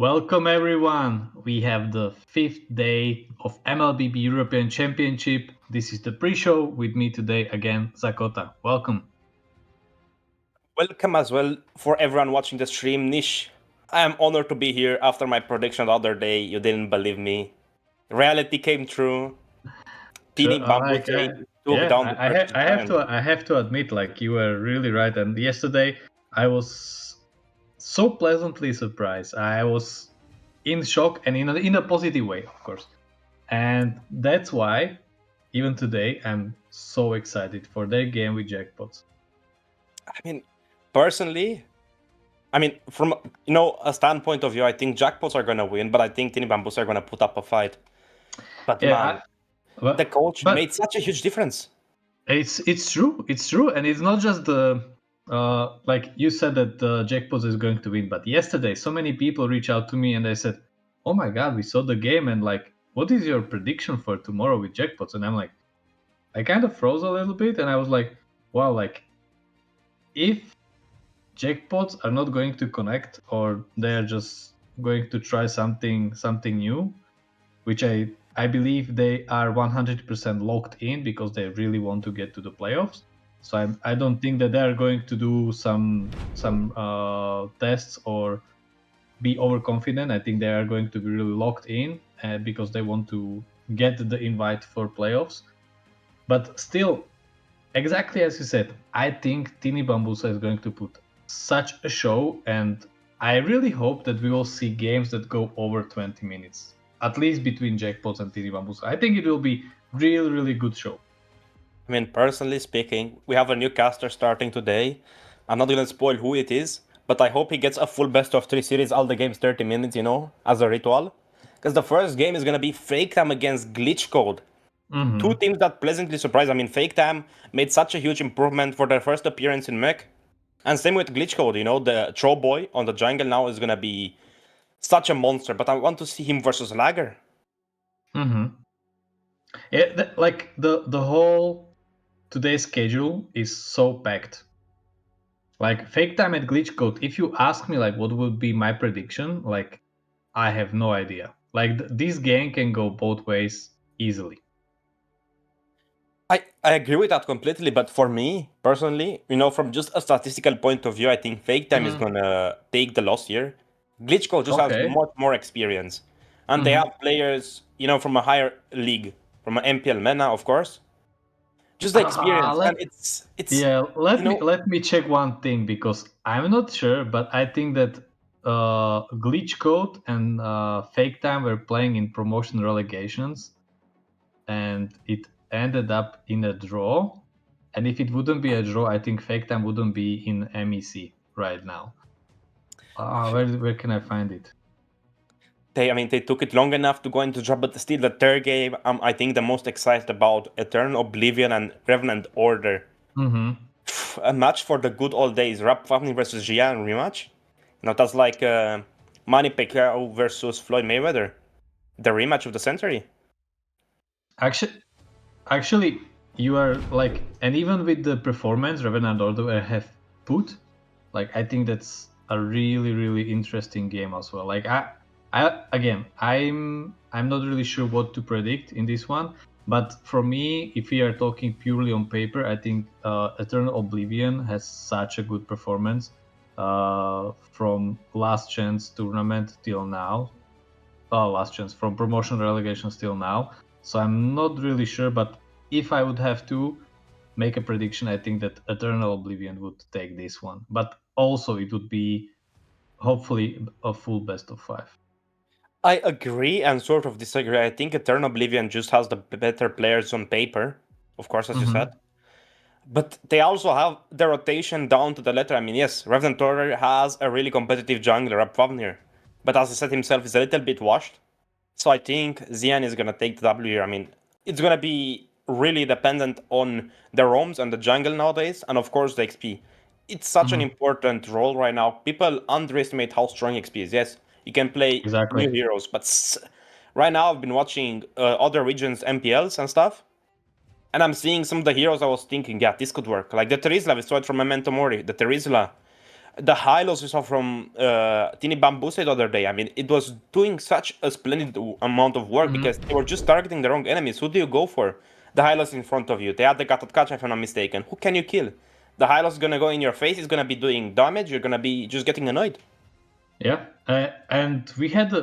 Welcome everyone. We have the fifth day of MLBB European Championship. This is the pre-show with me today again, Zakota. Welcome. Welcome as well for everyone watching the stream. Nish, I am honored to be here after my prediction the other day. You didn't believe me. Reality came true. Teeny Bamboo took down the first giant. I have to admit, like you were really right. And yesterday, I was so pleasantly surprised. I was in shock and in a positive way, of course. And that's why, even today, I'm so excited for their game with jackpots. I mean, personally, from a standpoint of view, I think jackpots are gonna win, but I think Teeny Bamboos are gonna put up a fight. But man, the coach made such a huge difference. It's true, and it's not just the like you said that the jackpots is going to win, but yesterday so many people reached out to me and they said, "Oh my God, we saw the game and like, what is your prediction for tomorrow with jackpots?" And I'm like, I kind of froze a little bit, and I was like, "Wow, like if jackpots are not going to connect or they're just going to try something new, which I believe they are 100% locked in because they really want to get to the playoffs. So I don't think that they're going to do some tests or be overconfident. I think they are going to be really locked in because they want to get the invite for playoffs. But still, exactly as you said, I think Tini Bambusa is going to put such a show, and I really hope that we will see games that go over 20 minutes. At least between jackpots and Tini Bambusa. I think it will be really good show. I mean, personally speaking, we have a new caster starting today. I'm not gonna spoil who it is, but I hope he gets a full best of 3 series, all the games 30 minutes, as a ritual. Because the first game is gonna be Fake Time against Glitch Code. Mm-hmm. Two teams that pleasantly surprised. I mean, Fake Time made such a huge improvement for their first appearance in MEC. And same with Glitch Code, the Troll Boy on the jungle now is gonna be such a monster, but I want to see him versus Lager. Mm-hmm. Yeah, like the whole today's schedule is so packed. Like Fake Time and Glitch Code, if you ask me like what would be my prediction, like I have no idea. Like this game can go both ways easily. I agree with that completely, but for me, personally, from just a statistical point of view, I think Fake Time is gonna take the loss here. Glitch Code just has much more experience. And they have players, from a higher league, from an MPL MENA, of course. Just the experience, and it's yeah. Let me check one thing because I'm not sure, but I think that Glitch Code and Fake Time were playing in promotion relegations, and it ended up in a draw. And if it wouldn't be a draw, I think Fake Time wouldn't be in MEC right now. Where can I find it? They took it long enough to go into draw, but still the third game, I think the most excited about Eternal Oblivion and Revenant Order. Mm-hmm. A match for the good old days, Rap Family versus Gian rematch. That's like Manny Pacquiao versus Floyd Mayweather, the rematch of the century. Actually, you are like, and even with the performance Revenant Order have put, like I think that's a really interesting game as well. Like I'm not really sure what to predict in this one, but for me, if we are talking purely on paper, I think Eternal Oblivion has such a good performance from last chance tournament till now. Last chance from promotion relegations till now. So I'm not really sure, but if I would have to make a prediction, I think that Eternal Oblivion would take this one. But also it would be hopefully a full best of 5. I agree and sort of disagree. I think Eternal Oblivion just has the better players on paper, of course, as you said. But they also have the rotation down to the letter. I mean, yes, Revenant Order has a really competitive jungler, Rapfavnir. But as I said himself, he's a little bit washed. So I think Xian is going to take the W here. I mean, it's going to be really dependent on the roams and the jungle nowadays, and of course the XP. It's such an important role right now. People underestimate how strong XP is. Yes, you can play new heroes, but right now I've been watching other regions MPLs and stuff, and I'm seeing some of the heroes I was thinking, yeah, this could work. Like the Terizla, we saw it from Memento Mori. The Terizla, The highlights we saw from Tini Bambuse the other day, I mean, it was doing such a splendid amount of work because they were just targeting the wrong enemies. Who do you go for? The highlights in front of you. They had the Gatot if I'm not mistaken. Who can you kill? The highlights gonna go in your face. It's gonna be doing damage. You're gonna be just getting annoyed. Yeah, and we had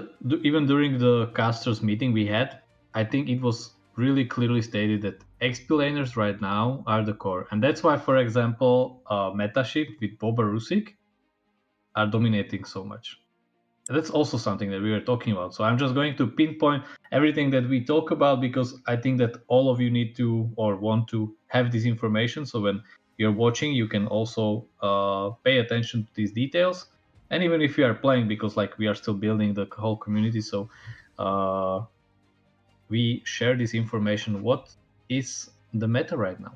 even during the casters meeting we had, I think it was really clearly stated that XP laners right now are the core, and that's why, for example, Metaship with Boba Rusick are dominating so much. That's also something that we were talking about. So I'm just going to pinpoint everything that we talk about because I think that all of you need to or want to have this information. So when you're watching, you can also pay attention to these details. And even if you are playing, because like we are still building the whole community, so we share this information. What is the meta right now?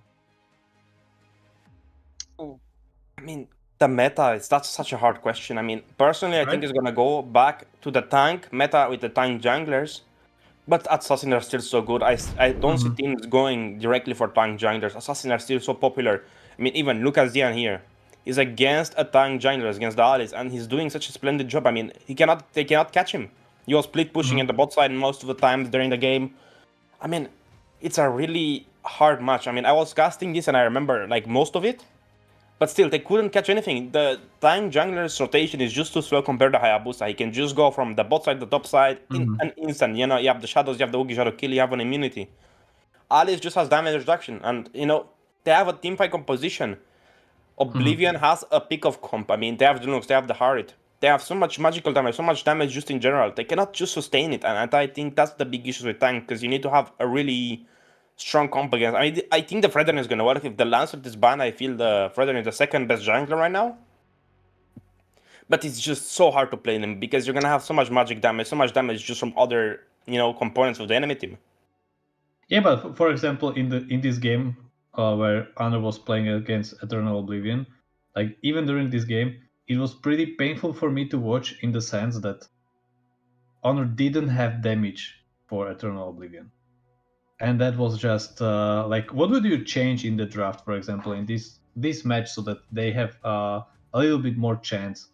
I mean, the meta is that's such a hard question. I mean, personally, I think Right. it's gonna go back to the tank meta with the tank junglers. But Assassin are still so good. I don't see teams going directly for tank junglers. Assassin are still so popular. I mean, even Lucas Dian here is against a tank jungler, against the Alice, and he's doing such a splendid job. I mean, they cannot catch him. He was split pushing in the bot side most of the time during the game. I mean, it's a really hard match. I mean, I was casting this and I remember like most of it, but still, they couldn't catch anything. The tank jungler's rotation is just too slow compared to Hayabusa. He can just go from the bot side to the top side in an instant. You know, you have the shadows, you have the Ugi Shadow kill, you have an immunity. Alice just has damage reduction, and you know, they have a teamfight composition. Oblivion has a pick of comp. I mean, they have the Lunox, they have the Harit. They have so much magical damage, so much damage just in general. They cannot just sustain it, and I think that's the big issue with tank, because you need to have a really strong comp against. I mean, I think the Fredden is gonna work. If the Lancet is banned, I feel the Fredden is the second best jungler right now. But it's just so hard to play them because you're gonna have so much magic damage, so much damage just from other, you know, components of the enemy team. Yeah, but for example, in this game where Honor was playing against Eternal Oblivion, like even during this game, it was pretty painful for me to watch in the sense that Honor didn't have damage for Eternal Oblivion, and that was just like, what would you change in the draft, for example, in this match, so that they have a little bit more chance?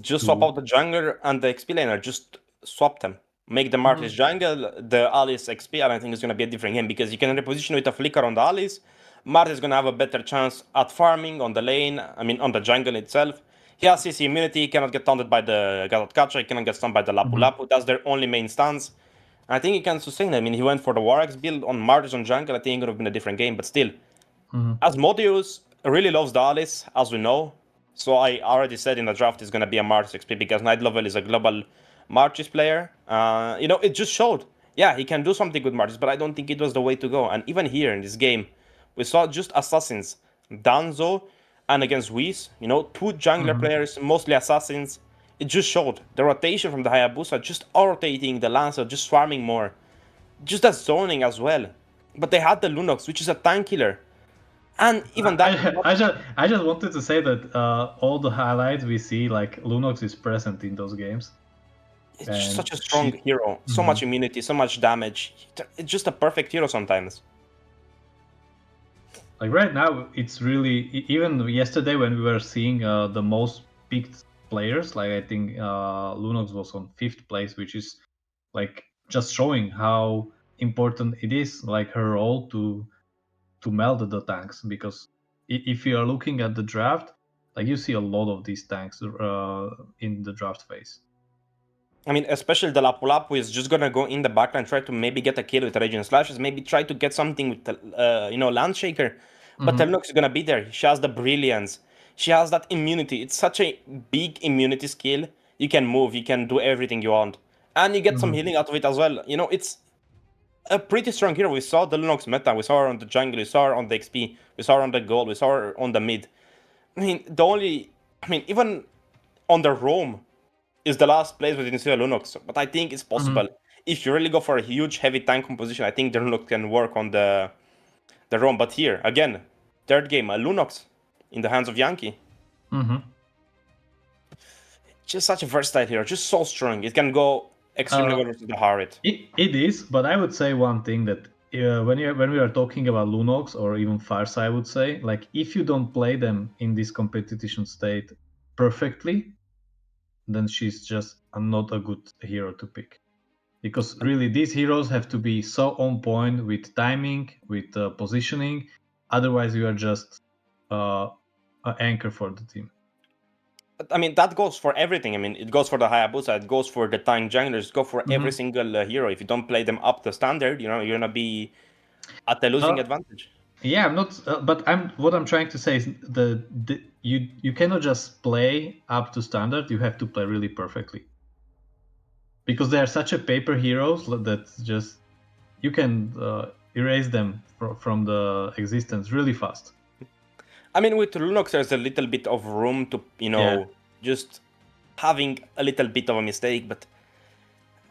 Just swap out the jungler and the XP laner. Just swap them. Make the Martis jungle, the Alice XP, and I think it's gonna be a different game because you can reposition with a flicker on the Alice. Martis is gonna have a better chance at farming on the lane. I mean, on the jungle itself. He has CC immunity. He cannot get taunted by the Gatot He cannot get stunned by the Lapu Lapu. That's their only main stance. I think he can sustain. I mean, he went for the Warx build on Martis on jungle. I think it would have been a different game, but still. Asmodeus really loves the Alice, as we know. So I already said in the draft it's going to be a Martis XP because Night Level is a global Martis player. You know, it just showed. Yeah, he can do something with Martis, but I don't think it was the way to go. And even here in this game, we saw just assassins. Danzo and against Whis, you know, two jungler players, mostly assassins. It just showed. The rotation from the Hayabusa, just rotating the Lancer, just swarming more. Just that zoning as well. But they had the Lunox, which is a tank killer. And even that. I just wanted to say that all the highlights we see, like Lunox is present in those games. It's just such a strong hero. So much immunity, so much damage. It's just a perfect hero sometimes. Like right now, it's really, even yesterday when we were seeing the most picked players, like I think Lunox was on 5th place, which is like just showing how important it is, like her role to meld the tanks. Because if you are looking at the draft, like you see a lot of these tanks in the draft phase. I mean, especially the Lapu Lapu is just gonna go in the backline, try to maybe get a kill with Raging Slashes, maybe try to get something with the, you know, Landshaker. But Lunox is gonna be there. She has the Brilliance. She has that immunity. It's such a big immunity skill. You can move, you can do everything you want. And you get some healing out of it as well. You know, it's a pretty strong hero. We saw the Lunox meta. We saw her on the jungle. We saw her on the XP. We saw her on the gold. We saw her on the mid. I mean, even on the roam is the last place within Zero Lunox. But I think it's possible. If you really go for a huge heavy tank composition, I think the Lunox can work on the roam. But here, again, third game, a Lunox in the hands of Yankee. Just such a versatile hero. Just so strong. It can go extremely well versus the Harit. It is, but I would say one thing that when we are talking about Lunox or even Farsa, I would say, like if you don't play them in this competition state perfectly, then she's just not a good hero to pick. Because really, these heroes have to be so on point with timing, with positioning. Otherwise, you are just an anchor for the team. I mean, that goes for everything. I mean, it goes for the Hayabusa, it goes for the tank junglers, it goes for every single hero. If you don't play them up to standard, you're gonna be at the losing advantage. Yeah, I'm not. But what I'm trying to say is you cannot just play up to standard. You have to play really perfectly because they are such a paper heroes that just you can erase them from the existence really fast. I mean, with Lunox, there's a little bit of room to, just having a little bit of a mistake. But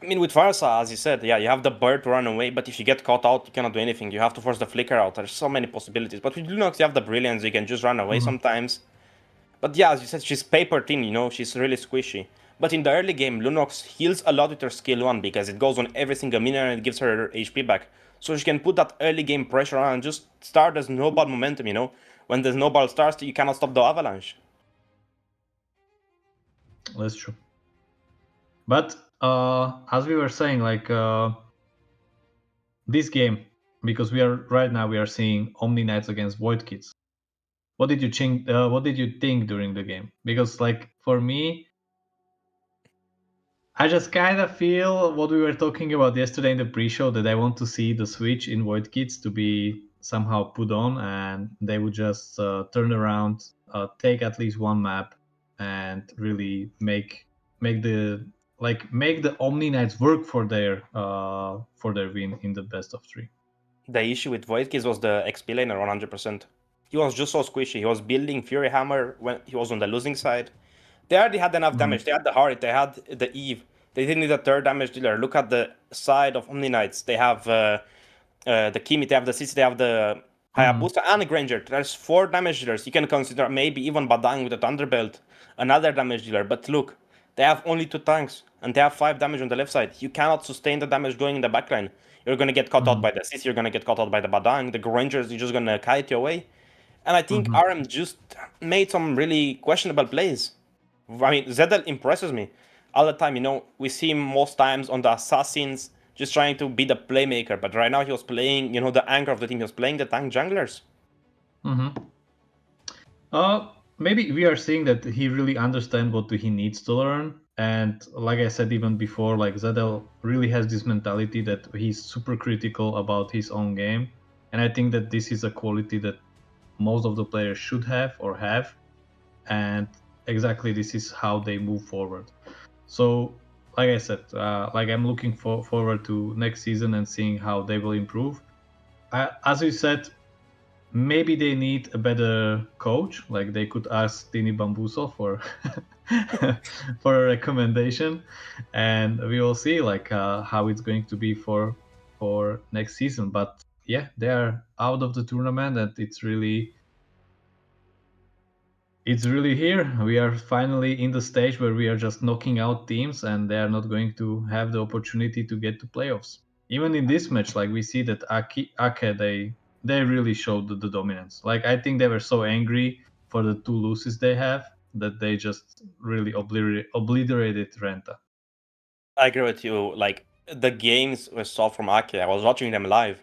I mean, with Farsa, as you said, yeah, you have the bird to run away, but if you get caught out, you cannot do anything. You have to force the flicker out. There's so many possibilities. But with Lunox, you have the brilliance. You can just run away sometimes. But yeah, as you said, she's paper thin, she's really squishy. But in the early game, Lunox heals a lot with her skill 1 because it goes on every single minion and it gives her HP back. So she can put that early game pressure on and just start the snowball momentum, When the snowball starts, you cannot stop the avalanche. That's true. But as we were saying, like this game, because we are seeing Omni Knights against Void Kids. What did you think? What did you think during the game? Because like for me, I just kind of feel what we were talking about yesterday in the pre-show, that I want to see the switch in Void Kids to be somehow put on, and they would just turn around, take at least one map, and really make the Omni Knights work for their win in the best of 3. The issue with Void Kids was the XP laner 100%. He was just so squishy. He was building Fury Hammer when he was on the losing side. They already had enough damage. They had the Heart, they had the Eve. They didn't need a third damage dealer. Look at the side of Omni Knights. They have the Kimi, they have the Sisi, they have the Hayabusa and the Granger. There's 4 damage dealers. You can consider maybe even Badang with the Thunderbelt, another damage dealer. But look, they have only 2 tanks and they have 5 damage on the left side. You cannot sustain the damage going in the backline. You're gonna get caught out by the Sisi, you're gonna get caught out by the Badang, the Grangers, you're just gonna kite you away. And I think RM just made some really questionable plays. I mean, Zedel impresses me all the time. We see him most times on the assassins, just trying to be the playmaker. But right now he was playing, the anchor of the team. He was playing the tank junglers. Maybe we are seeing that he really understands what he needs to learn. And like I said even before, like Zedel really has this mentality that he's super critical about his own game. And I think that this is a quality that most of the players should have or have. And exactly this is how they move forward. So like I said, I'm looking forward to next season and seeing how they will improve. As you said, maybe they need a better coach. Like they could ask Tini Bambuso for for a recommendation, and we will see like how it's going to be for next season. But yeah, they are out of the tournament, and it's really here. We are finally in the stage where we are just knocking out teams, and they are not going to have the opportunity to get to playoffs. Even in this match, like we see that Ake, they really showed the dominance. Like I think they were so angry for the 2 losses they have that they just really obliterated Renta. I agree with you. Like, the games we saw from Ake, I was watching them live.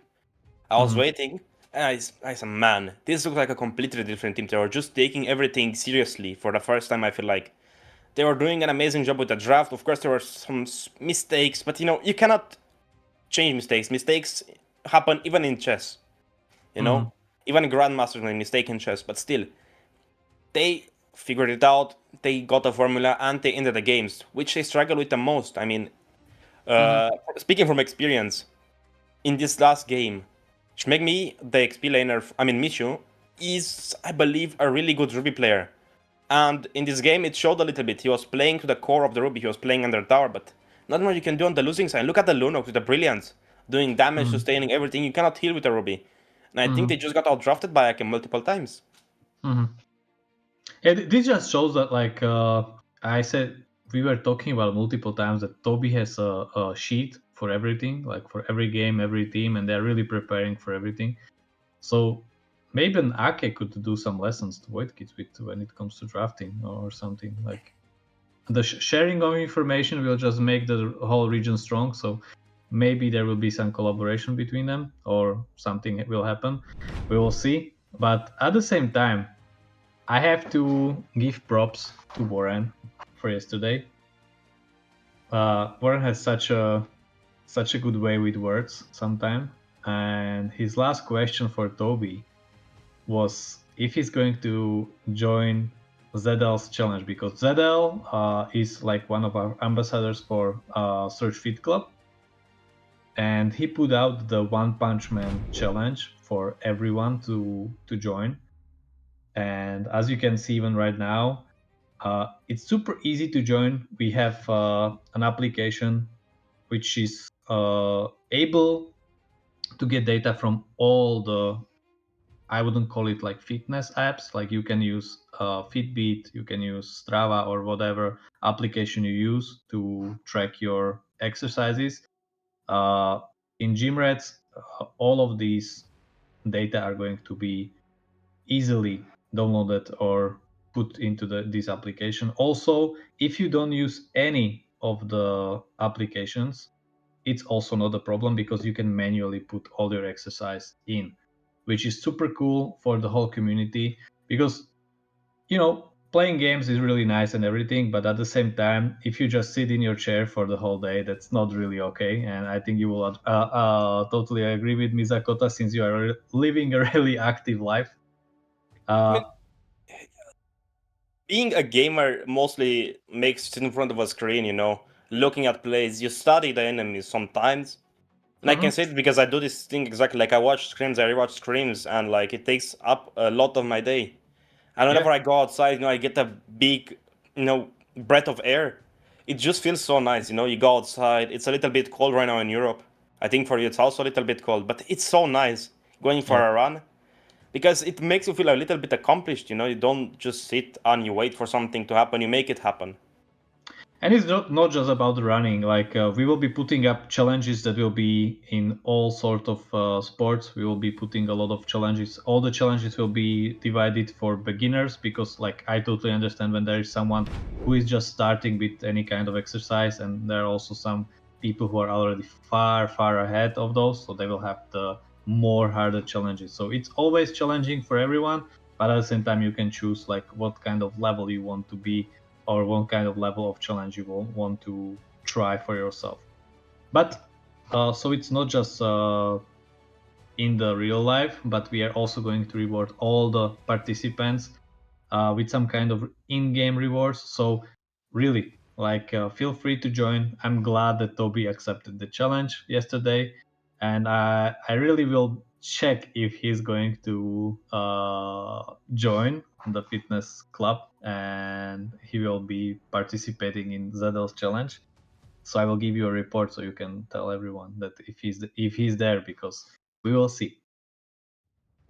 I was waiting, and I said, man, this looks like a completely different team. They were just taking everything seriously for the first time, I feel like. They were doing an amazing job with the draft. Of course, there were some mistakes, but you cannot change mistakes. Mistakes happen even in chess. Even grandmasters make mistakes in chess, but still, they figured it out. They got a formula and they ended the games, which they struggle with the most. I mean, speaking from experience, in this last game, Shmegmi, the XP laner, Mishu, is, I believe, a really good Ruby player. And in this game, it showed a little bit. He was playing to the core of the Ruby. He was playing under tower, but not much you can do on the losing side. Look at the Lunox with the brilliance, doing damage, sustaining everything. You cannot heal with a Ruby. And I think they just got outdrafted by Ake multiple times. Yeah, this just shows that, I said, we were talking about multiple times that Toby has a sheet for everything, like for every game, every team, and they're really preparing for everything. So maybe an Ake could do some lessons to Void Kids with when it comes to drafting or something. Like the sharing of information will just make the whole region strong. So maybe there will be some collaboration between them or something will happen. We will see. But at the same time, I have to give props to Warren for yesterday. Warren has such a good way with words sometimes, and his last question for Toby was if he's going to join ZL's challenge, because ZL is like one of our ambassadors for Search Fit Club, and he put out the One Punch Man challenge for everyone to join. And as you can see even right now, it's super easy to join. We have an application which is able to get data from all the, I wouldn't call it like fitness apps. Like you can use Fitbit, you can use Strava or whatever application you use to track your exercises. In Gymrats, all of these data are going to be easily downloaded or put into this application. Also, if you don't use any of the applications, it's also not a problem because you can manually put all your exercise in, which is super cool for the whole community. Because playing games is really nice and everything, but at the same time, if you just sit in your chair for the whole day, that's not really okay. And I think you will totally agree with me, Zakota, since you are living a really active life. I mean, being a gamer mostly makes it in front of a screen, looking at plays. You study the enemies sometimes. And I can say it because I do this thing exactly. Like I watch scrims, I rewatch scrims, and like it takes up a lot of my day. And whenever I go outside, I get a big, breath of air. It just feels so nice, you go outside. It's a little bit cold right now in Europe. I think for you it's also a little bit cold, but it's so nice going for a run because it makes you feel a little bit accomplished, you don't just sit and you wait for something to happen, you make it happen. And it's not just about the running. Like we will be putting up challenges that will be in all sort of sports. We will be putting a lot of challenges. All the challenges will be divided for beginners because, like, I totally understand when there is someone who is just starting with any kind of exercise, and there are also some people who are already far ahead of those, so they will have the more harder challenges. So it's always challenging for everyone, but at the same time, you can choose like what kind of level you want to be or what kind of level of challenge you will want to try for yourself. But so it's not just in the real life, but we are also going to reward all the participants with some kind of in-game rewards. So really, like, feel free to join. I'm glad that Toby accepted the challenge yesterday, and I really will check if he's going to join the fitness club and he will be participating in Zedel's challenge. So I will give you a report so you can tell everyone that if he's there, because we will see.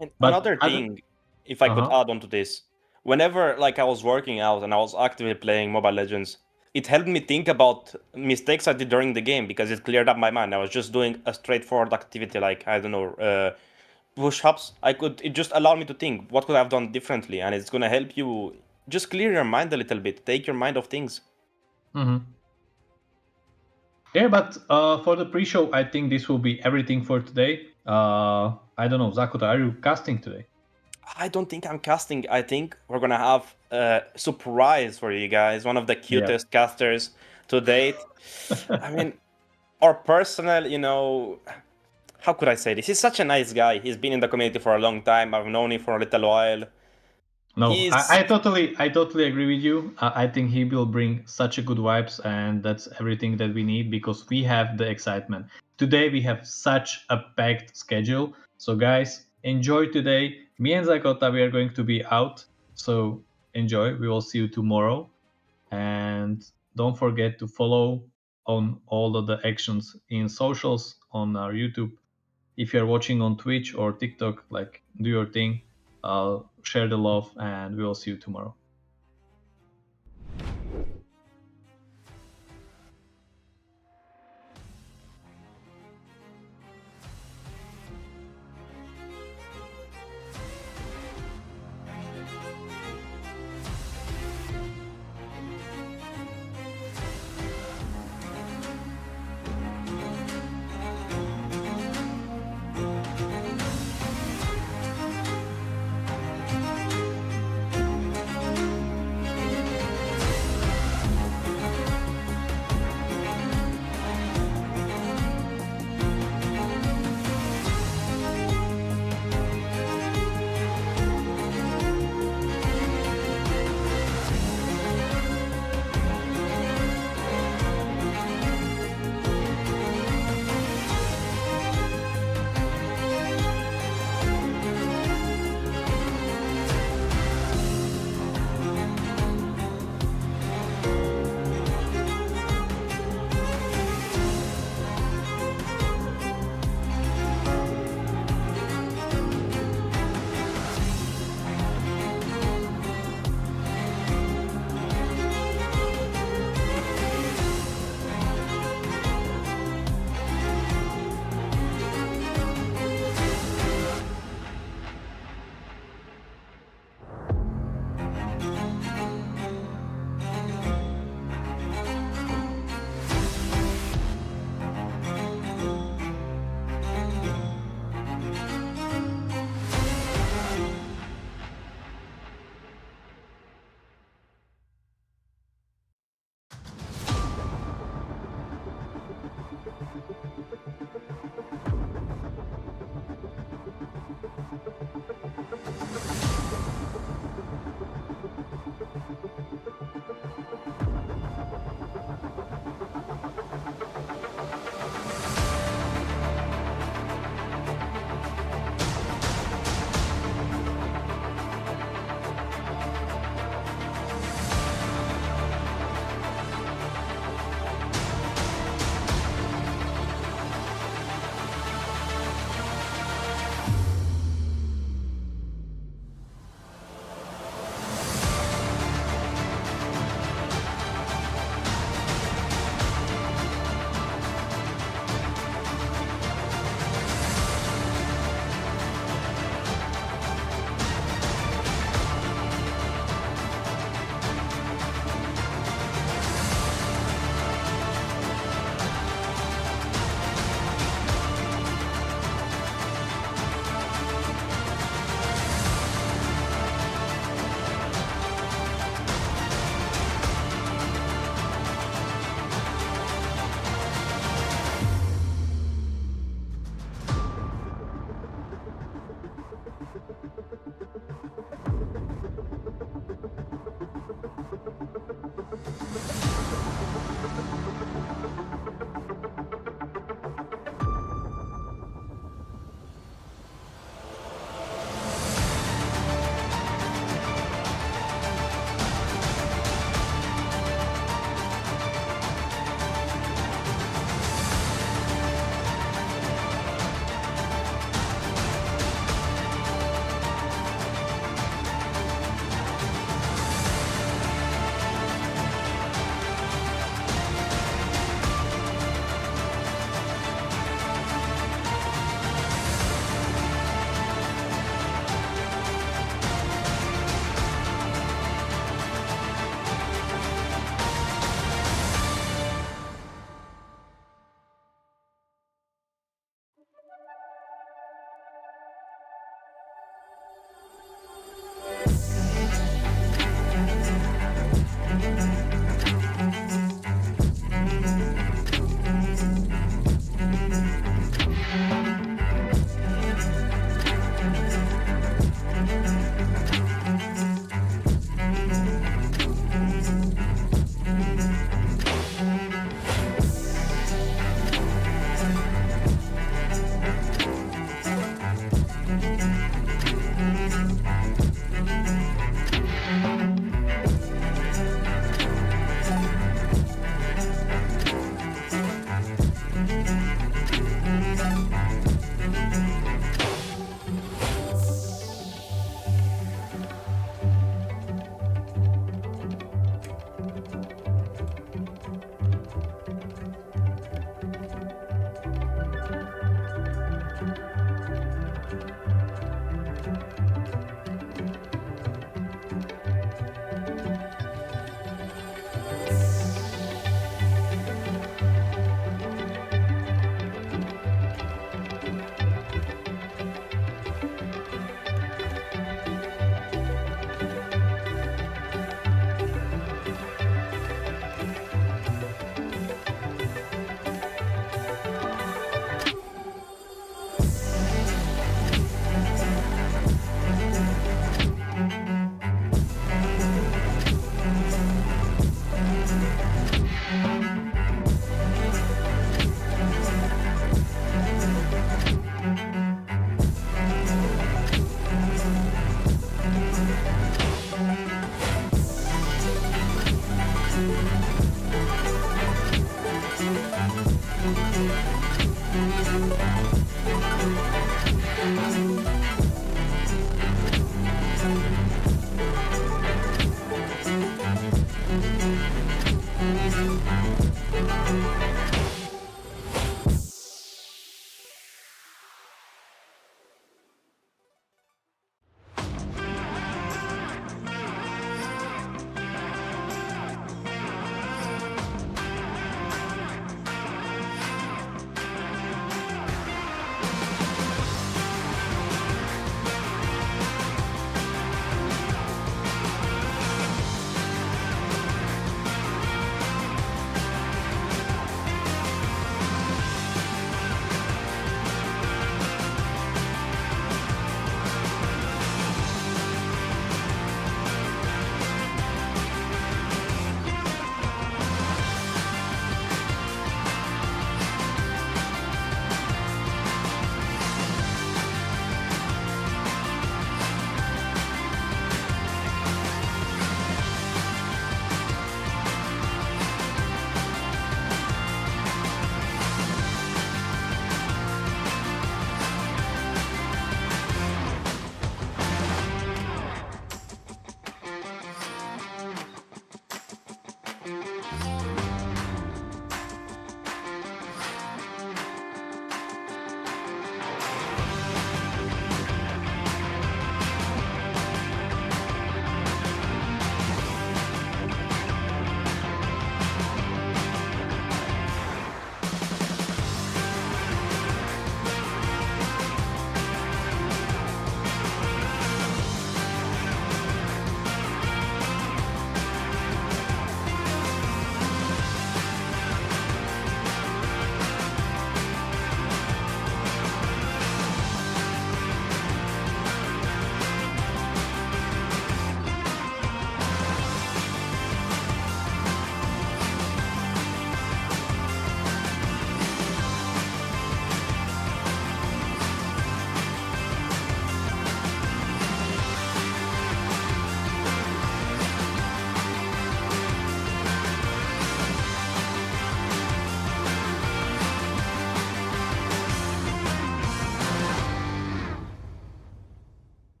And But another thing, if I could add on to this, whenever like I was working out and I was actively playing Mobile Legends, it helped me think about mistakes I did during the game because it cleared up my mind. I was just doing a straightforward activity like, I don't know, push-ups. It just allowed me to think, what could I have done differently? And it's going to help you just clear your mind a little bit, take your mind off things. Yeah, but for the pre-show, I think this will be everything for today. I don't know, Zakota, are you casting today? I don't think I'm casting. I think we're gonna have a surprise for you guys. One of the cutest casters to date. I mean, our personal, how could I say this? He's such a nice guy. He's been in the community for a long time. I've known him for a little while. No, I totally agree with you. I think he will bring such a good vibes, and that's everything that we need because we have the excitement. Today we have such a packed schedule. So guys, enjoy today. Me and Zakota, we are going to be out. So enjoy. We will see you tomorrow. And don't forget to follow on all of the actions in socials on our YouTube. If you're watching on Twitch or TikTok, like, do your thing, share the love, and we will see you tomorrow.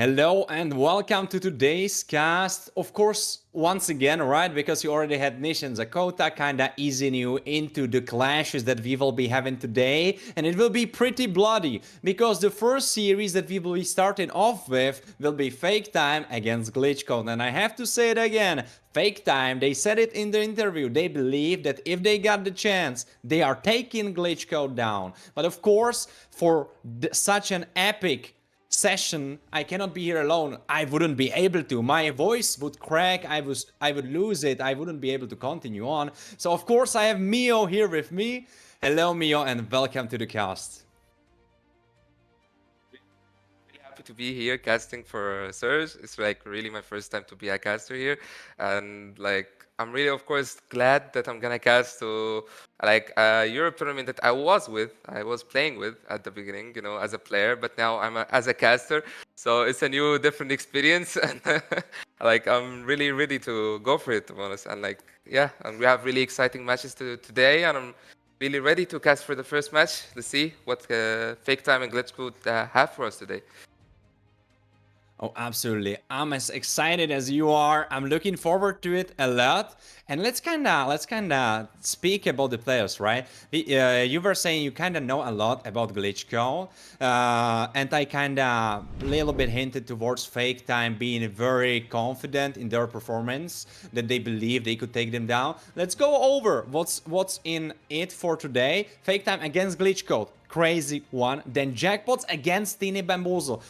Hello and welcome to today's cast. Of course, once again, right? Because you already had Nish and Zakota kinda easing you into the clashes that we will be having today. And it will be pretty bloody because the first series that we will be starting off with will be Fake Time against Glitch Code. And I have to say it again. Fake Time, they said it in the interview, they believe that if they got the chance, they are taking Glitch Code down. But of course, for such an epic session, I cannot be here alone. I wouldn't be able to. My voice would crack. I would lose it. I wouldn't be able to continue on. So of course I have Mio here with me. Hello Mio and welcome to the cast. Really happy to be here casting for Surge. It's like really my first time to be a caster here, and like I'm really of course glad that I'm gonna cast to like a Europe tournament that I was playing with at the beginning, you know, as a player, but now as a caster, so it's a new different experience, and like I'm really ready to go for it, to be honest. And like yeah, and we have really exciting matches today, and I'm really ready to cast for the first match. Let's see what Fake Time and Glitch could have for us today. Oh, absolutely. I'm as excited as you are. I'm looking forward to it a lot. And let's kinda speak about the players, right? You were saying you kinda know a lot about Glitchko, and I kinda little bit hinted towards Fake Time being very confident in their performance, that they believe they could take them down. Let's go over what's in it for today. Fake Time against Glitchko, crazy one. Then Jackpots against Teeny Bamboozle.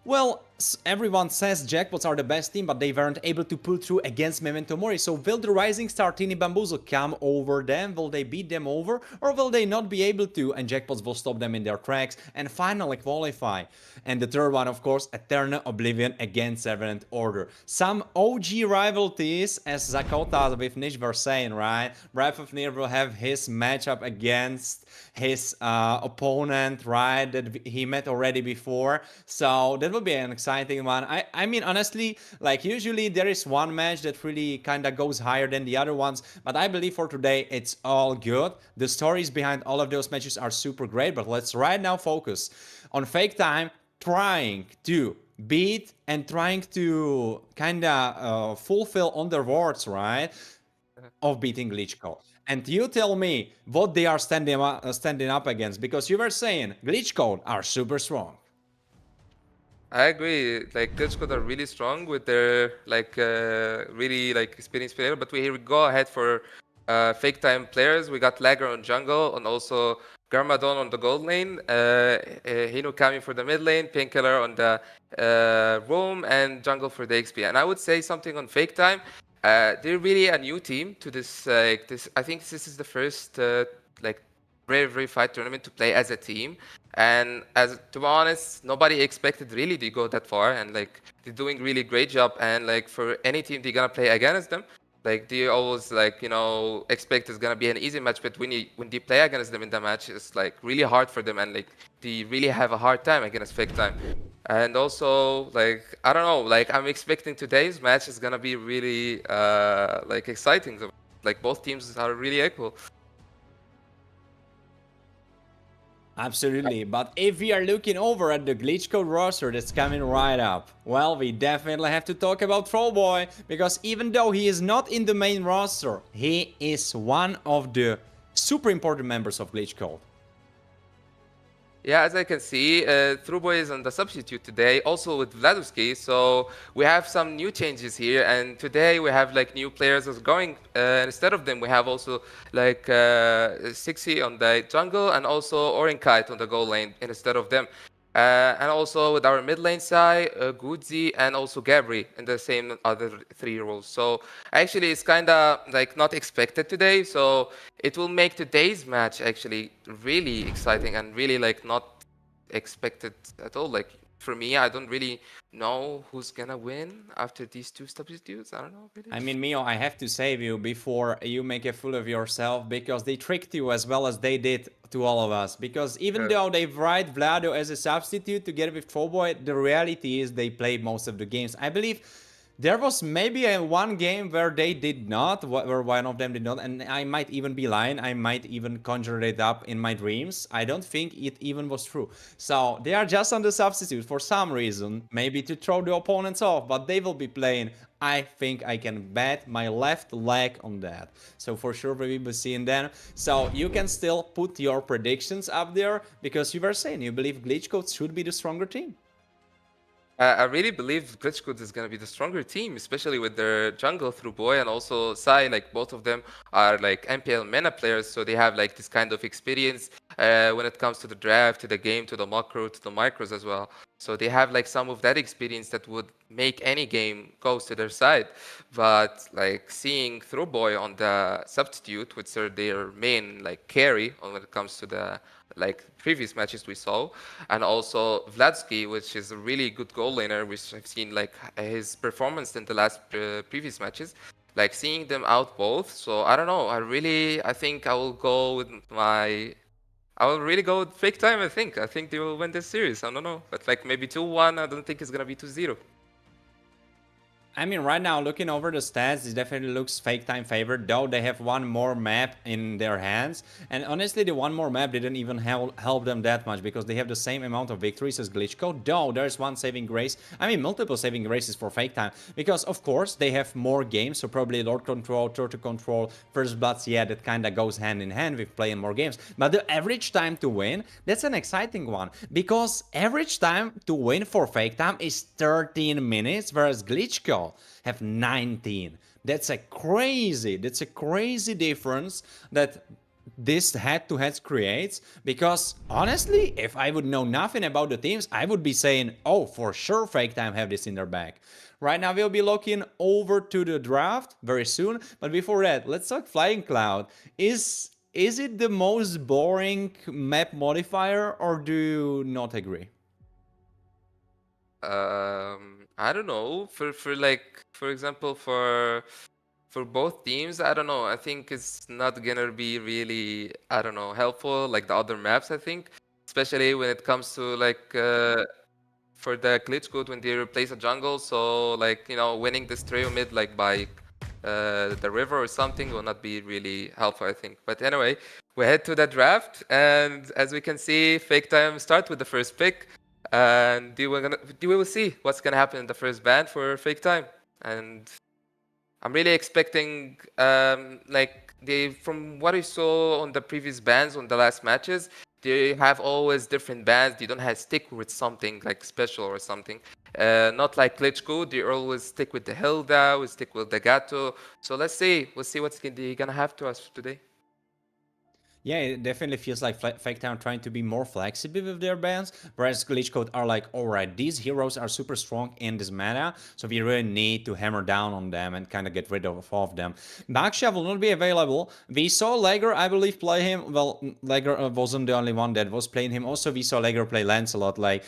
Well, everyone says Jackpots are the best team, but they weren't able to pull through against Memento Mori. So will the Rising Star Teeny Bamboozle come over them? Will they beat them over? Or will they not be able to? And Jackpots will stop them in their tracks and finally qualify. And the third one, of course, Eternal Oblivion against Seventh Order. Some OG rivalries, as Zakota with Nish were saying, right? Breath of Near will have his matchup against his opponent, right, that he met already before. So that will be an exciting one. I mean, honestly, like usually there is one match that really kind of goes higher than the other ones, but I believe for today it's all good. The stories behind all of those matches are super great, but let's right now focus on Fake Time trying to beat and trying to kind of fulfill on their words, right, of beating Glitchko. And you tell me what they are standing up against, because you were saying Glitch Code are super strong. I agree. Like Glitch Code are really strong with their like really like experienced player, but we go ahead for Fake Time players. We got Lagger on jungle and also Garmadon on the gold lane, Hinukami for the mid lane, Painkiller on the roam, and jungle for the XP. And I would say something on Fake Time. They're really a new team to this. I think this is the first like very fight tournament to play as a team. And as to be honest, nobody expected really to go that far. And like they're doing really great job. And like for any team they're gonna play against them, like they always like expect it's gonna be an easy match. But when they play against them in the match, it's like really hard for them, and like they really have a hard time against Fake Time. And also, like, I don't know, like, I'm expecting today's match is gonna be really, like, exciting. Like, both teams are really equal. Absolutely, but if we are looking over at the Glitch Code roster that's coming right up, well, we definitely have to talk about Trollboy, because even though he is not in the main roster, he is one of the super important members of Glitch Code. Yeah, as I can see, Truboy is on the substitute today, also with Vladovsky. So we have some new changes here, and today we have like new players as going. Instead of them, we have also like Sixi on the jungle and also Orinkite on the goal lane instead of them. And also with our mid lane side, Gudzi and also Gabri in the same other 3 roles. So actually it's kind of like not expected today. So it will make today's match actually really exciting and really like not expected at all. Like for me, I don't really know who's gonna win after these 2 substitutes. I don't know. Really. I mean, Mio, I have to save you before you make a fool of yourself, because they tricked you as well as they did to all of us. Because even though they write Vlado as a substitute together with Trollboy, the reality is they played most of the games. I believe There was maybe one game where they did not, where one of them did not, and I might even be lying. I might even conjure it up in my dreams. I don't think it even was true. So they are just on the substitute for some reason, maybe to throw the opponents off, but they will be playing. I think I can bet my left leg on that. So for sure we will be seeing them. So you can still put your predictions up there because you were saying you believe Glitch Code should be the stronger team. I really believe Glitchcode is going to be the stronger team, especially with their jungle through Boy and also Sai. Like both of them are like MPL meta players, so they have like this kind of experience when it comes to the draft, to the game, to the macro, to the micros as well. So they have like some of that experience that would make any game goes to their side. But like seeing Throwboy on the substitute, which are their main like carry when it comes to the like previous matches we saw, and also Vladsky, which is a really good goal laner, which I've seen like his performance in the last previous matches, like seeing them out both. So I don't know. I think I will go with I will really go with fake time. I think they will win this series. I don't know, but like maybe 2-1. I don't think it's gonna be 2-0. I mean, right now, looking over the stats, it definitely looks fake time favored, though they have one more map in their hands. And honestly, the one more map didn't even help them that much because they have the same amount of victories as Glitch Code, though there's one saving grace. I mean, multiple saving graces for fake time because, of course, they have more games, so probably Lord Control, Turtle Control, First Bloods, yeah, that kind of goes hand in hand with playing more games. But the average time to win, that's an exciting one because average time to win for fake time is 13 minutes, whereas Glitch Code have 19. That's a crazy difference that this head-to-head creates, because honestly, if I would know nothing about the teams, I would be saying, oh, for sure fake time have this in their bag. Right now we'll be looking over to the draft very soon, but before that, let's talk Flying Cloud. Is it the most boring map modifier, or do you not agree? I don't know. For example, for both teams, I don't know. I think it's not gonna be really, I don't know, helpful like the other maps. I think, especially when it comes to like for the glitch code when they replace a jungle. So like winning this trio mid like by the river or something will not be really helpful, I think. But anyway, we head to the draft, and as we can see, Fake Time start with the first pick. And we will see what's gonna happen in the first ban for Fake Time. And I'm really expecting like from what I saw on the previous bans on the last matches, they have always different bans. They don't have stick with something like special or something. Not like Klitschko, they always stick with the Hilda, we stick with the Gato. So we'll see what's gonna have to us today. Yeah, it definitely feels like Fake Town trying to be more flexible with their bans, whereas Glitch Code are like, alright, these heroes are super strong in this meta, so we really need to hammer down on them and kind of get rid of them. Baksha will not be available. We saw Lager, I believe, play him. Well, Lager wasn't the only one that was playing him. Also, we saw Lager play Lancelot. Like,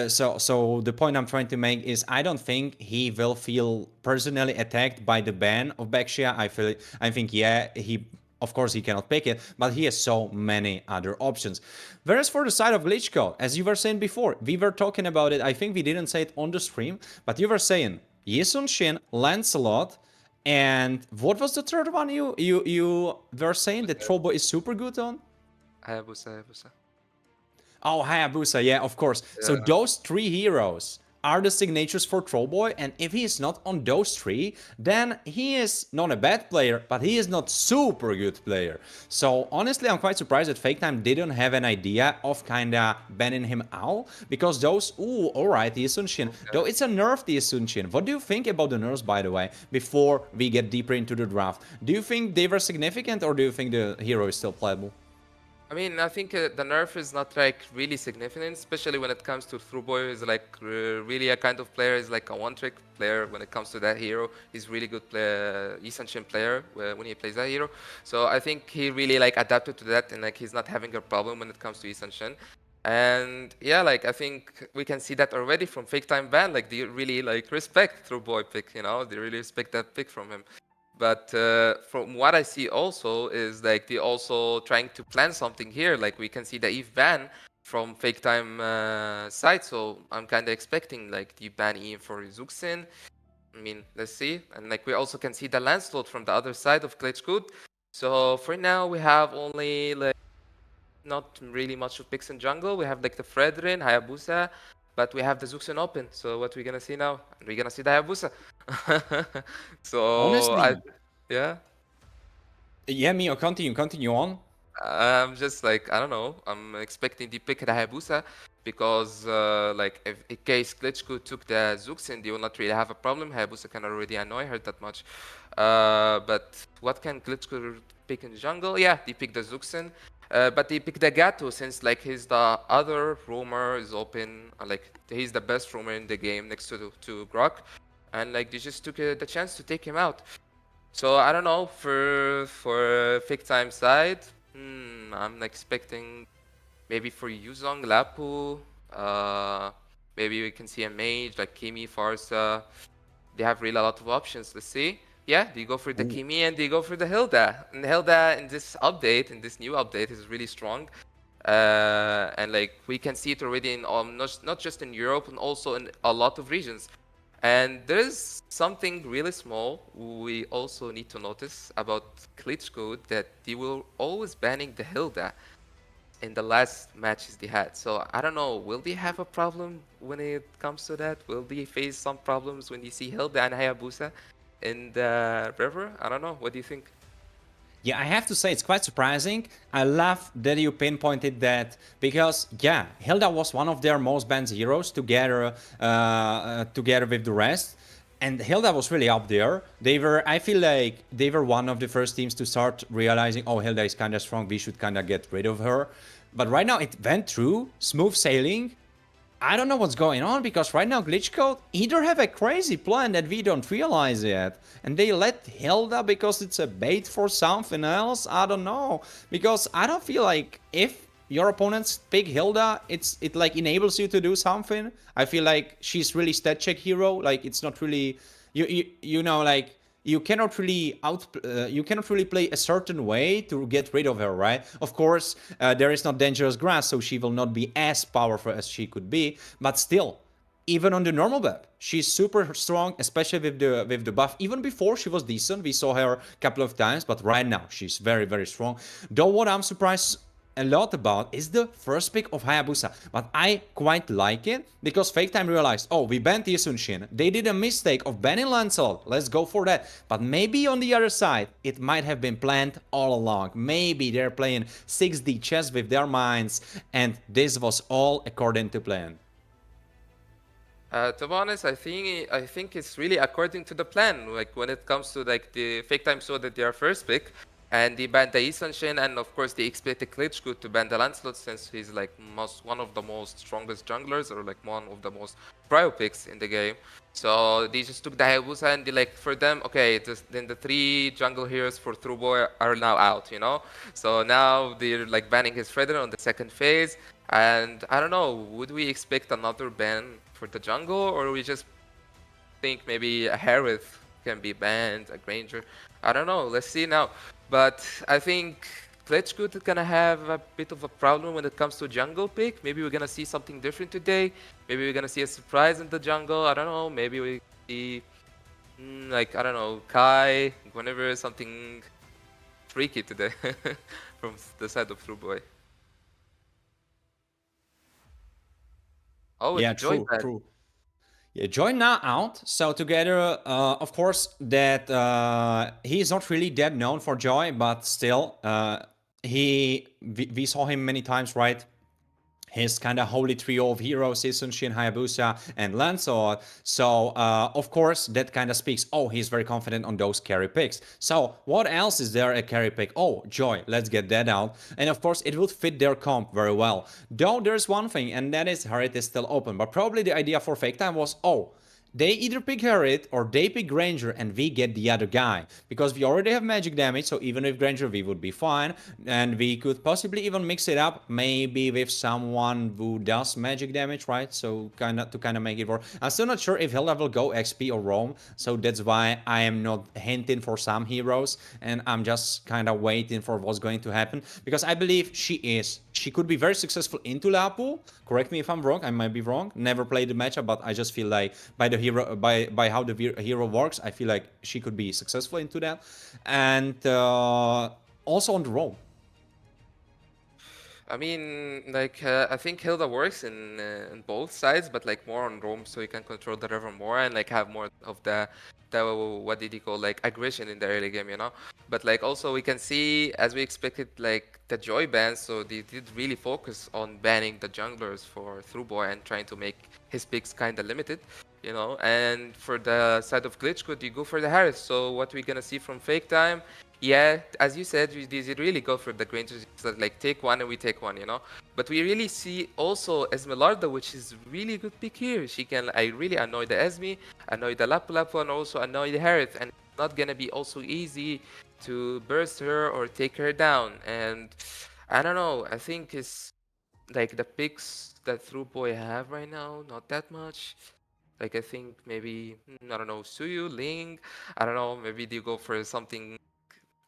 so the point I'm trying to make is I don't think he will feel personally attacked by the ban of Baksha. I think, yeah, of course, he cannot pick it, but he has so many other options. Whereas for the side of Glitch Code, as you were saying before, we were talking about it, I think we didn't say it on the stream, but you were saying Yisun Shin, Lancelot, and what was the third one you were saying that Trobo is super good on? Hayabusa. Oh, Hayabusa, yeah, of course. Yeah. So those three heroes are the signatures for Trollboy, and if he is not on those three, then he is not a bad player, but he is not super good player. So honestly, I'm quite surprised that Fake Time didn't have an idea of kinda banning him out, because those, ooh, alright, the Isunshin, okay. Though it's a nerf, the Isunshin. What do you think about the nerfs, by the way, before we get deeper into the draft? Do you think they were significant, or do you think the hero is still playable? I mean, I think the nerf is not like really significant, especially when it comes to Thruboy. Is like really a kind of player. Is like a one-trick player when it comes to that hero. He's really good player, Isanshin player when he plays that hero. So I think he really like adapted to that, and like he's not having a problem when it comes to Isanshin. And yeah, like I think we can see that already from Fake Time ban. Like they really like respect Thruboy pick. They really respect that pick from him. But from what I see also is like they also trying to plan something here. Like we can see the Eve ban from Fake Time side. So I'm kind of expecting like the ban Eve for Zuxin. I mean, let's see. And like we also can see the Lancelot from the other side of Klitschko. So for now, we have only like not really much of picks in jungle. We have like the Fredrin, Hayabusa, but we have the Zuxin open. So what we're gonna see now? We're gonna see the Hayabusa. So Honestly, yeah. yeah, Mio, continue on. I'm just like, I don't know. I'm expecting the pick the Hayabusa because, like, if in case Klitschko took the Zuxin, they will not really have a problem. Hayabusa can already annoy her that much. But what can Klitschko pick in jungle? Yeah, they pick the Zuxin. But they pick the Gato since, like, he's the other roamer is open. Like, he's the best roamer in the game next to Grok. And, like, they just took the chance to take him out. So I don't know for fake time side. I'm expecting maybe for Yuzong, Lapu. Maybe we can see a mage like Kimi, Farsa. They have really a lot of options. Let's see. Yeah, they go for the Kimi and they go for the Hilda. And Hilda in this update, in this new update, is really strong. And like we can see it already in not just in Europe and also in a lot of regions. And there's something really small we also need to notice about Klitschko, that they were always banning the Hilda in the last matches they had. So I don't know, will they have a problem when it comes to that? Will they face some problems when you see Hilda and Hayabusa in the river? I don't know. What do you think? Yeah, I have to say it's quite surprising. I love that you pinpointed that because, yeah, Hilda was one of their most banned heroes together with the rest. And Hilda was really up there. I feel like they were one of the first teams to start realizing, oh, Hilda is kind of strong, we should kind of get rid of her. But right now it went through, smooth sailing. I don't know what's going on because right now Glitchcode either have a crazy plan that we don't realize yet and they let Hilda because it's a bait for something else. I don't know, because I don't feel like if your opponents pick Hilda, it like enables you to do something. I feel like she's really stat check hero. Like it's not really you know, like you cannot really play a certain way to get rid of her, right? Of course, there is not dangerous grass, so she will not be as powerful as she could be, but still, even on the normal map, she's super strong, especially with the buff. Even before she was decent, we saw her a couple of times, but right now she's very, very strong. Though what I'm surprised a lot about is the first pick of Hayabusa, but I quite like it because Fake Time realized, oh, we banned Yasunshin. They did a mistake of banning Lancelot. Let's go for that. But maybe on the other side, it might have been planned all along. Maybe they're playing 6D chess with their minds, and this was all according to plan. To be honest, I think it's really according to the plan. Like when it comes to like the Fake Time saw that they are first pick, and they banned the Isanshin, and of course they expected Klitschko to ban the Lancelot since he's like one of the most strongest junglers, or like one of the most prio picks in the game. So they just took the Hayabusa and they like, for them, okay, then the 3 jungle heroes for Trueboy are now out, you know? So now they're like banning his Fredrin on the second phase. And I don't know, would we expect another ban for the jungle, or we just think maybe a Harith can be banned, a Granger? I don't know, let's see now. But I think Klitschko is gonna have a bit of a problem when it comes to jungle pick. Maybe we're gonna see something different today. Maybe we're gonna see a surprise in the jungle. I don't know. Maybe we see, like, I don't know, Kai, whenever something freaky today from the side of Trueboy. Oh, Yeah, it's Joy true, bad. true. Yeah, Joy now out. So together, of course, that he is not really that known for Joy, but still, we saw him many times, right? His kind of holy trio of heroes, Isunshin, Hayabusa, and Lancelot. So, of course, that kind of speaks, oh, he's very confident on those carry picks. So, what else is there a carry pick? Oh, Joy, let's get that out. And of course, it would fit their comp very well. Though there's one thing, and that is Harriet is still open. But probably the idea for Fake Time was, oh, they either pick Harriet or they pick Granger and we get the other guy. Because we already have magic damage, so even with Granger we would be fine. And we could possibly even mix it up, maybe with someone who does magic damage, right? So to kind of make it work. I'm still not sure if Hilda will go XP or roam, so that's why I am not hinting for some heroes. And I'm just kind of waiting for what's going to happen. Because I believe she she could be very successful into Lapu. Correct me if I'm wrong. I might be wrong. Never played the matchup, but I just feel like by the hero, by how the hero works, I feel like she could be successful into that. And also on the roam. I mean, like, I think Hilda works in both sides, but like more on roam, so you can control the river more and like have more of the what did he call, like, aggression in the early game, you know. But like also we can see, as we expected, like the Joy ban, so they did really focus on banning the junglers for Throughboy and trying to make his picks kind of limited, you know. And for the side of Glitchcode, you go for the Harris. So what we're gonna see from Fake Time, yeah, as you said, we did really go for the Grangers, like take one and we take one, you know. But we really see also Esmeralda, which is really good pick here. She can really annoy the Esme, annoy the Lapu Lapu, and also annoy the Harith. And it's not gonna be also easy to burst her or take her down. And I don't know, I think it's like the picks that Throughboy have right now, not that much. Like I think maybe, I don't know, Suyu, Ling, I don't know, maybe they go for something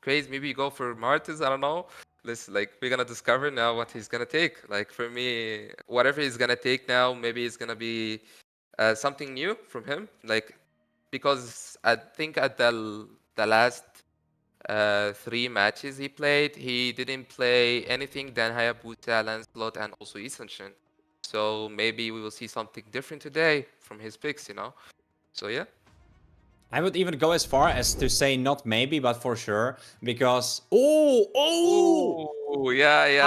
crazy. Maybe you go for Martis, I don't know. We're gonna discover now what he's gonna take. Like for me, whatever he's gonna take now, maybe it's gonna be something new from him. Like because I think at the last 3 matches he played, he didn't play anything than Hayabusa, Lancelot, and also Essential. So maybe we will see something different today from his picks, you know. So yeah. I would even go as far as to say not maybe, but for sure, because Yeah,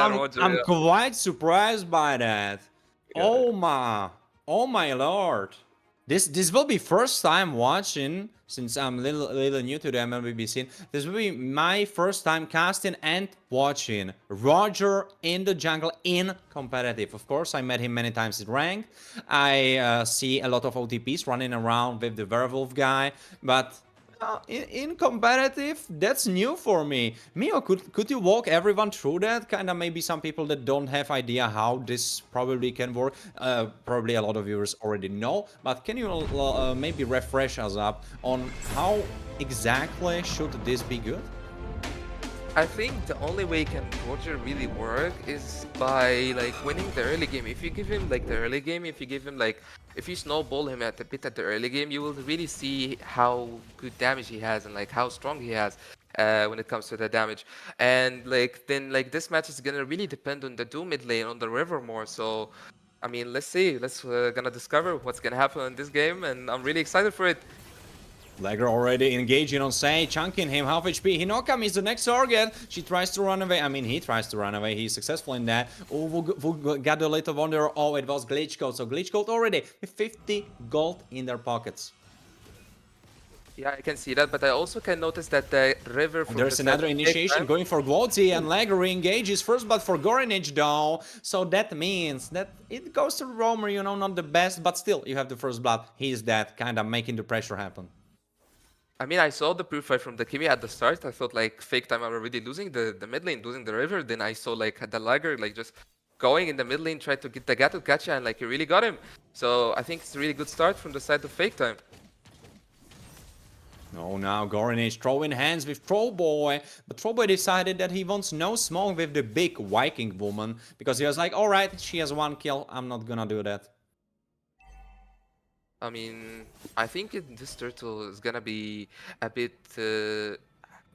Roger, I'm quite surprised by that. Yeah. Oh my lord. This will be first time watching, since I'm a little new to the MLBB scene. This will be my first time casting and watching Roger in the jungle in competitive. Of course, I met him many times in ranked. I see a lot of OTPs running around with the werewolf guy, but in competitive, that's new for me. Mio, could you walk everyone through that? Kind of maybe some people that don't have idea how this probably can work. Probably a lot of viewers already know, but can you maybe refresh us up on how exactly should this be good? I think the only way can Roger really work is by like winning the early game. If you give him like the early game, if you snowball him at a bit at the early game, you will really see how good damage he has and like how strong he has when it comes to the damage. And like then like this match is gonna really depend on the Doom mid lane on the river more. So I mean, let's see. Let's gonna discover what's gonna happen in this game, and I'm really excited for it. Lager already engaging on Say, chunking him, half HP. Hinokami is the next target. She tries to run away. I mean, he tries to run away. He's successful in that. Oh, we'll got a little wonder. Oh, it was Glitch Code. So Glitch Code already with 50 gold in their pockets. Yeah, I can see that, but I also can notice that the river... From there's another initiation going for Guozi, and Lager re-engages first, but for Gorinage though. So that means that it goes to Roamer, you know, not the best, but still, you have the first blood. He's that, kind of making the pressure happen. I mean, I saw the purify from the Kimi at the start. I thought like Fake Time are already losing the mid lane, losing the river. Then I saw like the Lager like just going in the mid lane, tried to get the Gato Gacha, and like he really got him. So I think it's a really good start from the side of Fake Time. Oh, now Gorinage throwing hands with Trollboy, but Trollboy decided that he wants no smoke with the big Viking woman, because he was like, alright, she has 1 kill, I'm not gonna do that. I mean, I think this turtle is gonna be a bit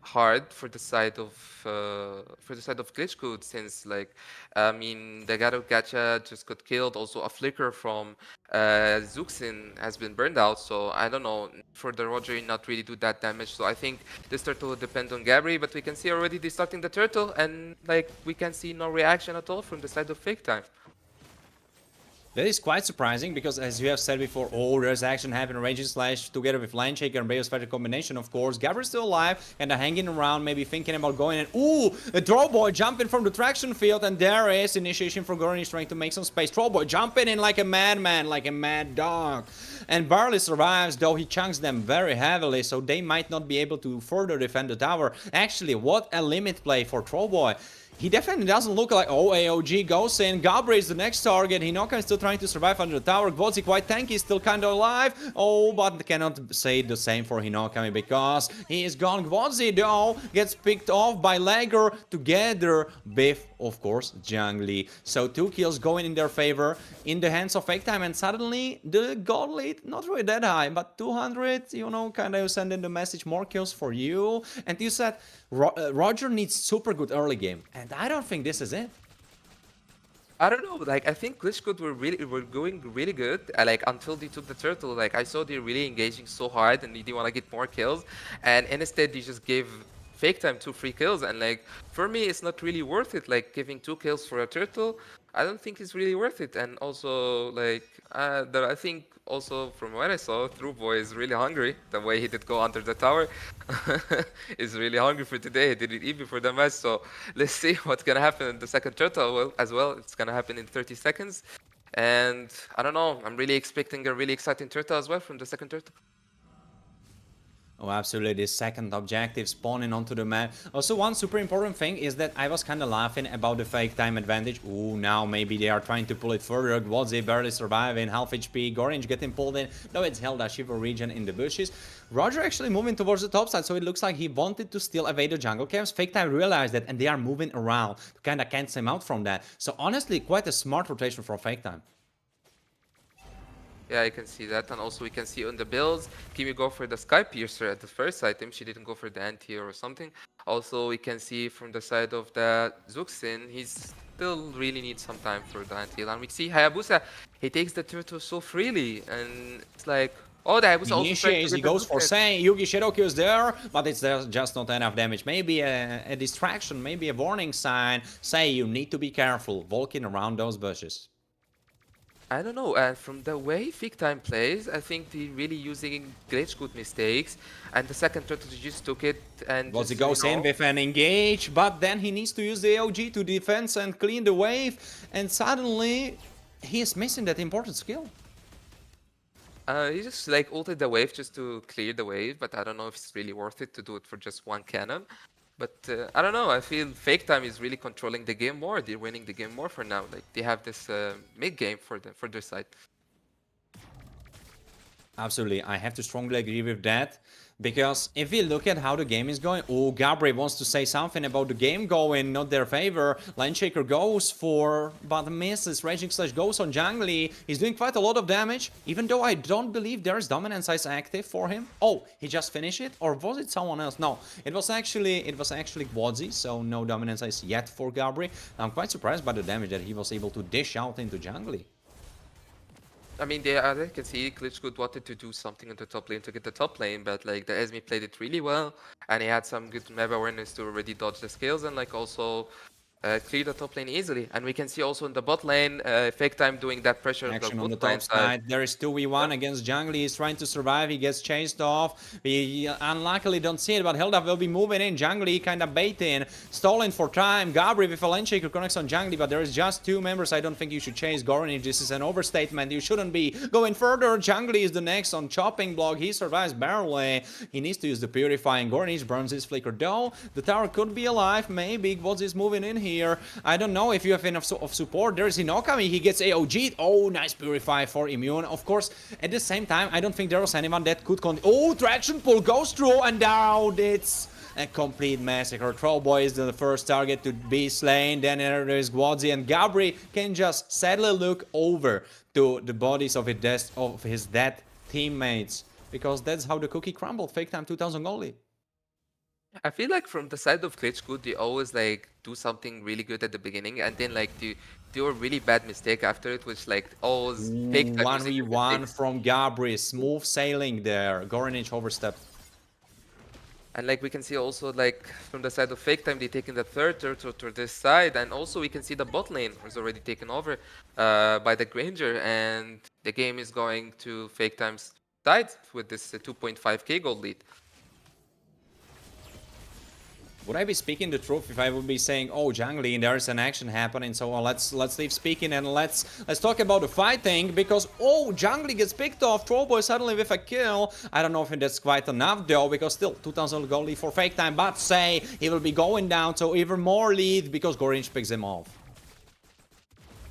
hard for the side of Glitch Code, since like I mean the Gato Gacha just got killed. Also a flicker from Zuxin has been burned out, so I don't know, for the Roger not really do that damage. So I think this turtle will depend on Gabri, but we can see already they starting the turtle, and like we can see no reaction at all from the side of Fake Time. That is quite surprising, because as you have said before, oh, there's action happening, Raging Slash together with Line Shaker and Bayosphere combination, of course. Gabriel's still alive, and hanging around, maybe thinking about going in. Ooh, a Trollboy jumping from the traction field, and there is initiation for Gorinage trying to make some space. Trollboy jumping in like a madman, like a mad dog. and barely survives, though he chunks them very heavily, so they might not be able to further defend the tower. Actually, what a limit play for Trollboy. He definitely doesn't look like, oh, AOG goes in. Gabri is the next target. Hinoka is still trying to survive under the tower. Gvodzi quite tanky, still kind of alive. Oh, but cannot say the same for Hinokami because he is gone. Gvodzi, though, gets picked off by Lager together with, of course, Jungli. So 2 kills going in their favor in the hands of Fake Time, and suddenly the gold lead, not really that high, but 200, you know, kind of sending the message, more kills for you. And you said Roger needs super good early game, and I don't think this is it. I don't know, like I think Glitchcode were going really good, like until they took the turtle. Like I saw they're really engaging so hard and they want to get more kills, and instead they just gave Fake Time 2 free kills, and like for me it's not really worth it. Like giving 2 kills for a turtle, I don't think it's really worth it. And also like I think also from what I saw, Boy is really hungry. The way he did go under the tower is really hungry for today. He didn't eat before the match, so let's see what's gonna happen in the second turtle as well. It's gonna happen in 30 seconds, and I don't know. I'm really expecting a really exciting turtle as well from the second turtle. Oh, absolutely. The second objective spawning onto the map. Also, one super important thing is that I was kind of laughing about the Fake Time advantage. Ooh, now maybe they are trying to pull it further. Gwadzi barely surviving, half HP. Gorange getting pulled in. No, it's Helda Shiva region in the bushes. Roger actually moving towards the top side, so it looks like he wanted to still evade the jungle camps. Fake Time realized that, and they are moving around to kind of cancel him out from that. So honestly, quite a smart rotation from Fake Time. Yeah, I can see that, and also we can see on the builds, Kimi go for the Sky Piercer at the first item. She didn't go for the anti or something. Also, we can see from the side of the Zuxin, he's still really needs some time for the anti. And we see Hayabusa, he takes the turtle so freely, and it's like, oh, the Hayabusa also Initiates, he goes for Sei. Yugi Shadow kills there, but it's just not enough damage. Maybe a distraction, maybe a warning sign. Sei, you need to be careful, walking around those bushes. I don't know, and from the way Fake Time plays, I think they're really using Glitchcode mistakes, and the second turtle just took it and He goes in with an engage, but then he needs to use the AOG to defend and clean the wave, and suddenly he is missing that important skill. He just like ulted the wave just to clear the wave, but I don't know if it's really worth it to do it for just one cannon. But I don't know, I feel Fake Time is really controlling the game more. They're winning the game more for now. Like they have this mid-game for their side. Absolutely, I have to strongly agree with that. Because if we look at how the game is going... Oh, Gabri wants to say something about the game going, not their favor. Lineshaker goes for... but misses. Raging Slash goes on Jungli. He's doing quite a lot of damage, even though I don't believe there's Dominance Ice active for him. Oh, he just finished it? Or was it someone else? No, it was actually Gwadzi, so no Dominance Ice yet for Gabri. I'm quite surprised by the damage that he was able to dish out into Jungli. I mean, I can see Glitchcode wanted to do something in the top lane to get the top lane, but like the Esme played it really well, and he had some good map awareness to already dodge the scales and like also clear the top lane easily. And we can see also in the bot lane, Fake Time doing that pressure Action on on the the top side. side. There is 2v1 against Jungli. He's trying to survive. He gets chased off. We unluckily don't see it, but Hilda will be moving in. Jungli kind of baiting, stalling for time. Gabri with a lane shaker connects on Jungli, but there is just 2 members. I don't think you should chase Goranage. This is an overstatement. You shouldn't be going further. Jungli is the next on chopping block. He survives barely. He needs to use the purifying. Goranage burns his flicker though. The tower could be alive. Maybe Gwadzi is moving in here. I don't know if you have enough of support. There's Hinokami. He gets AOG'd. Oh, nice purify for immune. Of course, at the same time, I don't think there was anyone that could oh, traction pull goes through, and now it's a complete massacre. Trollboy is the first target to be slain. Then there is Gwadzi, and Gabri can just sadly look over to the bodies of his dead teammates, because that's how the cookie crumbled. Fake Time 2000 goalie. I feel like from the side of Glitchcode, they always like do something really good at the beginning, and then like they do a really bad mistake after it, which like always Fake Time 1v1 from Gabri. Smooth sailing there. Goranage overstepped. And like we can see also like from the side of Fake Time, they taking the third turtle to this side, and also we can see the bot lane was already taken over by the Granger, and the game is going to Fake Time's side with this 2.5k gold lead. Would I be speaking the truth if I would be saying, "Oh, jungling, there's an action happening"? So let's leave speaking and let's talk about the fighting because jungling gets picked off. Trollboy suddenly with a kill. I don't know if that's quite enough though because still 2,000 gold lead for Fake Time. But say he will be going down, so even more lead because Gorinch picks him off.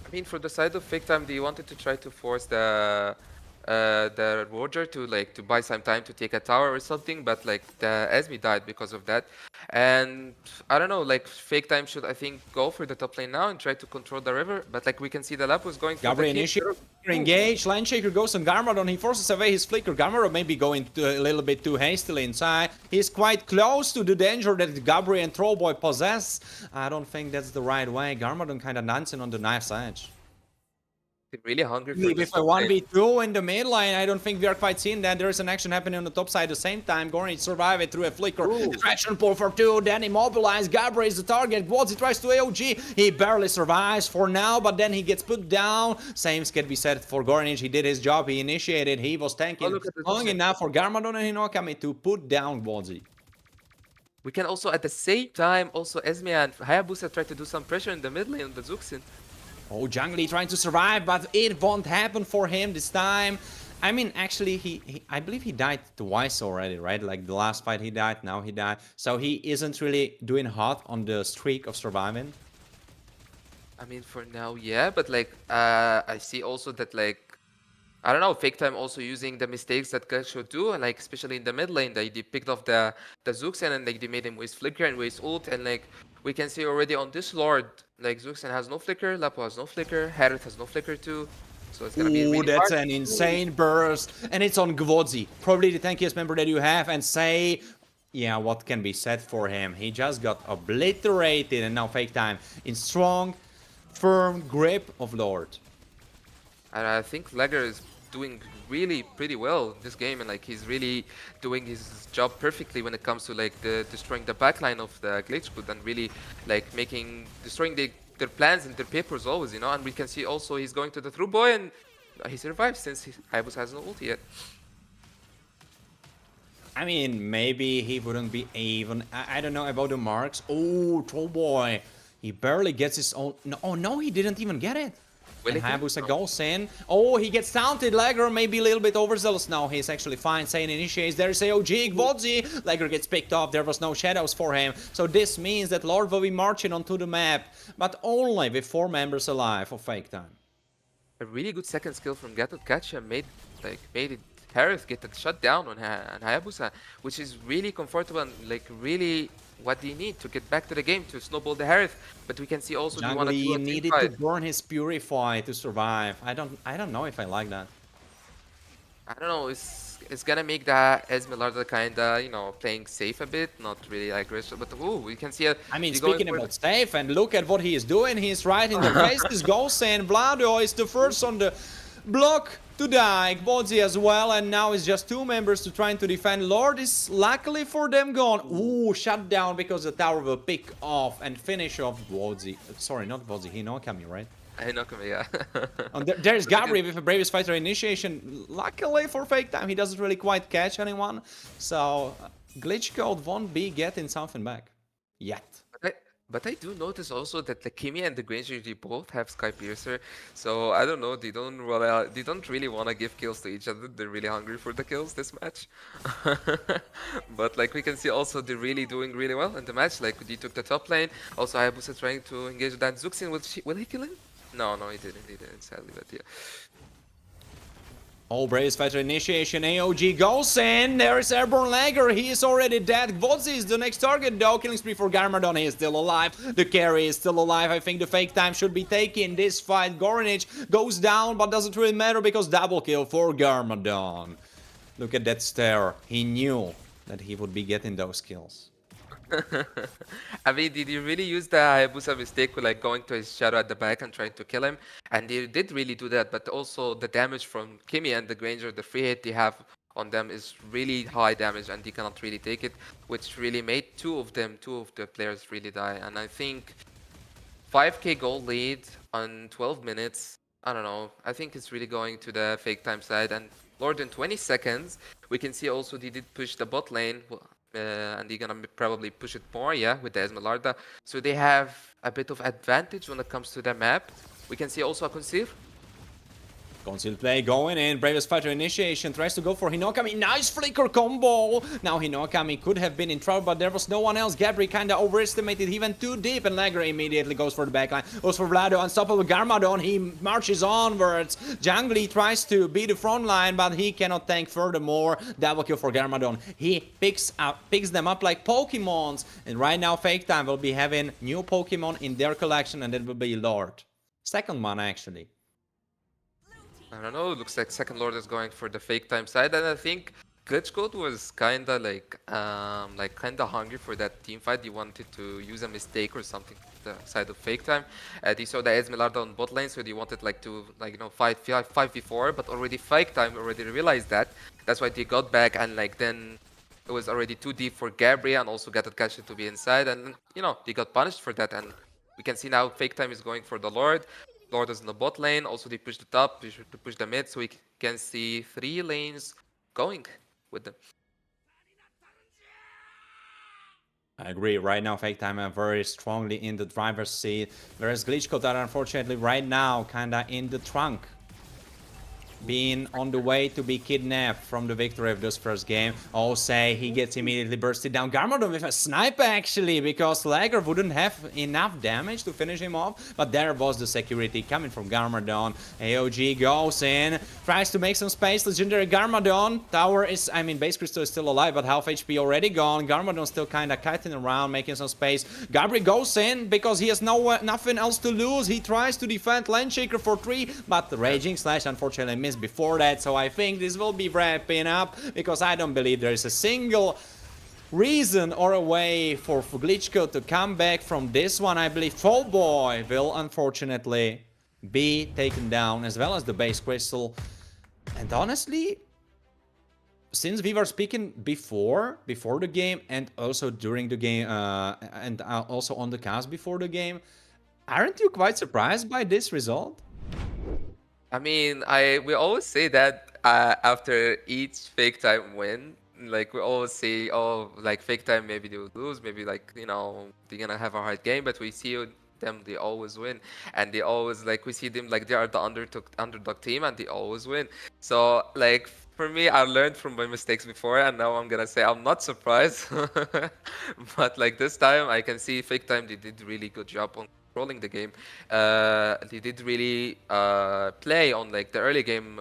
I mean, for the side of Fake Time, they wanted to try to force the Roger to buy some time to take a tower or something, but like the Esme died because of that. And I don't know, like Fake Time should I think go for the top lane now and try to control the river. But like we can see the Lapus going for Gabriel the initiates, engage, Landshaker goes on Garmadon, he forces away his flicker. Garmadon may be going a little bit too hastily inside. He's quite close to the danger that Gabriel and Trollboy possess. I don't think that's the right way. Garmadon kind of dancing on the knife's edge. They're really hungry for If a 1v2 in the mid lane, I don't think we are quite seeing that. There is an action happening on the top side at the same time. Gorinch survive it through a flicker. Distraction pull for 2, then immobilized. Gabriel is the target. What's he tries to AOG. He barely survives for now, but then he gets put down. Same can be said for Gorinch. He did his job. He initiated. He was tanking long enough for Garmadon and Hinokami to put down Wodzi. We can also at the same time also Esme and Hayabusa try to do some pressure in the mid lane on the Zuxin. Oh, Jungly trying to survive, but it won't happen for him this time. I mean, actually, I believe he died twice already, right? Like the last fight he died, now he died. So he isn't really doing hot on the streak of surviving. I mean, for now, yeah, but like, I see also that like, I don't know, Fake Time also using the mistakes that guys should do, and like especially in the mid lane, they picked off the Zuxan and like they made him waste flicker and waste ult, and like we can see already on this Lord, like Zuxan has no flicker, Lapo has no flicker, Harith has no flicker too, so it's gonna be really that's hard. an insane burst, and it's on Gwodzi, probably the tankiest member that you have, and say, yeah, what can be said for him? He just got obliterated, and now Fake Time in strong, firm grip of Lord. And I think Lager is doing really pretty well this game, and like he's really doing his job perfectly when it comes to like destroying the backline of the glitch code and really like destroying their plans and their papers always, you know. And we can see also he's going to the through boy and he survives since Hayabusa has no ulti yet. I mean, maybe he wouldn't be even. I don't know about the marks. Oh, Trollboy, he barely gets his own. No, oh no, he didn't even get it. And Hayabusa goes in. Oh, he gets taunted. Lager maybe a little bit overzealous. No, he's actually fine. Sane initiates. There's AOG. Gwodzi. Lager gets picked off. There was no shadows for him. So this means that Lord will be marching onto the map, but only with 4 members alive for Fake Time. A really good second skill from Gato Kacha made it Harith get a shutdown on Hayabusa, which is really comfortable and like really what they need to get back to the game to snowball the Harith. But we can see also Jungly needed to burn his Purify to survive. I don't know if I like that. I don't know. It's gonna make the Esmeralda kinda, you know, playing safe a bit, not really aggressive. But we can see. I mean, speaking about safe, and look at what he is doing. He's right in the face. This goes in. Vlado is the first on the block to die. Gwodzi as well, and now it's just 2 members to trying to defend. Lord is luckily for them gone. Ooh, shut down because the tower will pick off and finish off Gwodzi. Sorry, not Gwodzi. Hinokami, right? Hinokami, yeah. There's Gabriel with a Bravest Fighter initiation. Luckily for Fake Time, he doesn't really quite catch anyone. So Glitch Code won't be getting something back yet. But I do notice also that the Kimi and the Granger, they both have Sky Piercer, so I don't know, they don't really want to give kills to each other. They're really hungry for the kills this match. But like we can see also they're really doing really well in the match. Like they took the top lane. Also Hayabusa trying to engage that Zuxin. Will he kill him? No, he didn't, sadly, but yeah. Oh, Bravest Fighter initiation, AOG goes in, there is Airborne Lager, he is already dead. Gwodzi is the next target though, killing spree for Garmadon, he is still alive. The carry is still alive, I think the Fake Time should be taking this fight. Gorinch goes down, but doesn't really matter because double kill for Garmadon. Look at that stare, he knew that he would be getting those kills. I mean, did you really use the Hayabusa mistake with like going to his shadow at the back and trying to kill him? And they did really do that, but also the damage from Kimi and the Granger, the free hit they have on them is really high damage and they cannot really take it, which really made two of the players really die. And I think 5k gold lead on 12 minutes, I don't know, I think it's really going to the Fake Time side. And Lord in 20 seconds, we can see also they did push the bot lane. Well, and they're gonna probably push it more, yeah, with the Esmeralda. So they have a bit of advantage when it comes to the map. We can see also a Conceal. Concealed play going in. Bravest Fighter initiation tries to go for Hinokami. Nice flicker combo. Now Hinokami could have been in trouble, but there was no one else. Gabri kind of overestimated. He went too deep, and Lager immediately goes for the backline. Goes for Vlado. Unstoppable Garmadon. He marches onwards. Jungly tries to be the front line, but he cannot tank furthermore. Double kill for Garmadon. He picks them up like Pokemons. And right now, Fake Time will be having new Pokemon in their collection, and it will be Lord. Second one, actually. I don't know, looks like Second Lord is going for the Fake Time side, and I think Glitch Code was kinda like kinda hungry for that team fight. He wanted to use a mistake or something to the side of Fake Time. They saw the Esmeralda on bot lane, so they wanted like to fight 5v4, but already Fake Time already realized that. That's why they got back, and like then it was already too deep for Gabriel and also Gatot Kashi to be inside, and they got punished for that. And we can see now Fake Time is going for the Lord. Lord is in the bot lane. Also, they push the top, they should push the mid, so we can see 3 lanes going with them. I agree. Right now, Fake Time are very strongly in the driver's seat, whereas Glitch Code are unfortunately right now kinda in the trunk, being on the way to be kidnapped from the victory of this first game. Say he gets immediately bursted down. Garmadon with a sniper actually, because Lager wouldn't have enough damage to finish him off, but there was the security coming from Garmadon. AOG goes in, tries to make some space. Legendary Garmadon. Tower is, Base Crystal is still alive, but half HP already gone. Garmadon still kind of kiting around, making some space. Gabri goes in because he has nothing else to lose. He tries to defend Landshaker for 3, but the Raging Slash unfortunately missed before that, so I think this will be wrapping up, because I don't believe there is a single reason or a way for Glitch Code to come back from this one. I believe Fallboy will unfortunately be taken down, as well as the Base Crystal. And honestly, since we were speaking before the game, and also during the game, and also on the cast before the game, aren't you quite surprised by this result? I mean, we always say that after each Fake Time win, like we always say, oh, like Fake Time maybe they will lose, maybe like they're gonna have a hard game, but we see them, they always win, and they always we see them like they are the underdog team, and they always win. So like for me, I learned from my mistakes before, and now I'm gonna say I'm not surprised. But like this time, I can see Fake Time, they did really good job on controlling the game. They did really play on like the early game.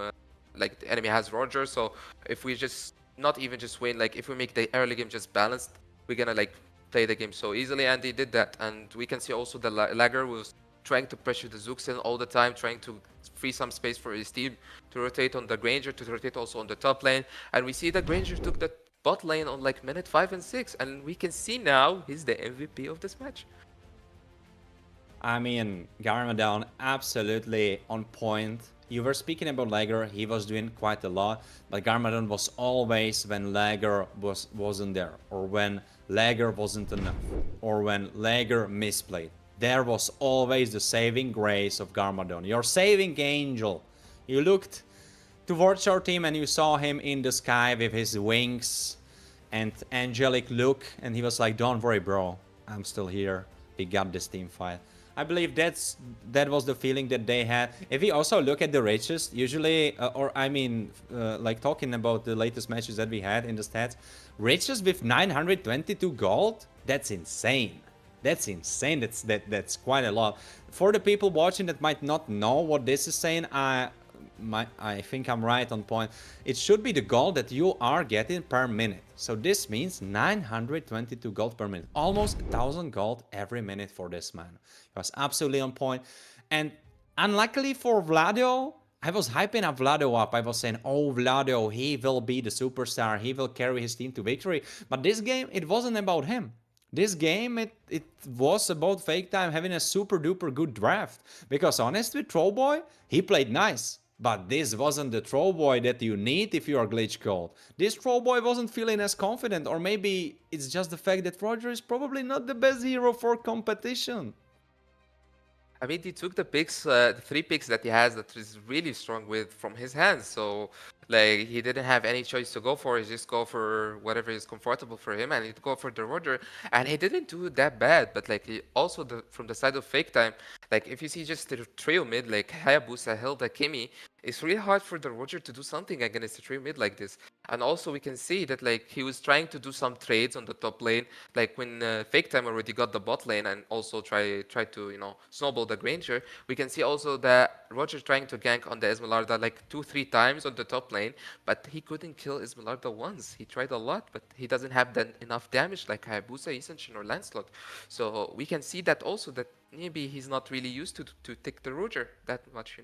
Like the enemy has Roger, so if we just not even just win, like if we make the early game just balanced, we're gonna like play the game so easily, and they did that. And we can see also the Lager was trying to pressure the Zuxin all the time, trying to free some space for his team to rotate on the Granger, to rotate also on the top lane. And we see that Granger took the bot lane on like minute 5 and 6, and we can see now he's the MVP of this match. Garmadon absolutely on point. You were speaking about Lager, he was doing quite a lot, but Garmadon was always when Lager wasn't there, or when Lager wasn't enough, or when Lager misplayed. There was always the saving grace of Garmadon, your saving angel. You looked towards your team and you saw him in the sky with his wings and angelic look, and he was like, don't worry bro, I'm still here, we got this team fight. I believe that was the feeling that they had. If we also look at the rages, usually, like talking about the latest matches that we had in the stats, rages with 922 gold, that's insane. That's insane. That's quite a lot. For the people watching that might not know what this is saying, I think I'm right on point. It should be the gold that you are getting per minute. So this means 922 gold per minute. Almost 1,000 gold every minute for this man. It was absolutely on point. And unluckily for Vlado, I was hyping up Vlado up. I was saying, oh, Vlado, he will be the superstar. He will carry his team to victory. But this game, it wasn't about him. This game, it was about Fake Time having a super duper good draft. Because honestly, Trollboy, he played nice. But this wasn't the Trollboy that you need if you are Glitch Code. This Trollboy wasn't feeling as confident, or maybe it's just the fact that Roger is probably not the best hero for competition. I mean, he took the picks, the 3 picks that he has that is really strong with from his hands. So, like, he didn't have any choice to go for. He just go for whatever is comfortable for him, and he'd go for the Roger. And he didn't do that bad. But like, he also from the side of fake time, like if you see just the trio mid, like Hayabusa, Hilda, Kimi, it's really hard for the Roger to do something against a trio mid like this. And also we can see that like he was trying to do some trades on the top lane, like when Fake Time already got the bot lane and also try to snowball the Granger. We can see also that Roger trying to gank on the Esmeralda like 2-3 times on the top lane, but he couldn't kill Esmeralda once. He tried a lot, but he doesn't have that enough damage like Hayabusa, Isenshin, or Lancelot. So we can see that also that maybe he's not really used to take the Roger that much.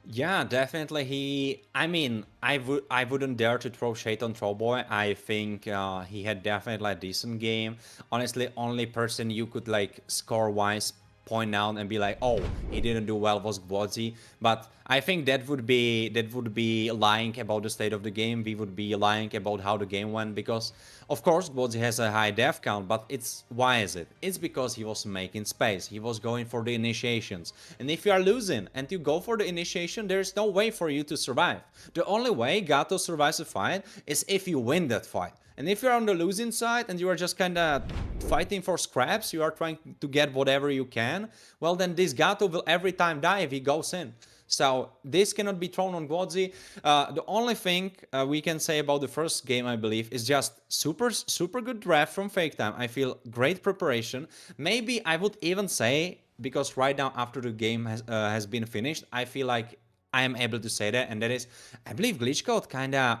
Yeah, definitely. I mean, I wouldn't dare to throw shade on Trollboy. I think he had definitely a decent game. Honestly, only person you could like score-wise point out and be like, oh, he didn't do well was Gwozi. But I think that would be lying about the state of the game. We would be lying about how the game went, because of course Gwozi has a high death count, but why is it? It's because he was making space. He was going for the initiations. And if you are losing and you go for the initiation, there is no way for you to survive. The only way Gato survives a fight is if you win that fight. And if you're on the losing side and you are just kind of fighting for scraps, you are trying to get whatever you can, well then this Gato will every time die if he goes in. So this cannot be thrown on Gwozi. The only thing we can say about the first game, I believe, is just super good draft from Fake Time. I feel great preparation. Maybe I would even say, because right now after the game has been finished, I feel like I am able to say that, and that is, I believe Glitchcode kind of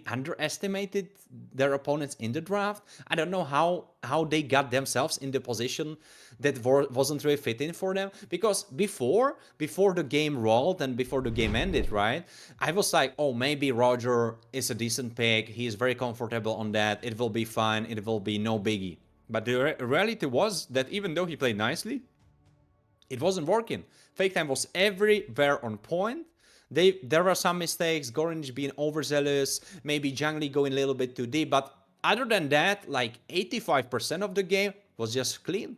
underestimated their opponents in the draft. I don't know how they got themselves in the position that wasn't really fitting for them, because before the game rolled and before the game ended, right, I was like, oh, maybe Roger is a decent pick, he is very comfortable on that, it will be fine, it will be no biggie. But the reality was that even though he played nicely, it wasn't working. Fake Time was everywhere on point. There were some mistakes, Gorange being overzealous, maybe Jungli going a little bit too deep, but other than that, like 85% of the game was just clean.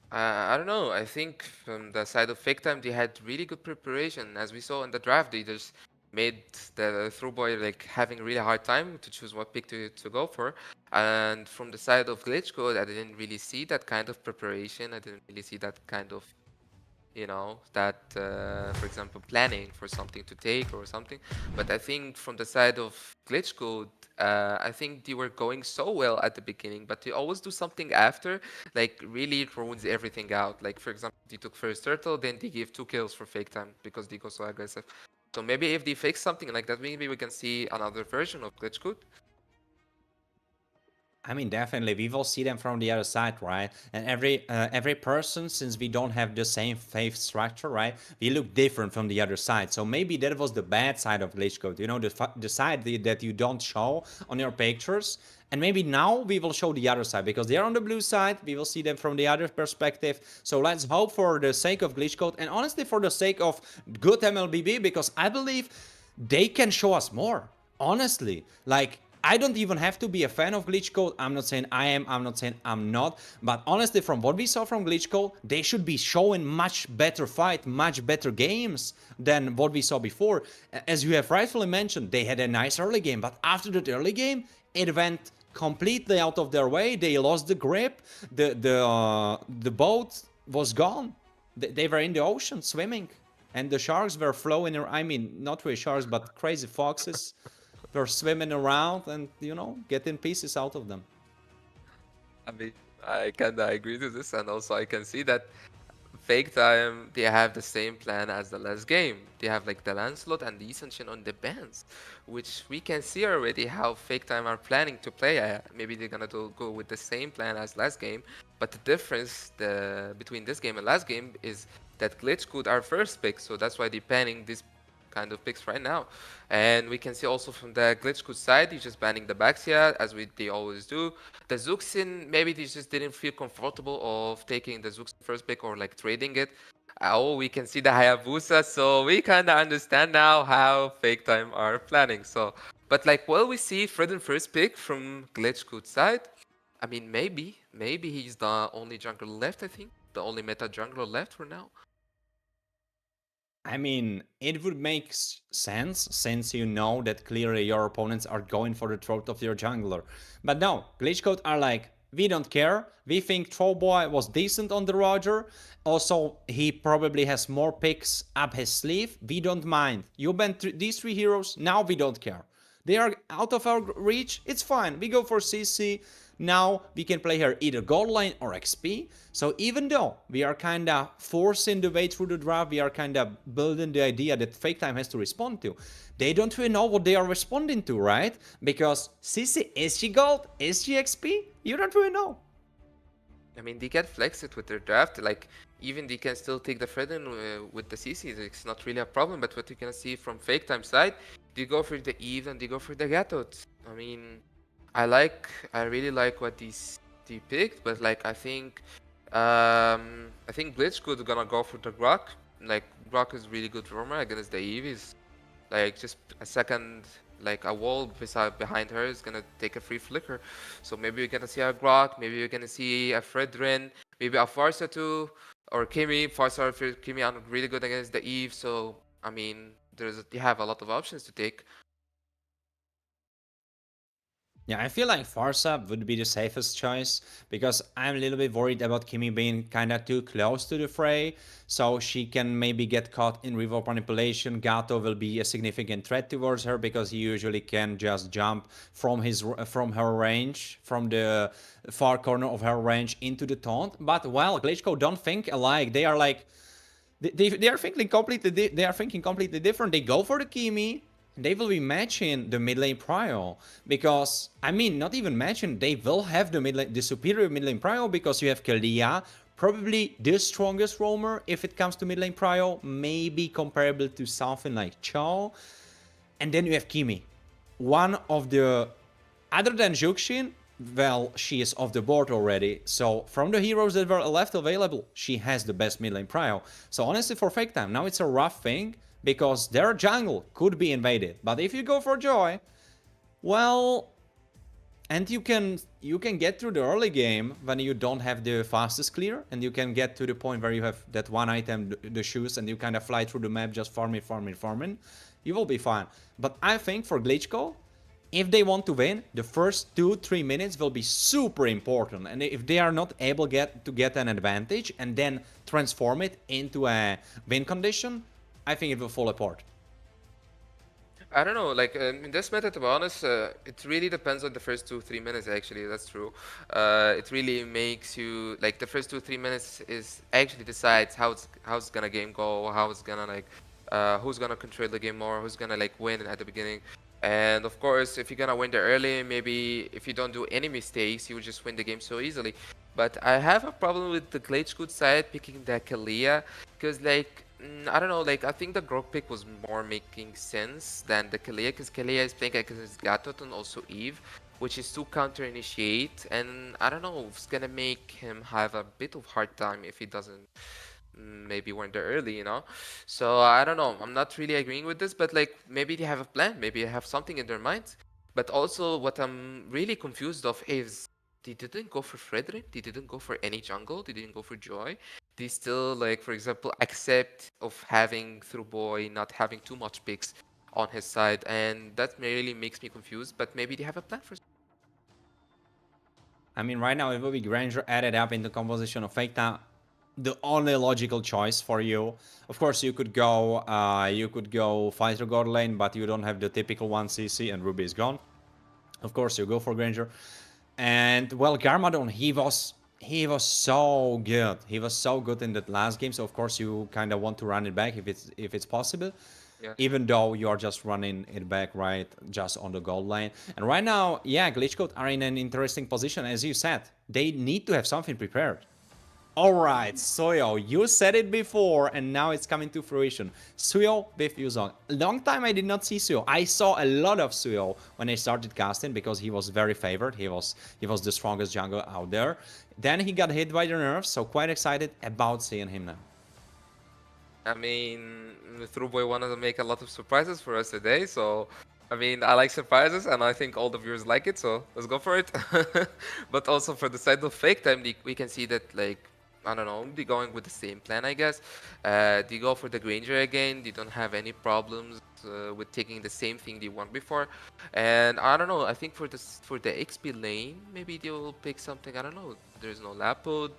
I don't know. I think from the side of Fake Time, they had really good preparation. As we saw in the draft, they just made the throw boy like having a really hard time to choose what pick to go for. And from the side of Glitch Code, I didn't really see that kind of preparation. I didn't really see that kind of for example, planning for something to take or something. But I think from the side of Glitch Code, I think they were going so well at the beginning, but they always do something after, like really ruins everything out. Like, for example, they took first turtle, then they give 2 kills for Fake Time because they go so aggressive. So maybe if they fix something like that, maybe we can see another version of Glitch Code. I mean, definitely, we will see them from the other side, right? And every person, since we don't have the same faith structure, right, we look different from the other side. So maybe that was the bad side of Glitch Code, the side that you don't show on your pictures. And maybe now we will show the other side, because they're on the blue side, we will see them from the other perspective. So let's hope, for the sake of Glitch Code, and honestly for the sake of good MLBB, because I believe they can show us more, honestly. Like, I don't even have to be a fan of Glitch Code. I'm not saying I am, I'm not saying I'm not. But honestly, from what we saw from Glitch Code, they should be showing much better fight, much better games than what we saw before. As you have rightfully mentioned, they had a nice early game, but after that early game, it went completely out of their way. They lost the grip. The boat was gone. They were in the ocean swimming, and the sharks were flowing. I mean, not really sharks, but crazy foxes. Were swimming around and, getting pieces out of them. I mean, I kinda agree to this, and also I can see that Fake Time, they have the same plan as the last game. They have like the Lancelot and the Isenshin on the bans, which we can see already how Fake Time are planning to play. Maybe they're gonna go with the same plan as last game, but the difference between this game and last game is that Glitch Code are first pick, so that's why they're banning this kind of picks right now. And we can see also from the Glitch Code side, he's just banning the Baxia, as they always do. The Zuxin, maybe they just didn't feel comfortable of taking the Zuxin first pick or like trading it. Oh, we can see the Hayabusa, so we kind of understand now how Fake Time are planning. So, but like, well, we see Fred first pick from Glitch Code side. I mean, maybe he's the only jungler left, I think. The only meta jungler left for now. I mean, it would make sense since you know that clearly your opponents are going for the throat of your jungler. But no, Glitchcode are like, we don't care. We think Trollboy was decent on the Roger. Also, he probably has more picks up his sleeve. We don't mind. You banned these 3 heroes, now we don't care. They are out of our reach, it's fine. We go for CC. Now we can play here either gold lane or XP. So even though we are kinda forcing the way through the draft, we are kinda building the idea that Fake Time has to respond to. They don't really know what they are responding to, right? Because CC, is she gold? Is she XP? You don't really know. I mean, they can flex it with their draft. Like, even they can still take the Fredden with the CCs. It's not really a problem. But what you can see from Fake Time side, they go for the Eve and they go for the Gatot. I mean, I really like what they picked. But like, I think Blitzcode gonna go for the Grok. Like, Grok is really good roamer against the Eve. Is like just a second, like a wall behind her is gonna take a free flicker. So maybe you're gonna see a Grok, maybe you're gonna see a Fredrin, maybe a Farsa too, or Kimi. Farsa or Kimi are really good against the Eve. So I mean, you have a lot of options to take. Yeah, I feel like Farsa would be the safest choice because I'm a little bit worried about Kimi being kinda too close to the fray, so she can maybe get caught in revoke manipulation. Gato will be a significant threat towards her because he usually can just jump from her range, from the far corner of her range into the taunt. But well, Glitchco don't think alike. They are like they are thinking completely different. They go for the Kimi. They will be matching the mid lane prio because, I mean, not even matching, they will have the superior mid lane prio because you have Kalia, probably the strongest roamer if it comes to mid lane prio, maybe comparable to something like Chow. And then you have Kimi, one of the, other than Juxin, well, she is off the board already. So from the heroes that were left available, she has the best mid lane prio. So honestly, for Fake Time, now it's a rough thing, because their jungle could be invaded. But if you go for Joy, well, and you can get through the early game when you don't have the fastest clear, and you can get to the point where you have that one item, the shoes, and you kind of fly through the map just farming, you will be fine. But I think for Glitchco, if they want to win, the first 2-3 minutes will be super important. And if they are not able to get an advantage and then transform it into a win condition, I think it will fall apart. I don't know, like in this meta, to be honest, it really depends on the first 2-3 minutes. Actually, that's true. It really makes you like the first 2-3 minutes is actually decides how's gonna game go, how it's gonna like who's gonna control the game more, who's gonna like win at the beginning. And of course, if you're gonna win there early, maybe if you don't do any mistakes, you will just win the game so easily. But I have a problem with the Glitchgood side picking the Kalia, because like I don't know, like I think the Grok pick was more making sense than the Kalia, because Kalia is playing against Gatot and also Eve, which is to counter initiate, and I don't know, it's gonna make him have a bit of hard time if he doesn't maybe weren't there early, you know. So I don't know, I'm not really agreeing with this, but like maybe they have a plan, maybe they have something in their minds. But also what I'm really confused of is they didn't go for Frederick, they didn't go for any jungle, they didn't go for Joy. They still, like, for example, accept of having through boy not having too much picks on his side, and that really makes me confused. But maybe they have a plan for. I mean, right now it will be Granger added up in the composition of Fake Time. The only logical choice for you. Of course, you could go fighter god lane, but you don't have the typical 1cc, and Ruby is gone. Of course, you go for Granger. And well, Garmadon, he was so good. He was so good in that last game. So of course you kind of want to run it back if it's possible. Yeah. Even though you are just running it back right just on the gold lane. And right now, yeah, Glitchcode are in an interesting position. As you said, they need to have something prepared. Alright, Suyo, you said it before and now it's coming to fruition. Suyo with Yuzong. Long time I did not see Suyo. I saw a lot of Suyo when I started casting because he was very favored. He was the strongest jungler out there. Then he got hit by the nerfs, so quite excited about seeing him now. I mean, the True Boy wanted to make a lot of surprises for us today, so I mean, I like surprises, and I think all the viewers like it, so let's go for it. But also for the side of fake time, we can see that, like, I don't know, they going with the same plan, I guess. They go for the Granger again. They don't have any problems with taking the same thing they won before. And I don't know, I think for the XP lane, maybe they will pick something, I don't know. There's no Lapod.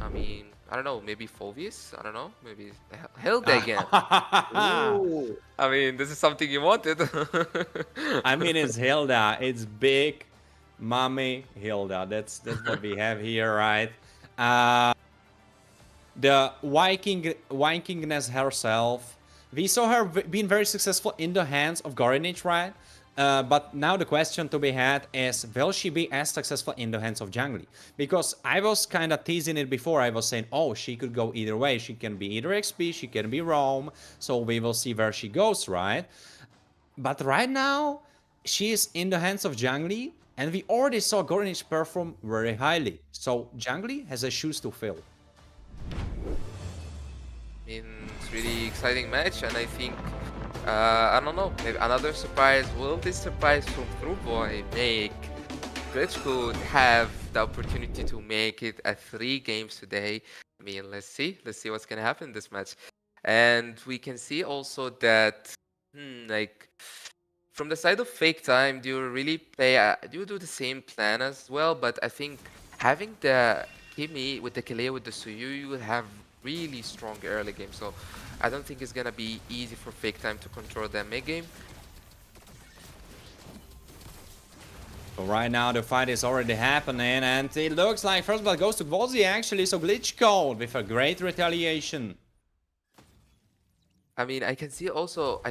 I mean, I don't know, maybe Fulvius? I don't know, maybe Hilda again. Ooh. I mean, this is something you wanted. I mean, it's Hilda. It's big mommy Hilda. That's what we have here, right? The Vikingness herself. We saw her being very successful in the hands of Gorinich, right? But now the question to be had is, will she be as successful in the hands of Jungli? Because I was kind of teasing it before. I was saying, oh, she could go either way. She can be either XP, she can be roam. So we will see where she goes, right? But right now, she is in the hands of Jungli, and we already saw Gorinich perform very highly. So Jungli has a shoes to fill. I mean, it's really exciting match, and I think, I don't know, maybe another surprise. Will this surprise from TrueBoy make Glitchcode have the opportunity to make it at 3 games today? I mean, let's see what's gonna happen in this match. And we can see also that, like, from the side of fake time, do you really play, do you do the same plan as well? But I think having the Kimi with the Kalea with the Suyu, you will have really strong early game. So I don't think it's gonna be easy for fake time to control that mid game. So right now the fight is already happening, and it looks like first blood goes to Gvozi actually. So Glitchcode with a great retaliation. I mean, I can see also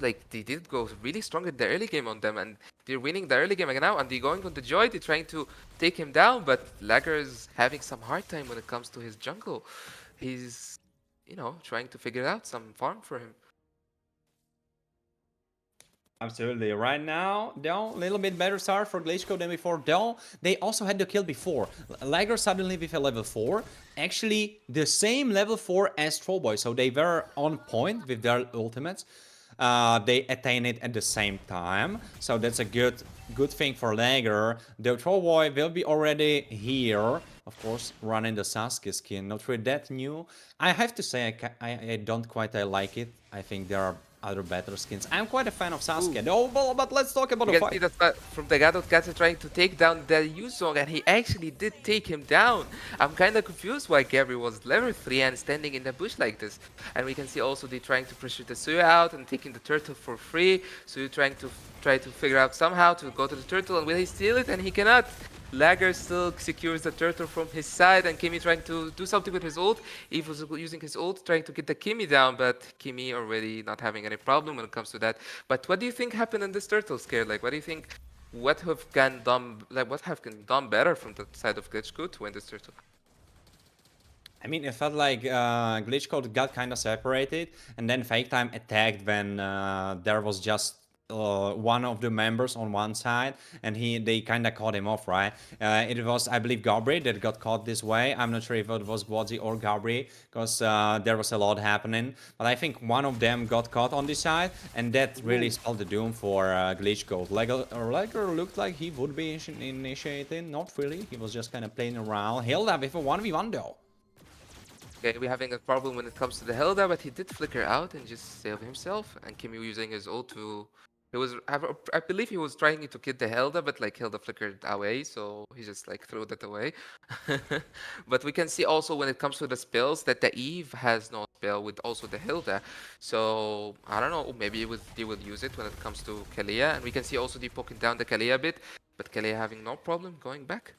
like they did go really strong in the early game on them, and they're winning the early game now, and they're going on the Joy, they're trying to take him down, but Lager is having some hard time when it comes to his jungle. He's, you know, trying to figure out some farm for him. Absolutely. Right now, though, a little bit better start for Glitchcode than before. Though, they also had the kill before. Lager suddenly with a level 4. Actually, the same level 4 as TrollBoy. So they were on point with their ultimates. They attain it at the same time. So that's a good thing for Lager. The TrollBoy will be already here. Of course, running the Sasuke skin. Not really that new. I have to say, I don't quite like it. I think there are other better skins. I'm quite a fan of Sasuke. No, but let's talk about the fight. You can see that from the Gadot Katsu trying to take down the Yuzong, and he actually did take him down. I'm kind of confused why Gabri was level 3 and standing in the bush like this. And we can see also they trying to pressure the Suya out and taking the turtle for free. So you're trying to figure out somehow to go to the turtle, and will he steal it? And he cannot. Lager still secures the turtle from his side, and Kimi trying to do something with his ult. Eve was using his ult, trying to get the Kimi down, but Kimi already not having any problem when it comes to that. But what do you think happened in this turtle scare? Like, what do you think? What have been done better from the side of Glitchcode to win this turtle? I mean, it felt like Glitchcode got kind of separated, and then Fake Time attacked when there was just one of the members on one side, and they kind of caught him off, right? It was, I believe, Gabri that got caught this way. I'm not sure if it was Gvozi or Gabri, because there was a lot happening. But I think one of them got caught on this side, and that really spelled the doom for Glitchcode. Lager looked like he would be initiating. Not really. He was just kind of playing around. Hilda with a 1v1 though. Okay, we're having a problem when it comes to the Hilda, but he did flicker out and just save himself. And Kimi using his ult to... I believe he was trying to get the Hilda, but like Hilda flickered away, so he just like threw that away. But we can see also when it comes to the spells that the Eve has no spell with also the Hilda. So I don't know, maybe they will use it when it comes to Kalea. And we can see also they poking down the Kalea a bit, but Kalea having no problem going back.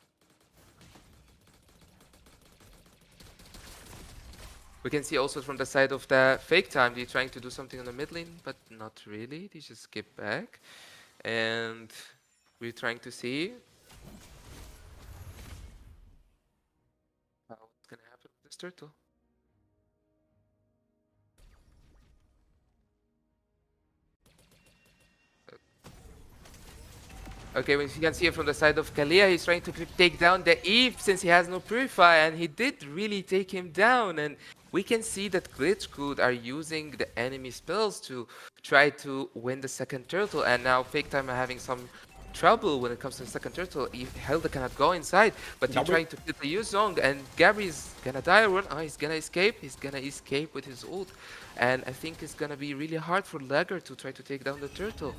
We can see also from the side of the Fake Time, they're trying to do something on the mid lane, but not really. They just skip back. And we're trying to see what's going to happen with this turtle. Okay, when you can see it from the side of Kalea, he's trying to take down the Eve since he has no Purify, and he did really take him down. And we can see that Glitchcode are using the enemy spells to try to win the second turtle, and now Fake Time are having some trouble when it comes to the second turtle. Hilda cannot go inside, but you're trying to hit the Yuzong, and Gabri's gonna die. Oh, he's gonna escape. He's gonna escape with his ult, and I think it's gonna be really hard for Lager to try to take down the turtle.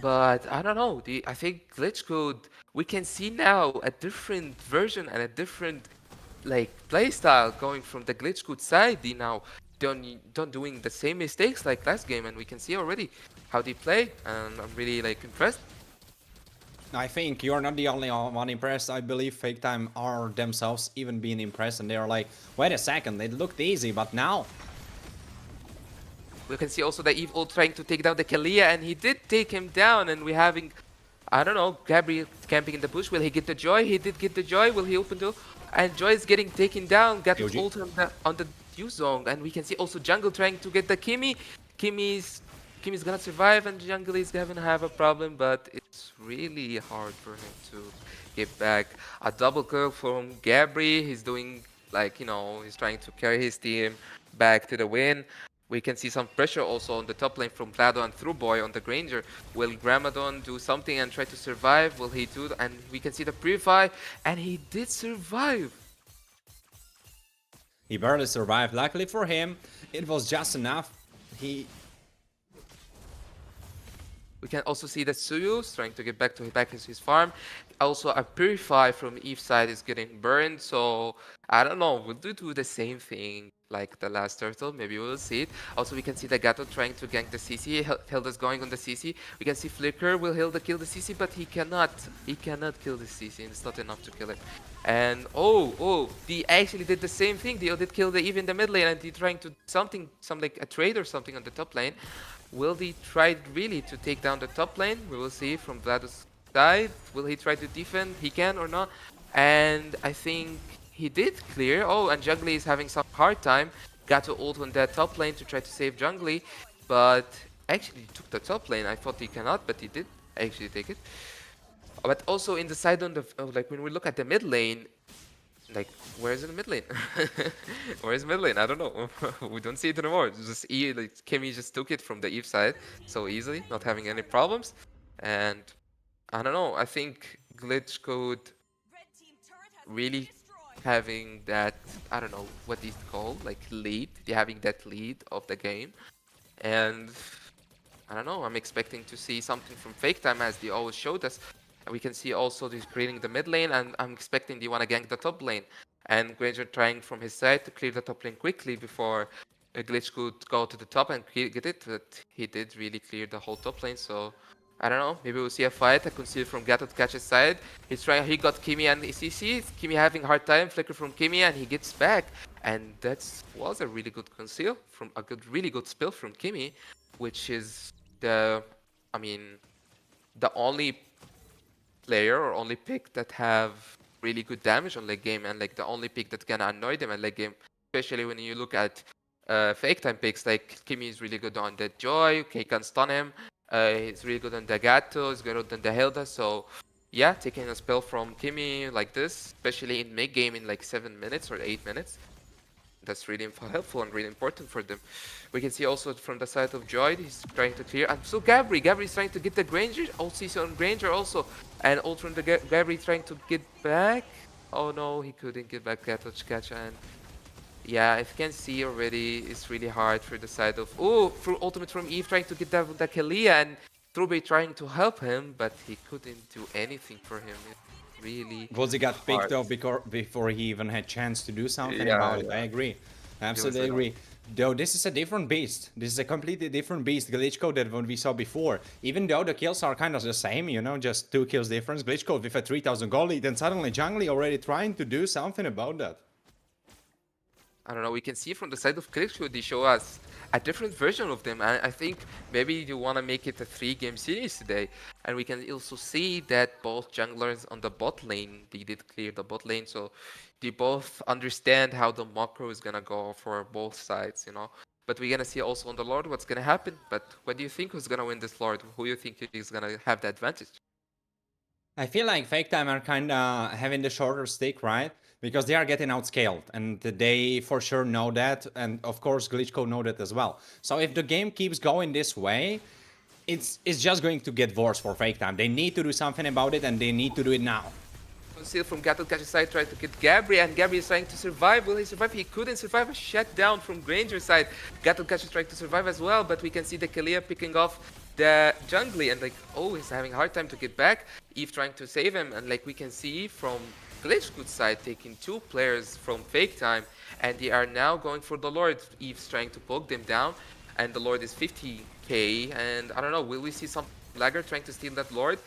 But I don't know. I think Glitch Code, we can see now a different version and a different like playstyle going from the Glitch Code side. They now don't doing the same mistakes like last game, and we can see already how they play, and I'm really like impressed. I think you're not the only one impressed. I believe Fake Time are themselves even being impressed, and they're like, wait a second, it looked easy, but now. We can see also that Eve ult trying to take down the Kalia, and he did take him down, and we're having, I don't know, Gabri camping in the bush. Will he get the Joy? He did get the Joy. Will he open the... And Joy is getting taken down. Got his ult on the Yuzong, and we can see also Jungle trying to get the Kimi. Kimi's gonna survive, and Jungle is gonna have a problem, but it's really hard for him to get back. A double kill from Gabri. He's doing, like, you know, he's trying to carry his team back to the win. We can see some pressure also on the top lane from Vlado and Thruboy on the Granger. Will Gramadon do something and try to survive? Will he do? And we can see the Purify, and he did survive. He barely survived. Luckily for him, it was just enough. We can also see that Suyus trying to get back to his farm. Also, a Purify from Eve's side is getting burned. So, I don't know. Will they do the same thing like the last turtle? Maybe we'll see it. Also, we can see the Gato trying to gank the CC. Hilda's going on the CC. We can see Flicker. Will Hilda kill the CC? But he cannot. He cannot kill the CC. And it's not enough to kill it. And they actually did the same thing. They did kill the Eve in the mid lane, and they trying to some like a trade or something on the top lane. Will he try really to take down the top lane? We will see from Vlado's side. Will he try to defend? He can or not. And I think he did clear. Oh, and Jungly is having some hard time. Got to ult on that top lane to try to save Jungly. But actually he took the top lane. I thought he cannot, but he did actually take it. But also in the side on the, like when we look at the mid lane, like, where's the mid lane? Where's mid lane? I don't know. We don't see it anymore. It's just like Kimi just took it from the Eve side so easily, not having any problems. And I don't know. I think Glitch Code really having that, I don't know what is called, like lead. They're having that lead of the game. And I don't know. I'm expecting to see something from Fake Time as they always showed us. We can see also he's creating the mid lane, and I'm expecting they want to gank the top lane. And Granger trying from his side to clear the top lane quickly before Glitch could go to the top and get it. But he did really clear the whole top lane, so I don't know. Maybe we'll see a fight. I can see it from Gato to catch his side. He got Kimi and CC. Kimi having a hard time. Flicker from Kimi, and he gets back. And that was a really good conceal from really good spill from Kimi, which is the only player or only pick that have really good damage on late game, and like the only pick that can annoy them at late game, especially when you look at Fake Time picks. Like Kimi is really good on the Joy, he can stun him, he's really good on the Gato, he's good on the Hilda. So yeah, taking a spell from Kimi like this, especially in mid game in like 7 minutes or 8 minutes, that's really helpful and really important for them. We can see also from the side of Joy, he's trying to clear. And so Gabri's trying to get the Granger. Also see on Granger also. And ult from the Gabri trying to get back. Oh no, he couldn't get back Gacha. And yeah, if you can see already, it's really hard for the side of... Oh, for ultimate from Eve trying to get that Kalia. And Trube trying to help him, but he couldn't do anything for him. Really was he got picked up before he even had chance to do something about it. I agree. Absolutely agree. Though this is a different beast. This is a completely different beast, Glitch Code, than what we saw before. Even though the kills are kind of the same, you know, just 2 kills difference. Glitch Code with a 3000 goal lead, then suddenly Jungly already trying to do something about that. I don't know, we can see from the side of Glitch Code, they show us a different version of them. And I think maybe you want to make it a 3-game series today. And we can also see that both junglers on the bot lane, they did clear the bot lane. So they both understand how the macro is going to go for both sides, you know. But we're going to see also on the Lord what's going to happen. But what do you think who's going to win this Lord? Who do you think is going to have the advantage? I feel like Fake Time are kind of having the shorter stick, right? Because they are getting outscaled, and they for sure know that, and of course Glitchcode know that as well. So if the game keeps going this way, it's just going to get worse for Fake Time. They need to do something about it, and they need to do it now. Conceal from Gattle Catch's side, trying to get Gabri, and Gabri is trying to survive. Will he survive? He couldn't survive. A shutdown from Granger's side. Gattle Catch is trying to survive as well, but we can see the Kalia picking off the jungly, and like, oh, he's having a hard time to get back. Eve trying to save him, and like we can see from Glitchgood's side taking 2 players from Fake Time, and they are now going for the Lord. Eve's trying to poke them down, and the Lord is 50k, and I don't know, will we see some Lagger trying to steal that Lord?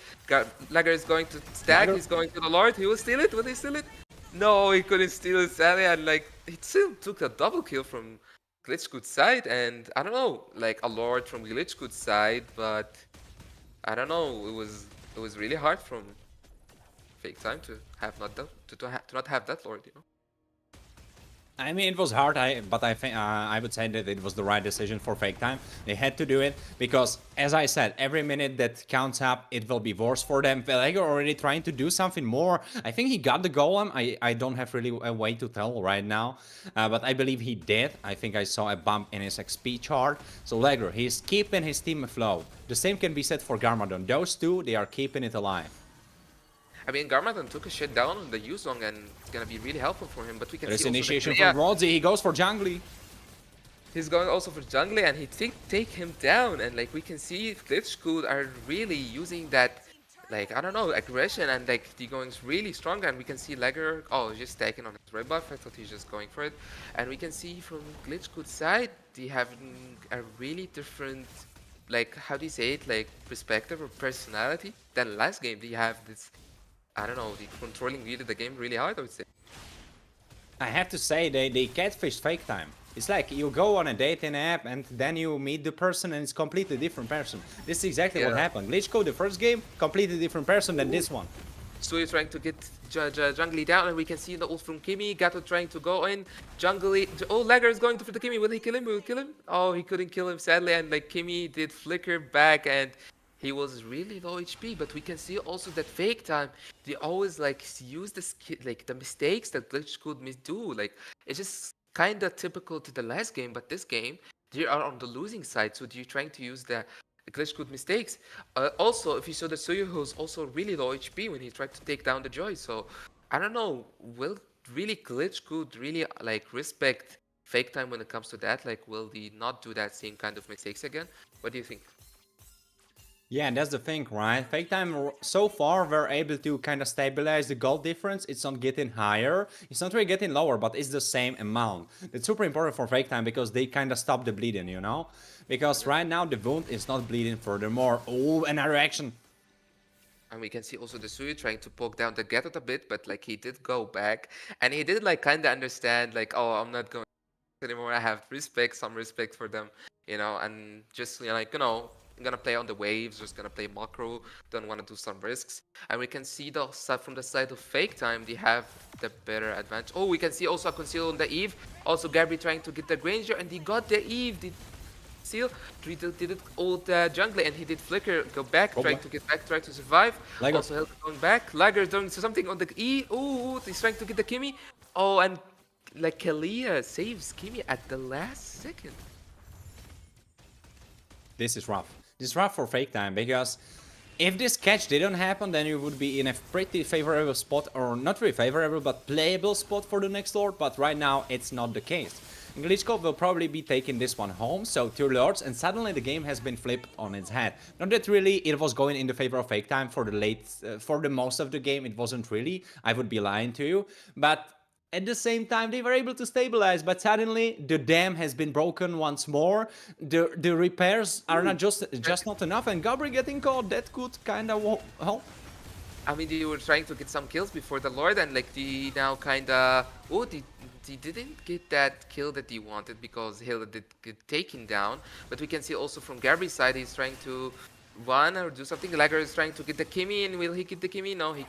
Lagger is going to stack, he's going to the Lord, he will steal it, will he steal it? No, he couldn't steal it, sadly, and like, it still took a double kill from Glitchgood's side, and I don't know, like a Lord from Glitchgood's side, but I don't know, it was really hard from Fake Time to have not to not have that Lord, you know. I mean, it was hard, but I think I would say that it was the right decision for Fake Time. They had to do it because, as I said, every minute that counts up, it will be worse for them. Velager already trying to do something more. I think he got the golem. I don't have really a way to tell right now, but I believe he did. I think I saw a bump in his XP chart. So Lagger, he's keeping his team afloat. The same can be said for Garmadon. Those two, they are keeping it alive. I mean, Garmadon took a shit down on the Yuzong, and it's gonna be really helpful for him. But we can There's see initiation also from Rodzi. He goes for Jungly. He's going also for jungly, and he take him down. And like we can see, Glitchgood are really using that, like I don't know, aggression, and like the going really strong. And we can see Lagger, oh, just stacking on his red buff. I thought he's just going for it. And we can see from Glitchgood's side, they have a really different, like how do you say it, like perspective or personality than last game. They have this, I don't know, they're controlling really the game really hard, I would say. I have to say, they catfish Fake Time. It's like you go on a dating app and then you meet the person and it's completely different person. This is exactly what happened. Glitchcode, the first game, completely different person than this one. So he's trying to get Jungly down, and we can see the ult from Kimi. Gato trying to go in. Jungly, oh, Lagger is going for the Kimi. Will he kill him? Will he kill him? Oh, he couldn't kill him, sadly. And like Kimi did flicker back, and he was really low HP. But we can see also that Fake Time, they always like use the like the mistakes that Glitch could do. Like it's just kind of typical to the last game, but this game they are on the losing side. So you're trying to use the Glitchgood mistakes. Also, if you saw that Suyu was also really low HP when he tried to take down the Joy. So I don't know, will really Glitchgood really like respect Fake Time when it comes to that? Like, will he not do that same kind of mistakes again? What do you think? Yeah, that's the thing, right? Fake Time, so far, we're able to kind of stabilize the gold difference. It's not getting higher. It's not really getting lower, but it's the same amount. It's super important for Fake Time because they kind of stop the bleeding, you know? Because right now, the wound is not bleeding furthermore. Oh, another action. And we can see also the Suyu trying to poke down the Gatot a bit, but like he did go back. And he did like kind of understand, like, oh, I'm not going anymore. I have some respect for them, you know, and just, you know, like, you know, I'm gonna play on the waves, just gonna play macro, don't want to do some risks. And we can see the side from the side of Fake Time, they have the better advantage. Oh, we can see also a conceal on the Eve. Also Gabby trying to get the Granger, and he got the Eve. Did seal, did it ult jungler, and he did flicker, go back, trying to get back, trying to survive. Lagger. Also Helga going back. Lagger doing something on the E. Oh, he's trying to get the Kimi. Oh, and like Kalia saves Kimi at the last second. This is rough. This is rough for Fake Time because if this catch didn't happen, then you would be in a pretty favorable spot, or not really favorable, but playable spot for the next Lord, but right now it's not the case. Glitchcode will probably be taking this one home, so 2 Lords, and suddenly the game has been flipped on its head. Not that really it was going in the favor of Fake Time for the most of the game, it wasn't really, I would be lying to you, but at the same time, they were able to stabilize, but suddenly the dam has been broken once more. The repairs are not just not enough, and Gabri getting caught. That could kind of help. I mean, they were trying to get some kills before the Lord, and like they now kind of they didn't get that kill that they wanted because Hill did get taken down. But we can see also from Gabri's side, he's trying to run or do something. Lagger is trying to get the Kimi, and will he get the Kimi? No, he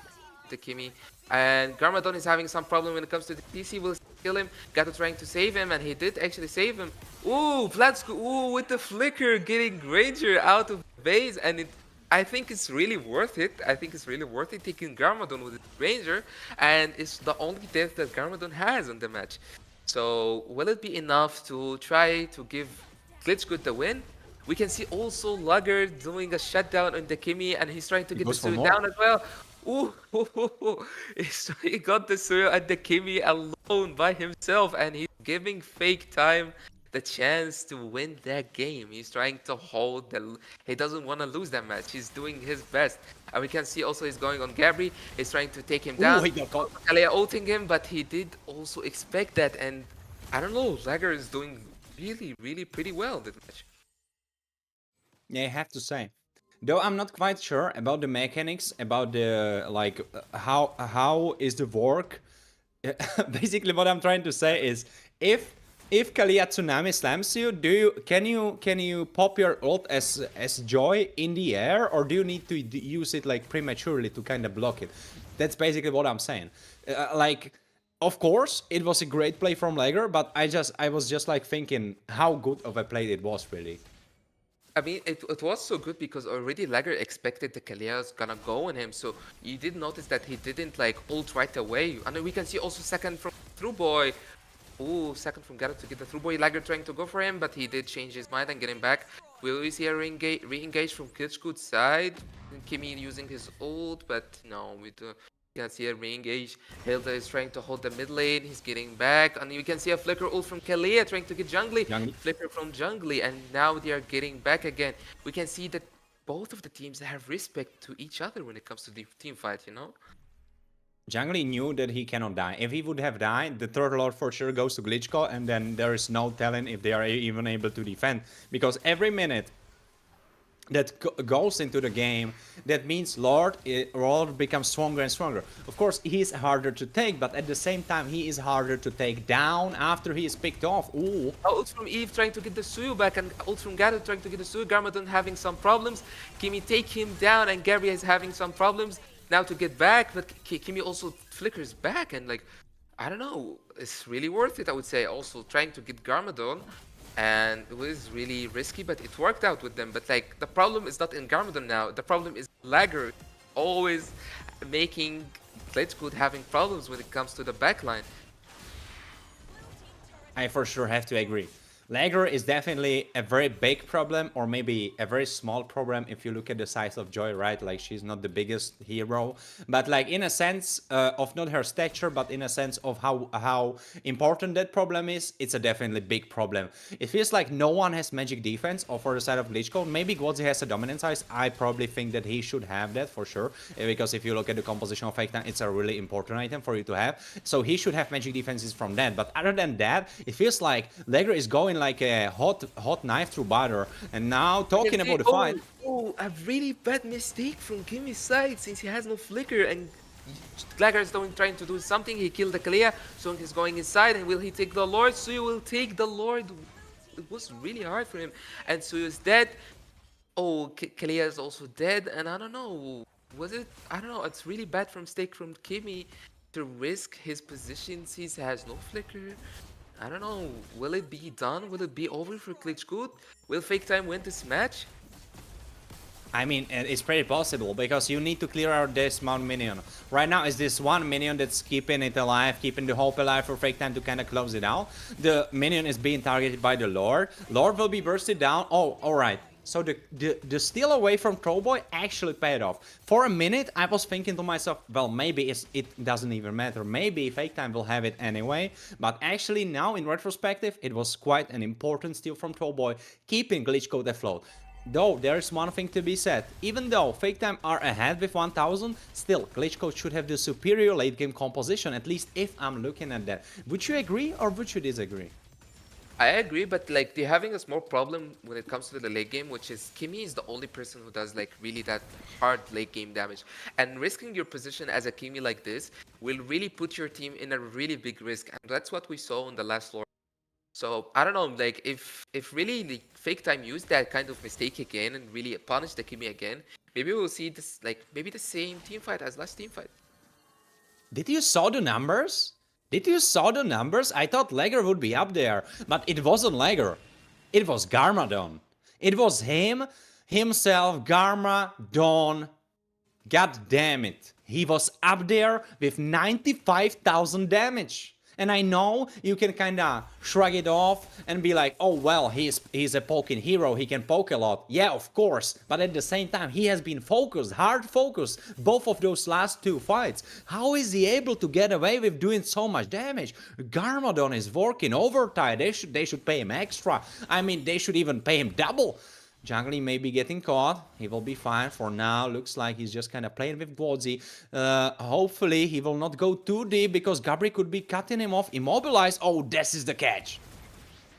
the Kimi. And Garmadon is having some problem when it comes to the TC. Will kill him. Gato trying to save him, and he did actually save him. Ooh, Vladsko, ooh, with the flicker, getting Granger out of base, and it I think it's really worth it. I think it's really worth it taking Garmadon with the Ranger, and it's the only death that Garmadon has in the match. So will it be enough to try to give Glitchgood the win? We can see also Lugger doing a shutdown on the Kimi, and he's trying to get the goes for Suyo more. down as well. Ooh, he got the Suyo and the Kimi alone by himself, and he's giving fake time the chance to win that game. He's trying to hold the. He doesn't want to lose that match. He's doing his best, and we can see also he's going on Gabri. He's trying to take him down. he got caught. Kalea ulting him, but he did also expect that, and I don't know. Lager is doing really pretty well this match. Yeah, I have to say. Though I'm not quite sure about the mechanics, about the like how is the work. Basically, what I'm trying to say is if Kalia Tsunami slams you, can you pop your ult as Joy in the air, or do you need to use it like prematurely to kind of block it? That's basically what I'm saying. Like, of course, it was a great play from Lager, but I was just like thinking how good of a play it was really. I mean, it was so good because already Lager expected the Kalia was gonna go on him, so you did notice that he didn't like ult right away. And we can see also second from Through Boy. Ooh, second from Garrett to get the Through Boy. Lager trying to go for him, but he did change his mind and get him back. Will we see a re-engage from Glitchgood's side? Kimi using his ult, but no, we do. You can see a re-engage. Hilda is trying to hold the mid lane. He's getting back. And you can see a flicker ult from Kalia trying to get Jungly. Flicker from Jungly. And now they are getting back again. We can see that both of the teams have respect to each other when it comes to the team fight, you know? Jungly knew that he cannot die. If he would have died, the third lord for sure goes to Glitchko, and then there is no telling if they are even able to defend. Because every minute that goes into the game, that means Lord becomes stronger and stronger. Of course, he is harder to take, but at the same time, he is harder to take down after he is picked off. Ooh. Ult from Eve trying to get the Suyu back, and ult from Garrett trying to get the Suyu. Garmadon having some problems. Kimi take him down, and Gary is having some problems now to get back, but Kimi also flickers back, and like, I don't know, it's really worth it, I would say. Also trying to get Garmadon, and it was really risky, but it worked out with them. But like, the problem is not in Garmadon now. The problem is Lager always making Glitchgood having problems when it comes to the backline. I for sure have to agree. Lager is definitely a very big problem, or maybe a very small problem if you look at the size of Joy, right? Like, she's not the biggest hero, but like in a sense of not her stature, but in a sense of how important that problem is, it's a definitely big problem. It feels like no one has magic defense, or for the side of Glitchko, maybe Gwozi has a dominant size. I probably think that he should have that for sure, because if you look at the composition of Fake Time, it's a really important item for you to have. So he should have magic defenses from that, but other than that, it feels like Lager is going like a hot knife through butter. And now talking about the fight. Oh, a really bad mistake from Kimi's side, since he has no flicker, and Lager is trying to do something. He killed the Kalia, so he's going inside, and will he take the Lord? Suyu will take the Lord. It was really hard for him, and Suyu is dead. Oh, Kalia is also dead, and I don't know, was it? I don't know, it's really bad mistake from Kimi to risk his position since he has no flicker. I don't know, will it be done? Will it be over for Glitchgood? Will Fake Time win this match? I mean, it's pretty possible, because you need to clear out this Mount minion. Right now, it's this one minion that's keeping it alive, keeping the hope alive for Fake Time to kind of close it out. The minion is being targeted by the Lord. Lord will be bursted down. Oh, alright. So the steal away from Trollboy actually paid off. For a minute, I was thinking to myself, well, maybe it doesn't even matter. Maybe Fake Time will have it anyway. But actually now, in retrospective, it was quite an important steal from Trollboy, keeping Glitchcode afloat. Though, there is one thing to be said. Even though Fake Time are ahead with 1000, still, Glitchcode should have the superior late game composition, at least if I'm looking at that. Would you agree or would you disagree? I agree, but like, they're having a small problem when it comes to the late game, which is Kimi is the only person who does like really that hard late game damage. And risking your position as a Kimi like this will really put your team in a really big risk. And that's what we saw on the last floor. So I don't know, like if really the Fake Time used that kind of mistake again and really punish the Kimi again, maybe we'll see this, like maybe the same team fight as last team fight. Did you saw the numbers? Did you saw the numbers? I thought Lager would be up there, but it wasn't Lager. It was Garmadon. It was him himself, Garma Dawn. God damn it. He was up there with 95,000 damage. And I know you can kinda shrug it off and be like, oh well, he's a poking hero, he can poke a lot. Yeah, of course, but at the same time he has been focused, hard focused, both of those last two fights. How is he able to get away with doing so much damage? Garmadon is working overtime, they should pay him extra. I mean, they should even pay him double. Jungling may be getting caught. He will be fine for now. Looks like he's just kind of playing with Gwozi. Hopefully he will not go too deep because Gabri could be cutting him off. Immobilized. Oh, this is the catch.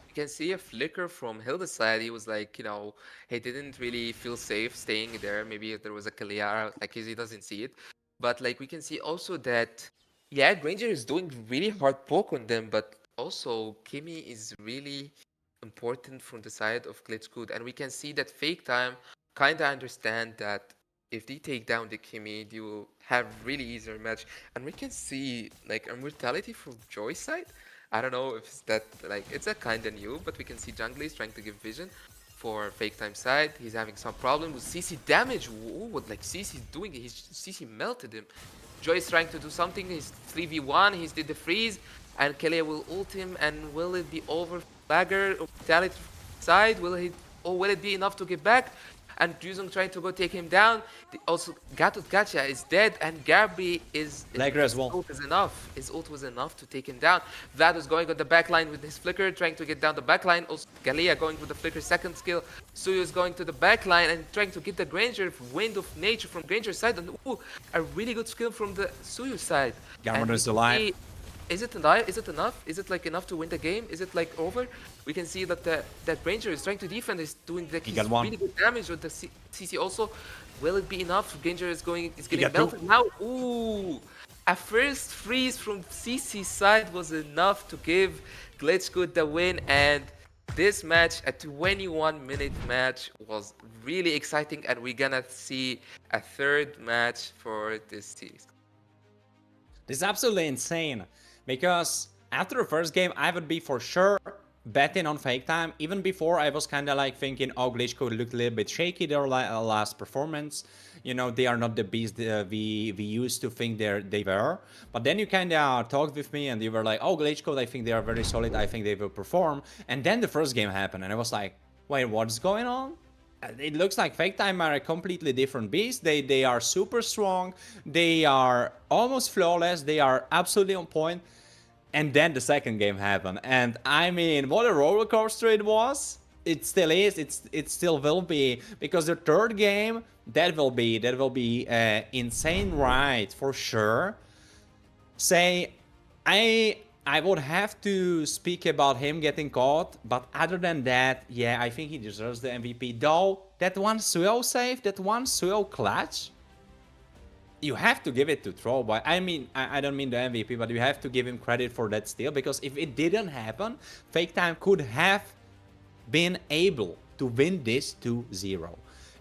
You can see a flicker from Hilda's side. He was like, you know, he didn't really feel safe staying there. Maybe if there was a Kaliara, like he doesn't see it. But like we can see also that, yeah, Granger is doing really hard poke on them, but also Kimi is really important from the side of Glitchgood. And we can see that Fake Time kind of understand that if they take down the Kimi, they will have really easier match. And we can see like a mortality from Joy's side. I don't know if it's that, like, it's a kind of new, but we can see Jungle is trying to give vision for Fake Time side. He's having some problem with CC damage. Ooh, what like CC doing? CC melted him. Joy is trying to do something. He's 3v1. He's did the freeze, and Kelia will ult him. And will it be over? Bagger mortality side. Will it be enough to get back? And Juzong trying to go take him down. Also, Gacha is dead, and Garby is... Lagger as well. Ult is enough. His ult was enough to take him down. Vlad is going on the backline with his flicker, trying to get down the backline. Also, Galea going with the flicker second skill. Suyu is going to the backline and trying to get the Granger, Wind of Nature from Granger's side. And ooh, a really good skill from the Suyu side. Garmadon is alive. Is it enough? Is it enough? Is it like enough to win the game? Is it like over? We can see that that Ranger is trying to defend, is doing the really good damage with the CC also. Will it be enough? Ranger is getting melted now. Ooh, a first freeze from CC side was enough to give Glitchgood the win, and this match, a 21-minute match, was really exciting, and we're gonna see a third match for this series. This is absolutely insane. Because after the first game, I would be for sure betting on Fake Time. Even before, I was kind of like thinking, oh, Glitchcode looked a little bit shaky their last performance. You know, they are not the beast we used to think they were. But then you kind of talked with me and you were like, oh, Glitchcode, I think they are very solid. I think they will perform. And then the first game happened and I was like, wait, what's going on? It looks like Fake Time are a completely different beast. They are super strong. They are almost flawless. They are absolutely on point. And then the second game happened. And I mean, what a roller coaster it was. It still is. It still will be. Because the third game, that will be insane ride for sure. Say, I would have to speak about him getting caught, but other than that, yeah, I think he deserves the MVP. Though, that one Suyo save, that one Suyo clutch, you have to give it to Trollboy. I mean, I don't mean the MVP, but you have to give him credit for that still, because if it didn't happen, Fake Time could have been able to win this 2-0.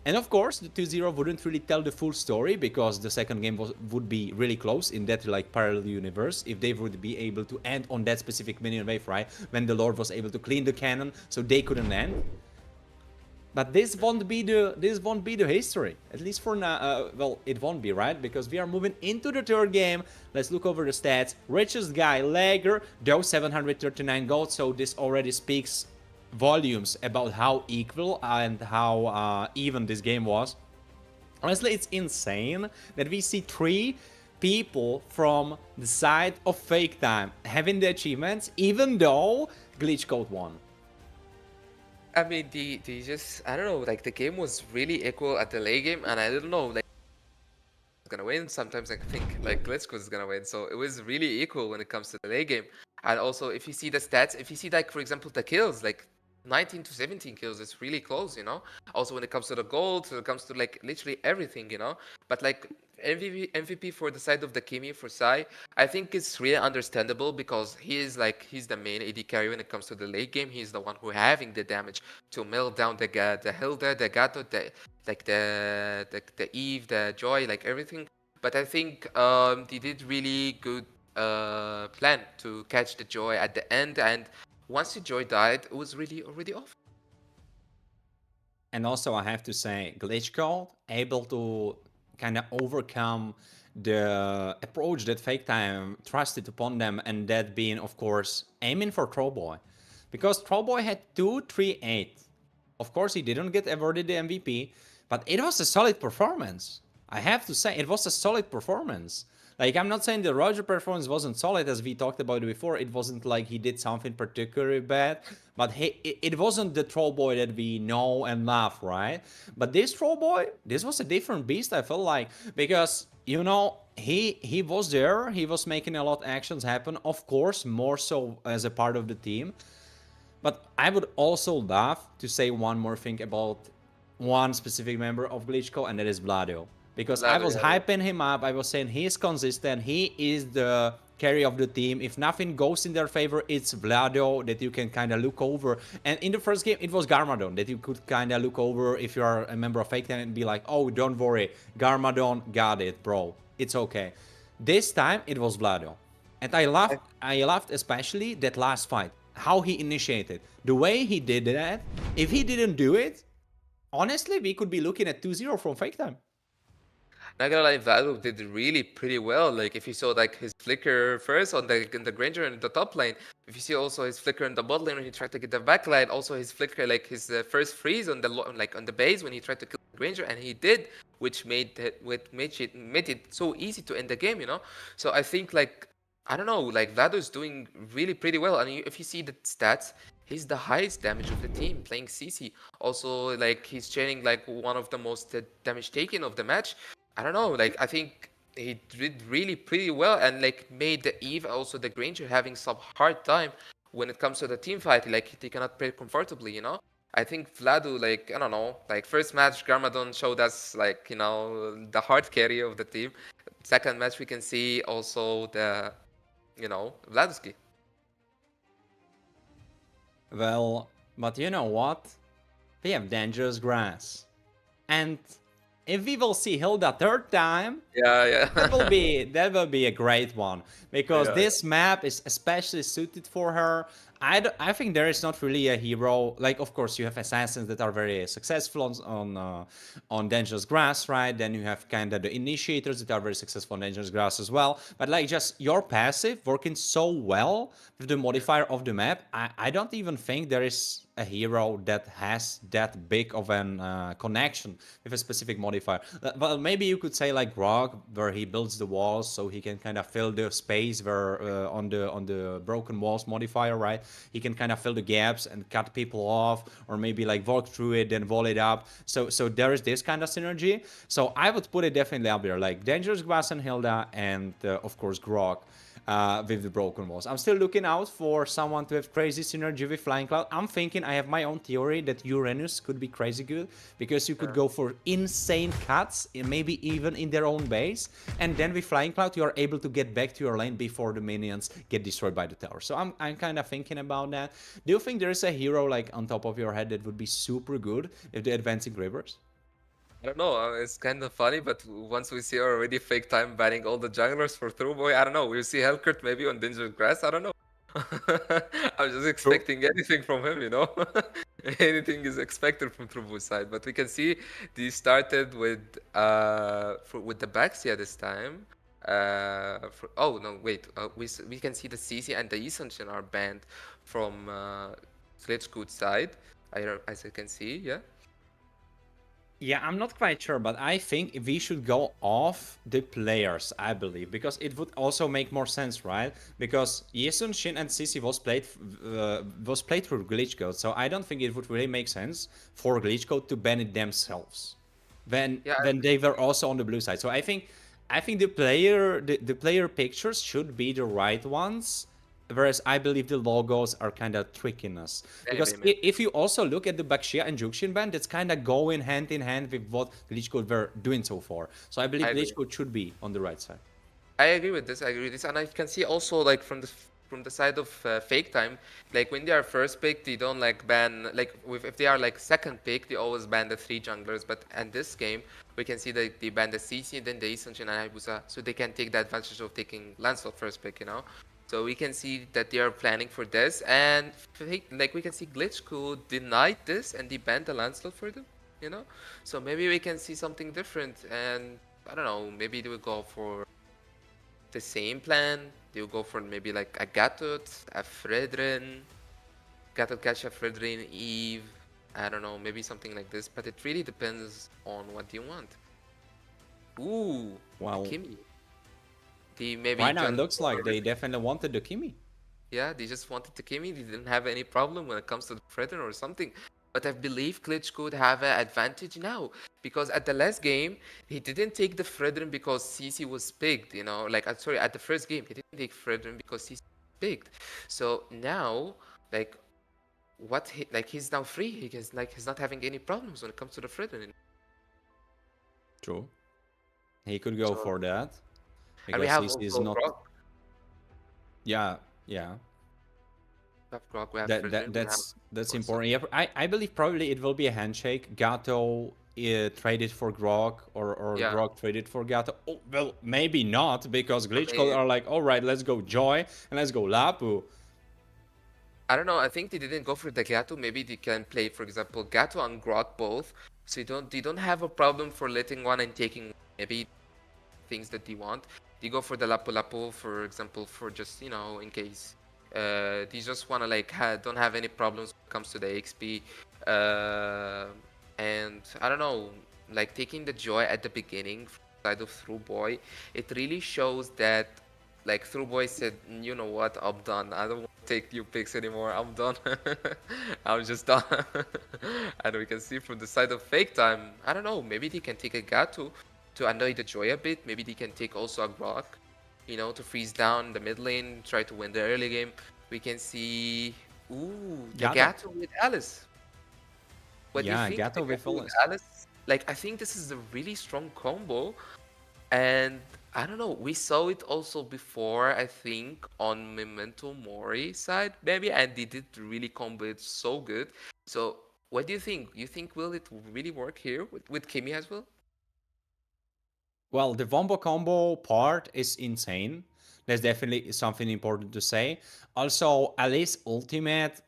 And of course, the 2-0 wouldn't really tell the full story, because the second game would be really close in that like parallel universe if they would be able to end on that specific minion wave, right? When the Lord was able to clean the cannon, so they couldn't end. But this won't be the history, at least for now. Well, it won't be, right? Because we are moving into the third game. Let's look over the stats. Richest guy, Lager, though 739 gold. So this already speaks volumes about how equal and how even this game was. Honestly, it's insane that we see 3 people from the side of Fake Time having the achievements, even though Glitchcode won. I mean, they just, I don't know, like the game was really equal at the late game, and I don't know, like, gonna win. Sometimes I think like Glitchcode is gonna win, so it was really equal when it comes to the late game. And also, if you see the stats, if you see like, for example, the kills, like 19 to 17 kills, it's really close, you know. Also, when it comes to the gold, when it comes to like literally everything, you know. But like MVP for the side of the Kimi for Sai, I think it's really understandable, because he's the main AD carry when it comes to the late game. He's the one who having the damage to melt down the Hilda, the Gato, the Eve, the Joy, like everything. But I think they did really good plan to catch the Joy at the end, and once the Joy died, it was really already off. And also, I have to say, Glitch Code able to kind of overcome the approach that Fake Time trusted upon them, and that being, of course, aiming for Trollboy. Because Trollboy had 2-3-8. Of course, he didn't get awarded the MVP, but it was a solid performance. I have to say, it was a solid performance. Like, I'm not saying the Roger performance wasn't solid, as we talked about before. It wasn't like he did something particularly bad, but it wasn't the troll boy that we know and love, right? But this troll boy, this was a different beast, I felt like, because, you know, he was there, he was making a lot of actions happen, of course, more so as a part of the team. But I would also love to say one more thing about one specific member of Glitchco, and that is Vlado. Because I was hyping him up, I was saying he's consistent, he is the carry of the team. If nothing goes in their favor, it's Vlado that you can kind of look over. And in the first game, it was Garmadon that you could kind of look over if you are a member of Fake Time and be like, oh, don't worry, Garmadon got it, bro. It's okay. This time, it was Vlado. And I loved especially that last fight, how he initiated. The way he did that, if he didn't do it, honestly, we could be looking at 2-0 from Fake Time. Not gonna lie, Vlado did really pretty well. Like if you saw like his flicker first on in the Granger in the top lane, if you see also his flicker in the bot lane when he tried to get the back line, also his flicker like his first freeze on the on the base when he tried to kill the Granger, and he did, which made it so easy to end the game, you know. So I think like I don't know, like Vlado's doing really pretty well, and if you see the stats, he's the highest damage of the team playing CC. Also, like he's chaining like one of the most damage taken of the match. I don't know, like I think he did really pretty well, and like made the Eve, also the Granger, having some hard time when it comes to the team fight. Like they cannot play comfortably, you know. I think Vlado, like I don't know, like first match Garmadon showed us like, you know, the hard carry of the team. Second match we can see also the, you know, Vladoski. Well, but you know what? We have Dangerous Grass. And if we will see Hilda third time, that will be a great one, because this map is especially suited for her. I think there is not really a hero. Like, of course, you have assassins that are very successful on Dangerous Grass, right? Then you have kind of the initiators that are very successful on Dangerous Grass as well. But like just your passive working so well with the modifier of the map, I don't even think there is a hero that has that big of an connection with a specific modifier. Well, maybe you could say like Grog, where he builds the walls so he can kind of fill the space where on the broken walls modifier, right? He can kind of fill the gaps and cut people off, or maybe like walk through it then wall it up. So there is this kind of synergy. So I would put it definitely up there, like Dangerous Grass and Hilda, and of course Grog. With the broken walls. I'm still looking out for someone to have crazy synergy with Flying Cloud. I'm thinking, I have my own theory that Uranus could be crazy good, because you could go for insane cuts, maybe even in their own base, and then with Flying Cloud you are able to get back to your lane before the minions get destroyed by the tower. So I'm kind of thinking about that. Do you think there is a hero like on top of your head that would be super good if the Advancing Rivers? I don't know, it's kind of funny, but once we see already Fake Time banning all the junglers for Throwboy, I don't know, we'll see Hellcurt maybe on Dangerous Grass, I don't know. I'm just expecting anything from him, you know? Anything is expected from Throwboy's side, but we can see they started with the Baxia this time. Oh no, wait, we can see the CC and the Essential are banned from Glitchcoot's side, as I can see, yeah. Yeah, I'm not quite sure, but I think we should go off the players, I believe, because it would also make more sense, right? Because Yesun, Shin, and Sisi was played through Glitchcode, so I don't think it would really make sense for Glitchcode to ban it themselves when they were also on the blue side. So I think the player pictures should be the right ones. Whereas I believe the logos are kind of tricking us. Because if you also look at the Baxia and Juxin ban, that's kind of going hand in hand with what Glitchcode were doing so far. So I believe Glitchcode should be on the right side. I agree with this, and I can see also like from the side of Fake Time, like when they are first pick, they don't like ban, like if they are like second pick, they always ban the 3 junglers, but in this game, we can see that they ban the CC, then the Essential and Hayabusa, so they can take the advantage of taking Lancelot first pick, you know? So we can see that they are planning for this, and like we can see Glitchcode denied this and they banned the Lancelot for them. you know. So maybe we can see something different, and I don't know, maybe they will go for the same plan. They will go for maybe like a Gatot, a Fredrin, Gatot catch a Fredrin, Eve. I don't know, maybe something like this, but it really depends on what you want. Ooh, Well, Kimi. They maybe right now it gone looks like for, they definitely wanted the Kimi. yeah, they just wanted to Kimi. They didn't have any problem when it comes to the Fredrin or something. But I believe Klitsch could have an advantage now, because at the last game he didn't take the Fredrin because CC was picked. You know, like sorry, at the first game he didn't take Fredrin because CC was picked. So now, like, like he's now free. He's not having any problems when it comes to the Fredrin. True. He could go So, for that. and we Because have he is also not. Grok. Yeah, yeah. We have Grok. We have Fredrin. That's important. Yeah, I believe probably it will be a handshake. Gato traded for Grok, or Yeah. Grok traded for Gato. Oh, well, maybe not, because Glitchcode mean- are like, all right, let's go Joy and let's go Lapu. I don't know. I think they didn't go for the Gato. Maybe they can play, for example, Gato and Grok both. So they don't have a problem for letting one and taking maybe things that they want. They go for the Lapu Lapu, for example, for just, you know, in case. They just wanna like don't have any problems when it comes to the XP. And I don't know, like taking the Joy at the beginning from the side of Through Boy, it really shows that like Through Boy said, you know what, I'm done. I don't want to take new picks anymore. I'm done. I'm just done. And we can see from the side of Fake Time, I don't know, maybe they can take a Gato to annoy the Joy a bit. Maybe they can take also a Grok, you know, to freeze down the mid lane, try to win the early game. We can see, ooh, the Gato with Alice. What do you think? Gato The with Alice. Alice? Like, I think this is a really strong combo. And I don't know, we saw it also before, I think, on Memento Mori side, maybe, and they did really combo it so good. So, what do you think? You think will it really work here with Kimi as well? Well, the Vombo combo part is insane. That's definitely something important to say. Also, Alice ultimate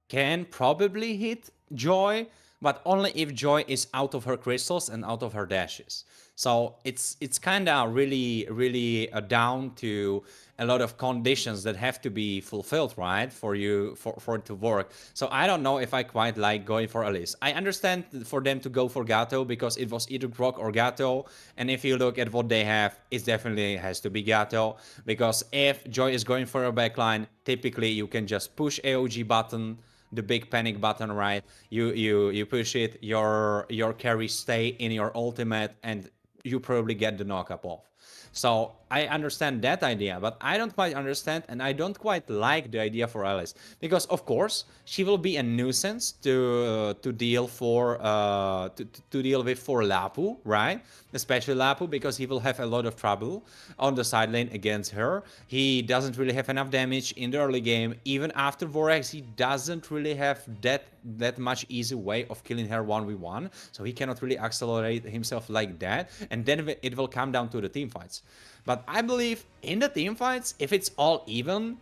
can probably hit Joy, but only if Joy is out of her crystals and out of her dashes. So it's kind of really down to a lot of conditions that have to be fulfilled, right, for it to work. So I don't know if I quite like going for Alice. I understand for them to go for Gato because it was either Grok or Gato, and if you look at what they have, it definitely has to be Gato, because if Joy is going for a backline, typically you can just push AOG button, the big panic button, right? You push it, your carry stay in your ultimate, and you probably get the knockup off. So I understand that idea, but I don't quite understand, and I don't quite like the idea for Alice, because of course she will be a nuisance to deal to deal with for Lapu, right? Especially Lapu, because he will have a lot of trouble on the side lane against her. He doesn't really have enough damage in the early game. Even after Vorax, he doesn't really have that much easy way of killing her 1v1, so he cannot really accelerate himself like that, and then it will come down to the team fights. But I believe in the team fights, if it's all even,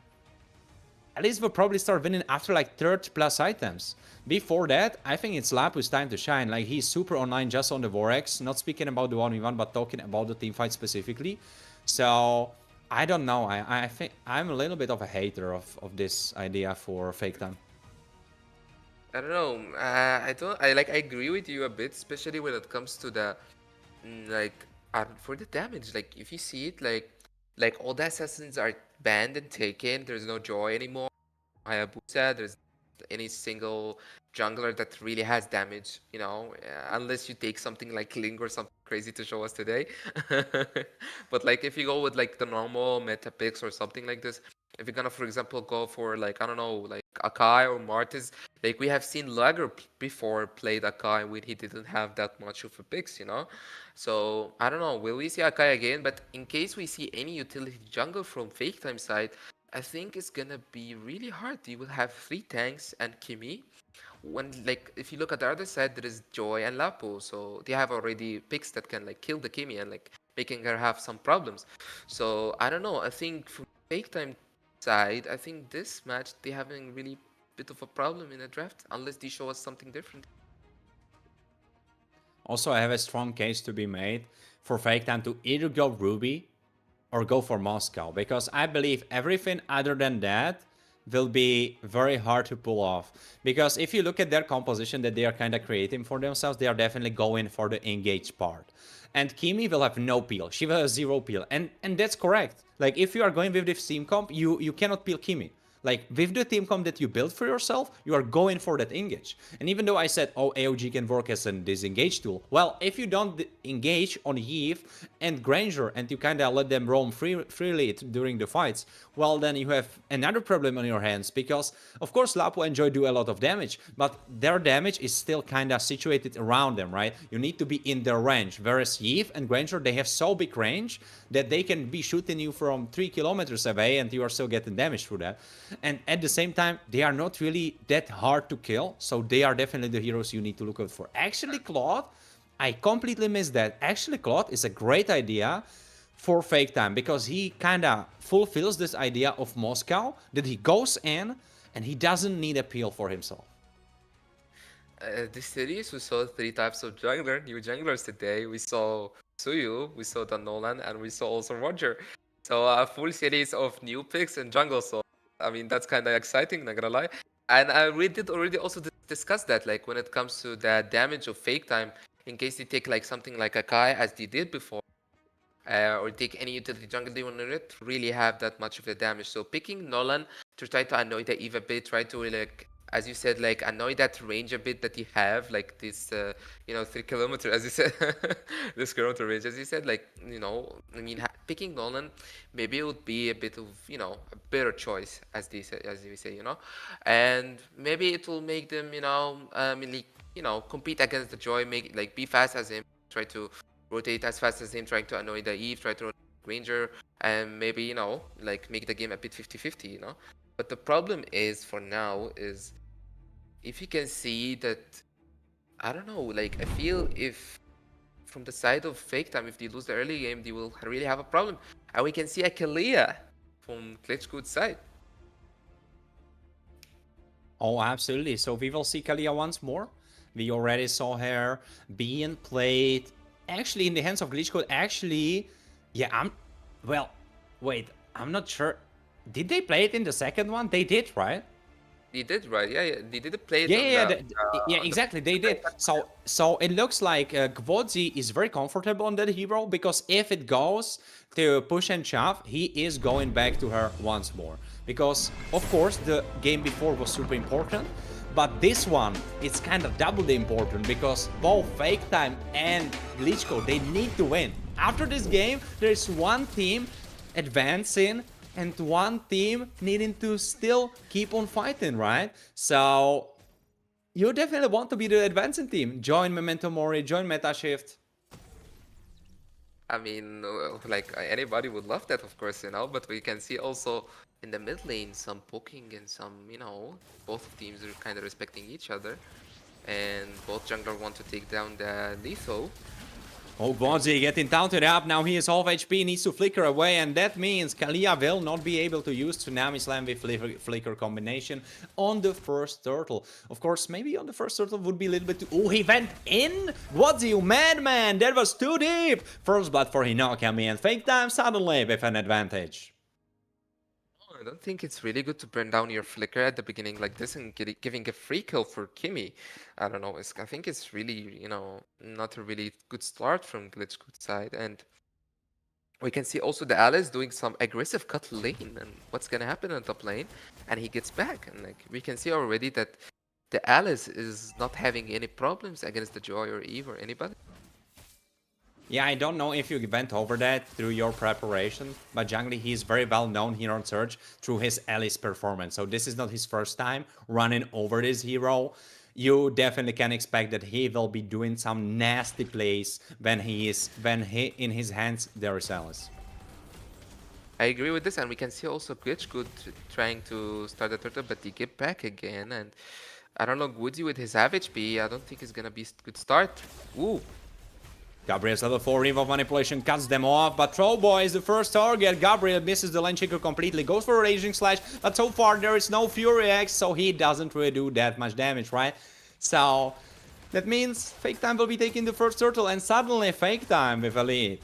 Alice will probably start winning after like third plus items. Before that, I think it's Lapu's time to shine. Like, he's super online just on the Vorax, not speaking about the 1v1, but talking about the team fight specifically. So I don't know. I think I'm a little bit of a hater of this idea for Fake Time. I don't know. I agree with you a bit, especially when it comes to the like for the damage. Like if you see it, like all the assassins are banned and taken. There's no Joy anymore. Hayabusa. There's any single jungler that really has damage. You know, unless you take something like Ling or something crazy to show us today. But like if you go with like the normal meta picks or something like this, if you're gonna, for example, go for like I don't know, like Akai or Martis, like we have seen Lager before played Akai when he didn't have that much of a picks, you know. So I don't know, will we see Akai again? But in case we see any utility jungle from Fake Time side, I think it's gonna be really hard. You will have 3 tanks and Kimi. When like if you look at the other side, there is Joy and Lapo, so they have already picks that can like kill the Kimi and like making her have some problems. So I don't know. I think from Fake Time side, I think this match they having really bit of a problem in the draft unless they show us something different. Also, I have a strong case to be made for Fake Time to either go Ruby or go for Moscow, because I believe everything other than that will be very hard to pull off. Because if you look at their composition that they are kind of creating for themselves, they are definitely going for the engage part. And Kimi will have no peel. She will have 0 peel. And that's correct. Like, if you are going with this team comp, you cannot peel Kimi. Like, with the team comp that you built for yourself, you are going for that engage. And even though I said, oh, AOG can work as a disengage tool, well, if you don't engage on Heath and Granger and you kind of let them roam freely during the fights, well, then you have another problem on your hands, because, of course, Lapo and Joy do a lot of damage, but their damage is still kind of situated around them, right? You need to be in their range, whereas Heath and Granger, they have so big range that they can be shooting you from 3 kilometers away and you are still getting damage through that. And at the same time, they are not really that hard to kill, so they are definitely the heroes you need to look out for. Actually, Claude, I completely missed that. Actually, Claude is a great idea for Fake Time, because he kind of fulfills this idea of Moscow, that he goes in and he doesn't need a peel for himself. This series, we saw 3 types of jungler, new junglers today. We saw Suyu, we saw the Nolan, and we saw also Roger. So a full series of new picks in jungle. So I mean, that's kind of exciting, not gonna lie. And we did already also discuss that, like when it comes to the damage of Fake Time, in case they take like something like a Kai as they did before, or take any utility jungle, they won't really have that much of the damage. So picking Nolan to try to annoy the Eve a bit, try to like, as you said, like annoy that range a bit that you have, like this, 3 kilometer, as you said, this kilometer range, as you said, like, I mean, picking Nolan, maybe it would be a bit of, a better choice, as we say, and maybe it will make them, compete against the Joy, make like be fast as him, try to rotate as fast as him, trying to annoy the Eve, try to rotate Ranger, and maybe, like make the game a bit 50-50, But the problem is, for now, is if you can see that, I don't know, like I feel if from the side of Fake Time, if they lose the early game, they will really have a problem. And we can see a Kalia from Glitchgood's side. Oh, absolutely. So we will see Kalia once more. We already saw her being played actually in the hands of Glitchgood. Actually, yeah, I'm not sure. Did they play it in the second one? They did, right? They did, right? Yeah. They did play it. Yeah, exactly. They did. So it looks like Gvodzi is very comfortable on that hero, because if it goes to push and shove, he is going back to her once more. Because, of course, the game before was super important, but this one, it's kind of doubly important, because both Fake Time and Glitchcode, they need to win. After this game, there's one team advancing and one team needing to still keep on fighting, right? So you definitely want to be the advancing team. Join Memento Mori, join Metashift. I mean, like anybody would love that, of course, but we can see also in the mid lane some poking and some, both teams are kind of respecting each other, and both jungler want to take down the Letho. Oh, Gvodzi getting taunted up. Now he is half HP, needs to flicker away, and that means Kalia will not be able to use Tsunami Slam with flicker combination on the first turtle. Of course, maybe on the first turtle would be a little bit too... Oh, he went in? Gvodzi, you madman! That was too deep! First blood for Hinokami, and Fake Time suddenly with an advantage. I don't think it's really good to burn down your flicker at the beginning like this and giving a free kill for Kimi. I don't know. I think it's really, not a really good start from Glitchgood's side. And we can see also the Alice doing some aggressive cut lane. And what's going to happen on top lane? And he gets back. And like we can see already that the Alice is not having any problems against the Joy or Eve or anybody. Yeah, I don't know if you went over that through your preparation, but Jungly, he's very well known here on Surge through his Alice performance. So this is not his first time running over this hero. You definitely can expect that he will be doing some nasty plays when in his hands there is Alice. I agree with this, and we can see also Glitchgood trying to start the turtle, but he get back again. And I don't know, Woody with his HP, I don't think it's gonna be a good start. Ooh. Gabriel's level 4 Revolve Manipulation cuts them off, but Trollboy is the first target. Gabriel misses the lane checker completely, goes for a Raging Slash, but so far there is no Fury X, so he doesn't really do that much damage, right? So That means Fake Time will be taking the first turtle, and suddenly Fake Time with a lead.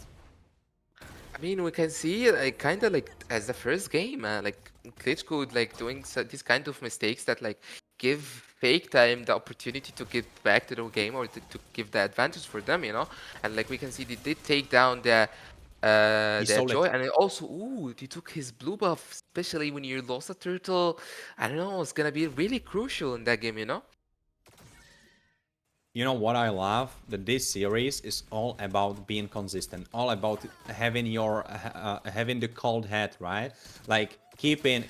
I mean, we can see like kind of like as the first game, like Klitschko like doing these kind of mistakes that like give Fake Time the opportunity to get back to the game or to give the advantage for them, you know. And like we can see, they did take down the stole Joy, it. and it also he took his blue buff, especially when you lost a turtle. I don't know, it's gonna be really crucial in that game, you know. You know what I love? That this series is all about being consistent, all about having your having the cold head, right? Like keeping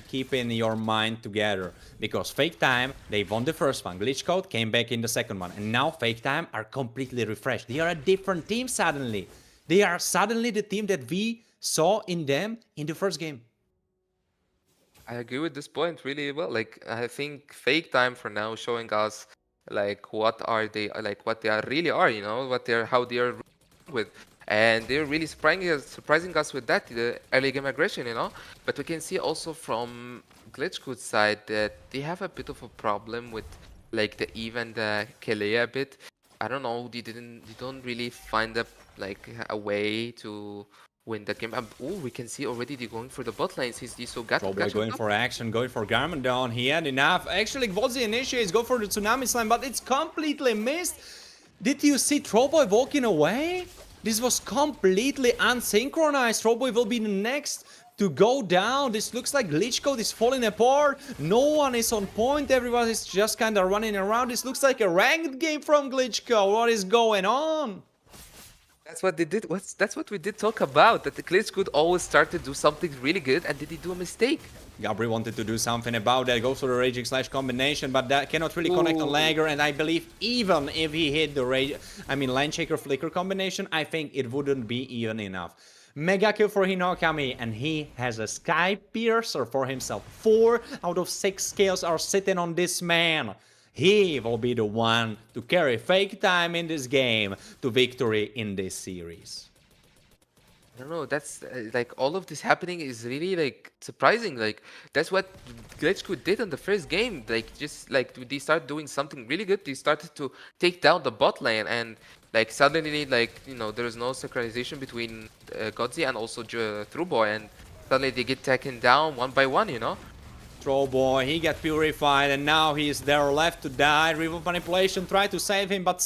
your mind together. Because Fake Time, they won the first one, Glitch Code came back in the second one, and now Fake Time are completely refreshed. They are a different team suddenly. They are suddenly the team that we saw in them in the first game. I agree with this point really well. Like I think Fake Time for now showing us like what are they like what they are really are, you know, what they're how they are with, and they're really surprising us with that the early game aggression, you know. But we can see also from Glitchcode's side that they have a bit of a problem with like the Eve and the Kelea a bit. I don't know, they don't really find a way to win the game. Oh, we can see already they're going for the bot lanes. He's so got Trouble going for action, going for Garmin down. He had enough. Actually, Gvozzi initiates, go for the Tsunami Slam, but it's completely missed. Did you see Trollboy walking away? This was completely unsynchronized. Trollboy will be the next to go down. This looks like Glitch Code is falling apart. No one is on point. Everyone is just kind of running around. This looks like a ranked game from Glitch Code. What is going on? That's what they did. That's what we did talk about. That the Glitch could always start to do something really good, and did he do a mistake? Gabri wanted to do something about that, goes for the Raging Slash combination, but that cannot really connect on Lager, and I believe even if he hit the Line Shaker Flicker combination, I think it wouldn't be even enough. Mega kill for Hinokami, and he has a Sky Piercer for himself. 4 out of 6 kills are sitting on this man. He will be the one to carry Fake Time in this game to victory in this series. I don't know, that's like all of this happening is really like surprising. Like that's what Glitchko did in the first game. Like just like they started doing something really good. They started to take down the bot lane, and like suddenly like there is no synchronization between Godzi and also Trueboy, and suddenly they get taken down one by one. Trollboy, he got purified, and now he's there left to die. Remove manipulation, try to save him, but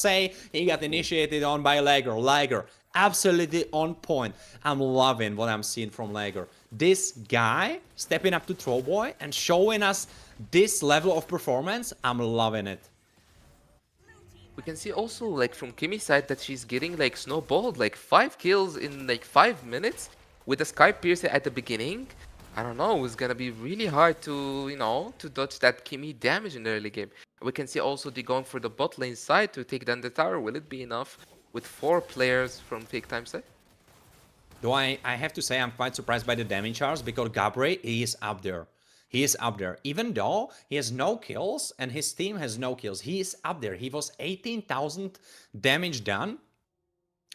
he got initiated on by Lager. Lager, absolutely on point. I'm loving what I'm seeing from Lager. This guy stepping up to Trollboy and showing us this level of performance, I'm loving it. We can see also like from Kimi's side that she's getting like snowballed, like 5 kills in like 5 minutes with a Sky Piercer at the beginning. I don't know, it's gonna be really hard to, to dodge that Kimi damage in the early game. We can see also they going for the bot lane side to take down the tower. Will it be enough with 4 players from Fake Time side? Though I have to say I'm quite surprised by the damage charge, because Gabriel is up there. He is up there. Even though he has no kills and his team has no kills, he is up there. He was 18,000 damage done.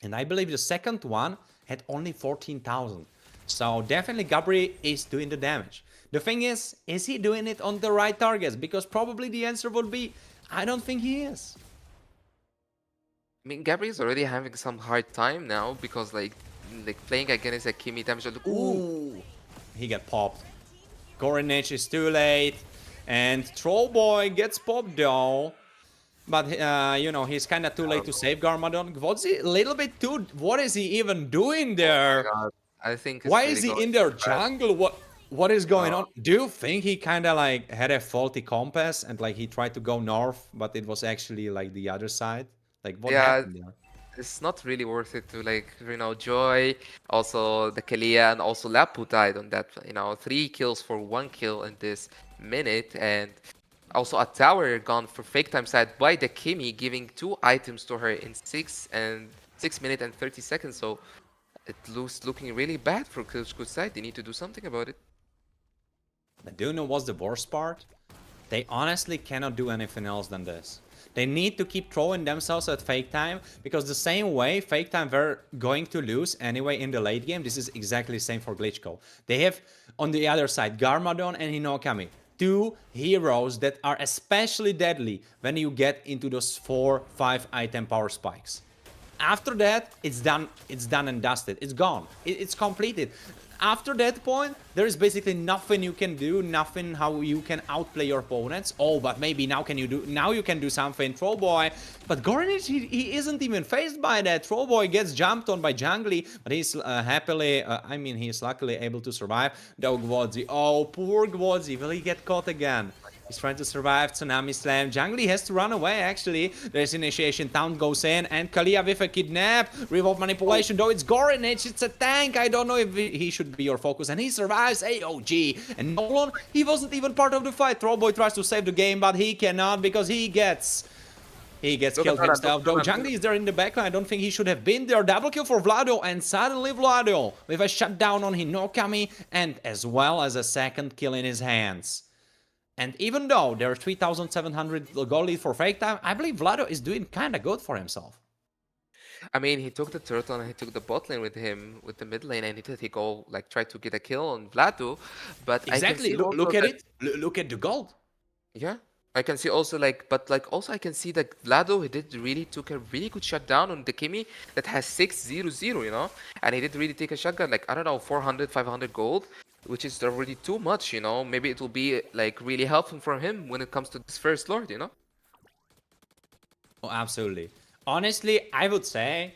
And I believe the second one had only 14,000. So definitely Gabriel is doing the damage. The thing is he doing it on the right targets? Because probably the answer would be, I don't think he is. I mean, Gabriel is already having some hard time now because like playing against a Kimi damage. Ooh, he got popped. Coronage is too late, and Trollboy gets popped though. But he's kind of too late to save Garmadon. Gvozzi a little bit too. What is he even doing there? Oh my God. I think. Why is he in their jungle? What is going on? Do you think he kind of like had a faulty compass and like he tried to go north, but it was actually like the other side? Like what happened there? It's not really worth it to Joy, also the Kalia, and also Lapu died on that. 3 kills for 1 kill in this minute, and also a tower gone for Fake Time side by the Kimi, giving 2 items to her in 6 minutes and 30 seconds. So it's looking really bad for Klitschko's side. They need to do something about it. But do you know what's the worst part? They honestly cannot do anything else than this. They need to keep throwing themselves at Fake Time, because the same way Fake Time were going to lose anyway in the late game, this is exactly the same for Glitchko. They have on the other side Garmadon and Hinokami. two heroes that are especially deadly when you get into those 4-5 item power spikes. After that, it's done and dusted. It's gone. It's completed. After that point, there is basically nothing you can do, nothing how you can outplay your opponents. Oh, but maybe now you can do something, Trollboy. But Goranich, he isn't even faced by that. Trollboy gets jumped on by Jungly, but he's he's luckily able to survive. Though Gwozi, oh, poor Gwozi, will he get caught again? He's trying to survive, Tsunami Slam. Jungly has to run away, actually. There's initiation, Town goes in, and Kalia with a kidnap. Revolve manipulation, though it's Goranich, it's a tank. I don't know if he should be your focus, and he survives, AOG. And Nolan, he wasn't even part of the fight. Trollboy tries to save the game, but he cannot because he gets killed himself. Though Jungly is there in the backline, I don't think he should have been there. Double kill for Vlado, and suddenly Vlado with a shutdown on Hinokami, and as well as a second kill in his hands. And even though there are 3,700 gold lead for Fake Time, I believe Vlado is doing kind of good for himself. I mean, he took the turtle and he took the bot lane with him, with the mid lane, and he go like try to get a kill on Vlado. But exactly, look at it. Look at the gold. Yeah, I can see also also I can see that Vlado took a really good shutdown on the Kimi that has 600, you know, and he did really take a shotgun like I don't know 400, 500 gold. Which is already too much, you know. Maybe it will be like really helpful for him when it comes to this first Lord, you know. Oh, absolutely. Honestly, I would say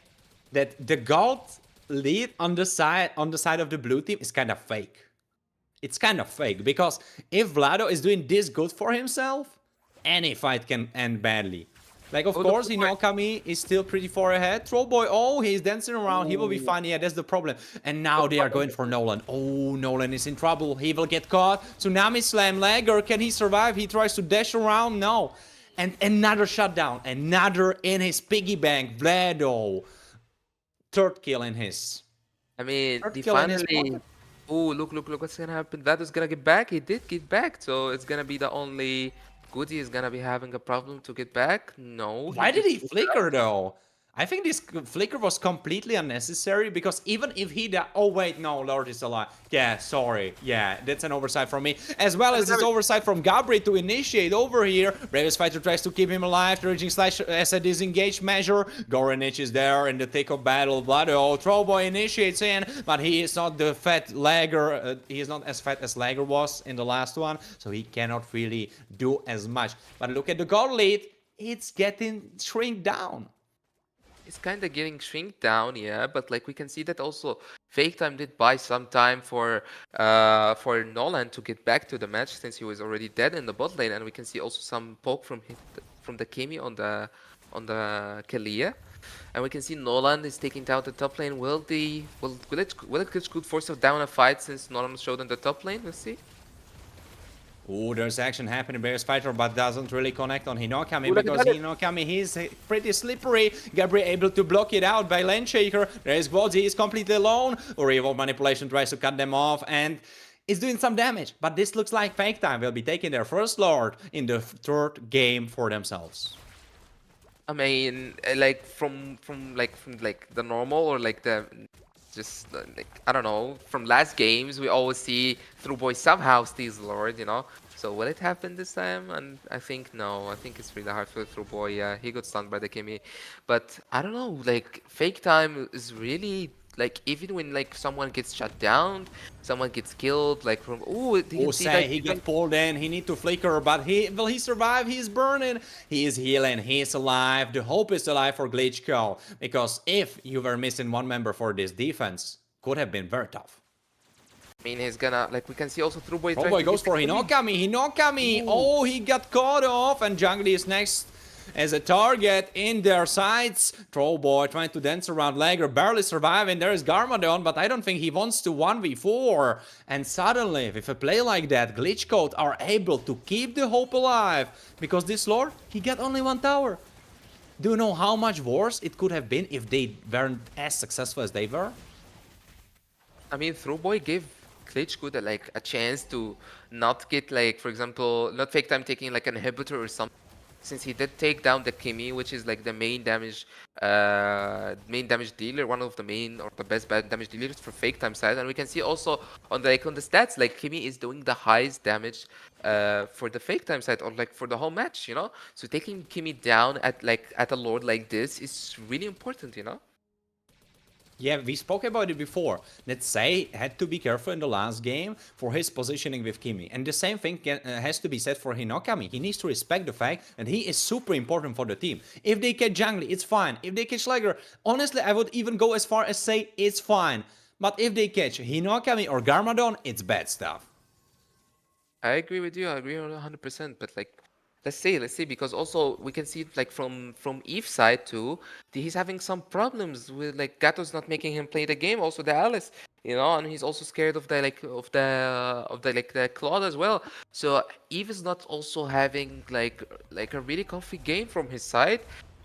that the gold lead on the side of the blue team is kind of fake. It's kind of fake because if Vlado is doing this good for himself, any fight can end badly. Like, of course, Hinokami is still pretty far ahead. Trollboy, oh, he's dancing around. He will be fine. Yeah, that's the problem. And now they are going for Nolan. Oh, Nolan is in trouble. He will get caught. Tsunami Slam, Lagger. Can he survive? He tries to dash around. No. And another shutdown. Another in his piggy bank. Vlado. Third kill in his. I mean, he finally... Oh, look what's gonna happen. Vlado's gonna get back. He did get back. So it's gonna be the only... Goody is gonna be having a problem to get back? No. Why did he flicker though? I think this flicker was completely unnecessary because even if he died... Oh wait, no, Lord is alive. Yeah, sorry. Yeah, that's an oversight from me. As well as this oversight from Gabri to initiate over here. Bravest Fighter tries to keep him alive. The Raging Slash as a disengage measure. Goranich is there in the thick of battle. Vlado, Trollboy initiates in, but he is not the fat Lagger. He is not as fat as Lagger was in the last one, so he cannot really do as much. But look at the gold lead. It's getting shrink down. It's kind of getting shrink down, yeah, but like we can see that also Fake Time did buy some time for Nolan to get back to the match since he was already dead in the bot lane, and we can see also some poke from the Kimi on the Kalia, and we can see Nolan is taking down the top lane. Will it get good force of down a fight since Nolan showed in the top lane? Let's see. Oh, there's action happening, Bears Fighter, but doesn't really connect on Hinokami because Hinokami, he's pretty slippery. Gabri able to block it out by Lane Shaker. There's Gwozi, he's completely alone. Revolve Manipulation tries to cut them off and is doing some damage. But this looks like Fake Time will be taking their first Lord in the third game for themselves. I mean, like from the normal or like the... Just like I don't know, from last games we always see Trollboy somehow steals Lord, you know. So will it happen this time? And I think no. I think it's really hard for Trollboy. Yeah, he got stunned by the Kimi, but I don't know. Like Fake Time is really like even when like someone gets shut down, someone gets killed. Like from he got pulled in. He need to flicker, but will he survive? He's burning. He is healing. He's alive. The hope is alive for Glitchko because if you were missing one member for this defense, could have been very tough. I mean, he's gonna like we can see also Trollboy. Trollboy goes for Hinokami. Hinokami. Oh, he got caught off, and Jungly is next as a target in their sights. Trollboy trying to dance around Lagger, barely surviving. There is Garmadon, but I don't think he wants to 1v4. And suddenly, with a play like that, Glitchcode are able to keep the hope alive. Because this Lord, he got only one tower. Do you know how much worse it could have been if they weren't as successful as they were? I mean, Trollboy gave Glitchcode like a chance to not get like, for example, not Fake Time taking like an inhibitor or something. since he did take down the Kimi, which is like the main damage dealer, one of the main or the best bad damage dealers for fake time side. And we can see also on the stats, like Kimi is doing the highest damage for the fake time side, or like for the whole match, you know. So taking Kimi down at a lord like this is really important, you know. Yeah, we spoke about it before. Let's say had to be careful in the last game for his positioning with Kimi. And the same thing has to be said for Hinokami. He needs to respect the fact that he is super important for the team. If they catch Jungli, it's fine. If they catch Lager, honestly, I would even go as far as say it's fine. But if they catch Hinokami or Garmadon, it's bad stuff. I agree with you. I agree 100%. But like, let's see, because also we can see like from Eve's side too, he's having some problems with like Gato's not making him play the game. Also the Alice, you know, and he's also scared of the the Claude as well. So Eve is not also having like a really comfy game from his side.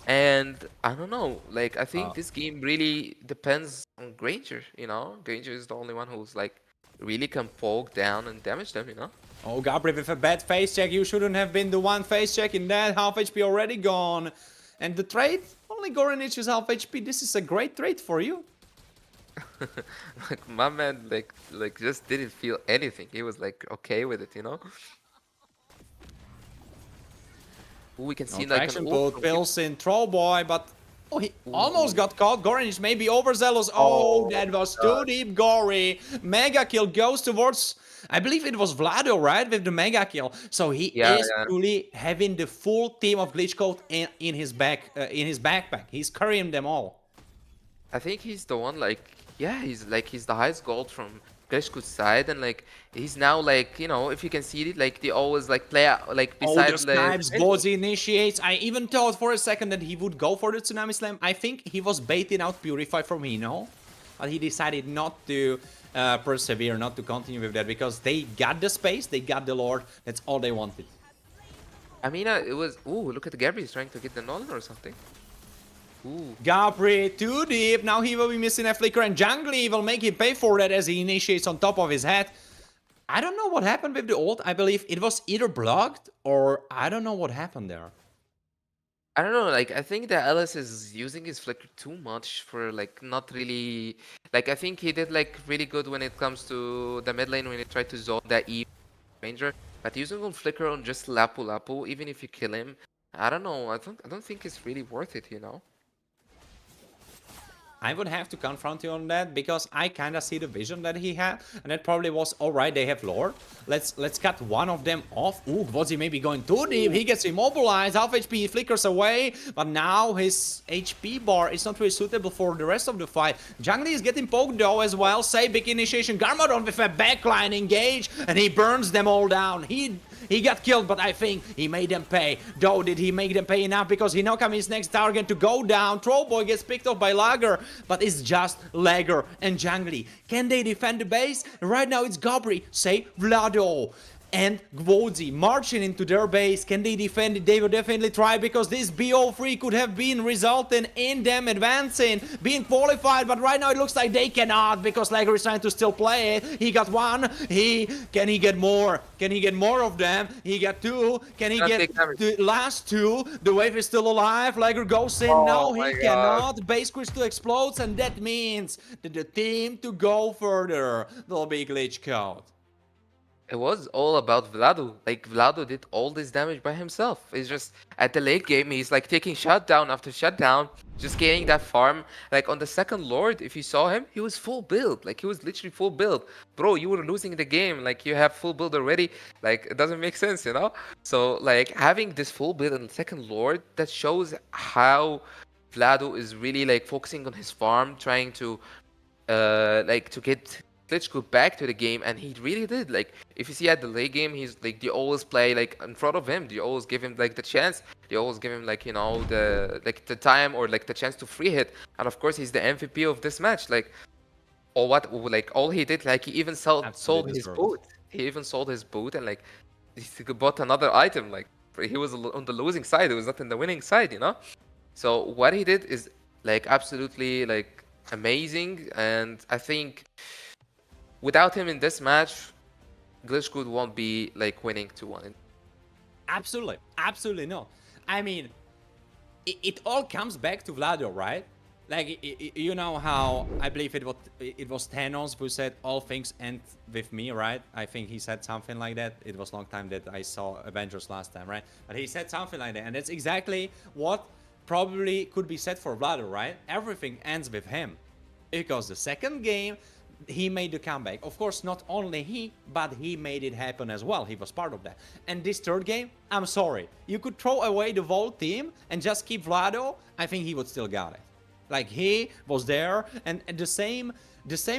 And I don't know, like I think this game really depends on Granger. You know, Granger is the only one who's like really can poke down and damage them. You know. Oh, Gabri with a bad face check. You shouldn't have been the one face check in that. Half HP already gone. And the trade? Only Goranich is half HP. This is a great trade for you. Like my man like just didn't feel anything. He was like okay with it, you know. Ooh, we can see like Traction put pills in Trollboy, but oh, he almost got caught. Goranich may be overzealous. Oh, that was too deep, Gory. Mega kill goes towards, I believe it was Vlado, right, with the mega kill. So he is truly having the full team of Glitch Code in his backpack. He's carrying them all. I think he's the one like, yeah, he's the highest gold from Glitch Code's side, and like he's now like, you know, if you can see it, like they always like play out like beside the snipes, Bozy initiates. I even thought for a second that he would go for the Tsunami Slam. I think he was baiting out Purify from Hino, but he decided not to persevere, not to continue with that, because they got the space, they got the Lord. That's all they wanted. I mean, it was, ooh, look at Gabri, he's trying to get the Nolan or something. Ooh. Gabri too deep. Now he will be missing a flicker, and Jungli will make him pay for that as he initiates on top of his head. I don't know what happened with the ult. I believe it was either blocked or I don't know what happened there. I don't know, like I think that Ellis is using his flicker too much for like not really, like I think he did like really good when it comes to the mid lane when he tried to zone that E Ranger, but using on flicker on just Lapu Lapu, even if you kill him, I don't know, I don't think it's really worth it, you know. I would have to confront you on that, because I kind of see the vision that he had, and that probably was, alright, they have Lord. Let's cut one of them off. Ooh, Gvozi maybe going too deep. He gets immobilized, half HP, he flickers away, but now his HP bar is not really suitable for the rest of the fight. Jungli is getting poked though as well. Say big initiation, Garmadon with a backline engage, and he burns them all down. He got killed, but I think he made them pay. Though, did he make them pay enough? Because Hinokami is next target to go down. Trollboy gets picked off by Lager, but it's just Lager and Jungli. Can they defend the base? Right now it's Gabri, say Vlado, and Gvozi marching into their base. Can they defend it? They will definitely try, because this BO3 could have been resulting in them advancing, being qualified, but right now it looks like they cannot, because Lager is trying to still play it. He got one. Can he get more? Can he get more of them? He got two. Can he get the last two? The wave is still alive. Lager goes in. No, he cannot. Base crystal explodes, and that means that the team to go further will be Glitch Code. It was all about Vlado. Like Vlado did all this damage by himself. It's just at the late game, he's like taking shutdown after shutdown, just getting that farm. Like on the second Lord, if you saw him, he was full build. Like he was literally full build. Bro, you were losing the game. Like you have full build already. Like it doesn't make sense, you know? So like having this full build on the second Lord, that shows how Vlado is really like focusing on his farm, trying to like to get Glitch Code back to the game, and he really did. Like if you see at the late game, he's like they always play like in front of him. They always give him like the chance. They always give him like, you know, the time or like the chance to free hit. And of course he's the MVP of this match. Like all he did, like he even sold his boot. He even sold his boot, and like he bought another item. Like he was on the losing side. He was not in the winning side, you know. So what he did is like absolutely like amazing, and I think without him in this match, Glitch Code won't be like winning 2-1. Absolutely, absolutely no. I mean, it all comes back to Vlado, right? Like, you know how I believe it was Thanos who said all things end with me, right? I think he said something like that. It was a long time that I saw Avengers last time, right? But he said something like that, and that's exactly what probably could be said for Vlado, right? Everything ends with him. Because the second game, he made the comeback. Of course, not only he, but he made it happen as well. He was part of that. And this third game, I'm sorry. You could throw away the whole team and just keep Vlado. I think he would still got it. Like, he was there, and the same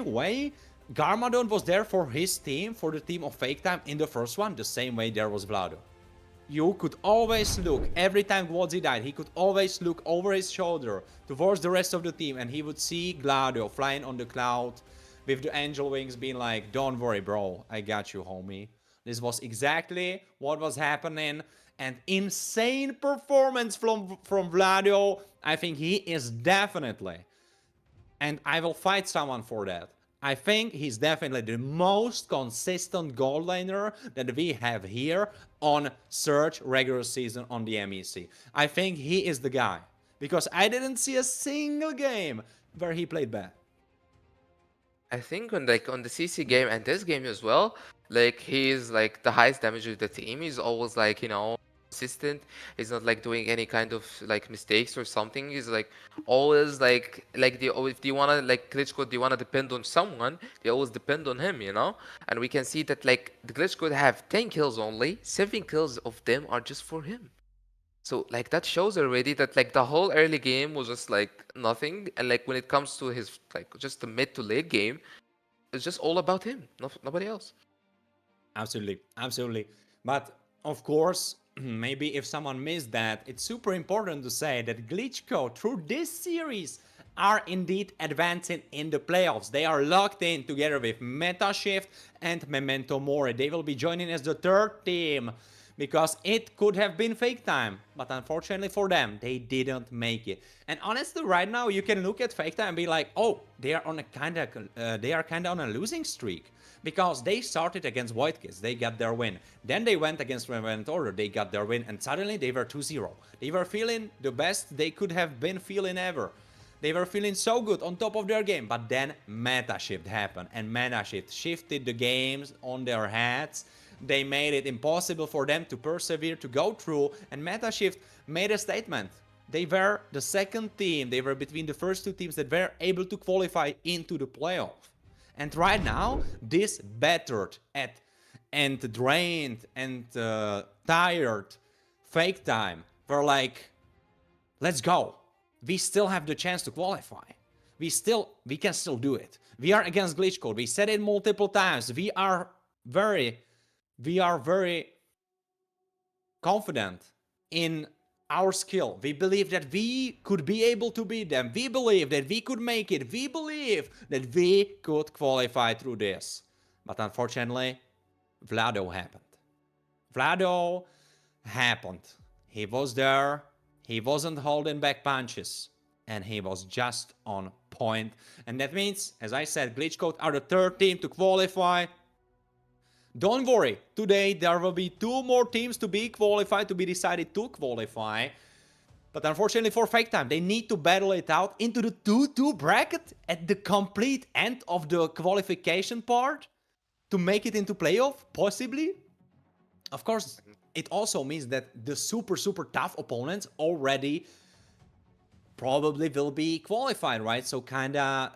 way Garmadon was there for his team, for the team of Fake Time in the first one, the same way there was Vlado. You could always look, every time Gwozi died, he could always look over his shoulder towards the rest of the team, and he would see Gladio flying on the cloud with the angel wings, being like, don't worry, bro, I got you, homie. This was exactly what was happening. And insane performance from Vladio. I think he is definitely, and I will fight someone for that, I think he's definitely the most consistent gold laner that we have here on Surge regular season on the MEC. I think he is the guy, because I didn't see a single game where he played bad. I think on the CC game and this game as well, like he's like the highest damage of the team. He's always like, you know, consistent. He's not like doing any kind of like mistakes or something. He's like always like if they wanna like glitch code, they wanna depend on someone, they always depend on him, you know. And we can see that like the glitch code have 10 kills only, 7 kills of them are just for him. So like that shows already that like the whole early game was just like nothing, and like when it comes to his like just the mid to late game, it's just all about him, nobody else. Absolutely, absolutely. But of course, maybe if someone missed that, it's super important to say that Glitch Code through this series are indeed advancing in the playoffs. They are locked in together with Metashift and Memento Mori. They will be joining as the third team, because it could have been Fake Time, but unfortunately for them, they didn't make it. And honestly, right now, you can look at Fake Time and be like, oh, they are on a kind of on a losing streak, because they started against White Kids, they got their win. Then they went against Revenant Order, they got their win, and suddenly they were 2-0. They were feeling the best they could have been feeling ever. They were feeling so good on top of their game, but then Metashift happened, and Metashift shifted the games on their heads. They made it impossible for them to persevere, to go through, and Metashift made a statement. They were the second team, they were between the first two teams that were able to qualify into the playoff. And right now, this battered and drained and tired Fake Time were like, let's go. We still have the chance to qualify. We can still do it. We are against Glitch Code. We said it multiple times. We are very confident in our skill. We believe that we could be able to beat them. We believe that we could make it. We believe that we could qualify through this. But unfortunately, Vlado happened. Vlado happened. He was there. He wasn't holding back punches. And he was just on point. And that means, as I said, Glitch Code are the third team to qualify. Don't worry, today there will be 2 more teams to be qualified, to be decided to qualify. But unfortunately for Fake Time, they need to battle it out into the 2-2 bracket at the complete end of the qualification part to make it into playoff, possibly. Of course, it also means that the super tough opponents already probably will be qualified, right? So kinda,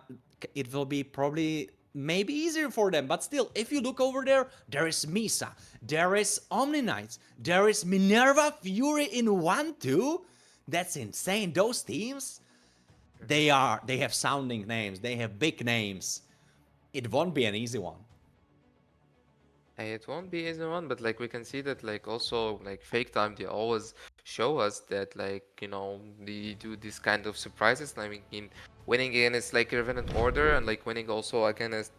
it will be probably maybe easier for them, but still, if you look over there, there is Misa, there is Omni Knights, there is Minerva Fury in 1-2. That's insane. Those teams, they have sounding names, they have big names. It won't be an easy one. It won't be easy one, but like we can see that like also like Fake Time, they always show us that like, you know, they do this kind of surprises. I mean, winning against like Revenant Order and like winning also against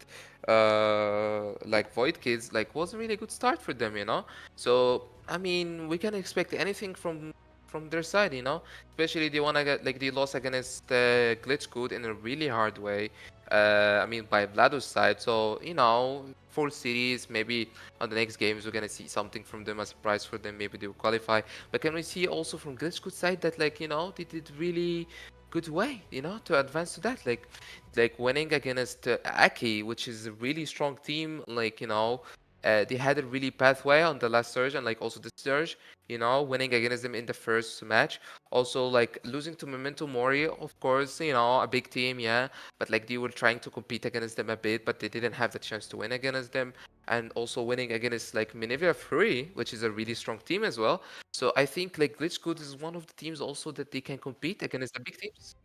like Void Kids like was a really good start for them, you know. So I mean, we can expect anything from from their side, you know. Especially they wanna get like they lost against Glitch Code in a really hard way. I mean by Vlado's side. So you know, full series. Maybe on the next games we're gonna see something from them, a surprise for them. Maybe they will qualify. But can we see also from Glitch Code side that like you know they did really good way, you know, to advance to that, like winning against Aki, which is a really strong team. Like you know, they had a really pathway on the last surge and like also the surge, you know, winning against them in the first match. Also like losing to Memento Mori, of course, you know, a big team, yeah, but like they were trying to compete against them a bit, but they didn't have the chance to win against them. And also winning against like Menevia Fury, which is a really strong team as well. So I think like Glitch Code is one of the teams also that they can compete against the big teams.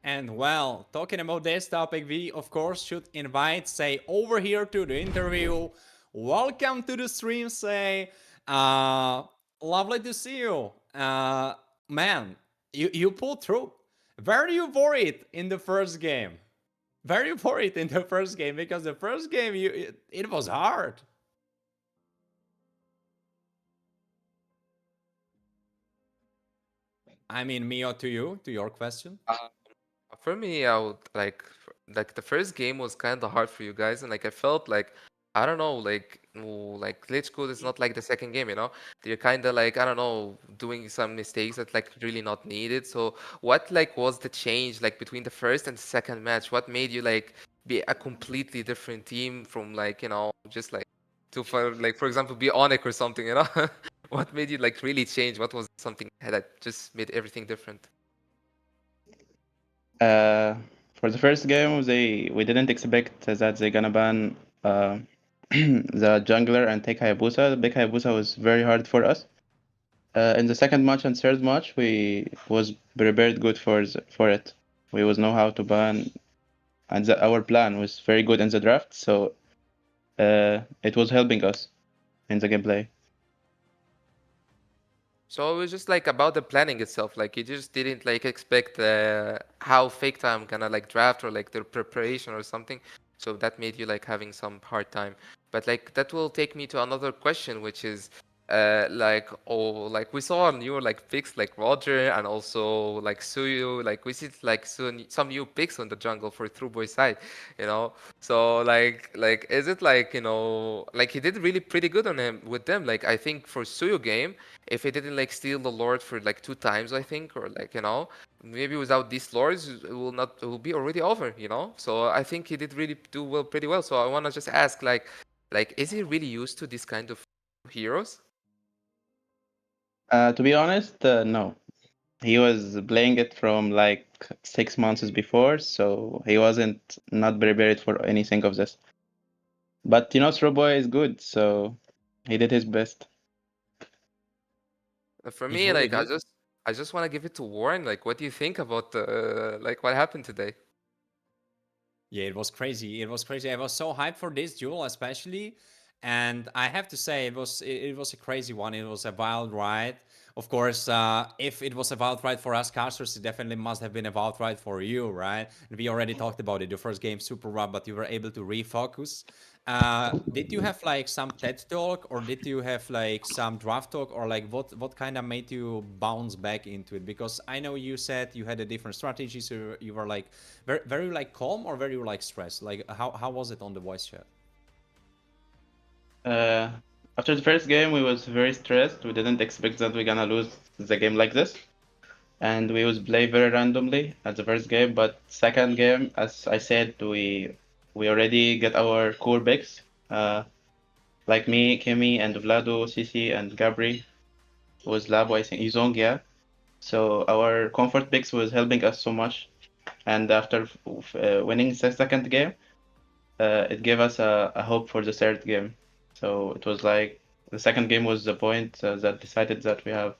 And well, talking about this topic, we of course should invite Say over here to the interview. Welcome to the stream, Say. Lovely to see you. Man, you pulled through. Were you worried in the first game? Very worried in the first game because the first game it was hard. I mean, Mio, to you, to your question. For me, I would like the first game was kind of hard for you guys, and like I felt like I don't know, like Glitch Code is not like the second game, you know. They're kind of like I don't know, doing some mistakes that like really not needed. So what like was the change like between the first and second match? What made you like be a completely different team from like you know just like to for like for example be Onyx or something, you know? What made you like really change? What was something that just made everything different? Uh, for the first game, we didn't expect that they're gonna ban the jungler and take Hayabusa. The big Hayabusa was very hard for us. In the second match and third match, we was prepared good for it. We was know how to ban, and our plan was very good in the draft, so it was helping us in the gameplay. So it was just like about the planning itself. Like you just didn't like expect how fake time gonna like draft or like their preparation or something. So that made you like having some hard time. But like that will take me to another question, which is like oh like we saw new like picks like Roger and also like Suyu. Like we see like soon some new picks on the jungle for True Boy side, you know. So like is it like you know like he did really pretty good on him with them. Like I think for Suyu game if he didn't like steal the Lord for like 2 times, I think, or like you know, maybe without these Lords, it will be already over, you know. So I think he did really do well, pretty well. So I want to just ask, like, is he really used to this kind of heroes? To be honest, no. He was playing it from like 6 months before, so he wasn't not prepared for anything of this. But you know, Boy is good, so he did his best. For He's me, really like, good. I just want to give it to Warren. Like, what do you think about like what happened today? Yeah, it was crazy. It was crazy. I was so hyped for this duel, especially, and I have to say it was a crazy one. It was a wild ride. Of course, if it was a wild ride for us casters, it definitely must have been a wild ride for you, right? And we already talked about it. The first game super rough, but you were able to refocus. Did you have like some TED talk, or did you have like some draft talk, or like what kind of made you bounce back into it? Because I know you said you had a different strategy, so you were like very like calm, or very like stressed. Like how was it on the voice chat? Uh, After the first game, we was very stressed. We didn't expect that we're gonna lose the game like this, and we was play very randomly at the first game. But second game, as I said, we already get our core picks. Like me, Kimi, and Vlado, Cici, and Gabri was Labo, I think, Yuzong, yeah. So our comfort picks was helping us so much. And after winning the second game, it gave us a hope for the third game. So it was like the second game was the point that decided that we have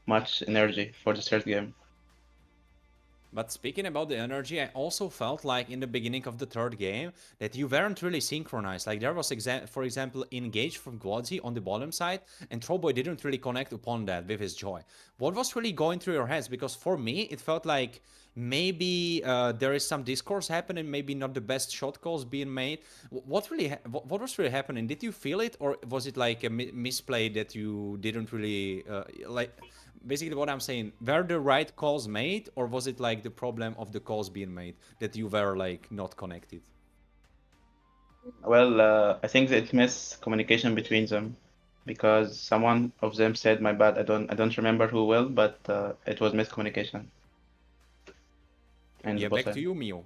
much energy for the third game. But speaking about the energy, I also felt like in the beginning of the third game that you weren't really synchronized. Like there was, for example, Engage from Guadzi on the bottom side, and Trollboy didn't really connect upon that with his Joy. What was really going through your heads? Because for me, it felt like maybe there is some discourse happening, maybe not the best shot calls being made. What was really happening? Did you feel it, or was it like a misplay that you didn't really like? Basically what I'm saying, were the right calls made, or was it like the problem of the calls being made that you were like not connected? Well, I think it's miscommunication between them, because someone of them said, "My bad." I don't remember who will, but it was miscommunication. And Yeah, back to you, Mio.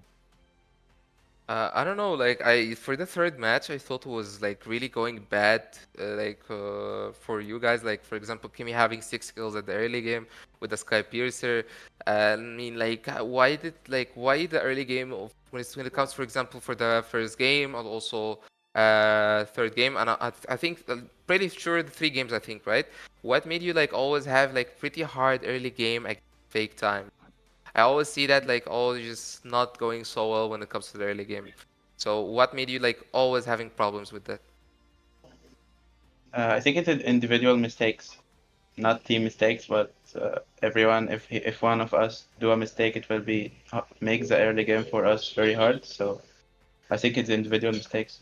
I don't know, like for the third match, I thought it was like really going bad, for you guys. Like for example, Kimi having 6 kills at the early game with the Sky Piercer. I mean, like why the early game of when it comes, for example, for the first game and also third game, and I think pretty sure the 3 games, I think, right? What made you like always have like pretty hard early game against fake time? I always see that like always just not going so well when it comes to the early game. So what made you like always having problems with that? I think it's individual mistakes, not team mistakes, but everyone. If one of us do a mistake, it will be make the early game for us very hard. So I think it's individual mistakes.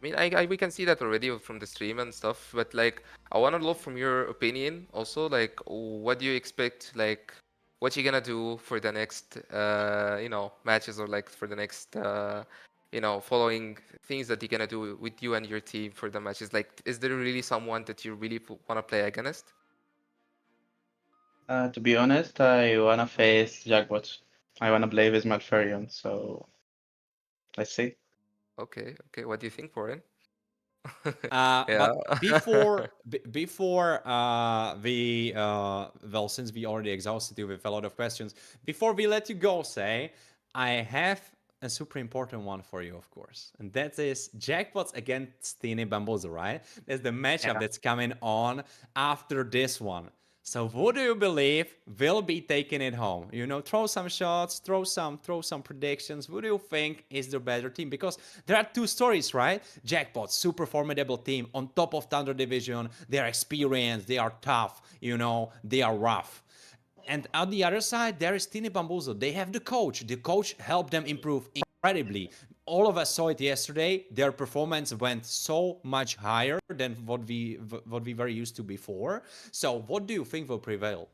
I mean, we can see that already from the stream and stuff, but like I want to know from your opinion also, like what do you expect, like what you gonna do for the next matches, or like for the next following things that you're gonna do with you and your team for the matches. Like, is there really someone that you really want to play against? To be honest, I wanna face Jackbot. I wanna play with Malfurion. So let's see. Okay, what do you think, Warren? But before we well, since we already exhausted you with a lot of questions, before we let you go, I have a super important one for you, of course, and that is Jackpots against Tini Bamboozle, right? That's the matchup that's coming on after this one. So who do you believe will be taking it home? You know, throw some shots, throw some predictions. Who do you think is the better team? Because there are two stories, right? Jackpot, super formidable team on top of Thunder Division. They are experienced, they are tough, you know, they are rough. And on the other side, there is Tini Bamboozle. They have the coach. The coach helped them improve incredibly. All of us saw it yesterday. Their performance went so much higher than what we were used to before. So what do you think will prevail?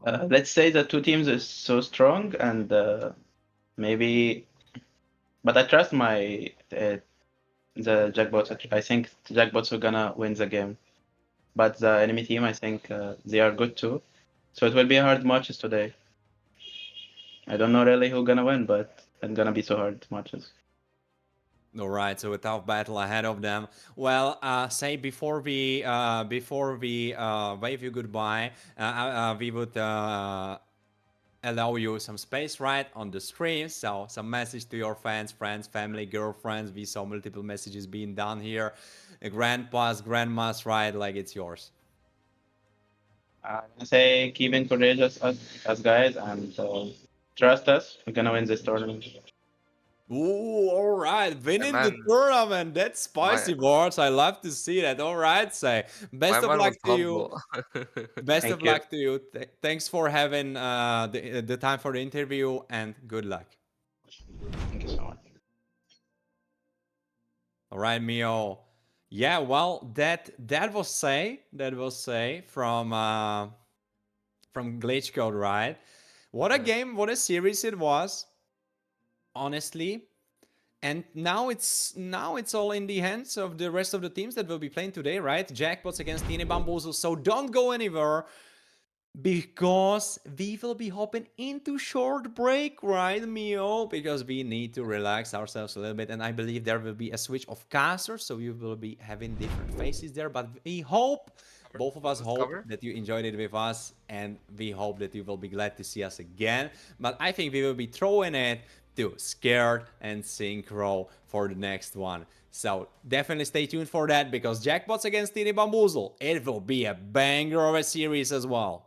Let's say the two teams is so strong, and maybe, but I trust my the Jackbots. I think Jackbots are gonna win the game. But the enemy team, I think they are good too. So it will be a hard matches today. I don't know really who's gonna win, but it's gonna be so hard matches. All right, so a tough battle ahead of them. Well, before we wave you goodbye, we would allow you some space, right, on the stream. So some message to your fans, family, girlfriends. We saw multiple messages being done here. Grandpas, grandmas, right? Like it's yours. I say keep encouraging us guys, and trust us. We're gonna win this tournament. Ooh, all right. Winning the man. tournament. That's spicy, boys. I love to see that. All right, best of luck to you. Best of luck to you. Thanks for having the time for the interview, and good luck. Thank you so much. All right, Mio. Yeah, well, that was say from Glitch Code, right? What a game, what a series it was. Honestly, and now it's all in the hands of the rest of the teams that will be playing today, right? Jackpots against Tini Bamboozle. So don't go anywhere, because we will be hopping into short break, right, Mio? Because we need to relax ourselves a little bit, and I believe there will be a switch of casters, so you will be having different faces there. But we hope, both of us hope, that you enjoyed it with us, and we hope that you will be glad to see us again. But I think we will be throwing it to Scared and Synchro for the next one. So definitely stay tuned for that, because Jackpots against Tini Bamboozle, it will be a banger of a series as well.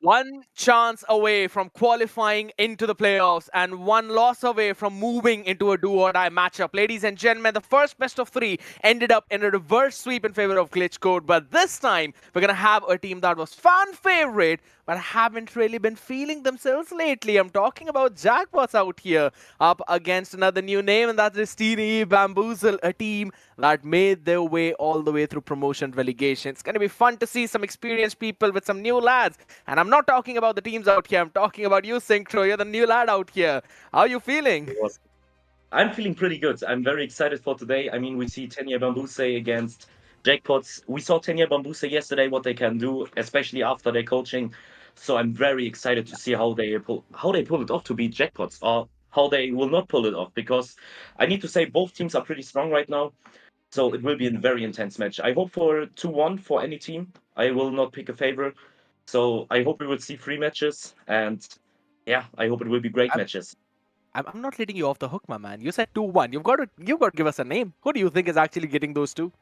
One chance away from qualifying into the playoffs and one loss away from moving into a do-or-die matchup. Ladies and gentlemen, the first best of three ended up in a reverse sweep in favor of Glitch Code, but this time we're going to have a team that was fan favorite but haven't really been feeling themselves lately. I'm talking about Jackpots out here up against another new name, and that is Teeny Bamboozle, a team that made their way all the way through promotion relegation. It's going to be fun to see some experienced people with some new lads, and I'm not talking about the teams out here. I'm talking about you, Synchro. You're the new lad out here. How are you feeling? I'm feeling pretty good. I'm very excited for today. I mean, we see Tenya Bambuse against Jackpots. We saw Tenya Bambuse yesterday, what they can do, especially after their coaching. So I'm very excited to see how they pull it off to beat Jackpots, or how they will not pull it off. Because I need to say both teams are pretty strong right now. So it will be a very intense match. I hope for 2-1 for any team. I will not pick a favor. So I hope we will see 3 matches, and yeah, I hope it will be great matches. I'm not letting you off the hook, my man. You said 2-1. You've got to give us a name. Who do you think is actually getting those two?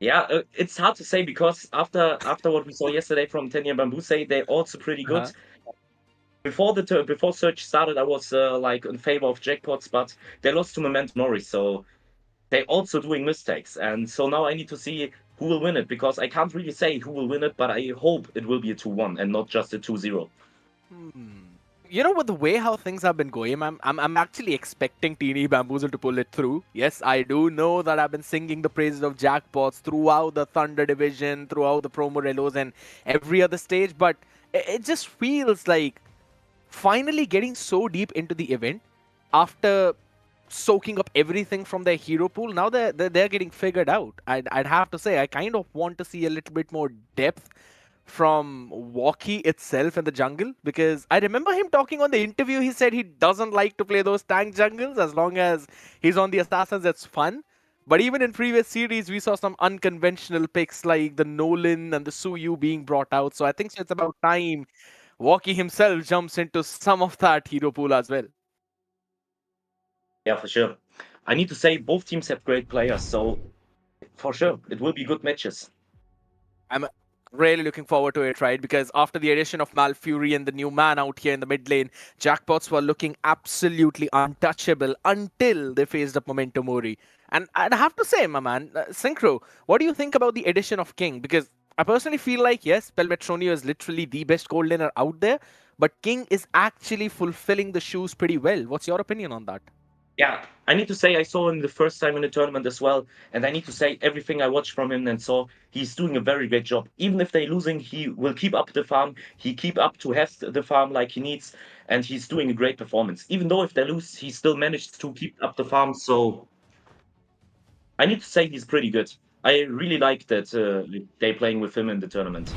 Yeah, it's hard to say because after what we saw yesterday from Tenya Bambuse, they're also pretty good. Before Search started, I was like in favor of Jackpots, but they lost to Memento Mori, so they're also doing mistakes. And so now I need to see who will win it, because I can't really say who will win it, but I hope it will be a 2-1 and not just a 2-0. You know, with the way how things have been going, I'm actually expecting Teeny Bamboozle to pull it through. Yes, I do know that I've been singing the praises of Jackpots throughout the Thunder division, throughout the promo relos and every other stage, but it just feels like finally getting so deep into the event after soaking up everything from their hero pool. Now they're getting figured out. I'd have to say I kind of want to see a little bit more depth from Walkie itself in the jungle, because I remember him talking on the interview. He said he doesn't like to play those tank jungles. As long as he's on the assassins, it's fun. But even in previous series, we saw some unconventional picks like the Nolan and the Suyu being brought out. So I think it's about time Walkie himself jumps into some of that hero pool as well. Yeah, for sure. I need to say both teams have great players, so for sure it will be good matches. I'm really looking forward to it, right? Because after the addition of Malfury and the new man out here in the mid lane, Jackpots were looking absolutely untouchable until they faced up Memento Mori. And I'd have to say, my man, Synchro, what do you think about the addition of King? Because I personally feel like, yes, Pelmetronio is literally the best gold laner out there, but King is actually fulfilling the shoes pretty well. What's your opinion on that? Yeah, I need to say I saw him the first time in the tournament as well, and I need to say everything I watched from him and saw, he's doing a very great job. Even if they're losing, he will keep up the farm, he keep up to have the farm like he needs, and he's doing a great performance. Even though if they lose, he still managed to keep up the farm, so I need to say he's pretty good. I really like that they're playing with him in the tournament.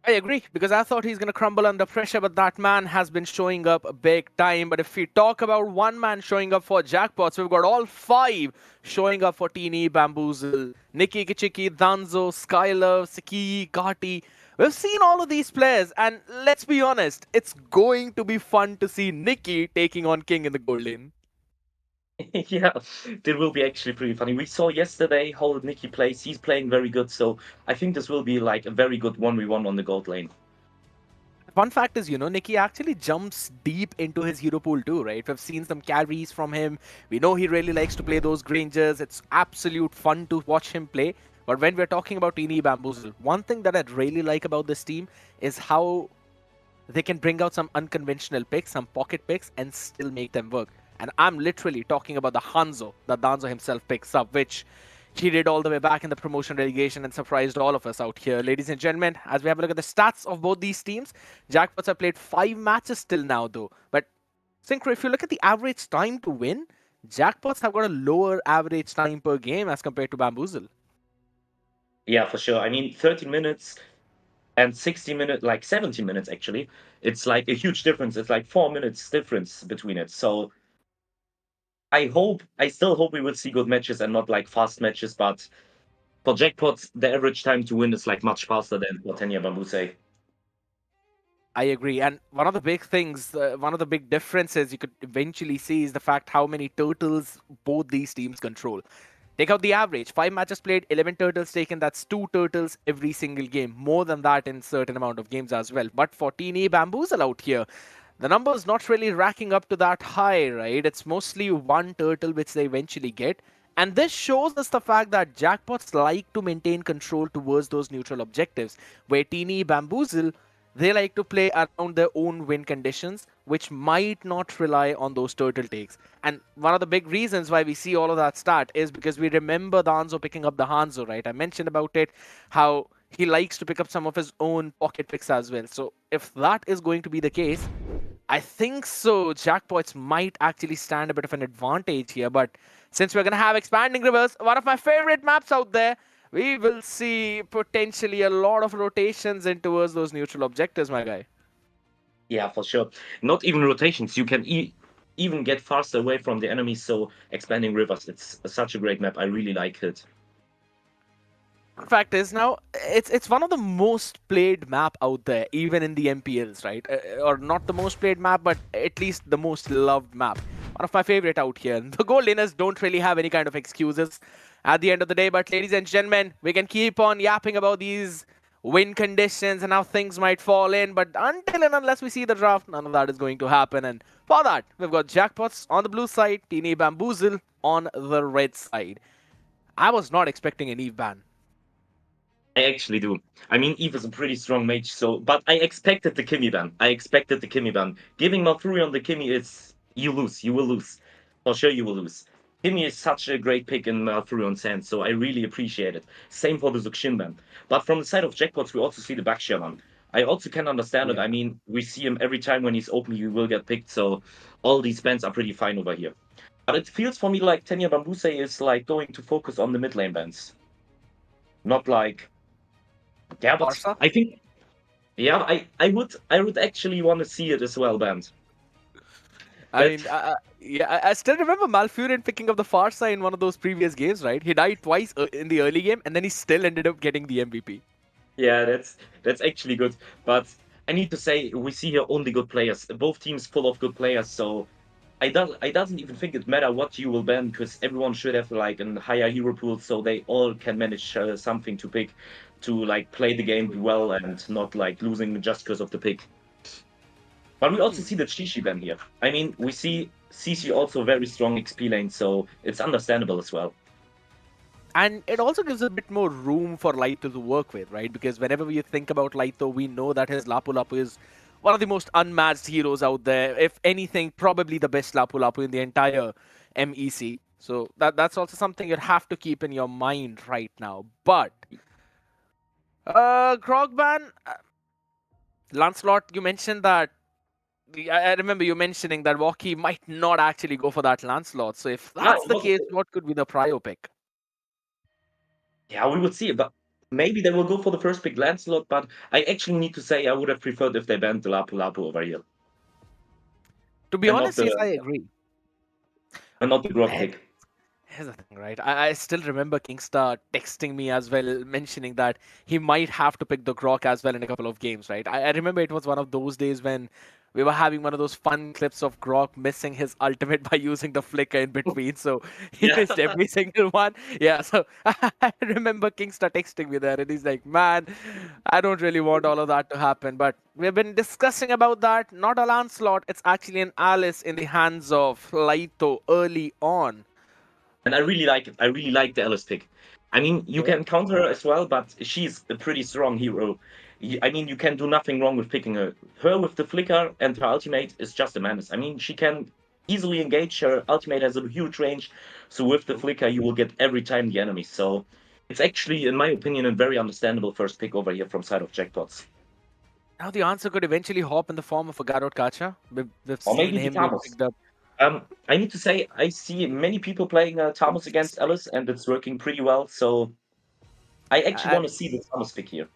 I agree, because I thought he's going to crumble under pressure, but that man has been showing up big time. But if we talk about one man showing up for Jackpots, we've got all 5 showing up for Teeny Bamboozle. Nikki, Kichiki, Danzo, Skylar, Siki, Gati. We've seen all of these players, and let's be honest, it's going to be fun to see Nikki taking on King in the gold lane. Yeah, that will be actually pretty funny. We saw yesterday how Nicky plays. He's playing very good, so I think this will be like a very good 1v1 on the gold lane. Fun fact is, Nikki actually jumps deep into his hero pool too, right? We've seen some carries from him. We know he really likes to play those Grangers. It's absolute fun to watch him play. But when we're talking about Teeny Bamboozle, one thing that I'd really like about this team is how they can bring out some unconventional picks, some pocket picks, and still make them work. And I'm literally talking about the Hanzo that Danzo himself picks up, which he did all the way back in the promotion relegation and surprised all of us out here. Ladies and gentlemen, as we have a look at the stats of both these teams, Jackpots have played 5 matches till now though. But Synchro, if you look at the average time to win, Jackpots have got a lower average time per game as compared to Bamboozle. Yeah, for sure. I mean, 30 minutes and 60 minutes, like 70 minutes actually. It's like a huge difference. It's like 4 minutes difference between it. So I still hope we will see good matches and not like fast matches, but for jackpots, the average time to win is like much faster than for Tenya Bambuse. I agree. And one of the big things, one of the big differences you could eventually see is the fact how many turtles both these teams control. Take out the average. 5 matches played, 11 turtles taken. That's 2 turtles every single game. More than that in certain amount of games as well. But for Teeny Bamboozle out here, the number's not really racking up to that high, right? It's mostly 1 turtle which they eventually get. And this shows us the fact that jackpots like to maintain control towards those neutral objectives, where Teeny Bamboozle, they like to play around their own win conditions, which might not rely on those turtle takes. And one of the big reasons why we see all of that start is because we remember the Hanzo picking up the Hanzo, right? I mentioned about it, how he likes to pick up some of his own pocket picks as well. So if that is going to be the case, I think so. Jackpots might actually stand a bit of an advantage here. But since we're going to have Expanding Rivers, one of my favorite maps out there, we will see potentially a lot of rotations in towards those neutral objectives, my guy. Yeah, for sure. Not even rotations. You can even get faster away from the enemy. So expanding rivers, it's such a great map. I really like it. Fact is now it's one of the most played map out there, even in the MPLs, right? Or not the most played map, but at least the most loved map. One of my favorite out here. The gold laners don't really have any kind of excuses at the end of the day. But ladies and gentlemen, we can keep on yapping about these win conditions and how things might fall in, but until and unless we see the draft, none of that is going to happen. And for that, we've got Jackpots on the blue side, Teeny Bamboozle on the red side. I was not expecting an Eve ban. I actually do. I mean, Eve is a pretty strong mage, so but I expected the Kimmy ban. Giving Malfurion the Kimmy is you lose. You will lose. For sure you will lose. Kimmy is such a great pick in Malfurion's hands, so I really appreciate it. Same for the Zuxin ban. But from the side of jackpots, we also see the Bakshia ban. I also can understand it. I mean, we see him every time when he's open, he will get picked, so all these bans are pretty fine over here. But it feels for me like Tenya Bambuse is like going to focus on the mid lane bans. Not like yeah, but Barca? I think yeah, I would actually want to see it as well, banned. I mean, I still remember Malfurion picking up the Farsa in one of those previous games, right? He died twice in the early game, and then he still ended up getting the MVP. Yeah, that's actually good. But I need to say we see here only good players. Both teams full of good players, so I doesn't even think it matter what you will ban because everyone should have like a higher hero pool so they all can manage something to pick to like play the game well and not like losing just because of the pick. But we also see the Shishi ban here. I mean, we see CC also very strong XP lane, so it's understandable as well. And it also gives a bit more room for Laito to work with, right? Because whenever we think about Laito, we know that his Lapu Lapu is one of the most unmatched heroes out there. If anything, probably the best Lapu Lapu in the entire MEC. So that's also something you have to keep in your mind right now. But Grog ban, Lancelot, you mentioned that. I remember you mentioning that Walkie might not actually go for that Lancelot. So if that's the case, what could be the prio pick? Yeah, we would see, but maybe they will go for the first pick Lancelot, but I actually need to say I would have preferred if they banned the Lapu Lapu over here. To be honest, yes, I agree. And not the Grog pick. Here's the thing, right? I still remember Kingstar texting me as well, mentioning that he might have to pick the Grok as well in a couple of games, right? I remember it was one of those days when we were having one of those fun clips of Grok missing his ultimate by using the flicker in between, so he missed every single one. Yeah, so I remember Kingstar texting me there, and he's like, man, I don't really want all of that to happen, but we've been discussing about that. Not a Lancelot, it's actually an Alice in the hands of Laito early on. And I really like it. I really like the Alice pick. I mean, you can counter her as well, but she's a pretty strong hero. I mean, you can do nothing wrong with picking her. Her with the flicker and her ultimate is just a menace. I mean, she can easily engage. Her ultimate has a huge range. So with the flicker, you will get every time the enemy. So it's actually, in my opinion, a very understandable first pick over here from side of jackpots. Now the answer could eventually hop in the form of a Garrod Kacha. We've Or seen maybe him Vitamos. picked up. I need to say, I see many people playing Tamus against Alice, and it's working pretty well. So I actually want to see the Tamus pick here.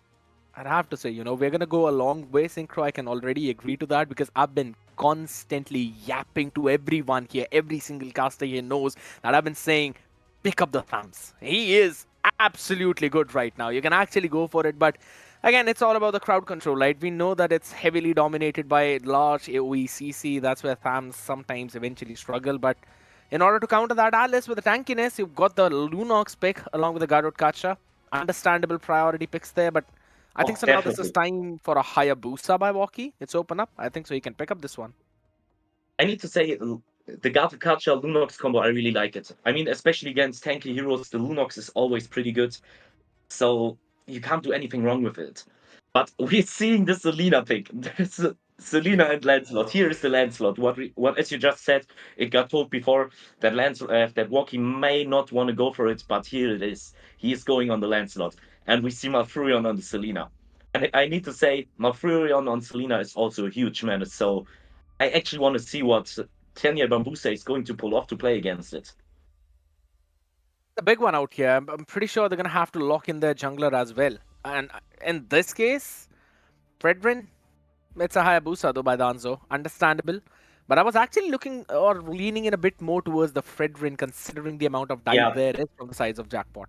I'd have to say, we're going to go a long way, Synchro. I can already agree to that because I've been constantly yapping to everyone here, every single caster here knows that I've been saying, pick up the thumbs. He is absolutely good right now. You can actually go for it, but again, it's all about the crowd control, right? We know that it's heavily dominated by large AoE CC. That's where Thams sometimes eventually struggle, but in order to counter that, Alice, with the tankiness, you've got the Lunox pick along with the Garrot Kacha. Understandable priority picks there, but I think so now this is time for a higher booster by Walkie. It's open up. I think so he can pick up this one. I need to say, the Garrot Kacha Lunox combo, I really like it. I mean, especially against tanky heroes, the Lunox is always pretty good. So you can't do anything wrong with it. But we're seeing the Selena pick. There's Selena and Lancelot. Here is the Lancelot. What as you just said, it got told before that that Walkie may not want to go for it, but here it is. He is going on the Lancelot, and we see Malfurion on the Selena. And I need to say, Malfurion on Selena is also a huge menace. So I actually want to see what Tanya Bambuse is going to pull off to play against it. The big one out here. I'm pretty sure they're going to have to lock in their jungler as well. And in this case, Fredrin, it's a Hayabusa though by Danzo. Understandable. But I was actually looking or leaning in a bit more towards the Fredrin, considering the amount of dive there is from the size of Jackpot.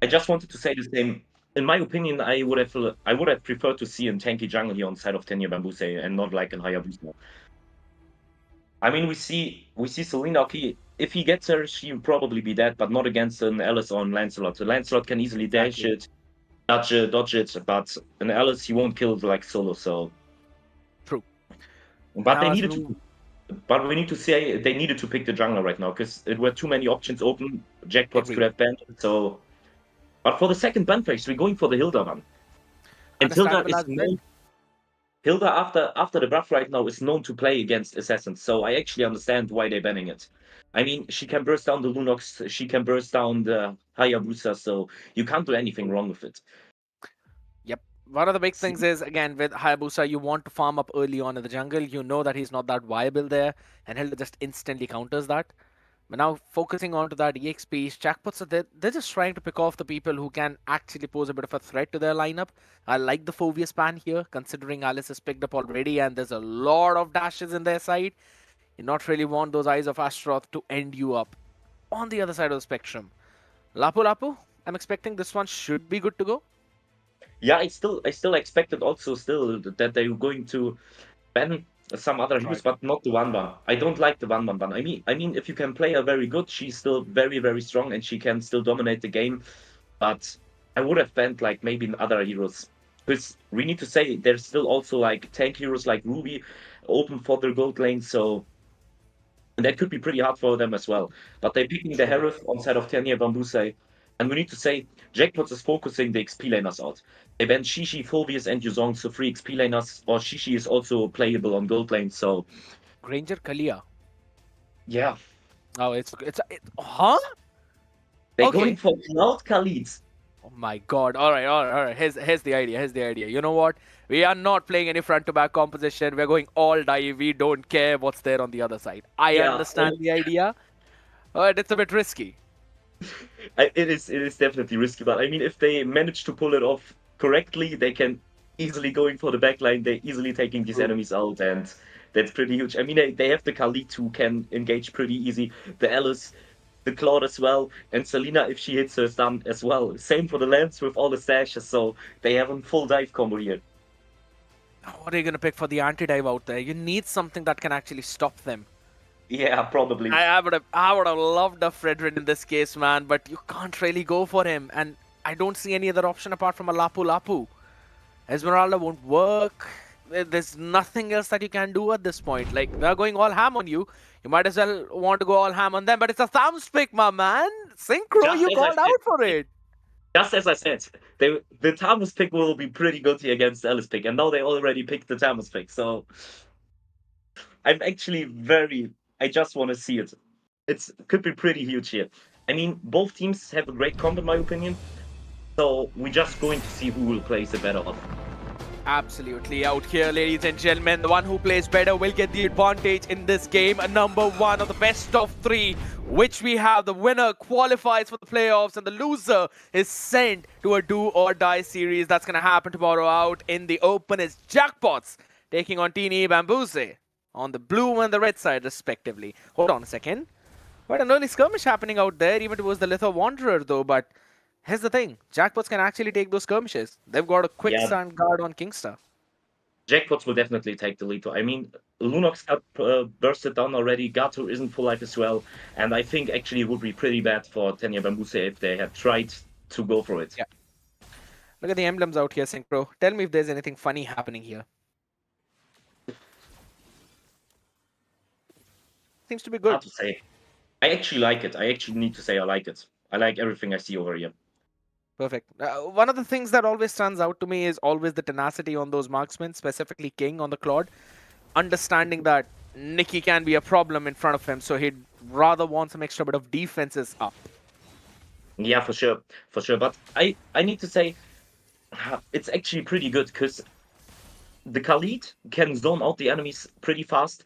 I just wanted to say the same. In my opinion, I would have preferred to see a tanky jungle here on the side of Tenya Bambuse and not like a Hayabusa. I mean, we see Selena. Okay, if he gets her, she will probably be dead, but not against an Alice or an Lancelot. The Lancelot can easily dash it, dodge it, but an Alice he won't kill like solo. So true. But they needed to. But we need to say they needed to pick the jungler right now because it were too many options open. Jackpots could have banned it. So, but for the second ban phase, we're going for the Hilda one. And Hilda is known. Hilda after the buff right now is known to play against assassins. So I actually understand why they're banning it. I mean, she can burst down the Lunox, she can burst down the Hayabusa, so you can't do anything wrong with it. Yep. One of the big things is, again, with Hayabusa, you want to farm up early on in the jungle. You know that he's not that viable there, and Hilda just instantly counters that. But now, focusing onto that EXP, Jackpots, they're just trying to pick off the people who can actually pose a bit of a threat to their lineup. I like the Phoveus ban here, considering Alice has picked up already, and there's a lot of dashes in their side. You not really want those Eyes of Astaroth to end you up on the other side of the spectrum. Lapu Lapu, I'm expecting this one should be good to go. Yeah, I still expected also that they were going to ban some other heroes, but not the Wanban. I don't like the Wanban ban. I mean, if you can play her very good, she's still very, very strong and she can still dominate the game. But I would have banned like maybe other heroes. Because we need to say there's still also like tank heroes like Ruby open for their gold lane, so that could be pretty hard for them as well. But they're picking the Hereth on side of Tanya Bambuse. And we need to say Jackpots is focusing the XP laners out. They banned Shishi, Phoveus, and Yuzong, so 3 XP laners, or Shishi is also playable on gold lane, so... Granger Kalia. Yeah. Oh, huh? They're going for Cloud Khaleeds. Oh my god. Alright. Here's the idea. You know what? We are not playing any front-to-back composition. We're going all dive. We don't care what's there on the other side. I understand the idea, but it's a bit risky. It is definitely risky, but I mean, if they manage to pull it off correctly, they can easily going for the backline. They're easily taking these enemies out, and that's pretty huge. I mean, they have the Khalid who can engage pretty easy, the Alice, the Claude as well, and Selena if she hits her stun as well. Same for the Lance with all the stashes, so they have a full dive combo here. What are you going to pick for the anti-dive out there? You need something that can actually stop them. Yeah, probably. I would have loved a Fredrin in this case, man, but you can't really go for him. And I don't see any other option apart from a Lapu Lapu. Esmeralda won't work. There's nothing else that you can do at this point. Like, they're going all ham on you. You might as well want to go all ham on them, but it's a thumbs pick, my man. Synchro, you called out for it. Just as I said, the Thomas pick will be pretty good here against the Alice pick, and now they already picked the Thomas pick, so I'm actually I just want to see it. It could be pretty huge here. I mean, both teams have a great comp in my opinion, so we're just going to see who will play the better off. Absolutely. Out here, ladies and gentlemen, the one who plays better will get the advantage in this game. Number 1 of the best of 3, which we have. The winner qualifies for the playoffs and the loser is sent to a do or die series. That's going to happen tomorrow. Out in the open is Jackpots taking on Teeny Bambuse. on the blue and the red side respectively. Hold on a second. Quite an early skirmish happening out there, even towards the Litho Wanderer though, but here's the thing. Jackpots can actually take those skirmishes. They've got a quick Yeah. stand guard on Kingstar. Jackpots will definitely take the lead. I mean, Lunox got bursted down already. Gato isn't full life as well. And I think actually it would be pretty bad for Tenya Bambuse if they had tried to go for it. Yeah. Look at the emblems out here, Synchro. Tell me if there's anything funny happening here. Seems to be good. Hard to say. I actually like it. I actually need to say I like it. I like everything I see over here. Perfect. One of the things that always stands out to me is always the tenacity on those marksmen, specifically King on the Claude. Understanding that Nikki can be a problem in front of him, so he'd rather want some extra bit of defenses up. Yeah, for sure. For sure. But I need to say it's actually pretty good because the Khalid can zone out the enemies pretty fast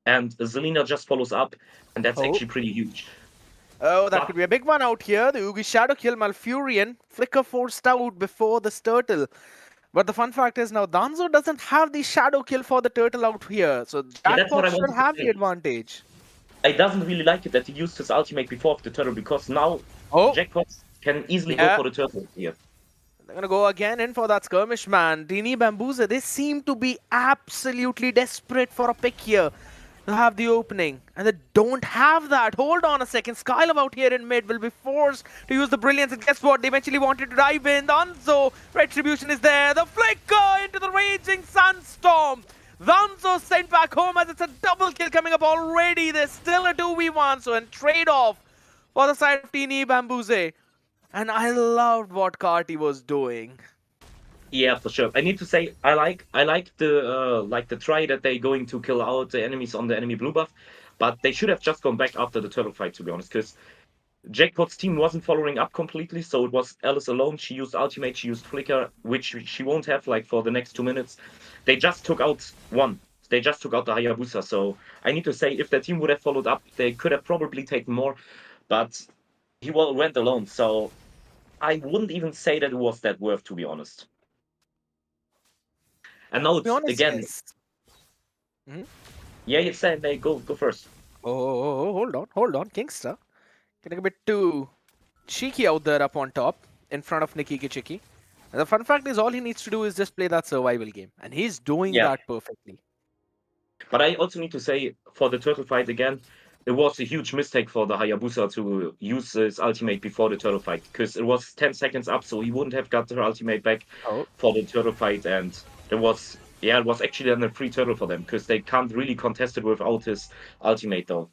and Zelina just follows up, and that's actually pretty huge. Oh, that could be a big one out here. The Oogie Shadow kill Malfurion. Flicker forced out before this turtle. But the fun fact is now Danzo doesn't have the shadow kill for the turtle out here. So that's what I Jackpot should wanted to have say. the advantage. I doesn't really like it that he used his ultimate before the turtle because now Jackpot can easily go for the turtle here. They're gonna go again in for that skirmish, man. Dini Bambuza, they seem to be absolutely desperate for a pick here. To have the opening, and they don't have that. Hold on a second. Skylove out here in mid will be forced to use the brilliance, and guess what? They eventually wanted to dive in. Danzo, Retribution is there. The flicker into the raging sandstorm. Danzo sent back home as it's a double kill coming up already. There's still a 2v1, so in trade-off for the side of Tini Bambuze. And I loved what Karti was doing. Yeah, for sure. I need to say I like the try that they're going to kill out the enemies on the enemy blue buff, but they should have just gone back after the turtle fight, to be honest, because Jackpot's team wasn't following up completely, so it was Alice alone. She used ultimate, she used flicker, which she won't have like for the next 2 minutes. They just took out one. They just took out the Hayabusa, so I need to say if their team would have followed up, they could have probably taken more, but he went alone, so I wouldn't even say that it was that worth, to be honest. And now it's again. Yes. Yeah, it's saying they go first. Oh, hold on, Kingstar. Getting a bit too cheeky out there up on top in front of Nikki Kichiki. And the fun fact is all he needs to do is just play that survival game. And he's doing that perfectly. But I also need to say, for the turtle fight again, it was a huge mistake for the Hayabusa to use his ultimate before the turtle fight. Because it was 10 seconds up, so he wouldn't have got her ultimate back for the turtle fight. And it was actually then a free turtle for them. Because they can't really contest it without his ultimate, though.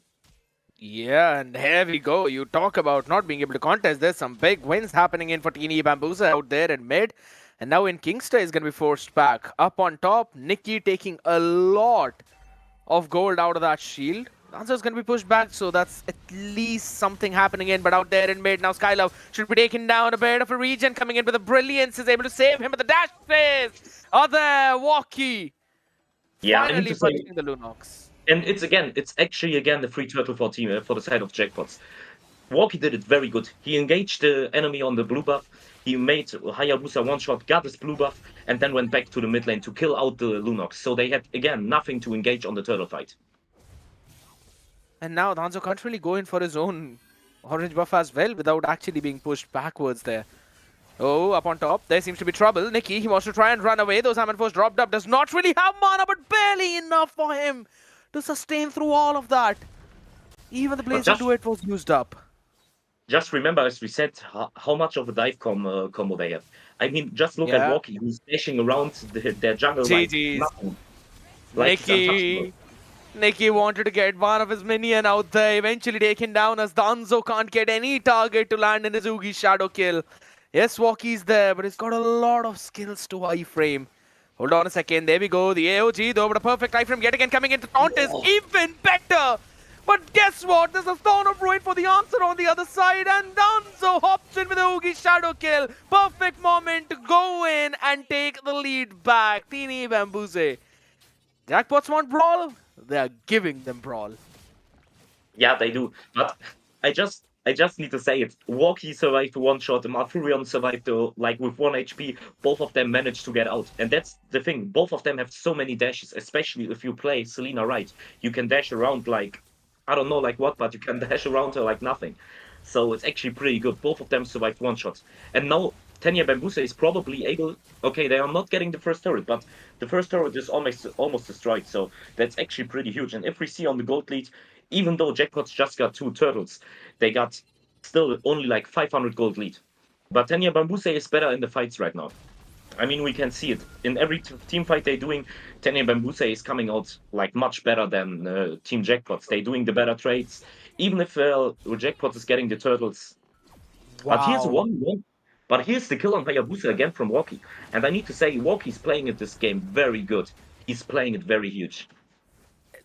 Yeah, and here we go. You talk about not being able to contest. There's some big wins happening in for Tini Bambusa out there in mid. And now in Kingstar is going to be forced back. Up on top, Nikki taking a lot of gold out of that shield. Dancer is going to be pushed back, so that's at least something happening in. But out there in mid, now Skylove should be taken down. A bit of a regen coming in with a brilliance. Is able to save him with the dash phase. Other Walkie. Yeah, Finally punching the Lunox. And it's actually again the free turtle for team for the side of Jackpots. Walkie did it very good. He engaged the enemy on the blue buff. He made Hayabusa one shot, got his blue buff, and then went back to the mid lane to kill out the Lunox. So they had again nothing to engage on the turtle fight. And now Danzo can't really go in for his own orange buff as well without actually being pushed backwards there. Oh, up on top, there seems to be trouble. Nikki, he wants to try and run away. Those Hammer Force dropped up. Does not really have mana, but barely enough for him to sustain through all of that. Even the Blazer Duet was used up. Just remember, as we said, how much of a dive combo they have. I mean, just look at Walkie, who's dashing around their jungle like nothing. Like Nikki wanted to get one of his minion out there, eventually taken down as Danzo can't get any target to land in his Oogie Shadow kill. Yes, Walkie's there, but he's got a lot of skills to iframe. Hold on a second, there we go, the AOG though, but a perfect iframe yet again coming into taunt is even better! But guess what, there's a Thorn of Ruin for the answer on the other side, and Danzo hops in with the Oogie Shadow kill. Perfect moment to go in and take the lead back. Tini Bambuze. Jackpots want brawl? They are giving them brawl. Yeah, they do. But I just I just need to say it. Walkie survived one shot, and Malfurion survived like with 1 HP. Both of them managed to get out. And that's the thing. Both of them have so many dashes, especially if you play Selena right. You can dash around like, I don't know like what, but you can dash around her like nothing. So it's actually pretty good. Both of them survived one shot. And now Tenya Bambuse is probably able. Okay, they are not getting the first turret, but the first turret is almost destroyed. So that's actually pretty huge. And if we see on the gold lead, even though Jackpots just got 2 turtles, they got still only like 500 gold lead. But Tenya Bambuse is better in the fights right now. I mean, we can see it in every team fight they're doing. Tenya Bambuse is coming out like much better than Team Jackpots. They're doing the better trades, even if Jackpots is getting the turtles. Wow. But here's one. But here's the kill on Hayabusa again from Walkie. And I need to say, Walkie's playing it this game very good. He's playing it very huge.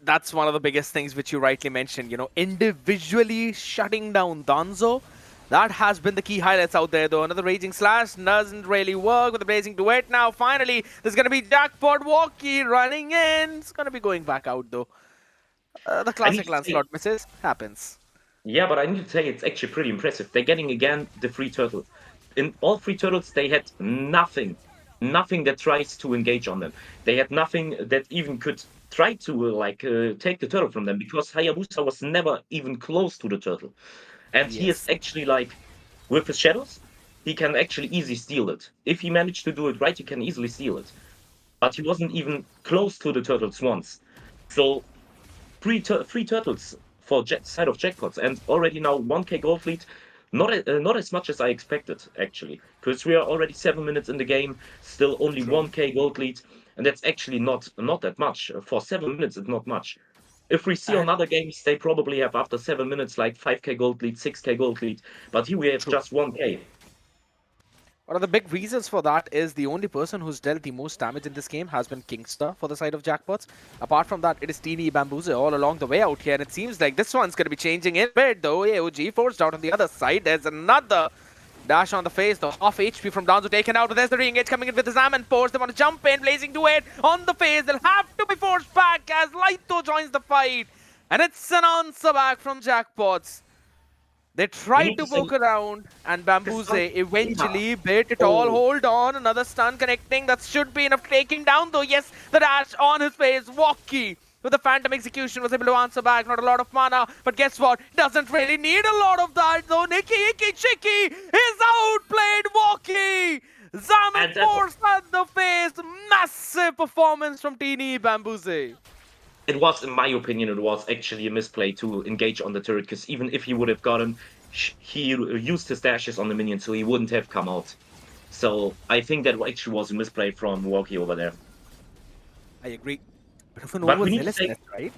That's one of the biggest things which you rightly mentioned, you know, individually shutting down Danzo. That has been the key highlights out there, though. Another Raging Slash doesn't really work with the Blazing Duet. Now, finally, there's going to be Jackpot Walkie running in. It's going to be going back out, though. The classic Lancelot misses. Happens. Yeah, but I need to say it's actually pretty impressive. They're getting, again, the free turtle. In all 3 turtles, they had nothing that tries to engage on them. They had nothing that even could try to take the turtle from them, because Hayabusa was never even close to the turtle. And he is actually like, with his shadows, he can actually easily steal it. If he managed to do it right, he can easily steal it. But he wasn't even close to the turtles once. So 3 turtles for side of Jackpots, and already now 1k gold lead. Not as much as I expected, actually, because we are already 7 minutes in the game, still only 1k gold lead, and that's actually not that much. For 7 minutes, it's not much. If we see on other games, they probably have after 7 minutes like 5k gold lead, 6k gold lead, but here we have just 1k. One of the big reasons for that is the only person who's dealt the most damage in this game has been Kingster for the side of Jackpots. Apart from that, it is Teeny Bambuse all along the way out here, and it seems like this one's going to be changing in a bit, though. AOG forced out on the other side. There's another dash on the face. The half HP from Danzo taken out. There's the re-engage coming in with the Zaman Force. They want to jump in. Blazing Duet on the face. They'll have to be forced back as Laito joins the fight. And it's an answer back from Jackpots. They tried to poke around, and Bambuse eventually bit it all. Hold on, another stun connecting. That should be enough to take him down, though. Yes, the dash on his face. Walkie with the Phantom Execution was able to answer back. Not a lot of mana, but guess what? Doesn't really need a lot of that, though. Nicky Icky Chicky is outplayed Walkie. Zaman Force at the face. Massive performance from Teeny Bambuse. It was, in my opinion, it was actually a misplay to engage on the turret, because even if he would have gotten, he used his dashes on the minion, so he wouldn't have come out. So I think that actually was a misplay from Walkie over there. I agree. But we need to say, right?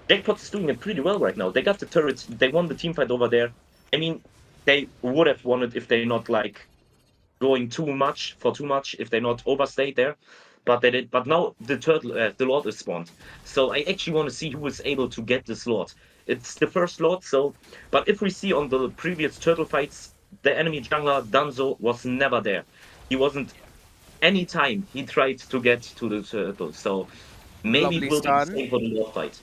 Jackpots is doing it pretty well right now. They got the turrets, they won the team fight over there. I mean, they would have won it if they not like going too much, if they not overstayed there. But they did. But now the Lord is spawned. So I actually want to see who is able to get this Lord. It's the first Lord, so... But if we see on the previous turtle fights, the enemy jungler, Danzo, was never there. He wasn't... Any time he tried to get to the turtle, so... Maybe we'll be the same for the Lord fight.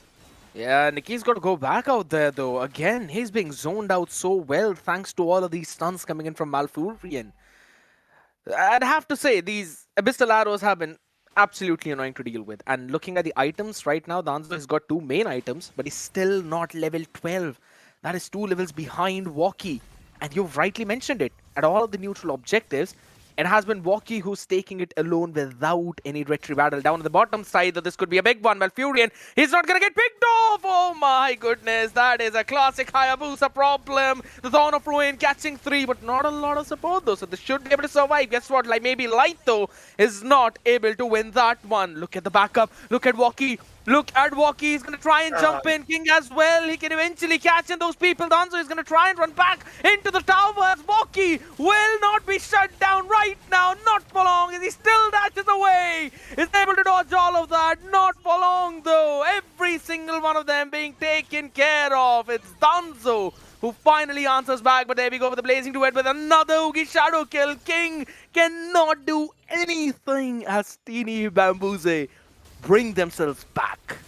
Yeah, Nicky's got to go back out there, though. Again, he's being zoned out so well thanks to all of these stuns coming in from Malfurion. I'd have to say, these Abyssal arrows have been absolutely annoying to deal with. And looking at the items right now, Danzo has got 2 main items, but he's still not level 12. That is 2 levels behind Walkie. And you've rightly mentioned it. At all of the neutral objectives, it has been Walkie who's taking it alone without any retry battle. Down on the bottom side, this could be a big one. Malfurion, he's not going to get picked off. Oh my goodness, that is a classic Hayabusa problem. The Thorn of Ruin catching 3, but not a lot of support though. So they should be able to survive. Guess what? Like maybe Laito is not able to win that one. Look at the backup. Look at Walkie. Look at Walkie, he's going to try and jump in. King as well, he can eventually catch in those people. Danzo is going to try and run back into the tower as Walkie will not be shut down right now. Not for long, as he still dashes away. Is able to dodge all of that. Not for long though. Every single one of them being taken care of. It's Danzo who finally answers back, but there we go with the Blazing Duet with another Oogie Shadow kill. King cannot do anything as Teeny Bambuse bring themselves back.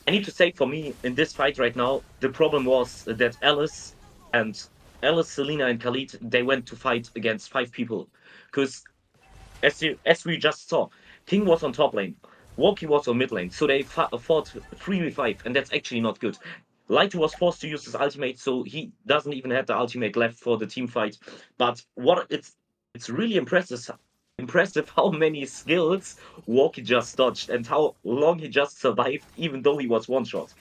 I need to say, for me, in this fight right now, the problem was that Alice and Alice, Selena, and Khalid, they went to fight against 5 people. Because as we just saw, King was on top lane, Walkie was on mid lane, so they fought 3v5, and that's actually not good. Lighty was forced to use his ultimate, so he doesn't even have the ultimate left for the team fight. But what it's really impressive how many skills Walkie just dodged and how long he just survived, even though he was one shot.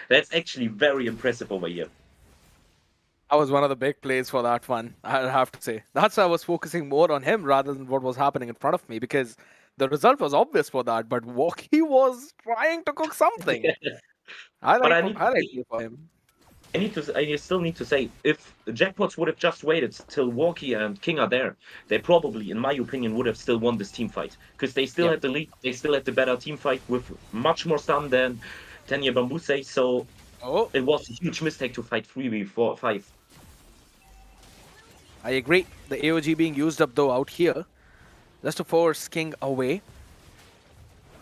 That's actually very impressive over here. That was one of the big plays for that one, I'll have to say. That's why I was focusing more on him rather than what was happening in front of me, because the result was obvious for that, but Walkie was trying to cook something. I But like it for him. I still need to say, if Jackpots would have just waited till Walkie and King are there, they probably, in my opinion, would have still won this team fight. Because they still had the lead, they still had the better team fight with much more stun than Tanya Bambuse, so it was a huge mistake to fight 3v5. I agree. The AOG being used up though out here, just to force King away.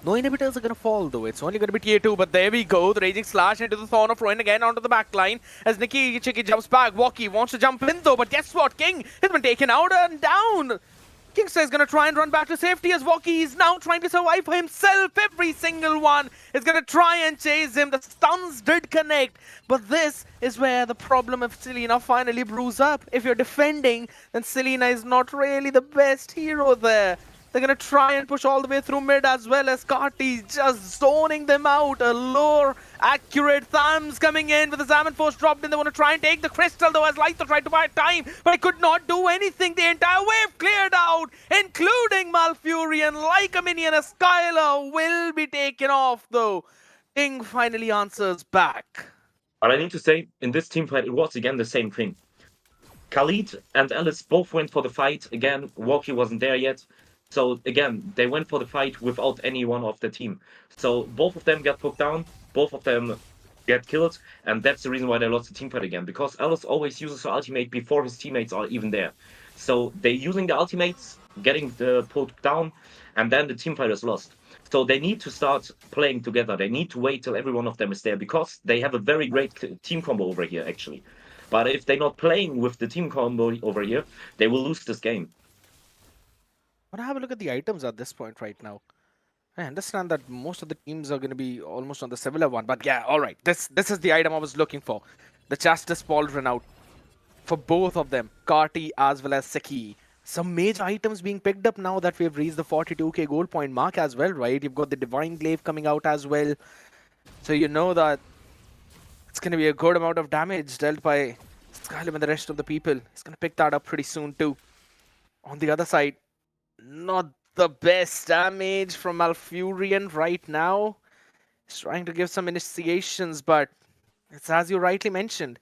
No inhibitors are going to fall though. It's only going to be tier 2, but there we go. The Raging Slash into the Thorn of Ruin again onto the back line as Nikki Chicky jumps back. Walkie wants to jump in though, but guess what? King has been taken out and down. Kingster is going to try and run back to safety as Walkie is now trying to survive for himself. Every single one is going to try and chase him. The stuns did connect, but this is where the problem of Selena finally brews up. If you're defending, then Selena is not really the best hero there. They're going to try and push all the way through mid as well as Karti just zoning them out. A lure, accurate thumbs coming in with the Salmon Force dropped in. They want to try and take the crystal though as Lytho tried to buy time, but he could not do anything. The entire wave cleared out, including Malfurion. Like a minion, a Skylar will be taken off though. King finally answers back. But I need to say, in this team fight, it was again the same thing. Khalid and Alice both went for the fight. Again, Walkie wasn't there yet. So again, they went for the fight without anyone of the team. So both of them got put down, both of them get killed, and that's the reason why they lost the team fight again. Because Alice always uses her ultimate before his teammates are even there. So they're using the ultimates, getting the pulled down, and then the team fight is lost. So they need to start playing together. They need to wait till every one of them is there because they have a very great team combo over here, actually. But if they're not playing with the team combo over here, they will lose this game. But have a look at the items at this point right now. I understand that most of the teams are going to be almost on the similar one, but yeah, all right. This is the item I was looking for. The Chastis Pauldron out for both of them, Karti as well as Seki. Some major items being picked up now that we've reached the 42k gold point mark as well, right? You've got the Divine Glaive coming out as well. So you know that it's going to be a good amount of damage dealt by Skyrim and the rest of the people. He's going to pick that up pretty soon too. On the other side, not the best damage from Malfurion right now. He's trying to give some initiations, but it's as you rightly mentioned.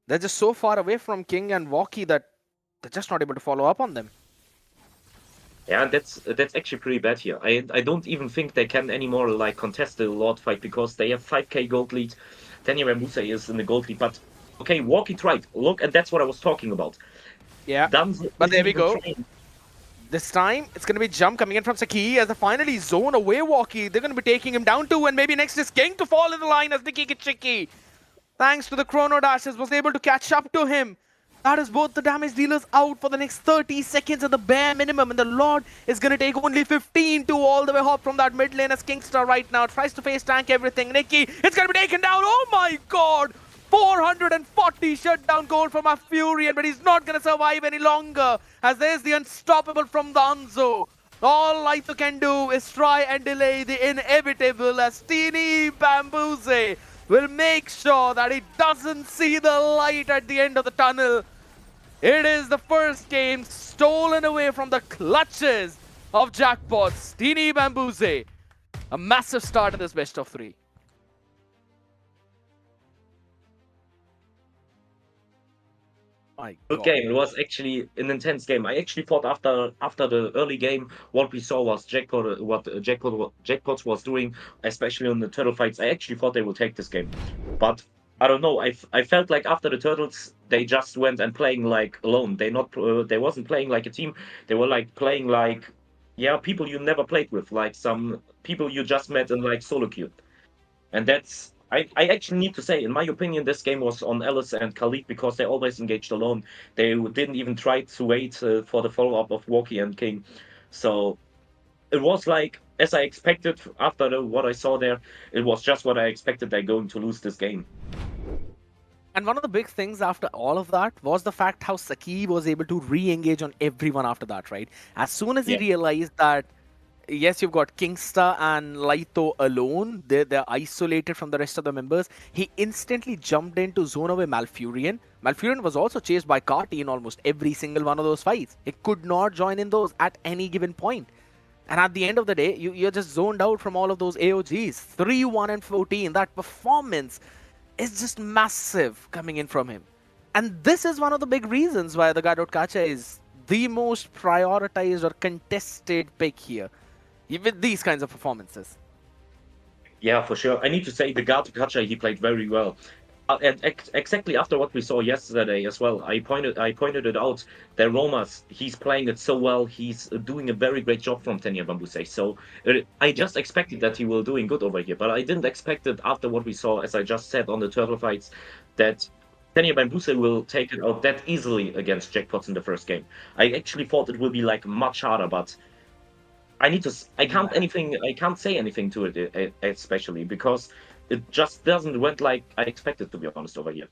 They're just so far away from King and Walkie that they're just not able to follow up on them. Yeah, that's actually pretty bad here. I don't even think they can anymore like contest the Lord fight because they have 5k gold lead. Tanya Ramuse is in the gold lead, but okay, Walkie tried. Look, and that's what I was talking about. Yeah, but there we go. This time, it's going to be jump coming in from Saki as they finally zone away Walkie. They're going to be taking him down too, and maybe next is King to fall in the line as Nikki Kichiki, thanks to the Chrono Dashes, was able to catch up to him. That is both the damage dealers out for the next 30 seconds at the bare minimum, and the Lord is going to take only 15 to all the way hop from that mid lane as Kingstar right now tries to face tank everything. Nikki, it's going to be taken down. Oh my god! 440 shutdown gold from a Furion, but he's not going to survive any longer as there's the unstoppable from Danzo. All Lytho can do is try and delay the inevitable as Teeny Bambuse will make sure that he doesn't see the light at the end of the tunnel. It is the first game stolen away from the clutches of Jackpots. Teeny Bambuse, a massive start in this best of 3. Good game. It was actually an intense game. I actually thought after the early game, what we saw was Jackpots was doing, especially on the turtle fights. I actually thought they would take this game, but I don't know. I felt like after the turtles, they just went and playing like alone. They wasn't playing like a team. They were like playing like people you never played with, like some people you just met in like solo queue, and I actually need to say, in my opinion, this game was on Ellis and Khalid because they always engaged alone. They didn't even try to wait for the follow-up of Walkie and King. So it was like, as I expected after what I saw there, it was just what I expected. They're going to lose this game. And one of the big things after all of that was the fact how Saki was able to re-engage on everyone after that, right? As soon as he realized that, yes, you've got Kingsta and Laito alone, they're isolated from the rest of the members, he instantly jumped into zone away Malfurion. Malfurion was also chased by Carti in almost every single one of those fights. He could not join in those at any given point. And at the end of the day, you're just zoned out from all of those AOGs. 3-1 and 14, that performance is just massive coming in from him. And this is one of the big reasons why the Gadot is the most prioritized or contested pick here, with these kinds of performances. Yeah, for sure. I need to say the Gacha, he played very well. And exactly after what we saw yesterday as well, I pointed it out. That Romas, he's playing it so well. He's doing a very great job from Tenya Bambuse. So I just expected that he will doing good over here, but I didn't expect it after what we saw, as I just said on the turtle fights, that Tenya Bambuse will take it out that easily against Jackpots in the first game. I actually thought it will be like much harder, but I can't say anything to it, especially because it just doesn't went like I expected, to be honest, over here.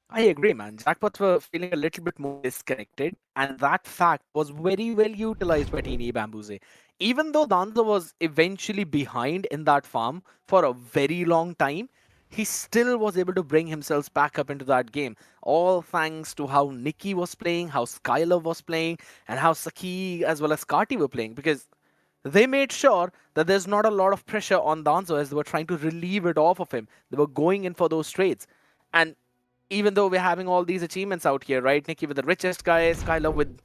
I agree, man. Jackpots were feeling a little bit more disconnected, and that fact was very well utilized by Teeny Bambuse. Even though Danzo was eventually behind in that farm for a very long time, he still was able to bring himself back up into that game. All thanks to how Nikki was playing, how Skylar was playing, and how Saki as well as Karti were playing. Because they made sure that there's not a lot of pressure on Danzo as they were trying to relieve it off of him. They were going in for those trades. And even though we're having all these achievements out here, right? Nikki with the richest guy, Skylar with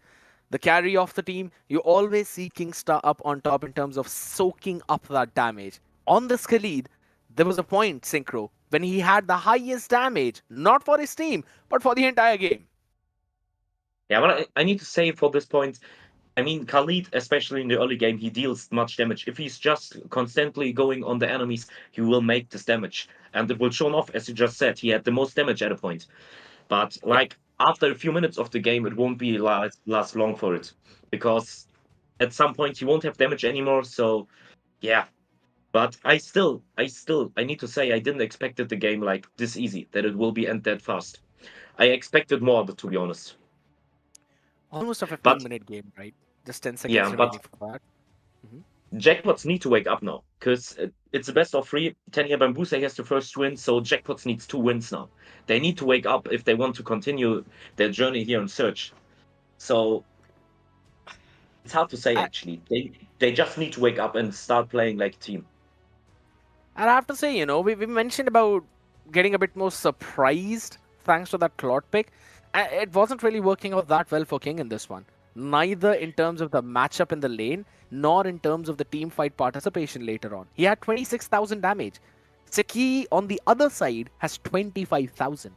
the carry of the team, you always see Kingstar up on top in terms of soaking up that damage. On this Khalid, there was a point, Synchro, when he had the highest damage, not for his team, but for the entire game. Yeah, but I need to say for this point, I mean, Khalid, especially in the early game, he deals much damage. If he's just constantly going on the enemies, he will make this damage. And it will show off, as you just said, he had the most damage at a point. But, like, after a few minutes of the game, it won't be last long for it. Because at some point, he won't have damage anymore, so, yeah. But I need to say, I didn't expect it the game, like, this easy, that it will be end that fast. I expected more, to be honest. Almost a 15-minute game, right? Just 10 seconds remaining for that. Jackpots need to wake up now, because it's the best of 3. Tenya Bambuse has the first win, so Jackpots needs 2 wins now. They need to wake up if they want to continue their journey here in Search. So it's hard to say, actually. They just need to wake up and start playing like a team. And I have to say, we mentioned about getting a bit more surprised thanks to that Claude pick. It wasn't really working out that well for King in this one. Neither in terms of the matchup in the lane, nor in terms of the team fight participation later on. He had 26,000 damage. Seki, on the other side, has 25,000.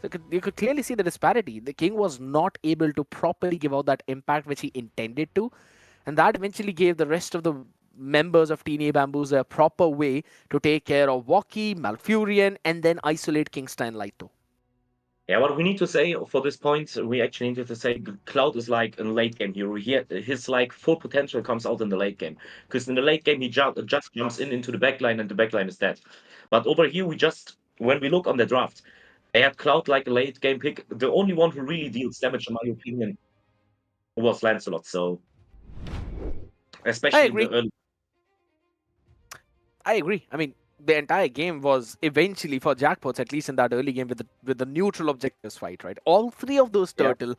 So you could clearly see the disparity. The King was not able to properly give out that impact which he intended to. And that eventually gave the rest of the members of Teeny Bamboos a proper way to take care of Walkie, Malfurion, and then isolate Kingsta and Laito. Yeah, what we need to say for this point, we actually need to say Cloud is like a late game hero. His like full potential comes out in the late game, because in the late game he just jumps into the backline and the backline is dead. But over here when we look on the draft, they had Cloud like a late game pick. The only one who really deals damage, in my opinion, was Lancelot. So especially in the early. I agree. I mean, the entire game was eventually for Jackpots, at least in that early game, with the neutral objectives fight, right? All 3 of those turtle,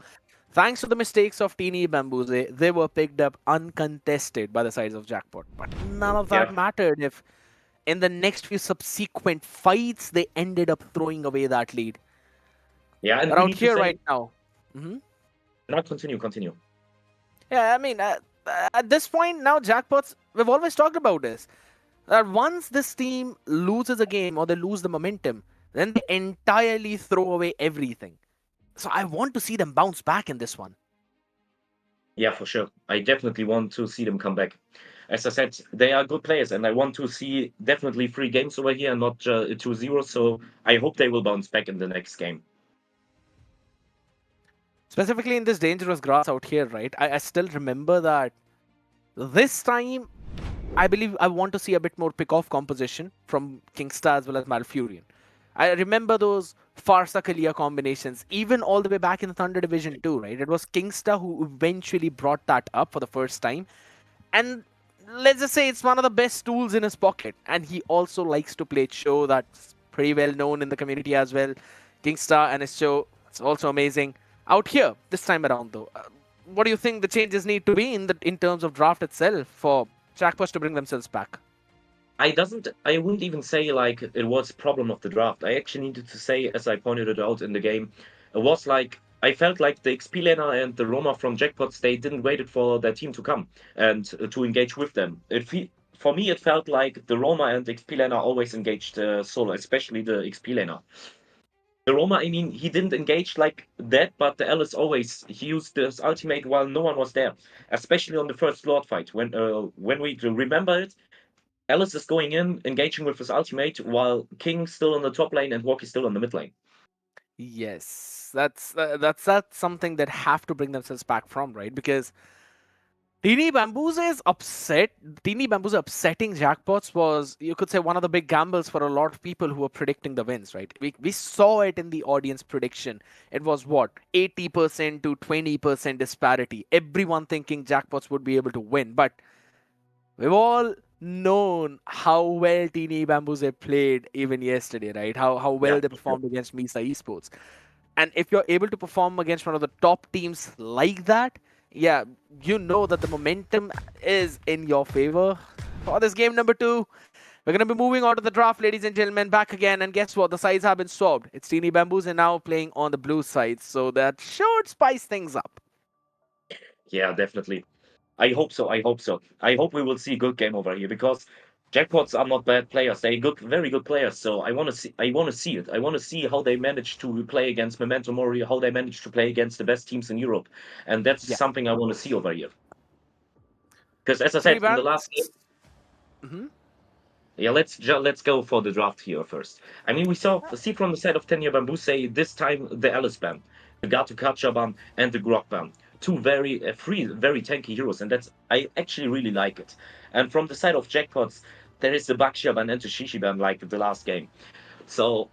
thanks to the mistakes of Teeny Bambuse, they were picked up uncontested by the sides of Jackpot. But none of that mattered if in the next few subsequent fights, they ended up throwing away that lead. Yeah, and around here right now. Now continue. Yeah, I mean, at this point now, Jackpots, we've always talked about this. That once this team loses a game or they lose the momentum, then they entirely throw away everything. So I want to see them bounce back in this one. Yeah, for sure. I definitely want to see them come back. as I said, they are good players, and I want to see definitely 3 games over here and not 2-0. So I hope they will bounce back in the next game. Specifically in this dangerous grass out here, right? I still remember that this time, I believe I want to see a bit more pick-off composition from Kingsta as well as Malfurion. I remember those Farsa Kalia combinations, even all the way back in the Thunder Division 2, right? It was Kingsta who eventually brought that up for the first time. And let's just say it's one of the best tools in his pocket. And he also likes to play Cho, that's pretty well known in the community as well. Kingsta and his Cho, it's also amazing. Out here, this time around though, what do you think the changes need to be in terms of draft itself for Jackpots to bring themselves back? I wouldn't even say like it was a problem of the draft. I actually needed to say, as I pointed it out in the game, it was like I felt like the XP laner and the Roma from Jackpots, they didn't wait for their team to come and to engage with them. For me, it felt like the Roma and the XP laner always engaged solo, especially the XP laner. The Roma, I mean, he didn't engage like that, but the Alice always he used his ultimate while no one was there, especially on the first Lord fight. When we remember it, Alice is going in, engaging with his ultimate, while King's still in the top lane and Walkie's still in the mid lane. Yes, that's something that have to bring themselves back from, right? Because Teeny Bamboos is upset. Teeny Bamboos upsetting Jackpots was, you could say, one of the big gambles for a lot of people who were predicting the wins, right? We saw it in the audience prediction. It was what, 80% to 20% disparity. Everyone thinking Jackpots would be able to win, but we've all known how well Teeny Bamboos played even yesterday, right? How well they performed against Misa Esports. And if you're able to perform against one of the top teams like that, yeah, you know that the momentum is in your favor for this game number 2. We're going to be moving on to the draft, ladies and gentlemen, back again. And guess what? The sides have been swapped. It's Teeny Bamboos and now playing on the blue side. So that should spice things up. Yeah, definitely. I hope so. I hope we will see a good game over here because Jackpots are not bad players. They're very good players. So I want to see it. I want to see how they manage to play against Memento Mori, how they manage to play against the best teams in Europe, and that's something I want to see over here. Because as I said in the last game, yeah, let's go for the draft here first. I mean, we see from the side of Tenya Bambuse this time the Alice ban, the Gato Kacha ban, and the Grok ban. Three very tanky heroes, and I actually really like it. And from the side of Jackpots, there is the Bakshia ban and the Shishi ban like the last game. So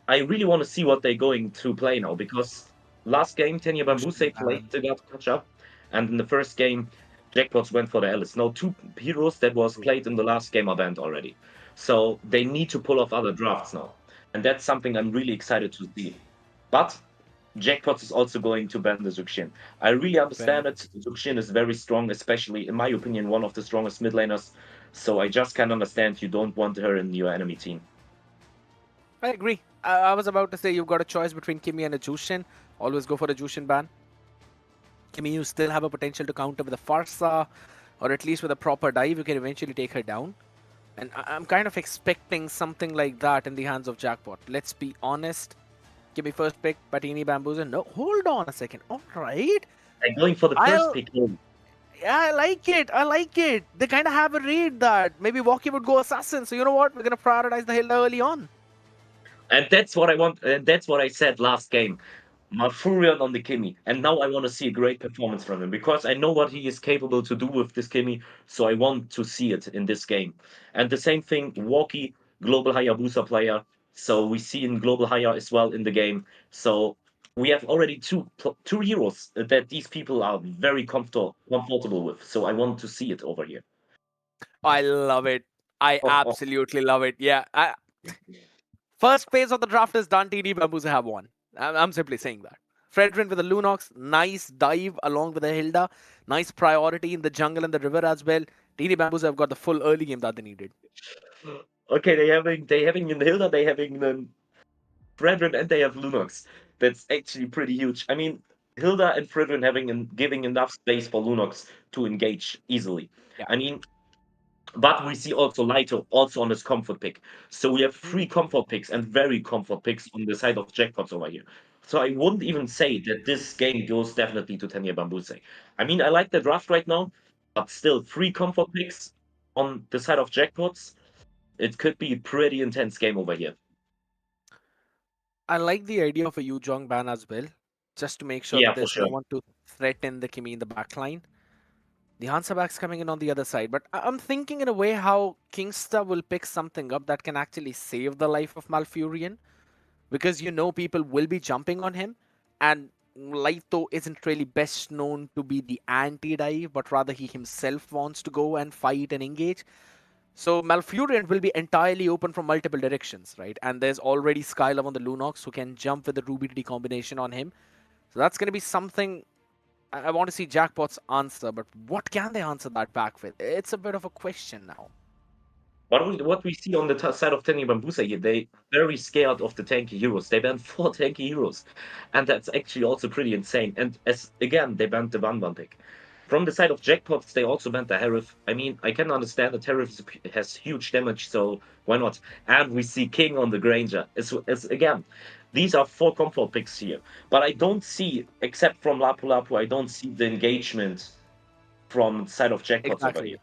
I really want to see what they're going to play now, because last game Tenya Bambuse played the Gato Kacha, and in the first game Jackpots went for the Alice. Now 2 heroes that was played in the last game are banned already. So they need to pull off other drafts now. And that's something I'm really excited to see. But Jackpots is also going to ban the Zuxin. I really understand it. Zuxin is very strong, especially, in my opinion, one of the strongest mid laners. So I just can't understand you don't want her in your enemy team. I agree. I was about to say you've got a choice between Kimi and a Jushin. Always go for a Jushin ban. Kimi, you still have a potential to counter with a Farsa, or at least with a proper dive, you can eventually take her down. And I'm kind of expecting something like that in the hands of Jackpot. Let's be honest. Kimi first pick, Patini Bamboos, and no, hold on a second. All right. I'm going for the first pick. Yeah, I like it. They kind of have a read that maybe Walkie would go Assassin. So you know what? We're going to prioritize the Hilda early on. And that's what I want. And that's what I said last game. Malfurion on the Kimi, and now I want to see a great performance from him because I know what he is capable to do with this Kimi, so I want to see it in this game. And the same thing, Walkie, Global Hayabusa player, so we see in Global Haya as well in the game. So we have already two heroes that these people are very comfortable with, so I want to see it over here. I love it. I absolutely love it. Yeah. First phase of the draft is done. TD Bamboos have won. I'm simply saying that. Fredrin with a Lunox, nice dive along with the Hilda, nice priority in the jungle and the river as well. TD Bamboos have got the full early game that they needed. Okay, they having in the Hilda, they having the Fredrin, and they have Lunox. That's actually pretty huge. I mean, Hilda and Fredrin giving enough space for Lunox to engage easily. Yeah. I mean, but we see also Lito also on his comfort pick. So we have 3 comfort picks and very comfort picks on the side of Jackpots over here. So I wouldn't even say that this game goes definitely to Tenya Bambuse. I mean, I like the draft right now. But still, 3 comfort picks on the side of Jackpots. It could be a pretty intense game over here. I like the idea of a Yu Jong ban as well, just to make sure Yeah, that for there's no sure. one to threaten the Kimi in the backline. The answer back's coming in on the other side, but I'm thinking in a way how Kingsta will pick something up that can actually save the life of Malfurion, because you know people will be jumping on him, and Laito isn't really best known to be the anti-dive, but rather he himself wants to go and fight and engage. So Malfurion will be entirely open from multiple directions, right? And there's already Skylove on the Lunox who can jump with the Ruby DD combination on him. So that's going to be something I want to see Jackpot's answer, but what can they answer that back with? It's a bit of a question now. What we see on the side of Tenny Bambusa here, they very scared of the tanky heroes. They banned 4 tanky heroes, and that's actually also pretty insane. And as again, they banned the 1/1 pick. From the side of Jackpots, they also banned the Herif. I mean, I can understand that Herif has huge damage, so why not? And we see King on the Granger. It's again, these are 4 comfort picks here. But I don't see, except from Lapu Lapu, I don't see the engagement from the side of Jackpots over here. Exactly.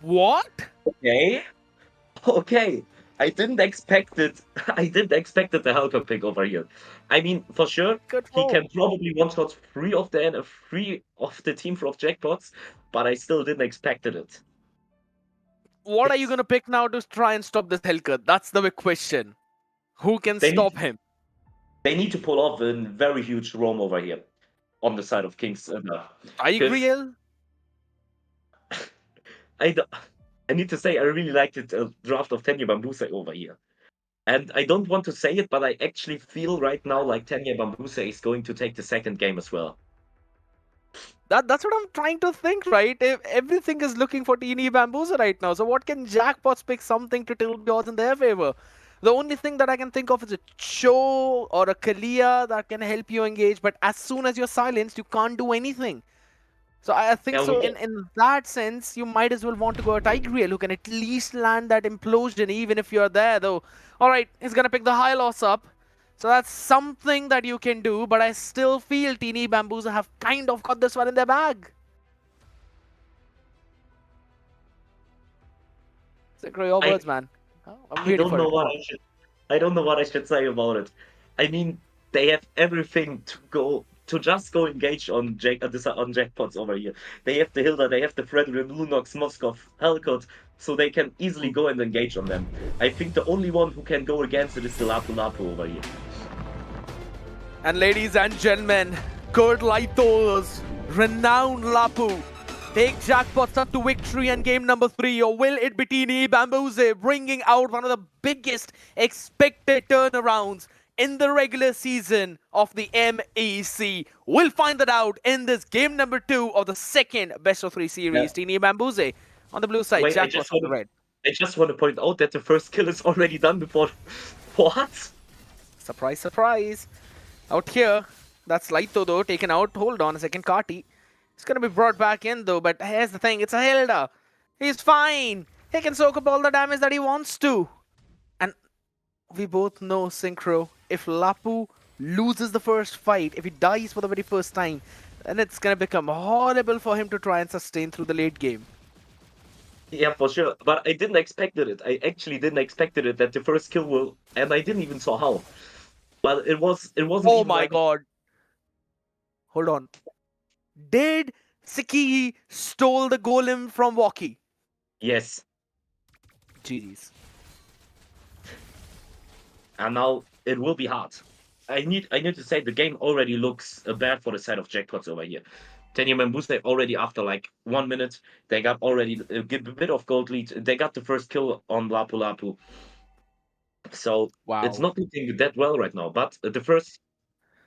What? Okay. Okay. I didn't expect it. I didn't expect it the Helper pick over here. I mean, for sure, Good he roll. can probably one-shot 3 of the team of Jackpots, but I still didn't expect it. What are you going to pick now to try and stop this Hellcut? That's the big question. Who can They stop need- him? They need to pull off a very huge roam over here on the side of Kings. Tigreal? I need to say, I really liked the draft of Tenya Bambusa over here. And I don't want to say it, but I actually feel right now like Tenya Bambusa is going to take the second game as well. That's what I'm trying to think, right? If everything is looking for Teeny Bambusa right now, so what can Jackpots pick something to tilt the odds in their favor? The only thing that I can think of is a Cho or a Kalia that can help you engage, but as soon as you're silenced, you can't do anything. So I think Yeah, so we in that sense, you might as well want to go a Tigreal who can at least land that implosion even if you're there though. Alright, he's gonna pick the high loss up. So that's something that you can do, but I still feel Teeny Bambusa have kind of got this one in their bag. Synchro, your words, man. Oh, I'm I waiting don't for know it. what I don't know what I should say about it. I mean, they have everything to just go engage on Jackpots over here. They have the Hilda, they have the Frederick, Lunox, Moskov, Helcott, so they can easily go and engage on them. I think the only one who can go against it is the Lapu Lapu over here. And ladies and gentlemen, Kurt Laito's renowned Lapu take Jackpots up to victory and game number 3, or will it be Teeny Bambusa bringing out one of the biggest expected turnarounds in the regular season of the MEC? We'll find that out in this game number 2 of the second best of 3 series. Yeah. Teeny Bambusa on the blue side, Wait, Jackpots on the red. I just want to point out that the first kill is already done before. What? Surprise, surprise. Out here, that's Laito though, taken out. Hold on a second, Kati. He's gonna be brought back in though, but here's the thing, it's a Hilda. He's fine. He can soak up all the damage that he wants to. And we both know, Synchro, if Lapu loses the first fight, if he dies for the very first time, then it's gonna become horrible for him to try and sustain through the late game. Yeah, for sure. But I didn't expect it. I actually didn't expect it that the first kill will, and I didn't even saw how. Well, it wasn't. Oh even my like, god. Hold on. Did Siki stole the golem from Waki? Yes. GG's. And now it will be hard. I need to say the game already looks bad for the side of Jackpots over here. Tenya Bambusa already after like 1 minute, they got already a bit of gold lead. They got the first kill on Lapu Lapu. So Wow. it's not looking that well right now. But the first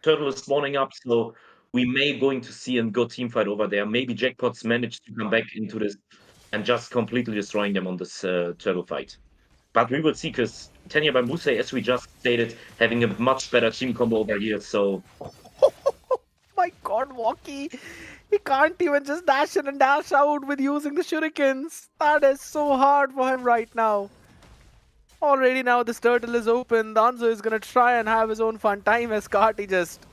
turtle is spawning up, so we may going to see a good team fight over there. Maybe Jackpots manage to come back into this and just completely destroying them on this turtle fight. But we will see, because Tenya Bambusa, as we just stated, having a much better team combo over here. So My god, Waki! He can't even just dash in and dash out with using the shurikens. That is so hard for him right now. Already now this turtle is open. Danzo is gonna try and have his own fun time as Kati just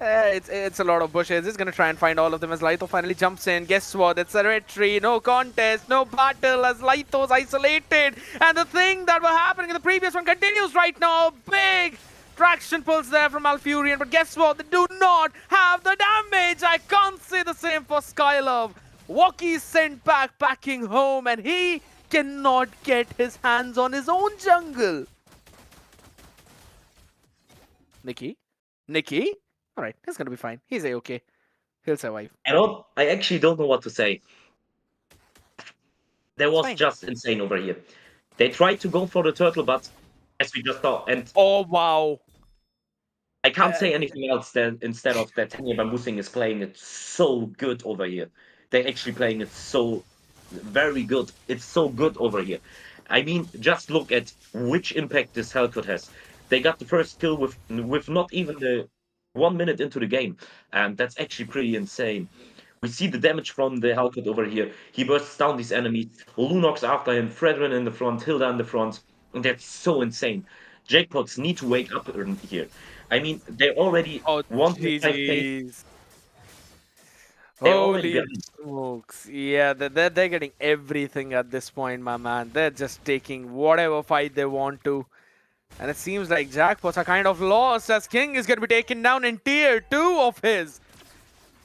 It's a lot of bushes. He's gonna try and find all of them as Lytho finally jumps in. Guess what? It's a red tree. No contest, no battle as Lytho's isolated. And the thing that was happening in the previous one continues right now. Big traction pulls there from Malfurion. But guess what? They do not have the damage. I can't say the same for Skylove. Walkie's sent back, packing home, and he cannot get his hands on his own jungle. Nikki? Alright, he's gonna be fine. He's a-okay. He'll survive. I actually don't know what to say. That was fine. just insane over here. They tried to go for the turtle, but as we just saw, and Oh, wow. I can't say anything else than instead of that Tanya Bambusing is playing it so good over here. They're actually playing it so very good. It's so good over here. I mean, just look at which impact this Hellcut has. They got the first kill with not even the 1 minute into the game, and that's actually pretty insane. We see the damage from the Hellcut over here. He bursts down these enemies. Lunox after him, Fredrin in the front, Hilda in the front, and that's so insane. Jackpots need to wake up here. I mean, they already won the 5K. jeez. They already Holy got- smokes. Yeah, they're getting everything at this point, my man. They're just taking whatever fight they want to. And it seems like Jackpots are kind of lost as King is going to be taken down in tier 2 of his.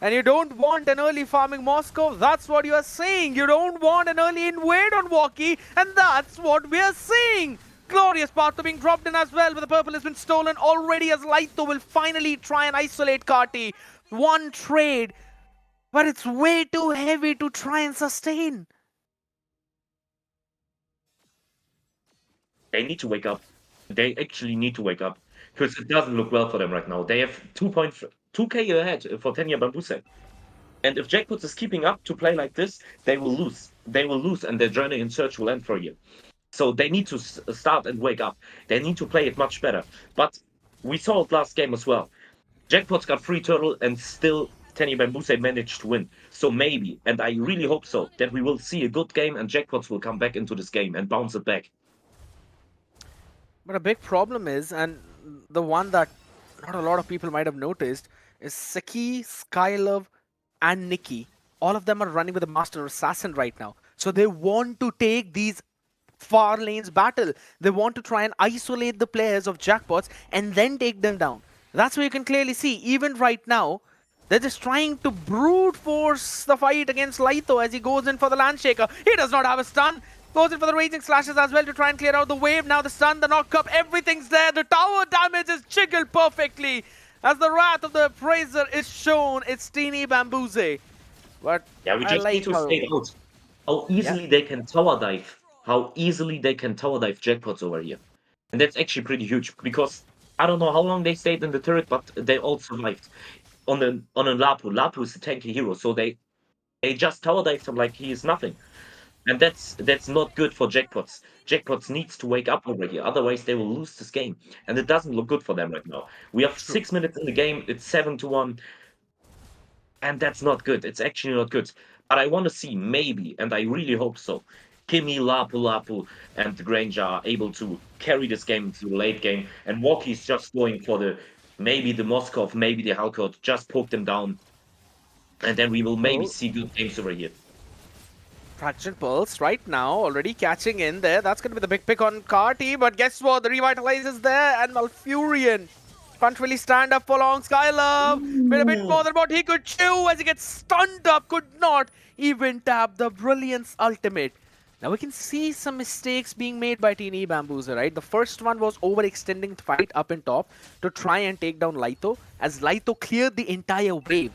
And you don't want an early farming Moscow. That's what you are saying. You don't want an early invade on Walkie. And that's what we are seeing. Glorious Partha being dropped in as well. But the purple has been stolen already as Lytho will finally try and isolate Kati. One trade. But it's way too heavy to try and sustain. They need to wake up. They actually need to wake up. Because it doesn't look well for them right now. They have 2K ahead for Tenya Bambuse. And if Jackpots is keeping up to play like this, they will lose. They will lose and their journey in search will end for you. So they need to start and wake up. They need to play it much better. But we saw it last game as well. Jackpots got free turtle and still Tenya Bambuse managed to win. So maybe, and I really hope so, that we will see a good game and Jackpots will come back into this game and bounce it back. But a big problem is, and the one that not a lot of people might have noticed, is Saki, Skylove, and Nikki. All of them are running with a Master Assassin right now. So they want to take these far lanes battle. They want to try and isolate the players of Jackpots and then take them down. That's where you can clearly see, even right now, they're just trying to brute force the fight against Lytho as he goes in for the Landshaker. He does not have a stun. Goes in for the Raging Slashes as well to try and clear out the wave. Now the stun, the knock up, everything's there. The tower damage is jiggled perfectly. As the Wrath of the Appraiser is shown, it's Teeny Bambuse. But yeah, we I just like need to stay out. How easily they can tower dive. How easily they can tower dive Jackpots over here. And that's actually pretty huge because I don't know how long they stayed in the turret, but they all survived. On a Lapu. Lapu is a tanky hero, so they just tower dived him like he is nothing. And that's not good for Jackpots. Jackpots needs to wake up over here, otherwise they will lose this game. And it doesn't look good for them right now. We have 6 minutes in the game, it's 7-1. And that's not good. It's actually not good. But I want to see maybe, and I really hope so, Kimi, Lapu, and Granger are able to carry this game to the late game. And Walkie's just going for maybe the Moskov, maybe the Hellcut, just poke them down. And then we will maybe see good games over here. Traction Pulse right now already catching in there. That's going to be the big pick on Carty. But guess what? The Revitalize is there. And Malfurion can't really stand up for long. Skylove made a bit more than what he could chew as he gets stunned up. Could not even tap the Brilliance ultimate. Now we can see some mistakes being made by Teeny Bambuse, right? The first one was overextending the fight up and top to try and take down Lytho as Lytho cleared the entire wave.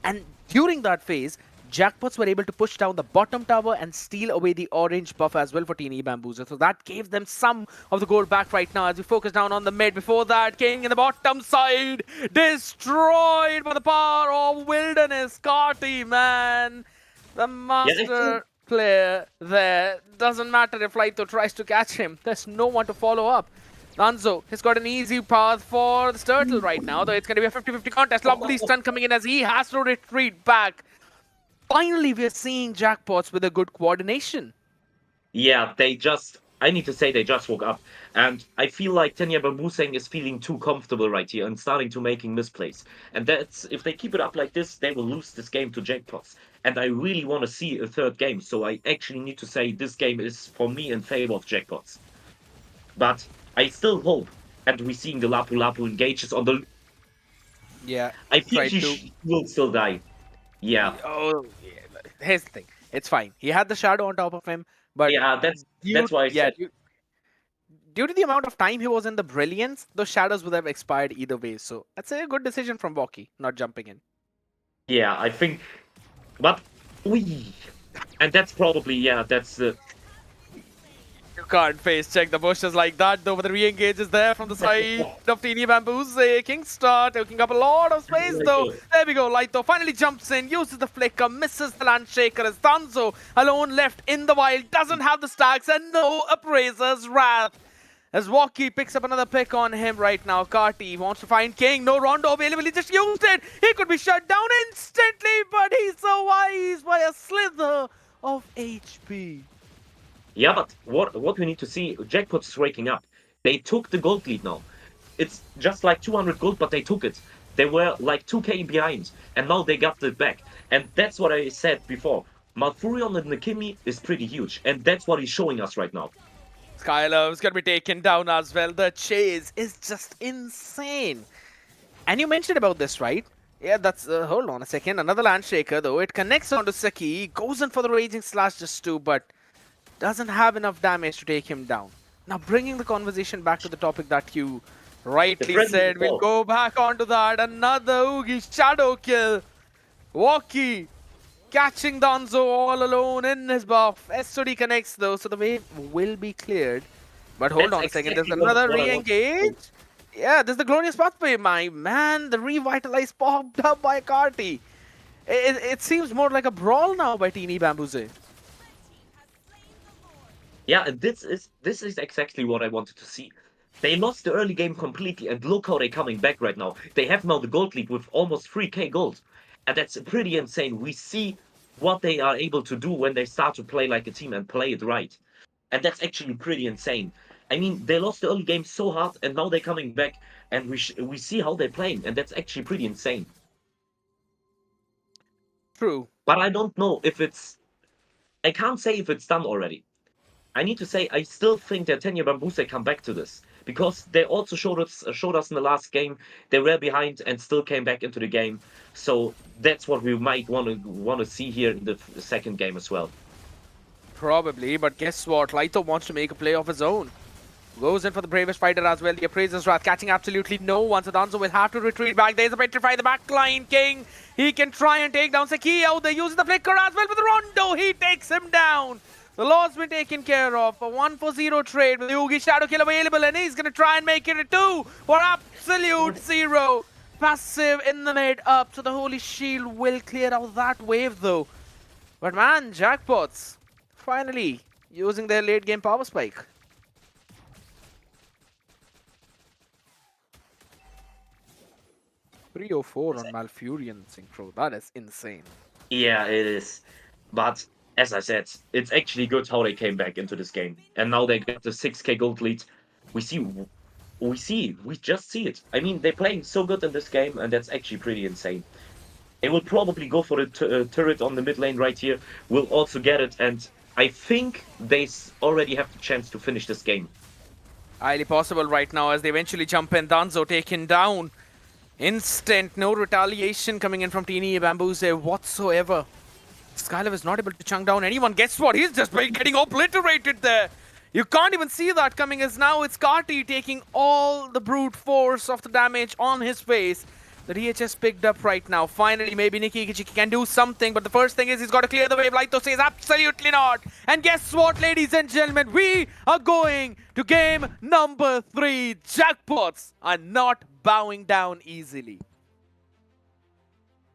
And during that phase, Jackpots were able to push down the bottom tower and steal away the orange buff as well for Teeny Bambuse. So that gave them some of the gold back right now as we focus down on the mid. Before that, King in the bottom side, destroyed by the power of Wilderness. Carty, man. The master player there. Doesn't matter if Lytho tries to catch him. There's no one to follow up. Lanzo has got an easy path for the turtle right now, though it's going to be a 50-50 contest. Lovely stun coming in as he has to retreat back. Finally, we're seeing Jackpots with a good coordination. Yeah, they just I need to say they just woke up. And I feel like Tenya Bambuseng is feeling too comfortable right here and starting to making misplays. And that's if they keep it up like this, they will lose this game to Jackpots. And I really want to see a third game. So I actually need to say this game is for me in favor of Jackpots. But I still hope, and we're seeing the Lapu Lapu engages on the. Yeah. I think tried he to. will still die. Yeah. Oh, yeah. Here's the thing. It's fine. He had the shadow on top of him, but Yeah, that's why I said. Due to the amount of time he was in the brilliance, those shadows would have expired either way. So that's a good decision from Waki, not jumping in. Yeah, I think. But we. And that's probably, yeah, that's the. You can't face check the bushes like that, though, but the re-engage is there from the side of Teeny Bamboos. Kingstar taking up a lot of space, though. There we go. Laito finally jumps in, uses the flicker, misses the Landshaker as Danzo, alone left in the wild, doesn't have the stacks, and no Appraiser's Wrath. As Waki picks up another pick on him right now. Karti wants to find King. No Rondo available. He just used it. He could be shut down instantly, but he survives by a slither of HP. Yeah, but what we need to see, Jackpot's waking up. They took the gold lead now. It's just like 200 gold, but they took it. They were like 2k behind, and now they got it back. And that's what I said before. Malfurion and Nakimi is pretty huge, and that's what he's showing us right now. Skylar's gonna be taken down as well. The chase is just insane. And you mentioned about this, right? Yeah, that's... hold on a second. Another Landshaker, though. It connects onto Saki. Goes in for the Raging Slash just too, but doesn't have enough damage to take him down. Now, bringing the conversation back to the topic that you rightly said, we'll go back onto that. Another Oogie shadow kill. Waki catching Danzo all alone in his buff. SOD connects though, so the wave will be cleared. But hold on a second, there's another re-engage. Yeah, there's the glorious pathway, my man. The revitalize popped up by Karti. It seems more like a brawl now by Teeny Bamboozle. Yeah, this is exactly what I wanted to see. They lost the early game completely, and look how they're coming back right now. They have now the gold lead with almost 3k gold. And that's pretty insane. We see what they are able to do when they start to play like a team and play it right. And that's actually pretty insane. I mean, they lost the early game so hard, and now they're coming back, and we see how they're playing, and that's actually pretty insane. True. But I don't know if it's... I can't say if it's done already. I need to say, I still think that Tenya Bambuse come back to this. Because they also showed us in the last game, they were behind and still came back into the game. So that's what we might want to see here in the second game as well. Probably, but guess what? Laito wants to make a play of his own. Goes in for the bravest fighter as well. The Appraiser's Wrath catching absolutely no one. So Danzo will have to retreat back. There's a petrify the backline. King, he can try and take down Saki out. They use the flicker as well with the Rondo. He takes him down. The law's been taken care of. A 1-for-0 trade with the Yugi Shadow Kill available, and he's going to try and make it a 2 for absolute 0. Passive in the mid up, so the Holy Shield will clear out that wave though. But man, Jackpots finally using their late game power spike. 304 on Malfurion Synchro. That is insane. Yeah, it is. But as I said, it's actually good how they came back into this game. And now they got the 6k gold lead. We just see it. I mean, they're playing so good in this game, and that's actually pretty insane. They will probably go for the turret on the mid lane right here. Will also get it, and I think they already have the chance to finish this game. Highly possible right now as they eventually jump in. Danzo taken down. Instant, no retaliation coming in from Teeny Bamboozle whatsoever. Skylar is not able to chunk down anyone. Guess what? He's just getting obliterated there. You can't even see that coming, as now it's Karti taking all the brute force of the damage on his face. The DHS picked up right now. Finally, maybe Nikki Ikichiki can do something, but the first thing is he's got to clear the wave. Laito says absolutely not. And guess what, ladies and gentlemen? We are going to game number 3. Jackpots are not bowing down easily.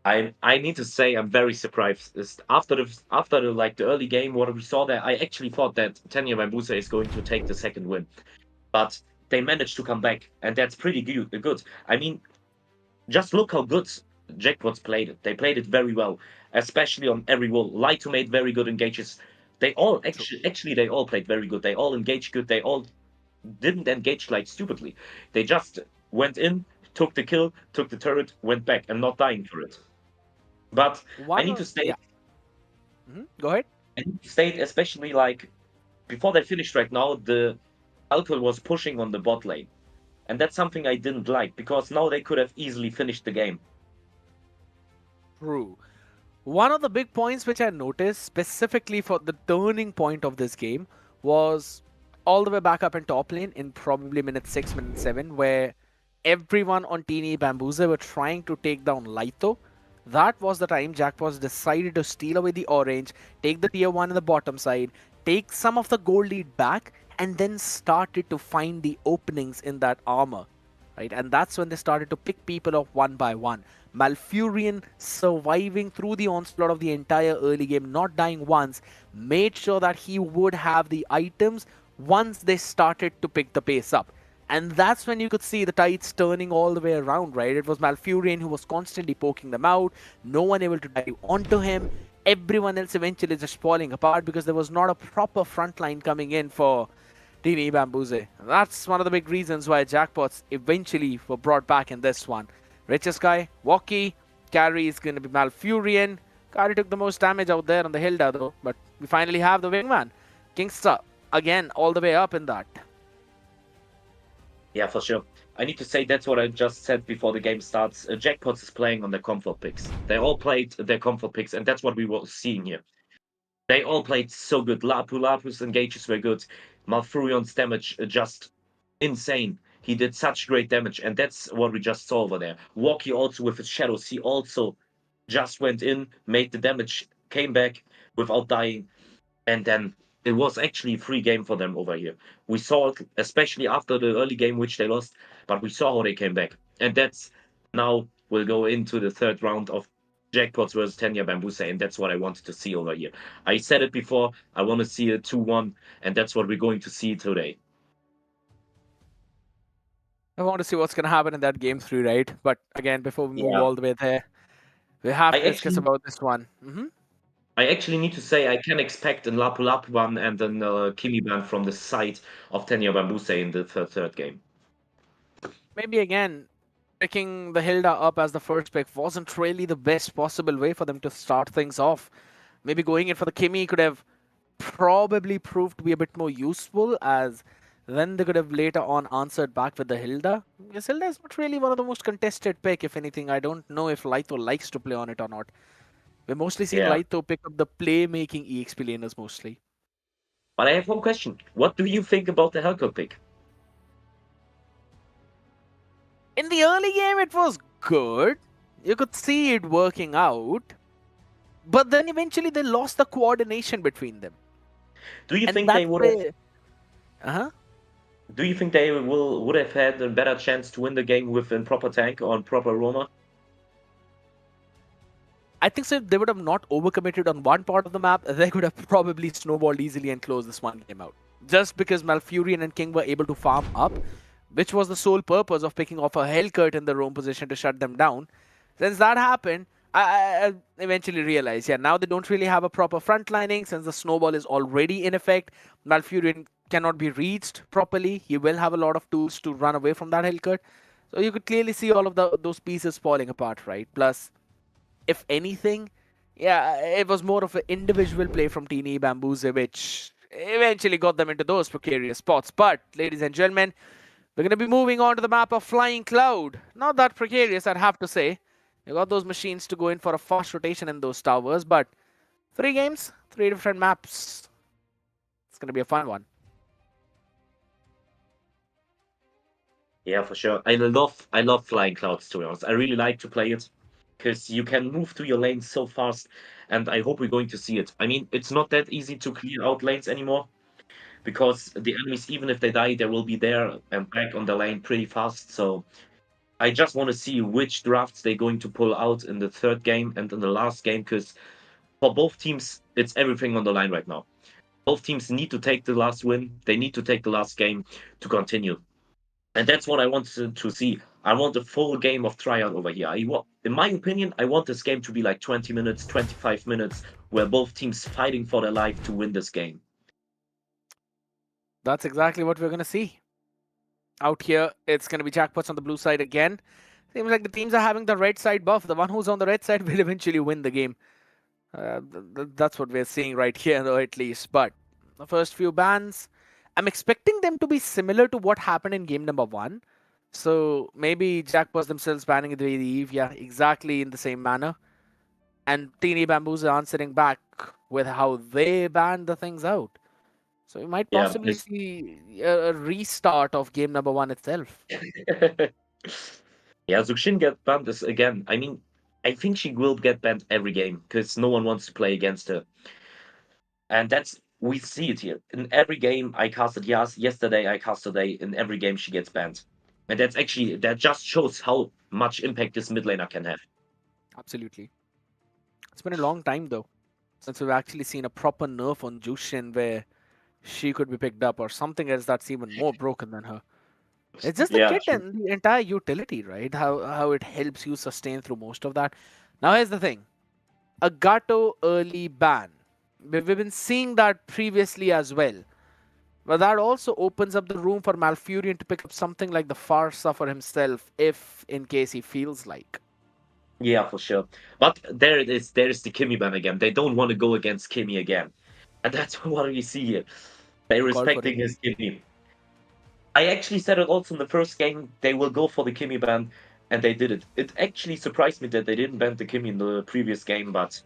I need to say I'm very surprised. After the early game, what we saw there, I actually thought that Tenya Bambusa is going to take the second win, but they managed to come back, and that's pretty good. I mean, just look how good Jackpots played it. They played it very well, especially on every wall. Laito made very good engages. They all actually they all played very good. They all engaged good. They all didn't engage like stupidly. They just went in, took the kill, took the turret, went back, and not dying for it. But I need to state, Go ahead. I need to state especially like before they finished right now, the Alcohol was pushing on the bot lane. And that's something I didn't like because now they could have easily finished the game. True. One of the big points which I noticed specifically for the turning point of this game was all the way back up in top lane in probably minute 6, minute 7, where everyone on Teeny Bambuze were trying to take down Laito. That was the time Jackpots decided to steal away the orange, take the tier 1 in the bottom side, take some of the gold lead back, and then started to find the openings in that armor. Right? And that's when they started to pick people off one by one. Malfurion surviving through the onslaught of the entire early game, not dying once, made sure that he would have the items once they started to pick the pace up. And that's when you could see the tides turning all the way around, right? It was Malfurion who was constantly poking them out, no one able to dive onto him, everyone else eventually just falling apart because there was not a proper front line coming in for Teeny Bambuze. That's one of the big reasons why Jackpots eventually were brought back in this one. Richest guy, Walkie, carry is going to be Malfurion. Kari took the most damage out there on the Hilda though, but we finally have the wingman. Kingsta, again, all the way up in that. Yeah, for sure. I need to say that's what I just said before the game starts. Jackpots is playing on their comfort picks. They all played their comfort picks, and that's what we were seeing here. They all played so good. Lapu's engages were good. Malfurion's damage just insane. He did such great damage, and that's what we just saw over there. Walkie also with his shadows, he also just went in, made the damage, came back without dying, and then it was actually a free game for them over here. We saw it, especially after the early game, which they lost, but we saw how they came back. And that's now we'll go into the third round of Jackpots versus Tenya Bambusa, and that's what I wanted to see over here. I said it before, I want to see a 2-1, and that's what we're going to see today. I want to see what's going to happen in that game 3, right? But again, before we move all the way there, we have to discuss about this one. I actually need to say I can expect a Lapu Lapu one and then Kimi ban from the side of Tenya Bambuse in the third game. Maybe again, picking the Hilda up as the first pick wasn't really the best possible way for them to start things off. Maybe going in for the Kimi could have probably proved to be a bit more useful, as then they could have later on answered back with the Hilda. Because Hilda is not really one of the most contested pick, if anything. I don't know if Laito likes to play on it or not. We're mostly seeing Laito pick up the playmaking EXP laners mostly. But I have one question. What do you think about the Helco pick? In the early game, it was good. You could see it working out. But then eventually they lost the coordination between them. Do you think they would have... Do you think they would have had a better chance to win the game with a proper tank or proper roamer? I think so. If they would have not overcommitted on one part of the map, they could have probably snowballed easily and closed this one game out. Just because Malfurion and King were able to farm up, which was the sole purpose of picking off a Hellcurt in the roam position to shut them down. Since that happened, I eventually realized, now they don't really have a proper frontlining since the snowball is already in effect. Malfurion cannot be reached properly. He will have a lot of tools to run away from that Hellcurt. So you could clearly see all of those pieces falling apart, right? Plus, if anything, it was more of an individual play from Teeny Bambuze, which eventually got them into those precarious spots. But, ladies and gentlemen, we're going to be moving on to the map of Flying Cloud. Not that precarious, I'd have to say. You got those machines to go in for a fast rotation in those towers, but 3 games, 3 different maps. It's going to be a fun one. Yeah, for sure. I love Flying Clouds, to be honest. I really like to play it because you can move to your lanes so fast, and I hope we're going to see it. I mean, it's not that easy to clear out lanes anymore because the enemies, even if they die, they will be there and back on the lane pretty fast. So I just want to see which drafts they're going to pull out in the third game and in the last game, because for both teams, it's everything on the line right now. Both teams need to take the last win. They need to take the last game to continue. And that's what I want to see. I want a full game of tryout over here. In my opinion, I want this game to be like 20 minutes, 25 minutes, where both teams fighting for their life to win this game. That's exactly what we're going to see. Out here, it's going to be Jackpots on the blue side again. Seems like the teams are having the red side buff. The one who's on the red side will eventually win the game. That's what we're seeing right here, though, at least. But the first few bans, I'm expecting them to be similar to what happened in game number 1. So maybe Jackpots themselves banning the Eve, yeah, exactly in the same manner. And Teeny Bamboos are answering back with how they banned the things out. So we might Yeah, possibly see a restart of game number 1 itself. Yeah, Zuxin get banned this again. I mean, I think she will get banned every game because no one wants to play against her. And we see it here. In every game I casted Yas, yesterday I cast today, in every game she gets banned. And that just shows how much impact this mid laner can have. Absolutely. It's been a long time though since we've actually seen a proper nerf on Jushin where she could be picked up, or something else that's even more broken than her. It's just the Yeah, kit true. and the entire utility, right? How it helps you sustain through most of that. Now here's the thing. A Gato early ban. We've been seeing that previously as well. But that also opens up the room for Malfurion to pick up something like the Farsa for himself, if in case he feels like. Yeah, for sure. But there it is. There is the Kimmy ban again. They don't want to go against Kimmy again. And that's what we see here. They're Call for respecting it. his Kimmy. I actually said it also in the first game. They will go for the Kimmy ban, and they did it. It actually surprised me that they didn't ban the Kimmy in the previous game, but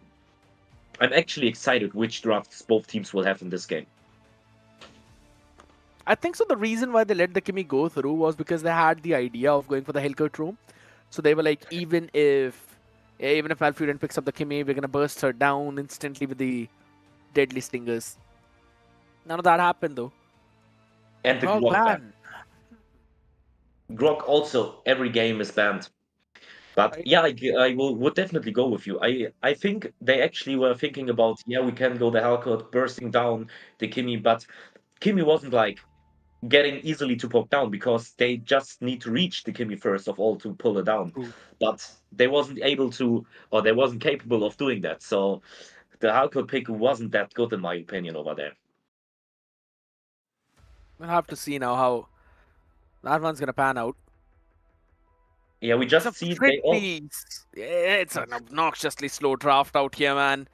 I'm actually excited which drafts both teams will have in this game. I think so. The reason why they let the Kimmy go through was because they had the idea of going for the Hellcut room. So they were like, even if Malfurion picks up the Kimmy, we're gonna burst her down instantly with the deadly stingers. None of that happened though. And the Grog Grog ban. ban. Grog also, every game is banned. But Right. yeah, I would definitely go with you. I think they actually were thinking about, yeah, we can go the Hellcut, bursting down the Kimmy, but Kimmy wasn't like getting easily to poke down because they just need to reach the Kimmy first of all to pull her down. True. But they wasn't able to, or they wasn't capable of doing that. So the Hellcut pick wasn't that good in my opinion over there. We'll have to see now how that one's gonna pan out. Yeah, we It's a just see they all. pretty. It's an obnoxiously slow draft out here, man.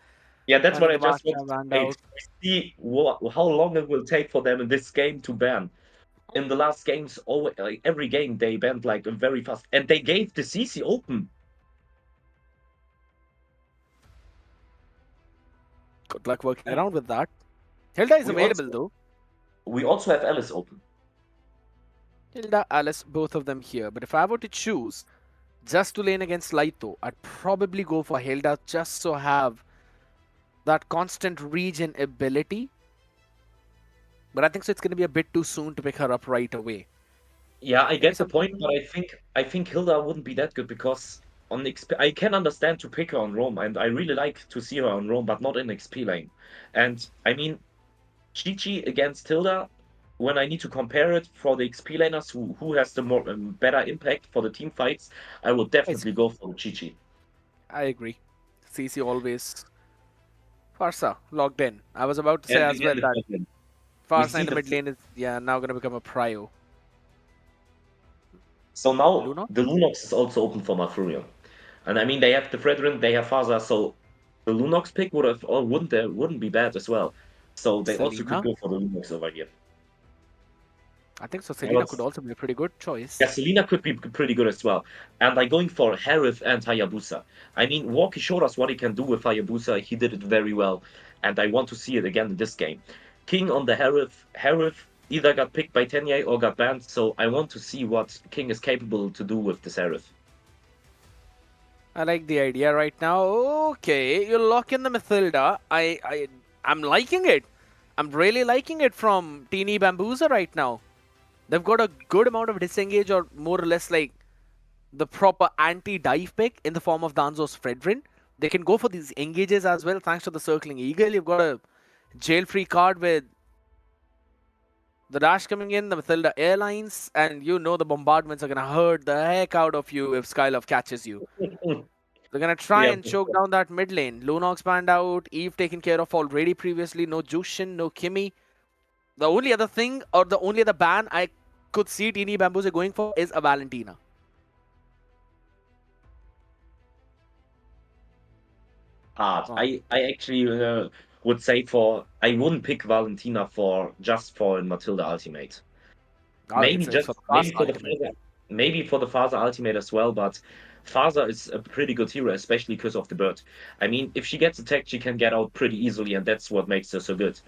Yeah, that's what I And the just Varsha want banned to out. see how long it will take for them in this game to ban. In the last games, like, every game they banned like very fast, and they gave the CC open. Good luck working around with that. Hilda is We available also- though. We also have Alice open. Hilda, Alice, both of them here. But if I were to choose just to lane against Laito, I'd probably go for Hilda just so have that constant regen ability. But I think so it's going to be a bit too soon to pick her up right away. Yeah, I get the something- point, but I think Hilda wouldn't be that good because on XP I can understand to pick her on Rome, and I really like to see her on Rome, but not in XP lane. And I mean, Chi-Chi against Hilda, when I need to compare it for the XP laners who has the more better impact for the team fights, I would definitely go for Chi-Chi. I agree. CC always. Farsa logged in. I was about to say And as well again, that it's Farsa see in the the- mid lane is now going to become a prio. So now Lunox? the Lunox is also open for Malfurion. And I mean they have the Fredrin, they have Faza, so the Lunox pick wouldn't be bad as well. So they also Selena? could go for the Lunox over here. I think so. Selena was- could also be a pretty good choice. Yeah, Selena could be pretty good as well. And like going for Harith and Hayabusa. I mean, Walkie showed us what he can do with Hayabusa. He did it very well. And I want to see it again in this game. King on the Harith. Harith either got picked by Tenye or got banned. So I want to see what King is capable to do with this Harith. I like the idea right now. Okay, you lock in the Mathilda. I'm liking it. I'm really liking it from Teeny Bambuza right now. They've got a good amount of disengage, or more or less like the proper anti-dive pick in the form of Danzo's Fredrin. They can go for these engages as well thanks to the Circling Eagle. You've got a jail-free card with the dash coming in, the Mathilda Airlines, and you know the bombardments are going to hurt the heck out of you if Skylove catches you. They're gonna try Yeah, and choke down that mid lane. Lunox banned out, Eve taken care of already previously, no Jushin, no Kimmy. The only other thing, or the only other ban I could see Teeny Bamboozle going for is a Valentina. hard. Oh. I actually would say I wouldn't pick Valentina for Matilda Ultimate. Oh, Maybe it's for the maybe fast for the ultimate. Phaser, maybe for the Phaser Ultimate as well, but Phaser is a pretty good hero, especially because of the bird. I mean, if she gets attacked, she can get out pretty easily, and that's what makes her so good.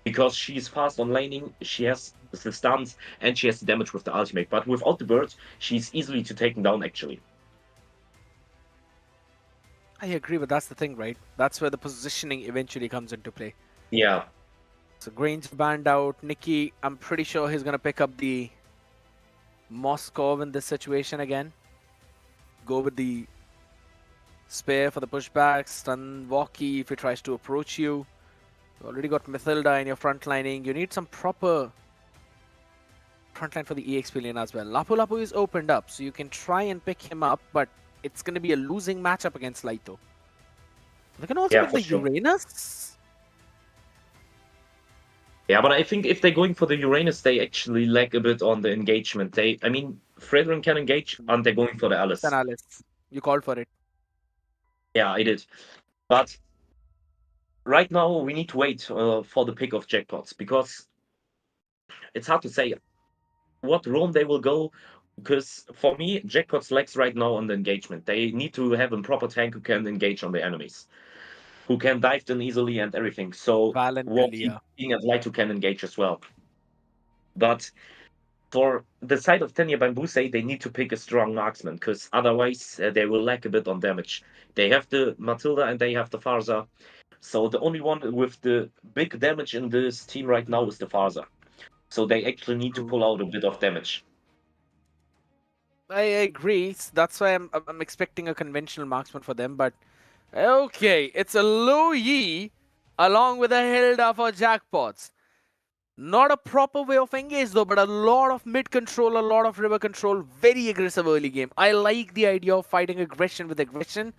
Because she's fast on laning, she has the stuns, and she has the damage with the ultimate. But without the bird, she's easily to taken down, actually. I agree, but that's the thing, right? That's where the positioning eventually comes into play. Yeah. So Grange banned out. Nikki, I'm pretty sure he's gonna pick up the Moskov in this situation again. Go with the spare for the pushback. Stun Walkie if he tries to approach you. You already got Mathilda in your front lining. You need some proper frontline for the EXP lane as well. Lapu Lapu is opened up, so you can try and pick him up, but it's going to be a losing matchup against Laito. They can also pick for the sure. Uranus. Yeah, but I think if they're going for the Uranus, they actually lack a bit on the engagement. I mean, Fredrin can engage, and they're going for the Alice. Then Alice, you called for it. Yeah, I did. But right now, we need to wait for the pick of Jackpots, because it's hard to say what roam they will go. Because for me, Jackpots lacks right now on the engagement. They need to have a proper tank who can engage on the enemies, who can dive them easily and everything. So Walkie and Light can engage as well. But for the side of Tenya Bambuse, they need to pick a strong marksman, because otherwise they will lack a bit on damage. They have the Matilda and they have the Farza. So the only one with the big damage in this team right now is the Farza. So they actually need to pull out a bit of damage. I agree. That's why I'm expecting a conventional marksman for them. But okay, it's a Lo Yi along with a Hilda for Jackpots. Not a proper way of engage though, but a lot of mid control, a lot of river control, very aggressive early game. I like the idea of fighting aggression with aggression.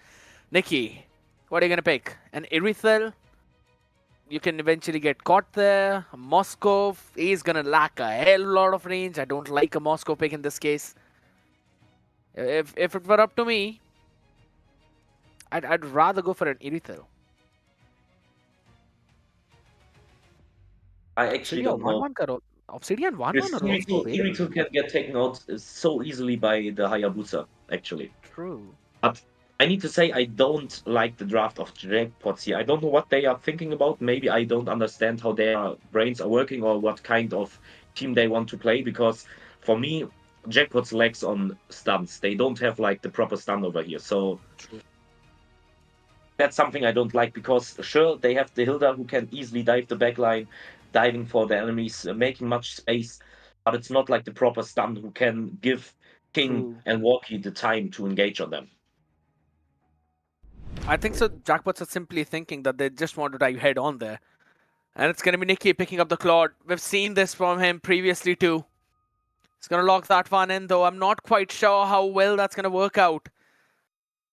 Nikki, what are you gonna pick? An Irithel? You can eventually get caught there. A Moskov is gonna lack a hell lot of range. I don't like a Moskov pick in this case. If it were up to me, I'd rather go for an Irithel. I actually don't know. Obsidian 1-1 Because or also Kirito can get taken out so easily by the Hayabusa, actually. True. But I need to say I don't like the draft of Jackpots here. I don't know what they are thinking about. Maybe I don't understand how their brains are working or what kind of team they want to play, because for me, Jackpots lacks on stuns. They don't have like the proper stun over here. So that's something I don't like, because sure, they have the Hilda who can easily dive the backline, diving for the enemies, making much space, but it's not like the proper stun who can give King and Walkie the time to engage on them. I think so. Jackpots are simply thinking that they just want to dive head on there. And it's going to be Nikki picking up the Claude. We've seen this from him previously too. He's going to lock that one in though. I'm not quite sure how well that's going to work out.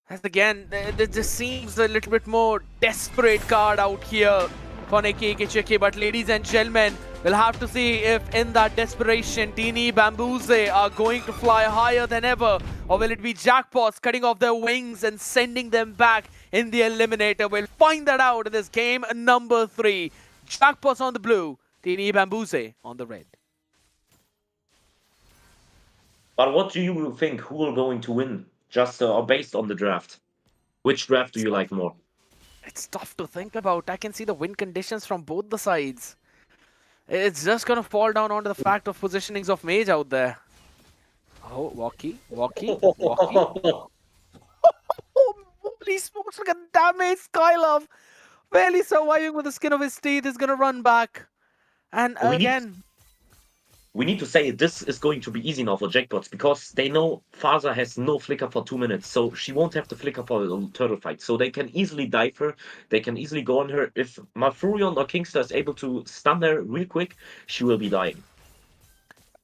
As again, there just seems a little bit more desperate card out here for Nikki Kichiki. But ladies and gentlemen, we'll have to see if in that desperation, Teeny Bamboozle are going to fly higher than ever. Or will it be Jackpots cutting off their wings and sending them back in the eliminator? We'll find that out in this game number 3. Jackpots on the blue, Teeny Bamboozle on the red. But what do you think? Who will going to win? Just based on the draft. Which draft do you like more? It's tough to think about. I can see the win conditions from both the sides. It's just going to fall down onto the fact of positionings of Mage out there. Oh, Walkie. Oh, holy smokes, look at the damage. Skylove, barely surviving with the skin of his teeth, is going to run back. And again... We need to say this is going to be easy now for Jackpots, because they know Faza has no flicker for 2 minutes, so she won't have the flicker for the turtle fight. So they can easily dive her, they can easily go on her. If Malfurion or Kingster is able to stun her real quick, she will be dying.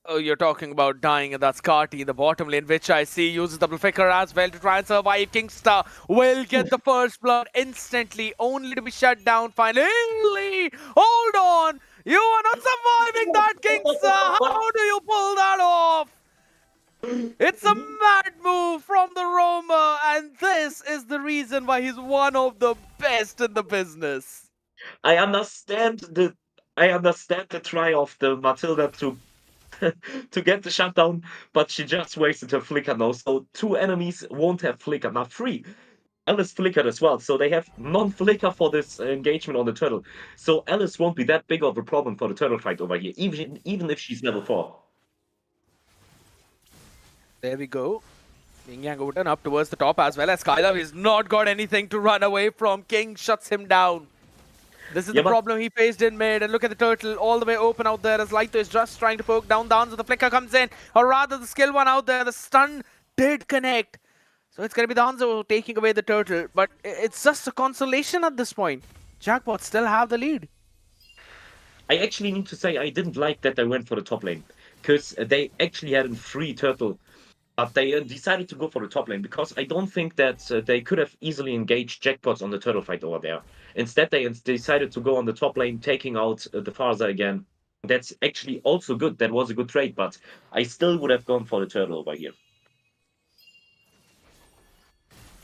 Oh, you're talking about dying, and that's Carty in the bottom lane, which I see uses double flicker as well to try and survive. Kingstar will get the first blood instantly, only to be shut down finally. Hold on! You are not surviving that, Kingstar! How do you pull that off? It's a mad move from the roamer, and this is the reason why he's one of the best in the business. I understand the try of the Matilda to to get the shutdown, but she just wasted her flicker now. So 2 enemies won't have flicker. Now 3. Alice flickered as well, so they have non-flicker for this engagement on the turtle. So Alice won't be that big of a problem for the turtle fight over here, even if she's level 4. There we go. King Yang Wooten up towards the top as well as Skylar. He's not got anything to run away from. King shuts him down. This is the problem he faced in mid. And look at the turtle all the way open out there as Laito is just trying to poke down. Danzo, the flicker comes in. Or rather, the skill one out there. The stun did connect. So it's going to be Danzo taking away the turtle. But it's just a consolation at this point. Jackpots still have the lead. I actually need to say I didn't like that they went for the top lane. Because they actually had a free turtle. But they decided to go for the top lane because I don't think that they could have easily engaged Jackpots on the turtle fight over there. Instead, they decided to go on the top lane, taking out the Farza again. That's actually also good. That was a good trade, but I still would have gone for the turtle over here.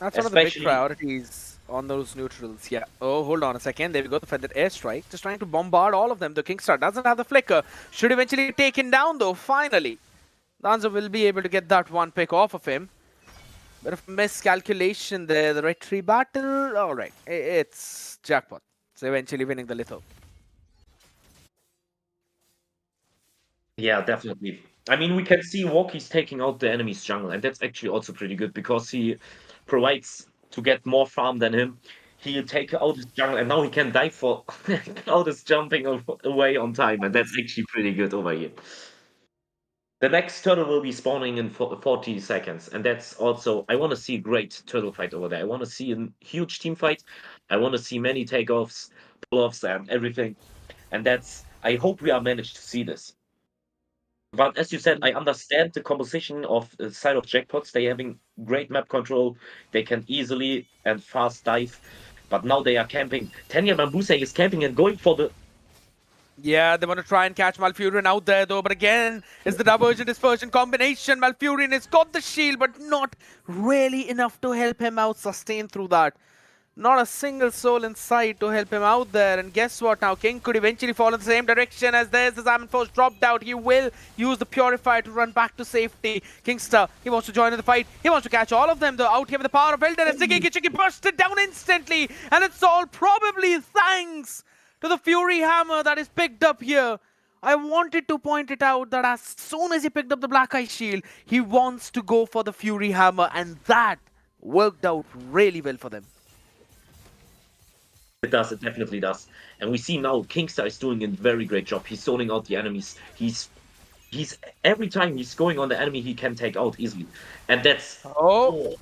That's one of the big priorities on those neutrals. Yeah. Oh, hold on a second. There we go. The feathered airstrike. Just trying to bombard all of them. The Kingstar doesn't have the flicker. Should eventually be taken down, though, finally. Danzo will be able to get that one pick off of him. Bit of miscalculation there. The red tree battle. Alright. It's Jackpot. So eventually winning the litho. Yeah, definitely. I mean, we can see Walkie's taking out the enemy's jungle, and that's actually also pretty good because he provides to get more farm than him. He'll take out his jungle, and now he can dive for out his jumping away on time, and that's actually pretty good over here. The next turtle will be spawning in 40 seconds, and that's also... I want to see a great turtle fight over there. I want to see a huge team fight. I want to see many takeoffs, pull-offs, and everything. And that's... I hope we are managed to see this. But as you said, I understand the composition of the side of Jackpots. They're having great map control. They can easily and fast dive. But now they are camping. Tanya Bambuse is camping and going for the... Yeah, they want to try and catch Malfurion out there though, but again, it's the diversion dispersion combination. Malfurion has got the shield, but not really enough to help him out sustain through that. Not a single soul in sight to help him out there. And guess what now? King could eventually fall in the same direction as there's the Salmon Force dropped out. He will use the Purifier to run back to safety. Kingstar, he wants to join in the fight. He wants to catch all of them though. Out here with the power of Elden. And Ziggy Kichiki busted down instantly. And it's all probably thanks to the Fury Hammer that is picked up here. I wanted to point it out that as soon as he picked up the Black Eye Shield, he wants to go for the Fury Hammer, and that worked out really well for them. It does, it definitely does. And we see now Kingstar is doing a very great job. He's zoning out the enemies. He's every time he's going on the enemy, he can take out easily. And that's... Oh,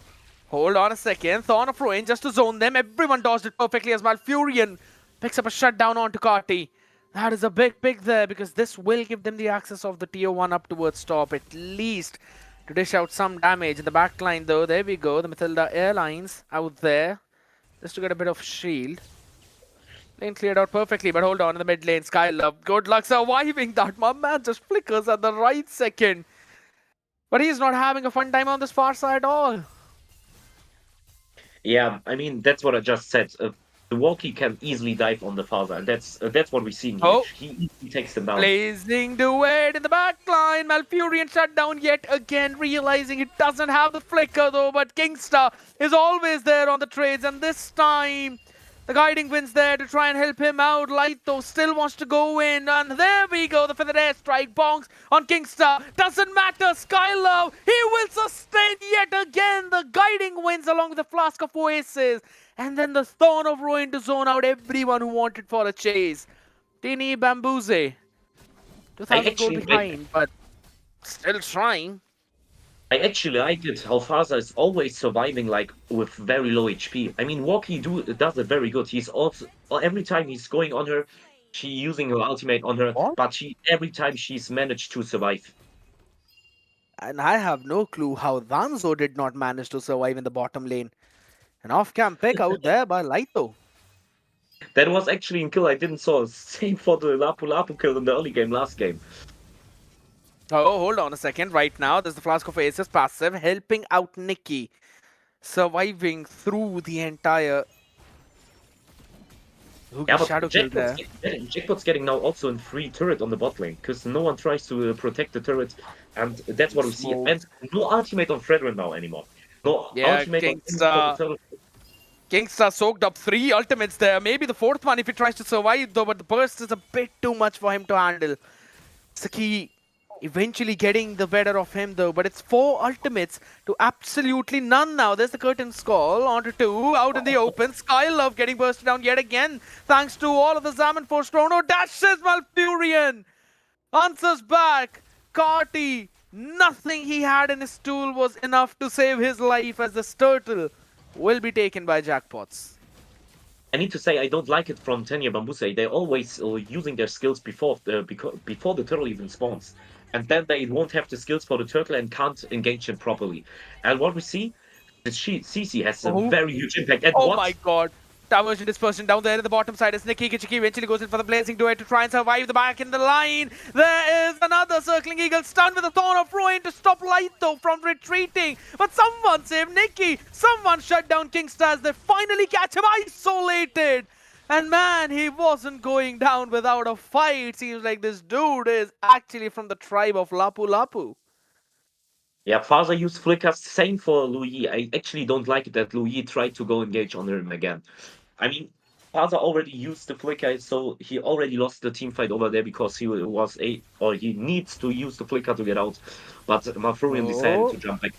hold on a second. Thorn of Ruin just to zone them. Everyone dodged it perfectly as Malfurion picks up a shutdown onto Carty. That is a big pick there because this will give them the access of the tier 1 up towards top at least to dish out some damage. In the back line though, there we go. The Matilda Airlines out there just to get a bit of shield. Lane cleared out perfectly, but hold on in the mid lane. Skylove, good luck surviving that. My man just flickers at the right second. But he's not having a fun time on this far side at all. Yeah, I mean, that's what I just said. The Walkie can easily dive on the Farza, and that's what we're seeing here. He easily takes them down. Blazing the way in the back line. Malfurion shut down yet again, realizing it doesn't have the flicker though, but Kingstar is always there on the trades, and this time the Guiding Wind's there to try and help him out. Laito still wants to go in, and there we go. The feathered airstrike bonks on Kingstar. Doesn't matter. Skylove, he will sustain yet again the Guiding Winds along with the Flask of Oasis. And then the Thorn of Ruin to zone out everyone who wanted for a chase. Tini Bambuse. 2000 go behind, but still trying. I actually like it how Farza is always surviving like with very low HP. I mean, Walkie does it very good. He's also every time he's going on her, she's using her ultimate on her, but every time she's managed to survive. And I have no clue how Danzo did not manage to survive in the bottom lane. An off-cam pick out there by Laito. That was actually a kill I didn't saw. Same for the Lapu Lapu kill in the early game last game. Oh, hold on a second. Right now, there's the Flask of Aces passive helping out Nikki. Surviving through the entire Yeah, but shadow kill there. Jackpot's getting now also a free turret on the bot lane because no one tries to protect the turret, and that's what we see. And no ultimate on Fredrin now anymore. No ultimate on Kingstar soaked up 3 ultimates there. Maybe the 4th one if he tries to survive though, but the burst is a bit too much for him to handle. Saki eventually getting the better of him though, but it's 4 ultimates to absolutely none now. There's the curtain's call onto 2 out in the open. Skylove getting bursted down yet again thanks to all of the Zaman Force Chrono dashes. Malfurion answers back. Carty, nothing he had in his tool was enough to save his life as this turtle will be taken by Jackpots. I need to say I don't like it from Tenya Bambuse. They're always using their skills before the turtle even spawns. And then they won't have the skills for the turtle and can't engage him properly. And what we see, the CC has a very huge impact. And oh my god. Diversion dispersion down there in the bottom side as Nikki Kichiki eventually goes in for the blazing duet to try and survive the back in the line. There is another circling eagle stunned with a Thorn of Ruin to stop Laito from retreating. But someone saved Nikki. Someone shut down Kingstar as they finally catch him isolated. And man, he wasn't going down without a fight. Seems like this dude is actually from the tribe of Lapu Lapu. Yeah, Father used flickers. Same for Louis. I actually don't like it that Louis tried to go engage on him again. I mean, Father already used the flicker, so he already lost the team fight over there because he he needs to use the flicker to get out. But Malfurion decided to jump back.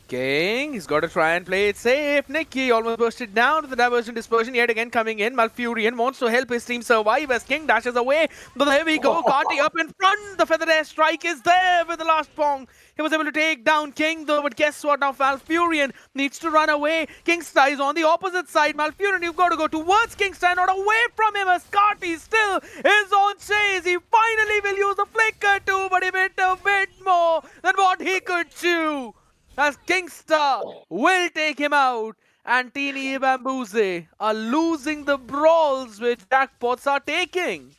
King, he's got to try and play it safe. Nikki almost bursted down to the diversion dispersion yet again coming in. Malfurion wants to help his team survive as King dashes away. But there we go, Carty up in front. The feather air strike is there with the last pong. He was able to take down King though, but guess what? Now Malfurion needs to run away. Kingstar is on the opposite side. Malfurion, you've got to go towards Kingstar, not away from him as Carty still is on chase. He finally will use the flicker too, but he bit a bit more than what he could chew. As Kingstar will take him out, and Teeny Bambuse are losing the brawls which Jackpots are taking.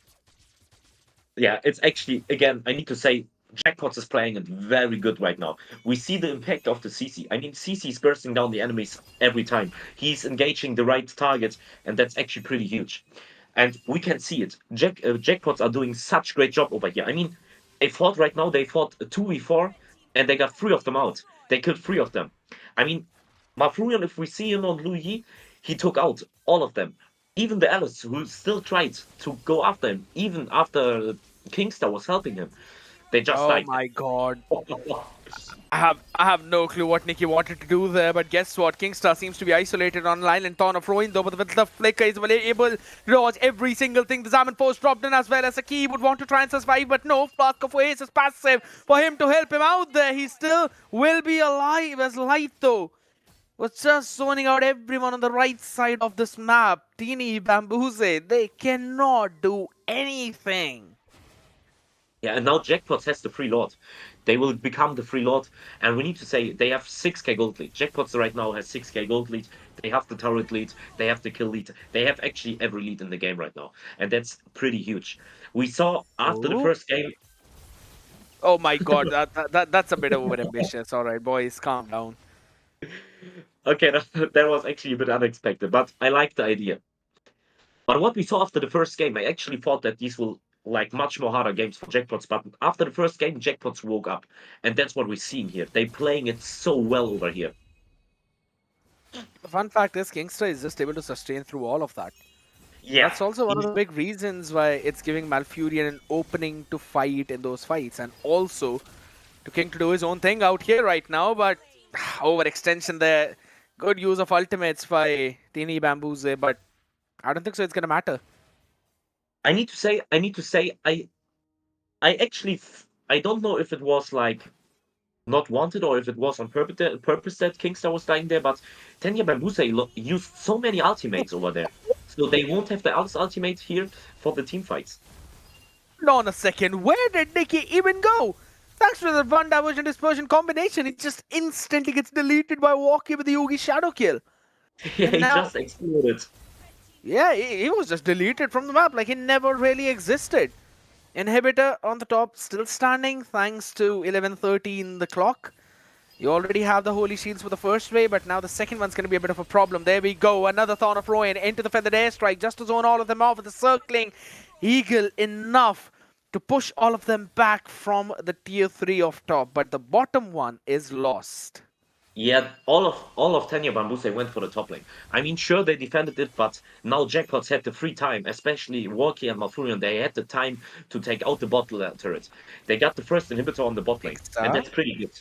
Yeah, it's actually, again, I need to say, Jackpots is playing it very good right now. We see the impact of the CC. I mean, CC is bursting down the enemies every time. He's engaging the right target, and that's actually pretty huge. And we can see it. Jackpots are doing such great job over here. I mean, they fought right now, they fought a 2v4, and they got 3 of them out. They killed 3 of them. I mean, Malfurion, if we see him on Louis, he took out all of them. Even the Alice, who still tried to go after him, even after Kingstar was helping him. They just died. Oh my god. I have no clue what Nikki wanted to do there, but guess what? Kingstar seems to be isolated online and Thorn of Ruin though, but with the flicker is able to dodge every single thing. The Zaman Force dropped in as well as a key would want to try and survive, but no, Flask of Ace is passive for him to help him out there. He still will be alive as Laito was just zoning out everyone on the right side of this map. Teeny Bambuse, they cannot do anything. Yeah, and now Jackpots has the free lord. They will become the free lord, and we need to say they have 6k gold lead. Jackpots right now has 6k gold lead. They have the turret lead. They have the kill lead. They have actually every lead in the game right now, and that's pretty huge. We saw after the first game. Oh my god, that's a bit overambitious. All right, boys, calm down. Okay, that was actually a bit unexpected, but I like the idea. But what we saw after the first game, I actually thought that these will like much more harder games for Jackpots, but after the first game, Jackpots woke up, and that's what we're seeing here. They're playing it so well over here. The fun fact is, Kingstar is just able to sustain through all of that. Yeah, that's also one of the big reasons why it's giving Malfurion an opening to fight in those fights, and also to King to do his own thing out here right now. But overextension there, good use of ultimates by Teeny Bambuse, but I don't think so. It's gonna matter. I need to say, I actually, I don't know if it was like not wanted or if it was on purpose that Kingstar was dying there, but Tenya Bambuse used so many ultimates over there, so they won't have the ultimate here for the team fights. Hold on a second, where did Nikki even go? Thanks to the one diversion dispersion combination, it just instantly gets deleted by Walkie with the Yugi shadow kill. Yeah, And he now- just exploded. Yeah, he was just deleted from the map, like he never really existed. Inhibitor on the top, still standing thanks to 11:13 the clock. You already have the Holy Shields for the first wave, but now the second one's going to be a bit of a problem. There we go, another Thorn of Ruin into the Feathered Airstrike, just to zone all of them off with the circling Eagle, enough to push all of them back from the tier 3 of top, but the bottom one is lost. Yeah, all of Tanya Bambuse went for the top lane. I mean, sure, they defended it, but now Jackpots had the free time, especially Walkie and Malfurion. They had the time to take out the bot turret. They got the first inhibitor on the bot lane, and that's pretty good.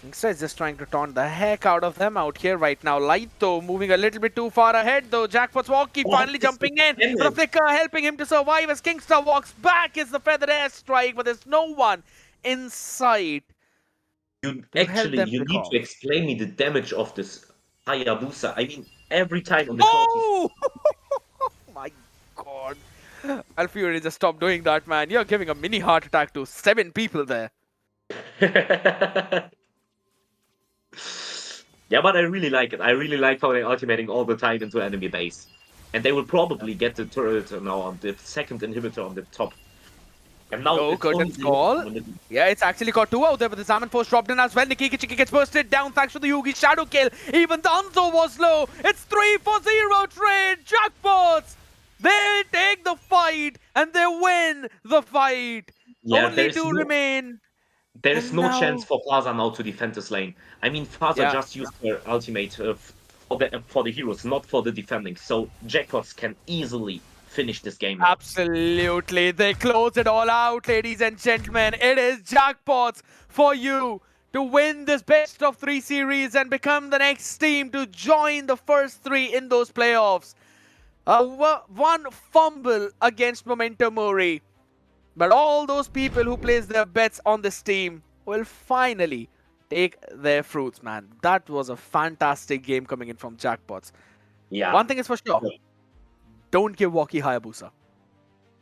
Inkster is just trying to taunt the heck out of them out here right now. Lighto moving a little bit too far ahead though. Jackpot's Walkie finally jumping in for the flicker, helping him to survive as Kingstar walks back. Is the Feathered Airstrike, but there's no one in sight. You help them need recall. to explain me the damage of this Hayabusa. I mean, every time on the Oh! My god. Alfury, just stop doing that, man. You're giving a mini heart attack to 7 people there. Yeah, but I really like it. I really like how they're ultimating all the time into enemy base. And they will probably get the turret now on the second inhibitor on the top. And now Oh, it's curtain's only- call. Yeah, it's actually got 2 out there, but the Salmon Force dropped in as well. Nikki Kichiki gets bursted down thanks to the Yugi shadow kill. Even Danzo was low. It's 3-for-0 trade. Jackpots! They take the fight and they win the fight. Yeah, Only there's 2 no- remain. There's And no now- chance for Plaza now to defend this lane. I mean, Plaza Yeah. just used her ultimate for the heroes, not for the defending. So Jackpots can easily finish this game now. Absolutely. They close it all out, ladies and gentlemen. It is Jackpots for you to win this best of 3 series and become the next team to join the first 3 in those playoffs. One fumble against Memento Mori. But all those people who place their bets on this team will finally take their fruits, man. That was a fantastic game coming in from Jackpots. Yeah. One thing is for sure. Don't give Walkie Hayabusa.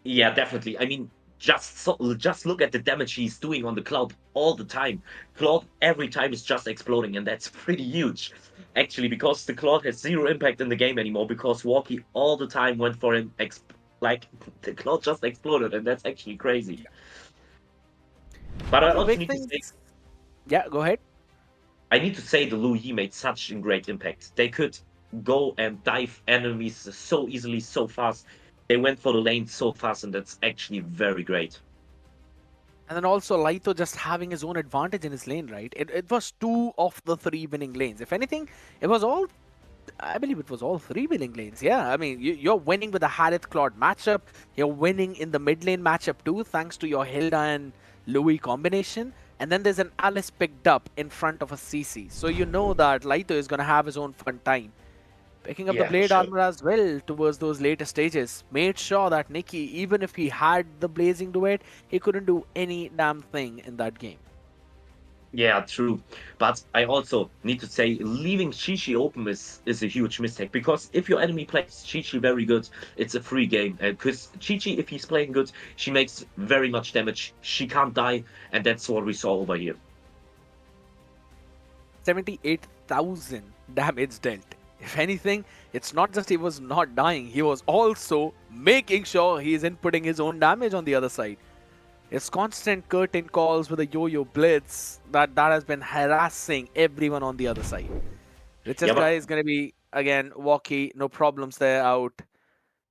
Yeah, definitely. I mean, just look at the damage he's doing on the Cloud all the time. Cloud every time is just exploding, and that's pretty huge. Actually, because the Cloud has 0 impact in the game anymore, because Walkie all the time went for him. Like, the Cloud just exploded, and that's actually crazy. But I The also big need to thing- say, Yeah, go ahead. I need to say the Lu Yi made such a great impact. They could go and dive enemies so easily, so fast. They went for the lane so fast, and that's actually very great. And then also Laito just having his own advantage in his lane, right? It was 2 of the 3 winning lanes. If anything, it was all, I believe it was all 3 winning lanes. Yeah, I mean, you're winning with the Harith Claude matchup. You're winning in the mid lane matchup too, thanks to your Hilda and Louis combination. And then there's an Alice picked up in front of a CC. So you know that Laito is going to have his own fun time. Picking up the Yeah, blade sure. armor as well towards those later stages. Made sure that Nikki, even if he had the blazing duet, he couldn't do any damn thing in that game. Yeah, true. But I also need to say, leaving Shishi open is a huge mistake. Because if your enemy plays Shishi very good, it's a free game. Because Shishi, if he's playing good, she makes very much damage. She can't die, and that's what we saw over here. 78,000 damage dealt. If anything, it's not just he was not dying, he was also making sure he's inputting his own damage on the other side. It's constant curtain calls with a yo-yo blitz that has been harassing everyone on the other side. Richest Yeah, but- guy is going to be, again, Walkie, no problems there out.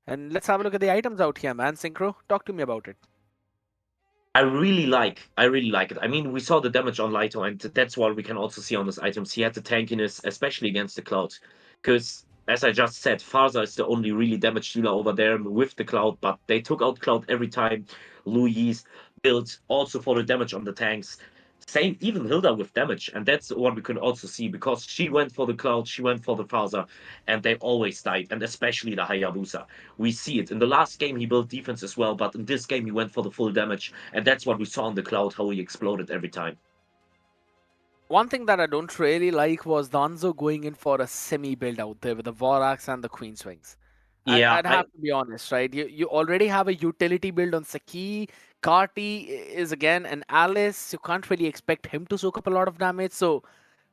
And let's have a look at the items out here, man. Synchro, talk to me about it. I really like it. I mean, we saw the damage on Laito, and that's what we can also see on his items. He had the tankiness, especially against the Cloud. Because, as I just said, Farza is the only really damage dealer over there with the Cloud, but they took out Cloud every time. Luigi's built also for the damage on the tanks. Same, even Hilda with damage, and that's what we could also see, because she went for the Cloud, she went for the Farza, and they always died, and especially the Hayabusa. We see it. In the last game, he built defense as well, but in this game, he went for the full damage, and that's what we saw on the Cloud, how he exploded every time. One thing that I don't really like was Danzo going in for a semi build out there with the Vorax and the Queen Swings. Yeah, I'd have to be honest, right? You already have a utility build on Saki, Carty is again an Alice. You can't really expect him to soak up a lot of damage. So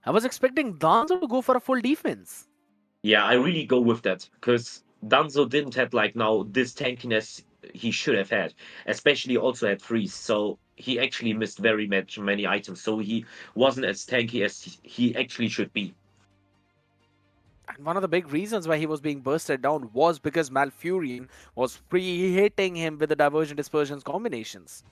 I was expecting Danzo to go for a full defense. Yeah, I really go with that because Danzo didn't have like now this tankiness he should have had, especially also at freeze. So he actually missed very much many items. So he wasn't as tanky as he actually should be. And one of the big reasons why he was being bursted down was because Malfurion was pre-hitting him with the diversion dispersions combinations.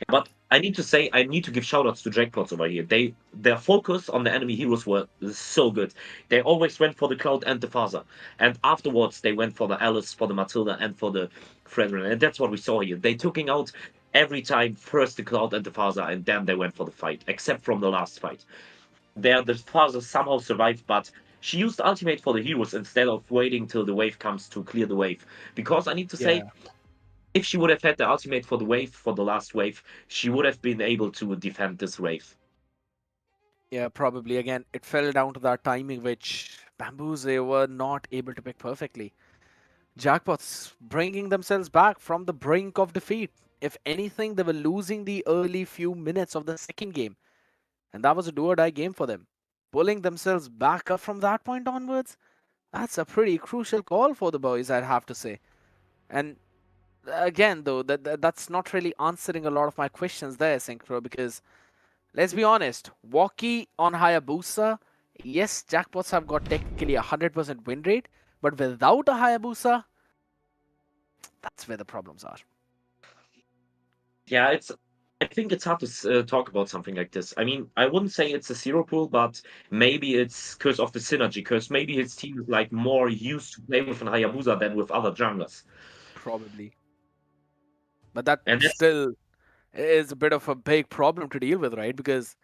But I need to say, I need to give shoutouts to Jackpots over here. Their focus on the enemy heroes were so good. They always went for the Cloud and the Phaser, and afterwards they went for the Alice, for the Matilda, and for the Fredrin. And that's what we saw here. They took out every time first the Cloud and the Phaser, and then they went for the fight. Except from the last fight, there the Phaser somehow survived, but she used ultimate for the heroes instead of waiting till the wave comes to clear the wave. Because I need to say, if she would have had the ultimate for the wave, for the last wave, she would have been able to defend this wave. Yeah, probably. Again, it fell down to that timing which Bamboos they were not able to pick perfectly. Jackpots bringing themselves back from the brink of defeat. If anything, they were losing the early few minutes of the second game. And that was a do or die game for them. Pulling themselves back up from that point onwards, that's a pretty crucial call for the boys, I'd have to say. And again, though, that's not really answering a lot of my questions there, Synchro, because let's be honest, Walkie on Hayabusa, yes, Jackpots have got technically 100% win rate, but without a Hayabusa, that's where the problems are. Yeah, I think it's hard to talk about something like this. I mean, I wouldn't say it's a zero pool, but maybe it's because of the synergy, because maybe his team is like more used to play with an Hayabusa than with other junglers. Probably. But that And that's still is a bit of a big problem to deal with, right? Because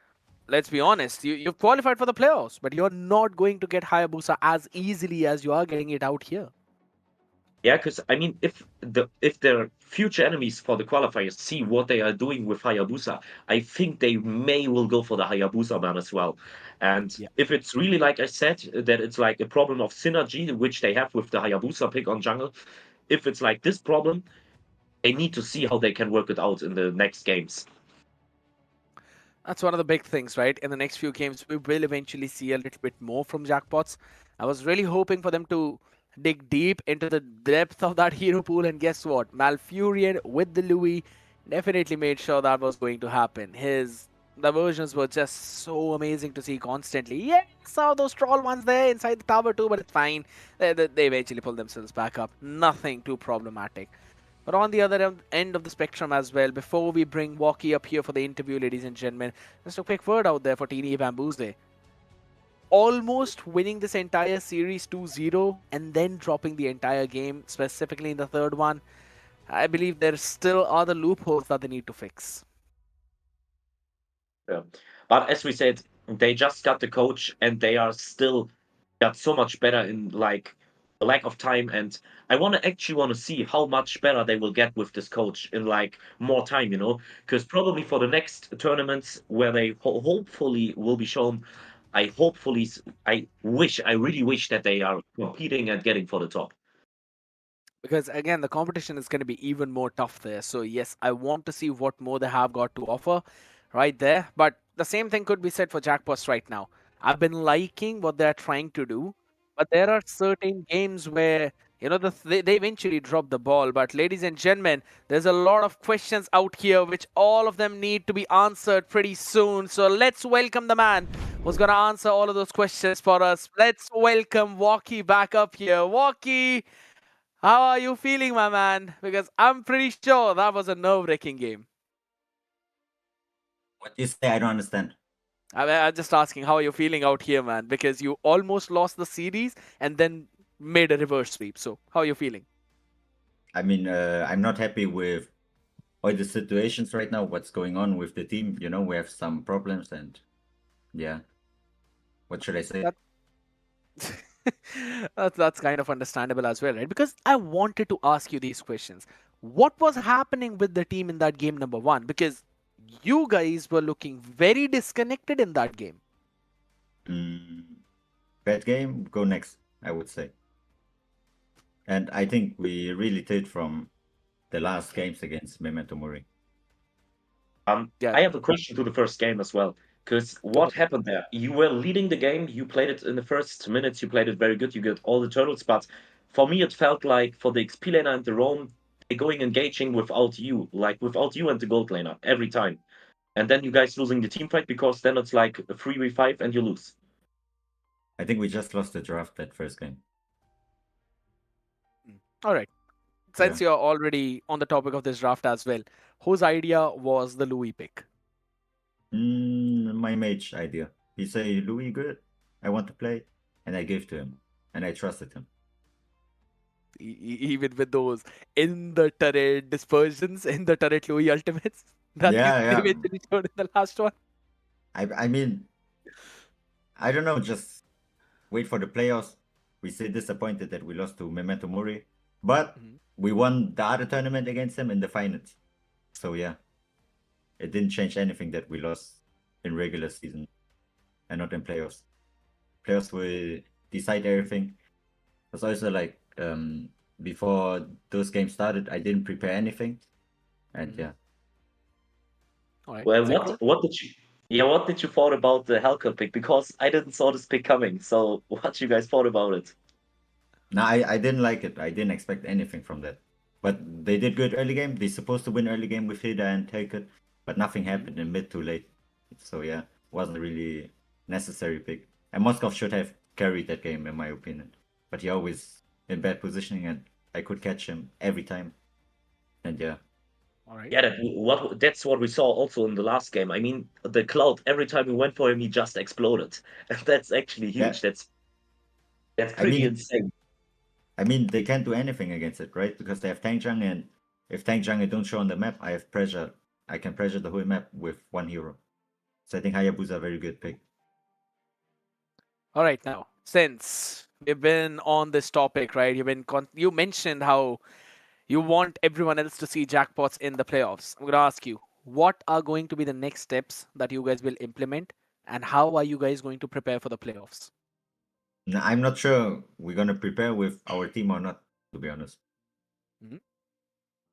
let's be honest, you've qualified for the playoffs, but you're not going to get Hayabusa as easily as you are getting it out here. Yeah, because I mean, if their future enemies for the qualifiers see what they are doing with Hayabusa, I think they will go for the Hayabusa ban as well. And Yeah. if it's really like I said, that it's like a problem of synergy which they have with the Hayabusa pick on jungle, if it's like this problem, they need to see how they can work it out in the next games. That's one of the big things, right? In the next few games, we will eventually see a little bit more from Jackpots. I was really hoping for them to dig deep into the depth of that hero pool, and guess what? Malfurion with the Louis definitely made sure that was going to happen. His diversions were just so amazing to see constantly. Yeah, saw those troll ones there inside the tower too, but it's fine. They eventually pull themselves back up. Nothing too problematic. But on the other end of the spectrum as well, before we bring Walkie up here for the interview, ladies and gentlemen, just a quick word out there for Teeny Bamboozle. Almost winning this entire series 2-0 and then dropping the entire game, specifically in the third one. I believe there still are the loopholes that they need to fix. Yeah. But as we said, they just got the coach and they are still got so much better in like a lack of time. And I actually want to see how much better they will get with this coach in like more time, because probably for the next tournaments where they hopefully will be shown, I really wish that they are competing and getting for the top. Because again, the competition is going to be even more tough there. So yes, I want to see what more they have got to offer right there. But the same thing could be said for Jackpots right now. I've been liking what they're trying to do, but there are certain games where they eventually drop the ball. But ladies and gentlemen, there's a lot of questions out here which all of them need to be answered pretty soon. So let's welcome the man who's gonna answer all of those questions for us. Let's welcome Walkie back up here. Walkie, how are you feeling, my man? Because I'm pretty sure that was a nerve-wracking game. What you say? I don't understand. I'm just asking, how are you feeling out here, man? Because you almost lost the series and then made a reverse sweep. So, how are you feeling? I mean, I'm not happy with all the situations right now. What's going on with the team? We have some problems, and yeah. What should I say? That's kind of understandable as well, right? Because I wanted to ask you these questions. What was happening with the team in that game number 1? Because you guys were looking very disconnected in that game. Bad game, go next, I would say. And I think we really did from the last games against Memento Mori. Yeah. I have a question to the first game as well. Because what happened there? You were leading the game. You played it in the first minutes. You played it very good. You got all the turtles. But for me, it felt like for the XP laner and the roam, they're going engaging without you, like without you and the gold laner every time. And then you guys losing the team fight because then it's like a 3v5 and you lose. I think we just lost the draft that first game. All right. Since you're already on the topic of this draft as well, whose idea was the Louis pick? My mage idea. He say, Louis, good. I want to play. And I gave to him. And I trusted him. Even with those in the turret dispersions, in the turret Louis ultimates that Yeah, you yeah. eventually showed in the last one. I mean, I don't know, just wait for the playoffs. We still disappointed that we lost to Memento Mori. But we won the other tournament against him in the finals. So yeah, it didn't change anything that we lost in regular season and not in playoffs. Playoffs will decide everything. It's also like before those games started, I didn't prepare anything, and yeah. All right. Well, Synchro? what did you thought about the Hellcat pick? Because I didn't saw this pick coming. So what you guys thought about it? No, I didn't like it. I didn't expect anything from that. But they did good early game. They're supposed to win early game with Hida and take it, but nothing happened in mid too late. So yeah, wasn't really necessary pick. And Moskov should have carried that game in my opinion. But he always in bad positioning and I could catch him every time. And yeah. All right. Yeah, that's what we saw also in the last game. I mean, the Cloud, every time we went for him, he just exploded. And that's actually huge. Yeah. That's pretty insane. I mean, they can't do anything against it, right? Because they have Tank Jungle, and if Tank Jungle don't show on the map, I have pressure. I can pressure the whole map with one hero. So I think Hayabusa a very good pick. All right, now since we've been on this topic, right? You mentioned how you want everyone else to see jackpots in the playoffs. I'm gonna ask you, what are going to be the next steps that you guys will implement, and how are you guys going to prepare for the playoffs? Now, I'm not sure we're gonna prepare with our team or not, to be honest.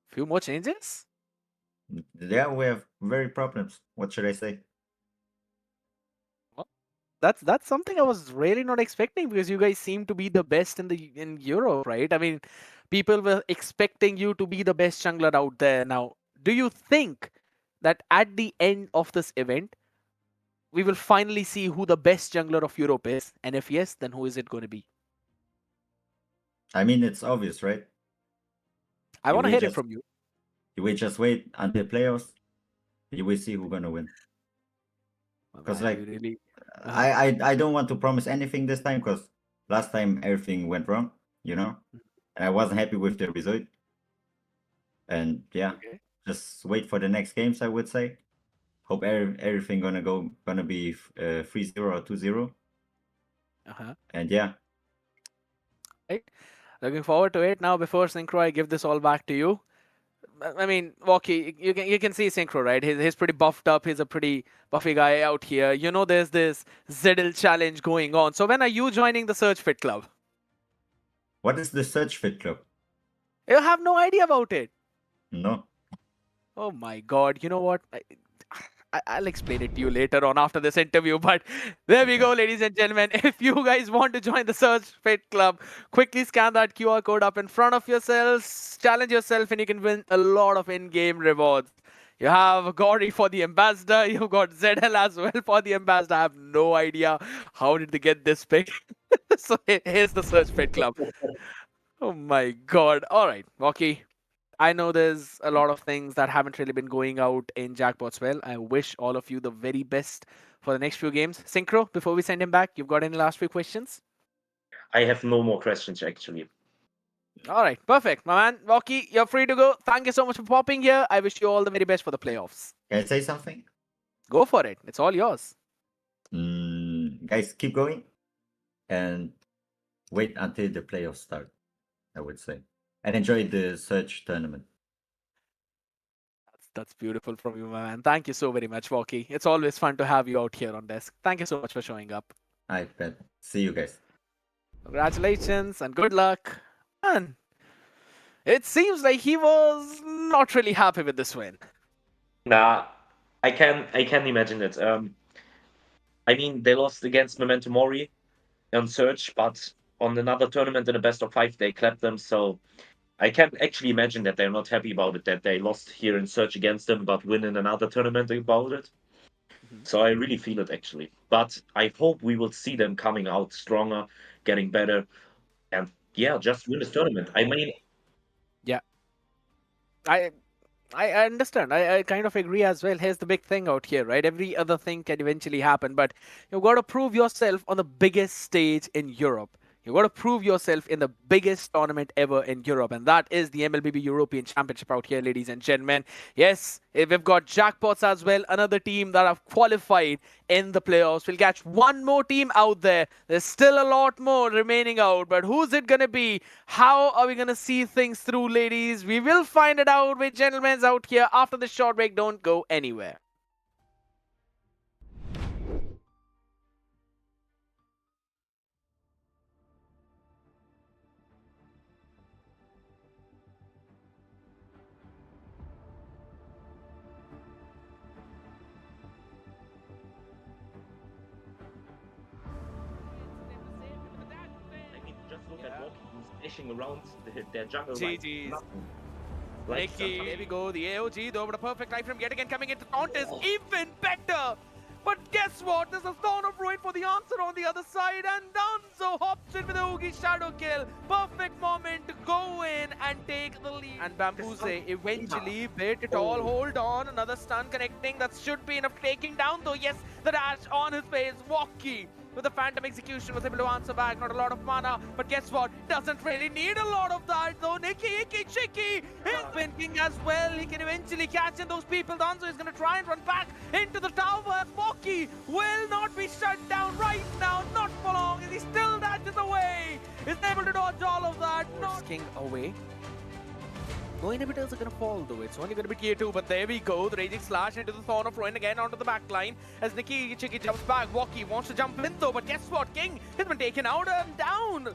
Few more changes? Yeah, we have very problems. What should I say? That's something I was really not expecting, because you guys seem to be the best in Europe, right? I mean, people were expecting you to be the best jungler out there. Now, do you think that at the end of this event, we will finally see who the best jungler of Europe is? And if yes, then who is it going to be? I mean, it's obvious, right? I want to hear it from you. You will just wait until playoffs. You will see who's gonna win. Because like, really... I don't want to promise anything this time, because last time everything went wrong, you know, and I wasn't happy with the result. And yeah, just wait for the next games, I would say. Hope everything gonna be 3-0 or 2-0. And yeah. Right. Looking forward to it. Now, before Synchro, I give this all back to you. I mean, Walkie, you can see Synchro, right? He's pretty buffed up. He's a pretty buffy guy out here. You know, there's this Ziddle challenge going on. So when are you joining the Search Fit Club? What is the Search Fit Club? You have no idea about it? No. Oh my god. You know what? I'll explain it to you later on after this interview. But there we go, ladies and gentlemen. If you guys want to join the Search Fit Club, quickly scan that QR code up in front of yourselves, challenge yourself, and you can win a lot of in-game rewards. You have Gory for the ambassador. You've got ZL as well for the ambassador. I have no idea how did they get this pick. So here's the Search Fit Club. Oh my god. All right, Walkie. I know there's a lot of things that haven't really been going out in Jackpots well. I wish all of you the very best for the next few games. Synchro, before we send him back, you've got any last few questions? I have no more questions, actually. All right, perfect. My man, Walkie, you're free to go. Thank you so much for popping here. I wish you all the very best for the playoffs. Can I say something? Go for it. It's all yours. Guys, keep going. And wait until the playoffs start, I would say. And enjoy the Search tournament. That's beautiful from you, my man. Thank you so very much, Walkie. It's always fun to have you out here on desk. Thank you so much for showing up. I bet. See you guys. Congratulations and good luck. And It seems like he was not really happy with this win. Nah, I can imagine it. I mean, they lost against Memento Mori on Surge, but on another tournament in a best of 5, they clapped them. So I can actually imagine that they're not happy about it, that they lost here in Surge against them, but win in another tournament about it. So I really feel it actually. But I hope we will see them coming out stronger, getting better, and yeah, just win this tournament. I mean, I understand. I kind of agree as well. Here's the big thing out here, right? Every other thing can eventually happen, but you've got to prove yourself on the biggest stage in Europe. You've got to prove yourself in the biggest tournament ever in Europe, and that is the MLBB European Championship out here, ladies and gentlemen. Yes, we've got Jackpots as well, another team that have qualified in the playoffs. We'll catch one more team out there. There's still a lot more remaining out, but who's it going to be? How are we going to see things through, ladies? We will find it out with gentlemen out here after this short break. Don't go anywhere. I mean, just look at Walkie who's dashing around their jungle. GG's. Like Nikki, there we go. The AOG, though, but a perfect life from yet again coming into taunt is even better. But guess what? There's a Thorn of Ruin for the answer on the other side, and Danzo hops in with a Oogie Shadow kill. Perfect moment to go in and take the lead. And Bamboose eventually bit it all. Hold on, another stun connecting. That should be enough taking down, though. Yes, the dash on his face. Walkie with the Phantom Execution was able to answer back. Not a lot of mana, but guess what? Doesn't really need a lot of that, though. Nikki, Icky, Chicky is pinking as well. He can eventually catch in those people. Danzo is going to try and run back into the tower. Walkie will not be shut down right now. Not for long. As he still dashes away. Is able to dodge all of that. Not King away. No inhibitors are going to fall though. It's only going to be tier 2, but there we go. The Raging Slash into the Thorn of Ruin again onto the back line. As Nikki Chicky jumps back. Walkie wants to jump in though, but guess what? King has been taken out and down.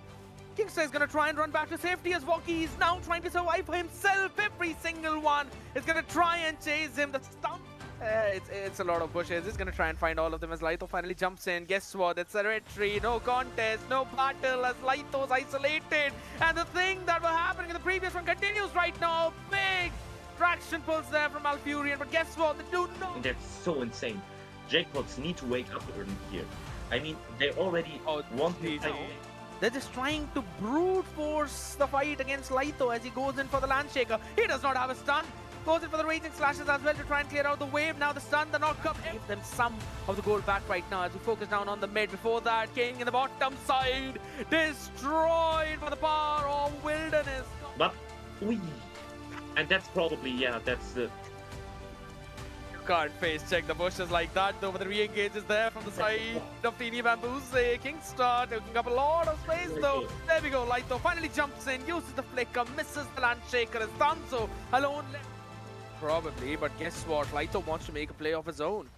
Kingster is going to try and run back to safety as Walkie is now trying to survive for himself. Every single one is going to try and chase him. The stump. It's a lot of bushes. He's going to try and find all of them as Lytho finally jumps in. Guess what? It's a retreat. No contest, no battle as Lytho's isolated. And the thing that was happening in the previous one continues right now. Big traction pulls there from Malfurion. But guess what? They do not. That's so insane. Jackpots need to wake up early here. I mean, they already want to fight. They're just trying to brute force the fight against Lytho as he goes in for the Landshaker. He does not have a stun. Goes in for the Raging Slashes as well to try and clear out the wave. Now the stun, the knock-up. Give them some of the gold back right now as we focus down on the mid. Before that, King in the bottom side. Destroyed for the power of Wilderness. But we... And that's probably, yeah, that's the... You can't face check the bushes like that though, but the re-engage is there from the side of Teeny Bamboose. Kingstar taking up a lot of space though. There we go, Lytho finally jumps in, uses the flicker, misses the Landshaker as Danzo alone left. Probably, but guess what? Lytho wants to make a play of his own.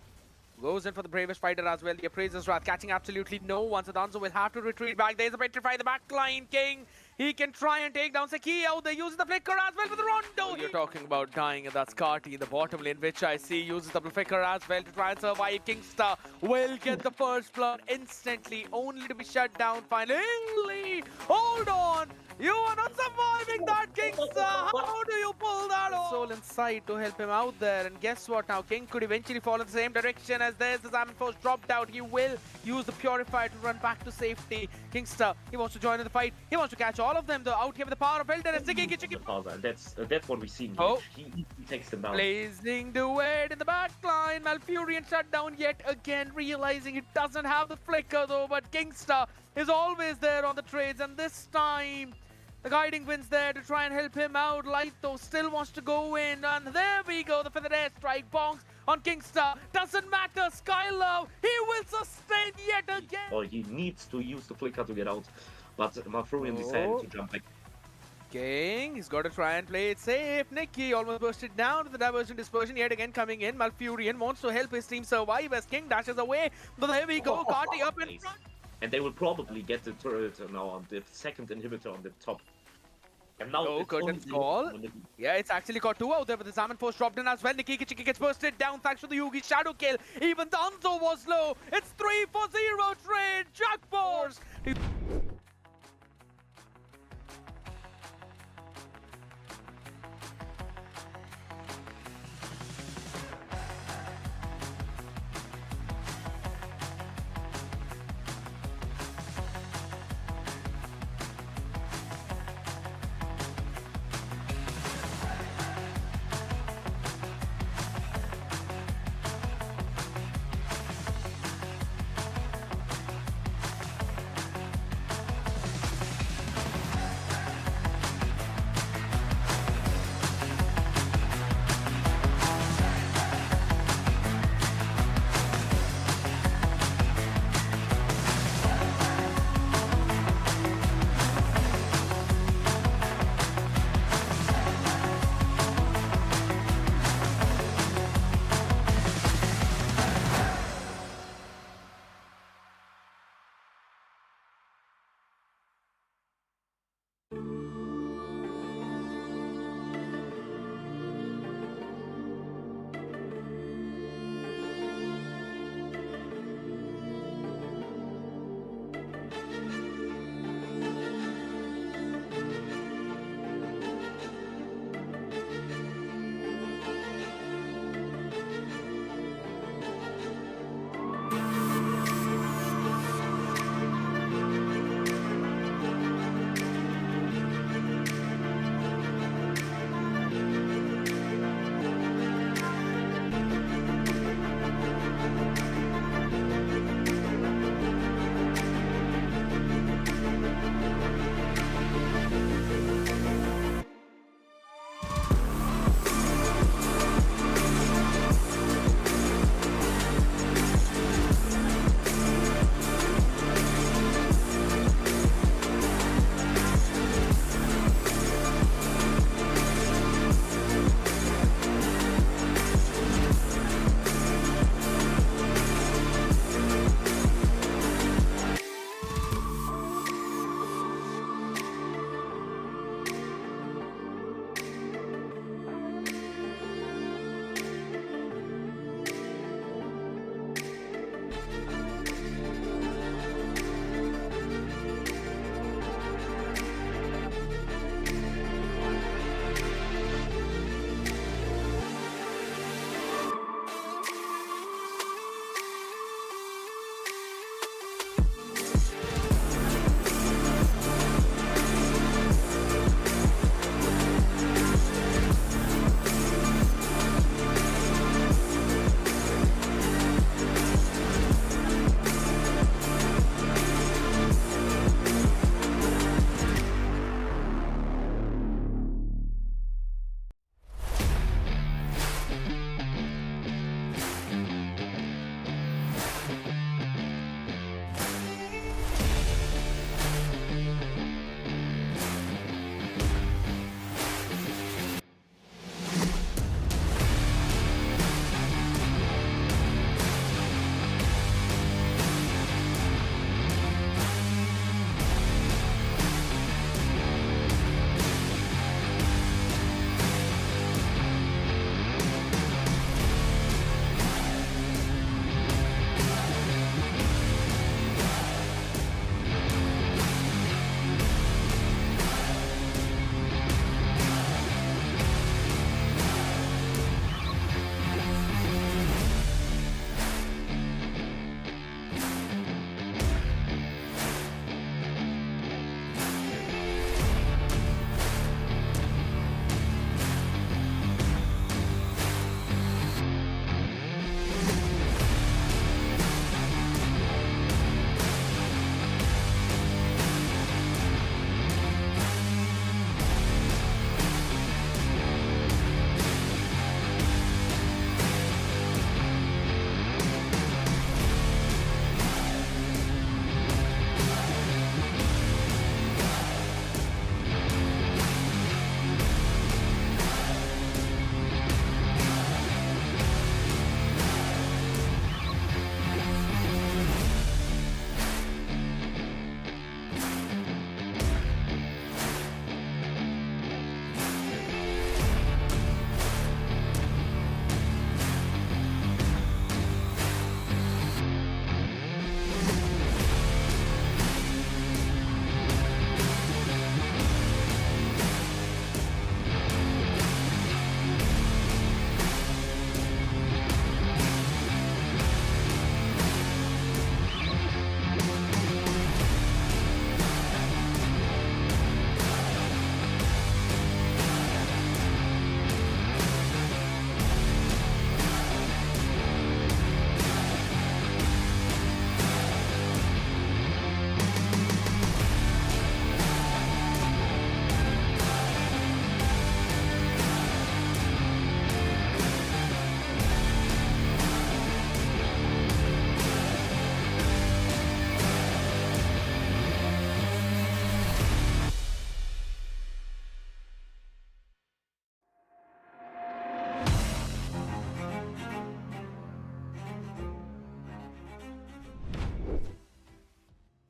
Goes in for the bravest fighter as well. The Appraiser's Wrath catching absolutely no one. So Danzo will have to retreat back. There's a petrify in the back line. King, he can try and take down Seki out there. Uses the flicker as well for the Rondo. You're talking about dying, and that's Carty in the bottom lane, which I see uses the flicker as well to try and survive. Kingstar will get the first blood instantly, only to be shut down finally. Hold on. You are not surviving that, Kingstar. How do you pull that off? Soul inside to help him out there. And guess what now? King could eventually fall in the same direction as there's the Salmon Force dropped out. He will use the Purifier to run back to safety. Kingstar, he wants to join in the fight. He wants to catch all of them though. Out here with the power of Elder and Ziggy. That's what we see. Oh. He takes them down. Blazing the weight in the back line. Malfurion shut down yet again, realizing he doesn't have the flicker though. But Kingstar is always there on the trades, and this time the Guiding Wind's there to try and help him out. Lytho still wants to go in, and there we go. The Feather Air Strike bonks on Kingstar. Doesn't matter. Skylove, he will sustain yet again. Oh, he needs to use the flicker to get out, but Malfurion decided to jump back. King, he's got to try and play it safe. Nikki almost bursted down to the Diversion Dispersion yet again coming in. Malfurion wants to help his team survive as King dashes away. But there we go. Carty up in front. And they will probably get the turret now on the second inhibitor on the top. And now Oh, it's curtains only call. Yeah, it's actually got 2 out there, but the Salmon Force dropped in as well. Nikki Kichiki gets bursted down thanks to the Yugi shadow kill. Even Danzo was low. It's 3-for-0 trade. Jackpots.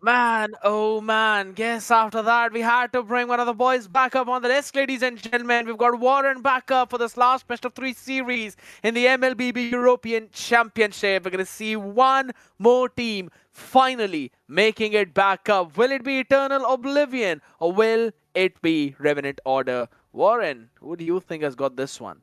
Man, oh man, guess after that we had to bring one of the boys back up on the desk, ladies and gentlemen. We've got Warren back up for this last best of 3 series in the MLBB European Championship. We're going to see one more team finally making it back up. Will it be Eternal Oblivion or will it be Revenant Order? Warren, who do you think has got this one?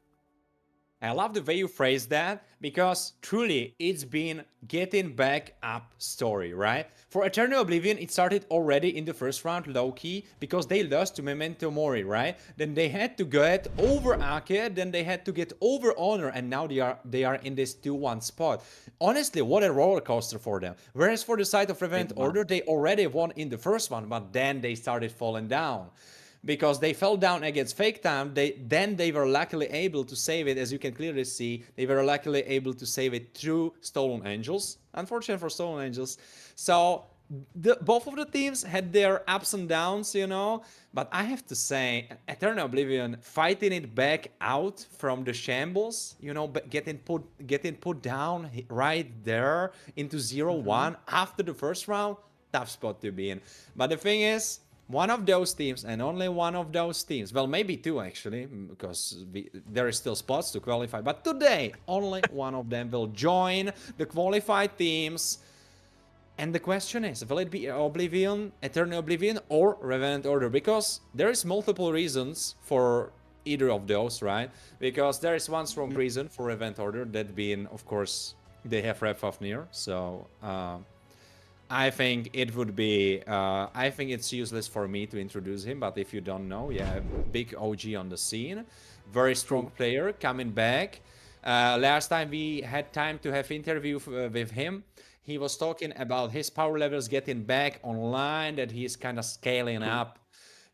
I love the way you phrase that because truly it's been getting back up story, right? For Eternal Oblivion, it started already in the first round low-key because they lost to Memento Mori, right? Then they had to get over Ake, then they had to get over Honor, and now they are in this 2-1 spot. Honestly, what a roller coaster for them. Whereas for the side of Revenant Order, they already won in the first one, but then they started falling down. Because they fell down against Fake Time, then they were luckily able to save it. As you can clearly see, they were luckily able to save it through Stolen Angels. Unfortunate for Stolen Angels. So both of the teams had their ups and downs, you know. But I have to say, Eternal Oblivion fighting it back out from the shambles, you know, getting put down right there into 0-1 after the first round, tough spot to be in. But the thing is, one of those teams, and only one of those teams, well, maybe two actually, because there is still spots to qualify, but today, only one of them will join the qualified teams. And the question is, will it be Oblivion, Eternal Oblivion, or Revenant Order? Because there is multiple reasons for either of those, right? Because there is one strong reason for Revenant Order, that being, of course, they have Fafnir, so... I think it would be, I think it's useless for me to introduce him, but if you don't know, yeah, big OG on the scene, very strong player coming back. Last time we had time to have interview with him, he was talking about his power levels getting back online, that he's kind of scaling up,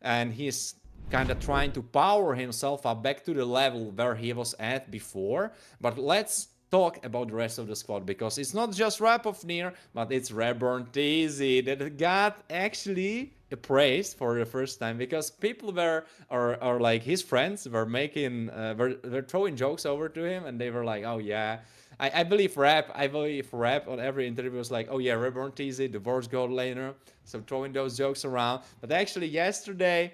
and he's kind of trying to power himself up back to the level where he was at before. But let's talk about the rest of the squad, because it's not just Rapofnir, but it's Reborn TZ that got actually praised for the first time, because people were, or like his friends were making, were throwing jokes over to him, and they were like, oh yeah, I believe Rap on every interview was like, oh yeah, Reborn TZ, the worst gold laner, so throwing those jokes around. But actually yesterday,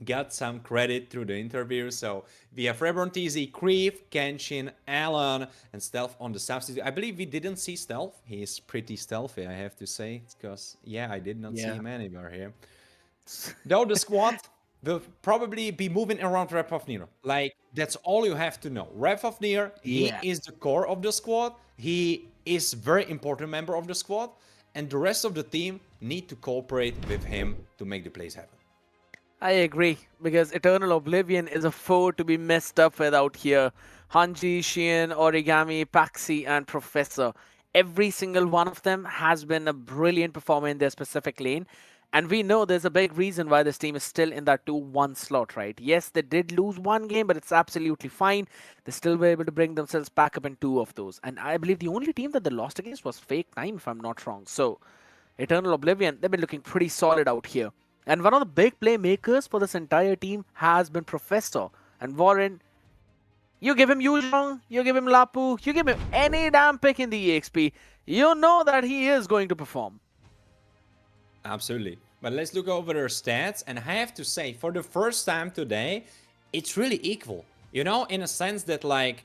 got some credit through the interview. So we have Reborn TZ, Creef, Kenshin, Alan, and Stealth on the substitute. I believe we didn't see Stealth. He's pretty stealthy, I have to say, because, yeah, I did not see him anywhere here. Though the squad will probably be moving around Rapofnir. Like, that's all you have to know. Rapofnir, he is the core of the squad. He is very important member of the squad. And the rest of the team need to cooperate with him to make the plays happen. I agree, because Eternal Oblivion is a foe to be messed up with out here. Hanji, Xian, Origami, Paxi, and Professor. Every single one of them has been a brilliant performer in their specific lane. And we know there's a big reason why this team is still in that 2-1 slot, right? Yes, they did lose one game, but it's absolutely fine. They still were able to bring themselves back up in 2 of those. And I believe the only team that they lost against was Fake Time, if I'm not wrong. So, Eternal Oblivion, they've been looking pretty solid out here. And one of the big playmakers for this entire team has been Professor. And Warren, you give him Yuzhong, you give him Lapu, you give him any damn pick in the EXP, you know that he is going to perform. Absolutely. But let's look over their stats. And I have to say, for the first time today, it's really equal. You know, in a sense that, like,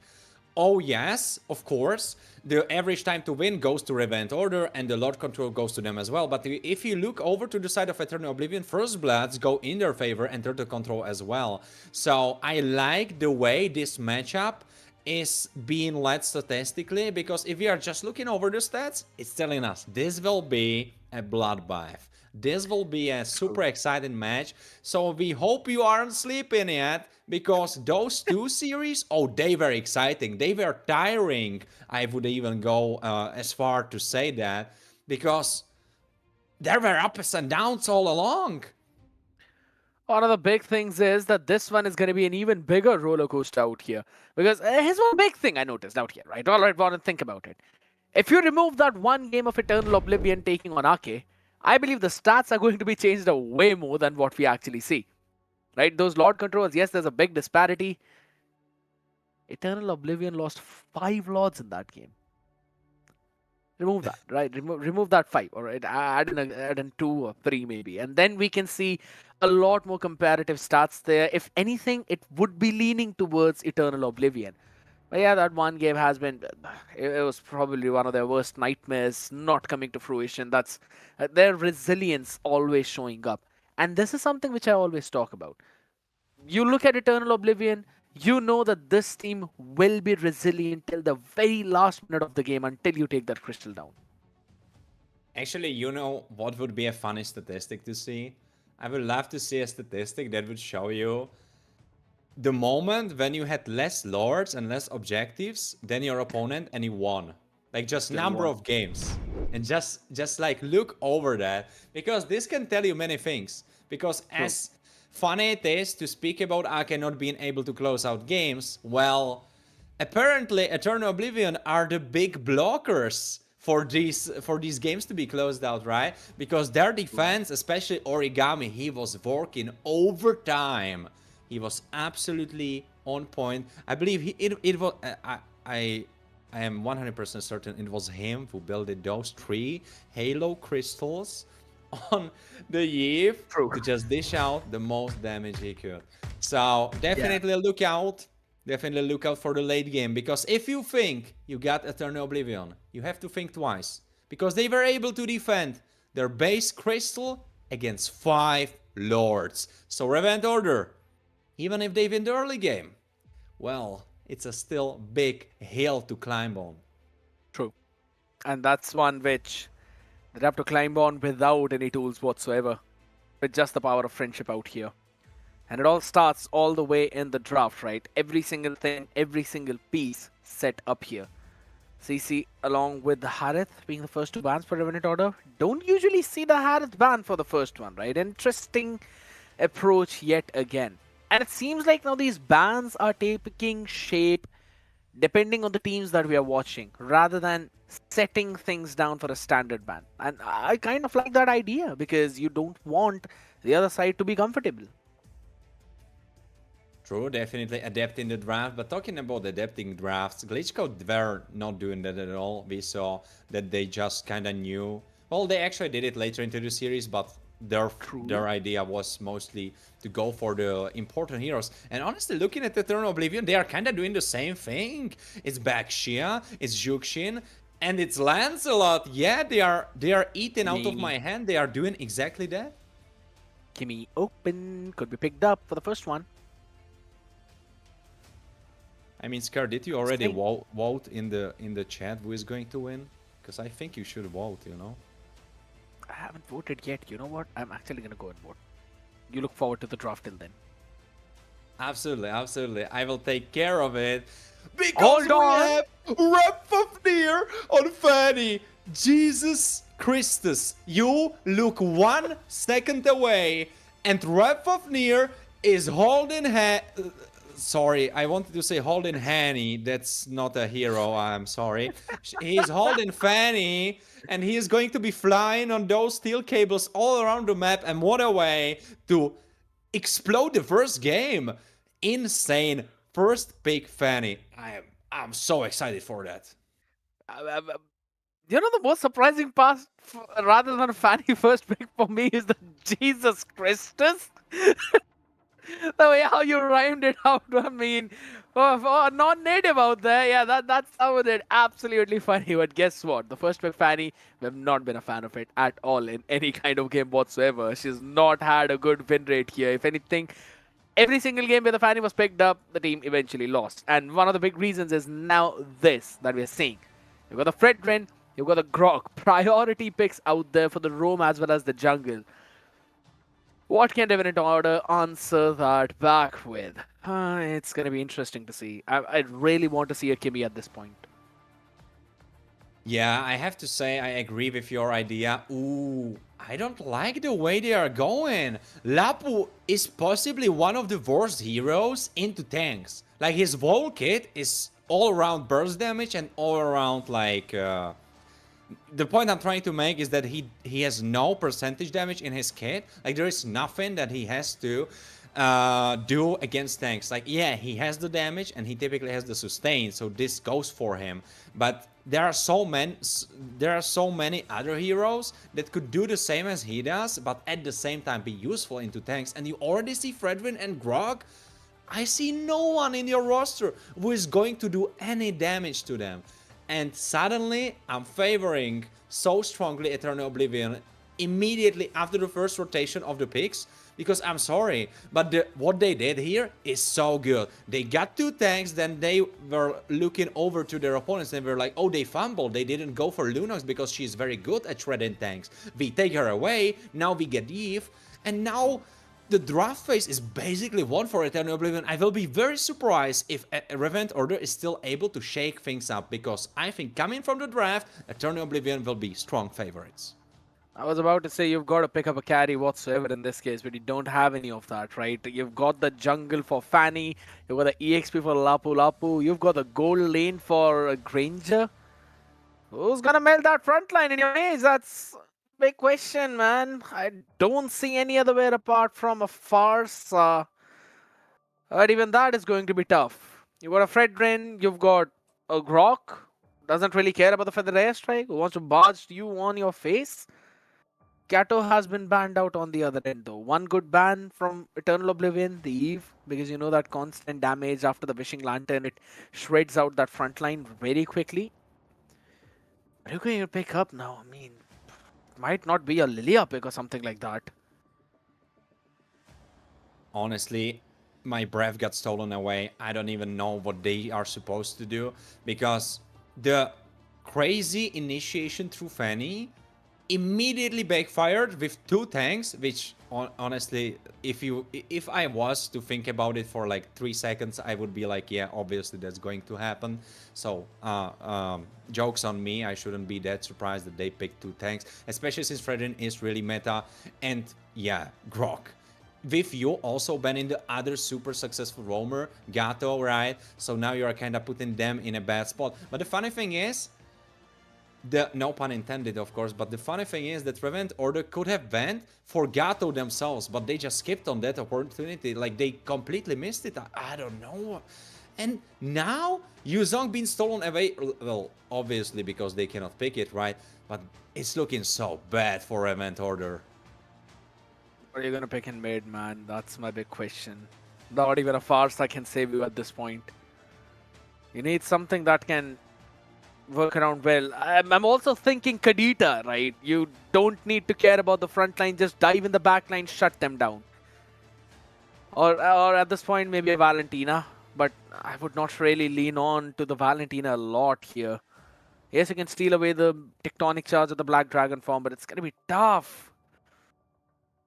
oh yes, of course, the average time to win goes to Revenant Order and the Lord Control goes to them as well. But if you look over to the side of Eternal Oblivion, First Bloods go in their favor and Turtle Control as well. So I like the way this matchup is being led statistically, because if we are just looking over the stats, it's telling us this will be a bloodbath. This will be a super exciting match. So we hope you aren't sleeping yet, because those 2 series, oh, they were exciting. They were tiring. I would even go as far to say that, because there were ups and downs all along. One of the big things is that this one is going to be an even bigger roller coaster out here. Because here's one big thing I noticed out here, right? All right, Warren, think about it. If you remove that one game of Eternal Oblivion taking on Ake, I believe the stats are going to be changed way more than what we actually see. Right? Those Lord controls, yes, there's a big disparity. Eternal Oblivion lost 5 Lords in that game. Remove that, right? Remove that 5, all right? Add in 2 or 3 maybe. And then we can see a lot more comparative stats there. If anything, it would be leaning towards Eternal Oblivion. But yeah, that one game has been, it was probably one of their worst nightmares not coming to fruition. That's their resilience always showing up. And this is something which I always talk about. You look at Eternal Oblivion, you know that this team will be resilient till the very last minute of the game until you take that crystal down. Actually, you know what would be a funny statistic to see? I would love to see a statistic that would show you the moment when you had less lords and less objectives than your opponent and you won. Like just number of games. And just like look over that. Because this can tell you many things. Because as funny it is to speak about Ake not being able to close out games, well, apparently Eternal Oblivion are the big blockers for these games to be closed out, right? Because their defense, especially Origami, he was working overtime. He was absolutely on point. I believe it was I am 100% certain it was him who built those 3 Halo crystals on the Eve to just dish out the most damage he could. So definitely look out. Definitely look out for the late game, because if you think you got Eternal Oblivion, you have to think twice, because they were able to defend their base crystal against 5 lords. So Revent Order, even if they win the early game, well, it's a still big hill to climb on. True. And that's one which they have to climb on without any tools whatsoever, with just the power of friendship out here. And it all starts all the way in the draft, right? Every single thing, every single piece set up here. CC along with the Harith being the first 2 bans for Revenant Order. Don't usually see the Harith ban for the first one, right? Interesting approach yet again. And it seems like now these bans are taking shape depending on the teams that we are watching, rather than setting things down for a standard ban. And I kind of like that idea, because you don't want the other side to be comfortable. True, definitely adapting the draft. But talking about adapting drafts, Glitch Code were not doing that at all. We saw that they just kind of knew. Well, they actually did it later into the series, but their idea was mostly to go for the important heroes. And honestly, looking at Eternal Oblivion, they are kind of doing the same thing. It's Baxia, it's Juxin, and it's Lancelot. Yeah, they are eating out of my hand. They are doing exactly that. Kimmy open, could be picked up for the first one. I mean, Scar, did you already vote in the chat who is going to win? Because I think you should vote, you know? I haven't voted yet. You know what? I'm actually going to go and vote. You look forward to the draft till then. Absolutely, absolutely. I will take care of it. Because Hold on! we have Repfafnir on Fanny. Jesus Christus. You look 1 second away and Repfafnir is holding sorry, I wanted to say holding Hanny. That's not a hero, I'm sorry. He's holding Fanny, and he is going to be flying on those steel cables all around the map, and what a way to explode the first game. Insane. First pick Fanny. I'm so excited for that. You know, the most surprising part, rather than Fanny first pick for me, is the Jesus Christus. The way how you rhymed it out, I mean, for non-native out there, yeah, that sounded absolutely funny. But guess what? The first pick Fanny, we've not been a fan of it at all in any kind of game whatsoever. She's not had a good win rate here. If anything, every single game where the Fanny was picked up, the team eventually lost. And one of the big reasons is now this that we're seeing. You've got the Fredrin, you've got the Grok. Priority picks out there for the roam as well as the jungle. What can Revenant Order answer that back with? It's going to be interesting to see. I really want to see a Kimmy at this point. Yeah, I have to say I agree with your idea. Ooh, I don't like the way they are going. Lapu is possibly one of the worst heroes into tanks. Like, his whole kit is all around burst damage and all around, like... The point I'm trying to make is that he has no percentage damage in his kit. Like, there is nothing that he has to do against tanks. Like, yeah, he has the damage and he typically has the sustain, so this goes for him. But there are so many other heroes that could do the same as he does, but at the same time be useful into tanks. And you already see Fredwin and Grog. I see no one in your roster who is going to do any damage to them. And suddenly, I'm favoring so strongly Eternal Oblivion immediately after the first rotation of the picks. Because I'm sorry, but what they did here is so good. They got 2 tanks, then they were looking over to their opponents and were like, oh, they fumbled. They didn't go for Lunox because she's very good at shredding tanks. We take her away, now we get Eve, and now the draft phase is basically won for Eternal Oblivion. I will be very surprised if Revent Order is still able to shake things up, because I think coming from the draft, Eternal Oblivion will be strong favorites. I was about to say you've got to pick up a carry whatsoever in this case, but you don't have any of that, right? You've got the jungle for Fanny, you've got the EXP for Lapu Lapu, you've got the gold lane for Granger. Who's gonna melt that front line in your maze? That's a big question, man. I don't see any other way apart from a farce. But even that is going to be tough. You've got a Fredrin, you've got a Grok, doesn't really care about the Feather Airstrike, who wants to barge you on your face. Kato has been banned out on the other end though. One good ban from Eternal Oblivion, the Eve, because you know that constant damage after the Wishing Lantern, it shreds out that front line very quickly. But who can you pick up now? I mean, it might not be a Lilia pick or something like that. Honestly, my breath got stolen away. I don't even know what they are supposed to do, because the crazy initiation through Fanny immediately backfired with 2 tanks, which honestly, if I was to think about it for like 3 seconds, I would be like, yeah, obviously that's going to happen. So jokes on me. I shouldn't be that surprised that they picked 2 tanks, especially since Fredrin is really meta. And yeah, Grok, with you also banning the other super successful roamer, Gato, right? So now you are kind of putting them in a bad spot. But the funny thing is, no pun intended, of course, but the funny thing is that Revent Order could have banned for Gato themselves, but they just skipped on that opportunity. Like, they completely missed it. I don't know. And now, Yuzong being stolen away, well, obviously because they cannot pick it, right? But it's looking so bad for Revent Order. What are you gonna pick in mid, man? That's my big question. Not even a farce I can save you at this point. You need something that can work around well. I'm also thinking Kadita, right? You don't need to care about the front line, just dive in the back line, shut them down. Or at this point, maybe a Valentina, but I would not really lean on to the Valentina a lot here. Yes, you can steal away the Tectonic Charge of the Black Dragon form, but it's going to be tough.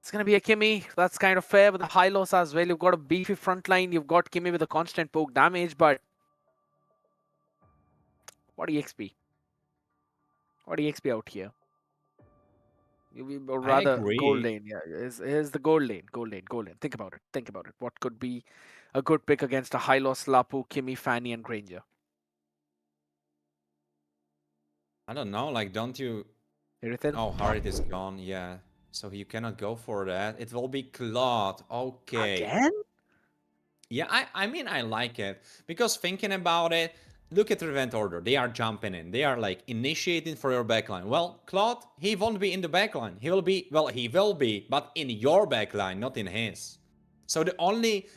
It's going to be a Kimmy. That's kind of fair with the high loss as well. You've got a beefy front line. You've got Kimmy with a constant poke damage, but what EXP? What EXP out here? Or rather, gold lane. Yeah, here's the gold lane. Gold lane. Think about it. Think about it. What could be a good pick against a high loss Lapu, Kimmy, Fanny, and Granger? I don't know. Like, don't you? Everything? Oh, Harit is gone. Yeah, so you cannot go for that. It will be Claude. Okay. Again? Yeah, I mean, I like it, because thinking about it, look at Revent Order. They are jumping in. They are like initiating for your backline. Well, Claude, he won't be in the backline. He will be, well, he will be, but in your backline, not in his. So the only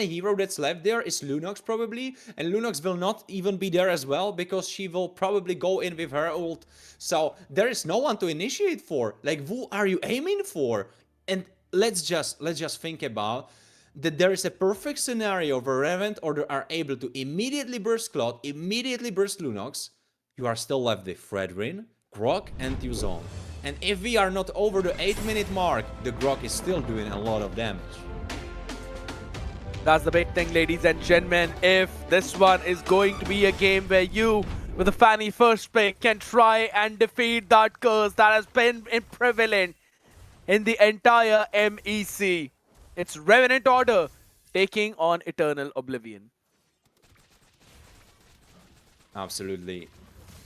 hero that's left there is Lunox probably, and Lunox will not even be there as well, because she will probably go in with her ult. So there is no one to initiate for. Like, who are you aiming for? And let's just think about that there is a perfect scenario where Revent Order are able to immediately burst Claude, immediately burst Lunox. You are still left with Fredrin, Grok, and Yuzong. And if we are not over the 8-minute mark, the Grok is still doing a lot of damage. That's the big thing, ladies and gentlemen. If this one is going to be a game where you, with a Fanny first pick, can try and defeat that curse that has been prevalent in the entire MEC. It's Revenant Order taking on Eternal Oblivion. Absolutely.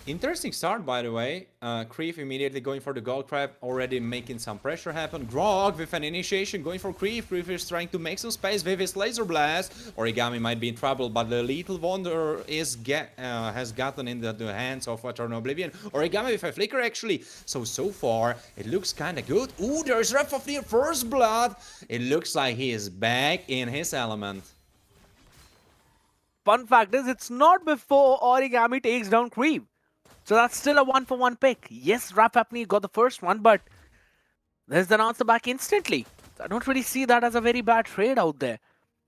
Interesting start, by the way. Creef immediately going for the gold trap, already making some pressure happen. Grog with an initiation going for Creef. Creef is trying to make some space with his laser blast. Origami might be in trouble, but the Lethal Wonder is has gotten into the hands of Eternal Oblivion. Origami with a flicker, actually. So far, it looks kind of good. Ooh, there's Wrath of the First Blood. It looks like he is back in his element. Fun fact is, it's not before Origami takes down Creep. So that's still a 1-for-1 pick. Yes, Rapapney got the first one, but there's an answer back instantly. So I don't really see that as a very bad trade out there.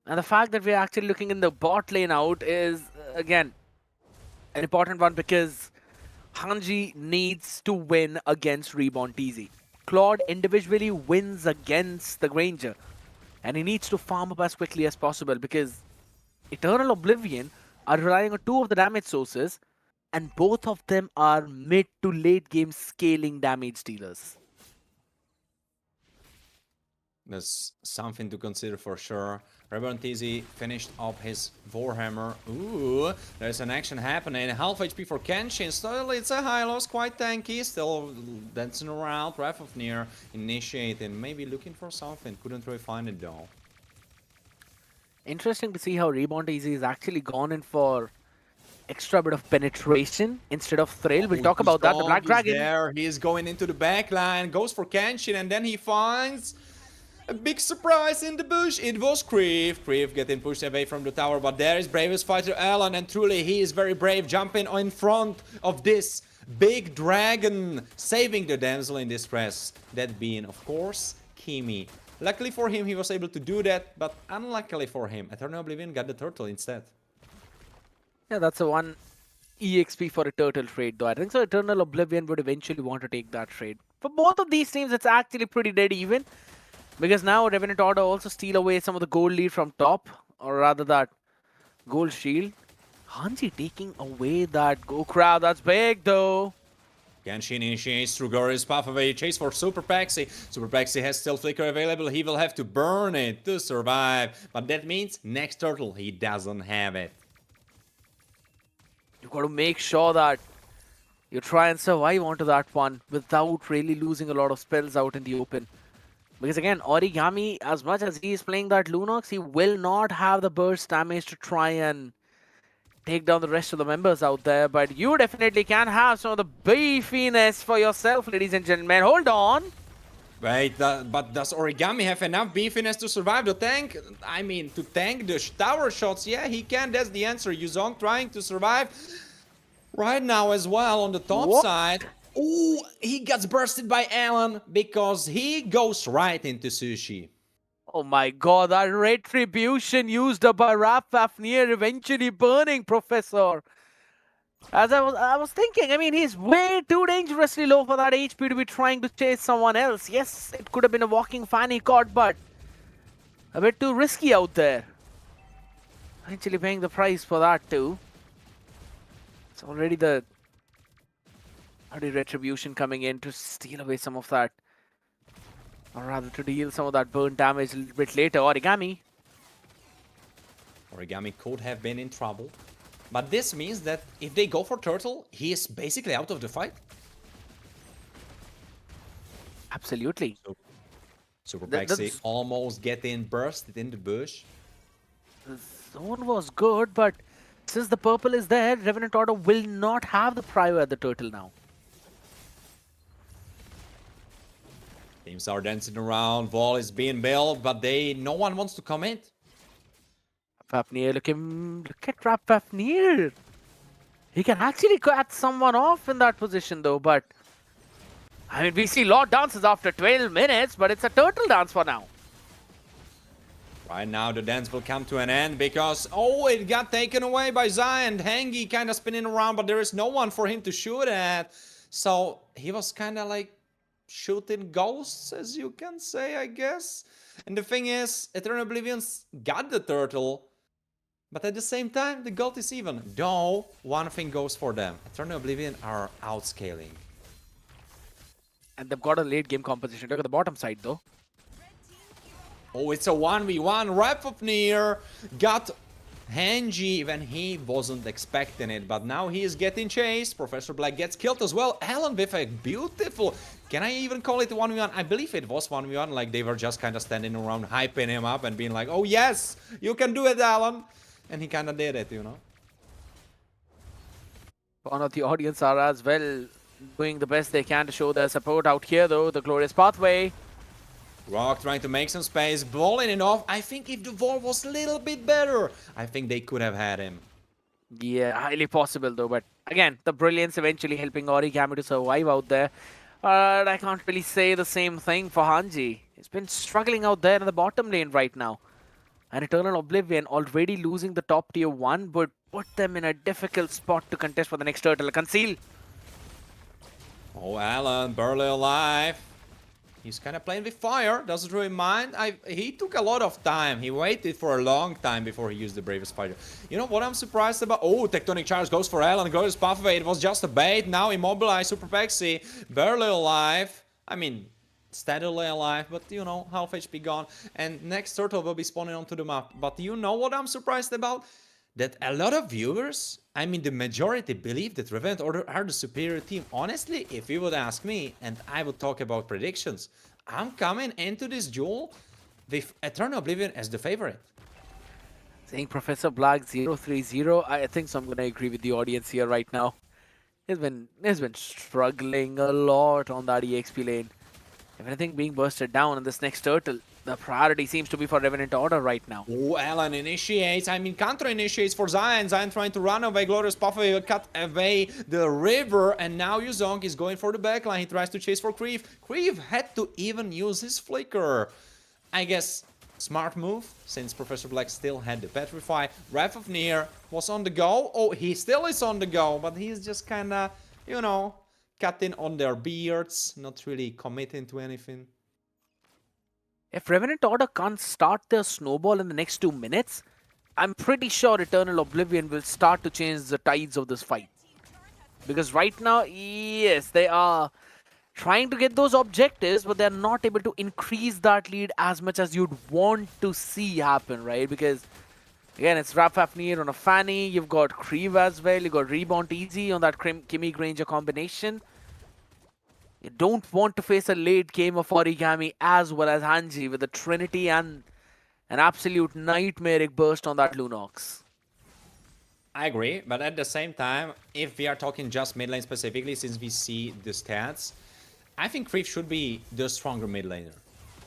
And the fact that we're actually looking in the bot lane out is, again, an important one because Hanji needs to win against Reborn TZ. Claude individually wins against the Granger. And he needs to farm up as quickly as possible because Eternal Oblivion are relying on two of the damage sources, and both of them are mid to late game scaling damage dealers. That's something to consider for sure. Reborn TZ finished up his Warhammer. Ooh, there's an action happening. Half HP for Kenshin. Still, it's a high loss, quite tanky. Still dancing around. Wrath of Near initiating. Maybe looking for something. Couldn't really find it though. Interesting to see how Reborn TZ is actually gone in for extra bit of penetration instead of thrill. We'll talk about that. The Black Dragon. There, he is going into the back line, goes for Kenshin, and then he finds a big surprise in the bush. It was Creef. Creef getting pushed away from the tower, but there is bravest fighter Alan, and truly he is very brave, jumping in front of this big dragon, saving the damsel in distress. That being, of course, Kimi. Luckily for him, he was able to do that, but unluckily for him, Eternal Oblivion got the turtle instead. Yeah, that's a 1 EXP for a turtle trade though. I think so Eternal Oblivion would eventually want to take that trade. For both of these teams, it's actually pretty dead even. Because now Revenant Order also steal away some of the gold lead from top. Or rather that gold shield. Hanji taking away that Go Crab. That's big though. Genshin initiates through Gory's path away, chase for Super Paxi. Super Paxi has still Flicker available, he will have to burn it to survive. But that means next turtle, he doesn't have it. You got to make sure that you try and survive onto that one without really losing a lot of spells out in the open. Because again, Origami, as much as he is playing that Lunox, he will not have the burst damage to try and take down the rest of the members out there, but you definitely can have some of the beefiness for yourself, ladies and gentlemen. Hold on. Wait, but does Origami have enough beefiness to survive the tank? I mean, to tank the tower shots? Yeah, he can. That's the answer. Yuzong trying to survive right now as well on the top side. Ooh, he gets bursted by Alan because he goes right into Sushi. Oh my god, that retribution used up by Rapfafnir eventually burning Professor. As I was thinking, I mean, he's way too dangerously low for that HP to be trying to chase someone else. Yes, it could have been a walking fan he caught, but a bit too risky out there. Eventually paying the price for that too. It's already the retribution coming in to steal away some of that. Or rather, to deal some of that burn damage a little bit later. Origami. Origami could have been in trouble. But this means that if they go for turtle, he is basically out of the fight. Absolutely. Super Paxi almost getting bursted in the bush. The zone was good, but since the purple is there, Revenant Order will not have the prio at the turtle now. Teams are dancing around, wall is being built, but no one wants to commit. Fafnir, look at Rapfafnir. He can actually cut someone off in that position though, but I mean, we see lot dances after 12 minutes, but it's a turtle dance for now. Right now the dance will come to an end because, oh, it got taken away by Zion. Hangi kind of spinning around, but there is no one for him to shoot at. So he was kind of like shooting ghosts, as you can say, I guess. And the thing is, Eternal Oblivion's got the turtle, but at the same time, the gold is even. Though, one thing goes for them. Eternal Oblivion are outscaling. And they've got a late game composition. Look at the bottom side, though. Oh, it's a 1v1. Wrath of Near got Hanji when he wasn't expecting it, but now he is getting chased. Professor Black gets killed as well. Alan with a beautiful, can I even call it 1v1? I believe it was 1v1, like they were just kind of standing around hyping him up and being like, oh yes, you can do it, Alan. And he kind of did it, you know. One of the audience are as well doing the best they can to show their support out here though. The glorious pathway. Rock trying to make some space, balling it off. I think if the wall was a little bit better, I think they could have had him. Yeah, highly possible though. But again, the brilliance eventually helping Origami to survive out there. But I can't really say the same thing for Hanji. He's been struggling out there in the bottom lane right now. And Eternal Oblivion already losing the top tier 1, but put them in a difficult spot to contest for the next turtle. Conceal. Oh, Alan, barely alive. He's kind of playing with fire, doesn't really mind. He took a lot of time. He waited for a long time before he used the Bravest Fighter. You know what I'm surprised about? Oh, Tectonic Charge goes for Alan, goes pathway. It was just a bait. Now immobilized, Super Pexi, barely alive. I mean, steadily alive, but you know, half HP gone. And next turtle will be spawning onto the map. But you know what I'm surprised about? That a lot of viewers, I mean the majority, believe that Revenant Order are the superior team. Honestly, if you would ask me, and I would talk about predictions, I'm coming into this duel with Eternal Oblivion as the favorite. Saying Professor Black 030, I think so. I'm going to agree with the audience here right now. He's been struggling a lot on that EXP lane. If anything being bursted down in this next turtle, the priority seems to be for Revenant Order right now. Oh, Alan initiates, I mean counter initiates for Zion. Zion trying to run away, Glorious Pathway will cut away the river, and now Yuzong is going for the backline. He tries to chase for Kriv. Kriv had to even use his flicker. I guess smart move, since Professor Black still had the Petrify. Wrath of Near was on the go. Oh, he still is on the go, but he's just kinda, you know, cutting on their beards, not really committing to anything. If Revenant Order can't start their snowball in the next 2 minutes, I'm pretty sure Eternal Oblivion will start to change the tides of this fight. Because right now, yes, they are trying to get those objectives, but they're not able to increase that lead as much as you'd want to see happen, right? Because, again, it's Rapfafnir on a Fanny, you've got Kriv as well, you've got Rebound Easy on that Kimmy Granger combination. You don't want to face a late game of Origami as well as Hanji with the Trinity and an absolute nightmaric burst on that Lunox. I agree, but at the same time, if we are talking just mid lane specifically, since we see the stats, I think Kriv should be the stronger mid laner.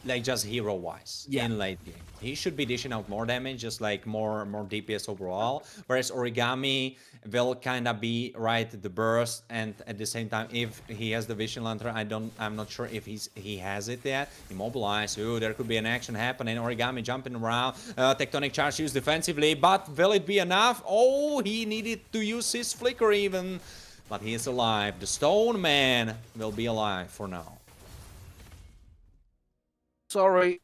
Like just hero-wise in late game. He should be dishing out more damage, just like more DPS overall. Whereas Origami will kind of be right at the burst, and at the same time, if he has the Vision Lantern, I'm not sure if he has it yet. Immobilize. Ooh, there could be an action happening. Origami jumping around. Tectonic Charge used defensively, but will it be enough? Oh, he needed to use his flicker even, but he is alive. The Stone Man will be alive for now. Sorry,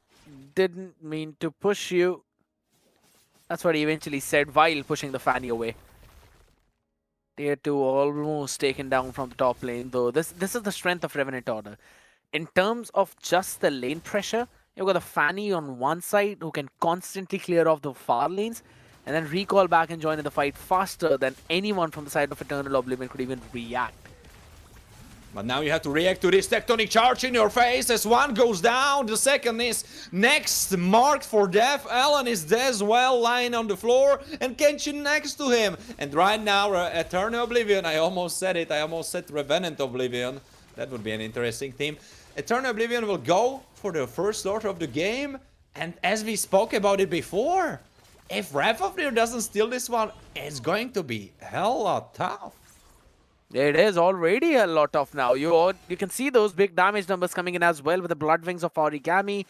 didn't mean to push you. That's what he eventually said while pushing the Fanny away. Tier 2 almost taken down from the top lane, though. This is the strength of Revenant Order. In terms of just the lane pressure, you've got the Fanny on one side who can constantly clear off the far lanes and then recall back and join in the fight faster than anyone from the side of Eternal Oblivion could even react. But now you have to react to this Tectonic Charge in your face as one goes down. The second is next, marked for death. Alan is dead as well, lying on the floor, and Kenshin next to him. And right now, Eternal Oblivion, I almost said it, I almost said Revenant Oblivion. That would be an interesting team. Eternal Oblivion will go for the first slaughter of the game. And as we spoke about it before, if Wrath of Near doesn't steal this one, it's going to be hella tough. It is already a lot of now. You can see those big damage numbers coming in as well with the Blood Wings of Origami.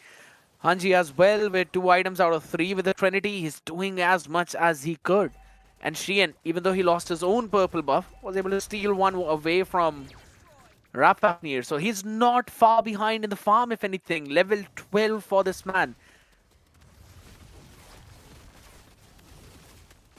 Hanji as well with 2 items out of 3 with the Trinity. He's doing as much as he could. And Shien, even though he lost his own purple buff, was able to steal one away from Rapfafnir. So he's not far behind in the farm, if anything. Level 12 for this man.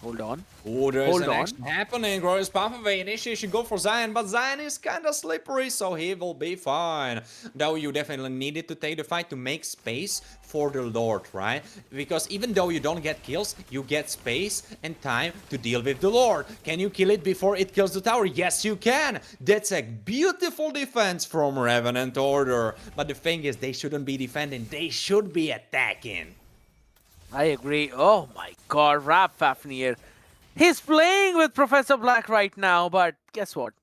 Hold on. Oh, there's Hold an on. action happening. Glorious pathway initiation go for Zion, but Zion is kind of slippery, so he will be fine. Though you definitely needed to take the fight to make space for the Lord, right? Because even though you don't get kills, you get space and time to deal with the Lord. Can you kill it before it kills the tower? Yes, you can. That's a beautiful defense from Revenant Order. But the thing is, they shouldn't be defending. They should be attacking. I agree. Oh my god, Rap Fafnir. He's playing with Professor Black right now, but guess what?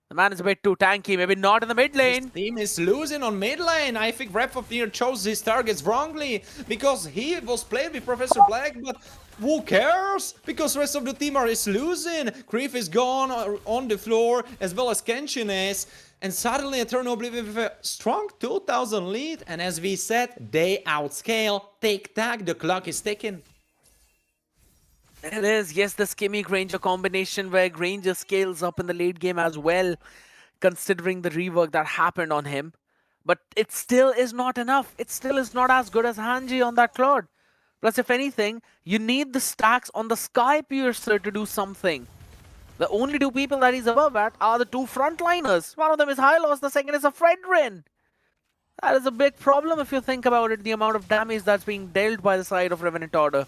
The man is a bit too tanky, maybe not in the mid lane. His team is losing on mid lane. I think Rapfafnir chose his targets wrongly because he was playing with Professor Black, but who cares? Because the rest of the team is losing. Creef is gone on the floor, as well as Kenshin is. And suddenly Eternal Oblivion with a strong 2000 lead. And as we said, they outscale. Tick-tack, the clock is ticking. It is, yes, the Skimmy Granger combination where Granger scales up in the late game as well, considering the rework that happened on him. But it still is not enough. It still is not as good as Hanji on that Claude. Plus, if anything, you need the stacks on the Sky Piercer to do something. The only two people that he's above at are the two frontliners. One of them is Hylos, the second is a Fredrin. That is a big problem if you think about it, the amount of damage that's being dealt by the side of Revenant Order.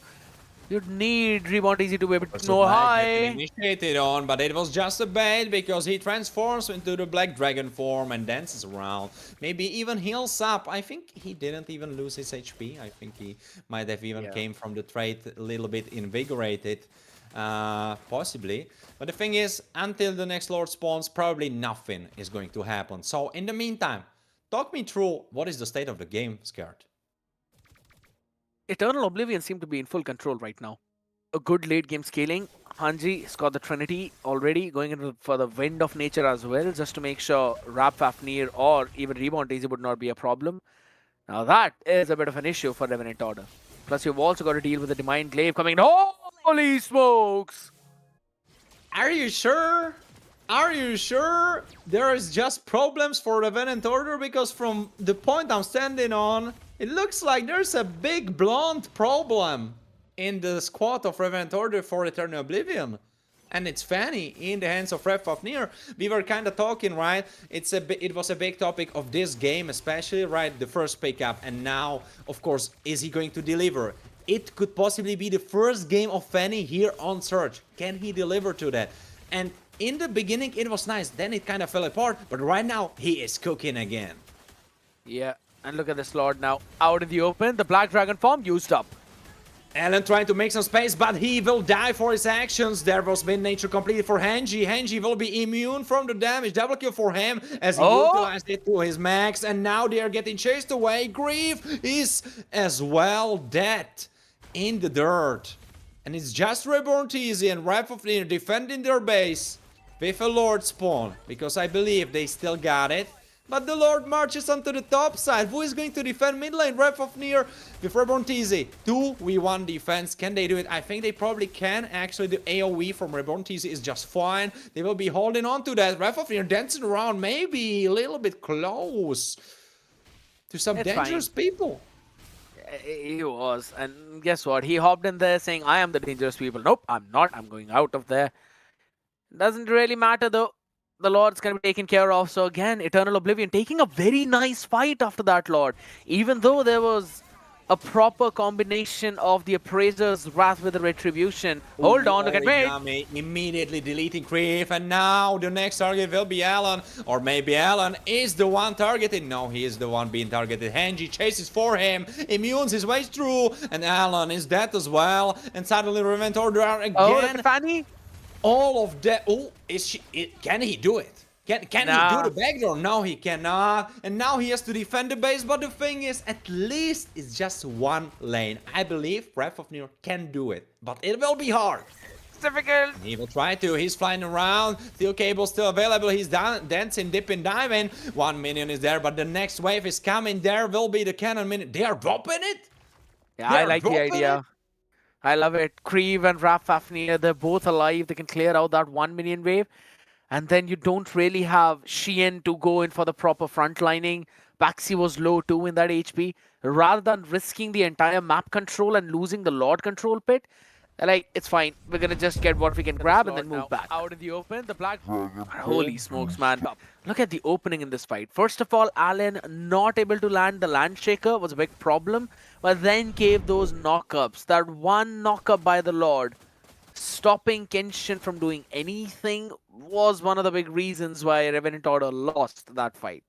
You'd need Reborn Easy to be able to know high. Initiated on, but it was just a bait because he transforms into the Black Dragon form and dances around. Maybe even heals up. I think he didn't even lose his HP. I think he might have even came from the trade a little bit invigorated. Possibly. But the thing is, until the next Lord spawns, probably nothing is going to happen. So in the meantime, talk me through what is the state of the game, Skirt. Eternal Oblivion seem to be in full control right now. A good late game scaling. Hanji has got the Trinity already, going in for the Wind of Nature as well, just to make sure Rap Fafnir or even Reborn Daisy would not be a problem. Now that is a bit of an issue for Revenant Order. Plus you've also got to deal with the Divine Glaive coming in. Holy smokes! Are you sure? Are you sure there is just problems for Revenant Order? Because from the point I'm standing on, it looks like there's a big blunt problem in the squad of Revenant Order for Eternal Oblivion. And it's Fanny in the hands of Rapfafnir. We were kind of talking, right? It was a big topic of this game, especially, right? The first pickup. And now, of course, is he going to deliver? It could possibly be the first game of Fanny here on Surge. Can he deliver to that? And in the beginning, it was nice. Then it kind of fell apart. But right now, he is cooking again. Yeah, and look at this Lord now. Out in the open, the Black Dragon form used up. Alan trying to make some space, but he will die for his actions. There was Wind Nature completed for Hanji. Hanji will be immune from the damage. Double kill for him as he utilized it to his max. And now they are getting chased away. Grief is as well dead in the dirt. And it's just Reborn TZ and Rapfafnir defending their base with a Lord spawn. Because I believe they still got it. But the Lord marches onto the top side. Who is going to defend mid lane? Rapfafnir with Reborn TZ. 2v1 defense. Can they do it? I think they probably can. Actually, the AoE from Reborn TZ is just fine. They will be holding on to that. Rapfafnir dancing around, maybe a little bit close to some dangerous people. He was. And guess what? He hopped in there saying, I am the dangerous people. Nope, I'm not. I'm going out of there. Doesn't really matter though. The Lord's going to be taken care of. So again, Eternal Oblivion taking a very nice fight after that Lord. Even though there was a proper combination of the Appraiser's Wrath with the Retribution. Hold on, look at me. Immediately deleting Creep. And now the next target will be Alan. Or maybe Alan is the one targeted. No, he is the one being targeted. Hanji chases for him. Immunes his way through. And Alan is dead as well. And suddenly Revenant Order are again. Oh, look at Fanny. All of that. Oh, can he do it? Can he do the backdoor? No, he cannot. And now he has to defend the base. But the thing is, at least it's just one lane. I believe Rapfafnir can do it. But it will be hard. It's difficult. He will try to. He's flying around. Steel cable still available. He's dancing, dipping, diving. One minion is there, but the next wave is coming. There will be the cannon minion. They are dropping it? Yeah, I like the idea. I love it. Creeve and Rapfafnir, they're both alive. They can clear out that 1 minion wave. And then you don't really have Shien to go in for the proper frontlining. Baxi was low too in that HP. Rather than risking the entire map control and losing the Lord control pit, They're like, it's fine. We're gonna just get what we can grab and then move back. Out in the open, the Black... Holy smokes, man. Look at the opening in this fight. First of all, Allen not able to land the land shaker was a big problem, but then came those knockups. That one knockup by the Lord, stopping Kenshin from doing anything, was one of the big reasons why Revenant Order lost that fight.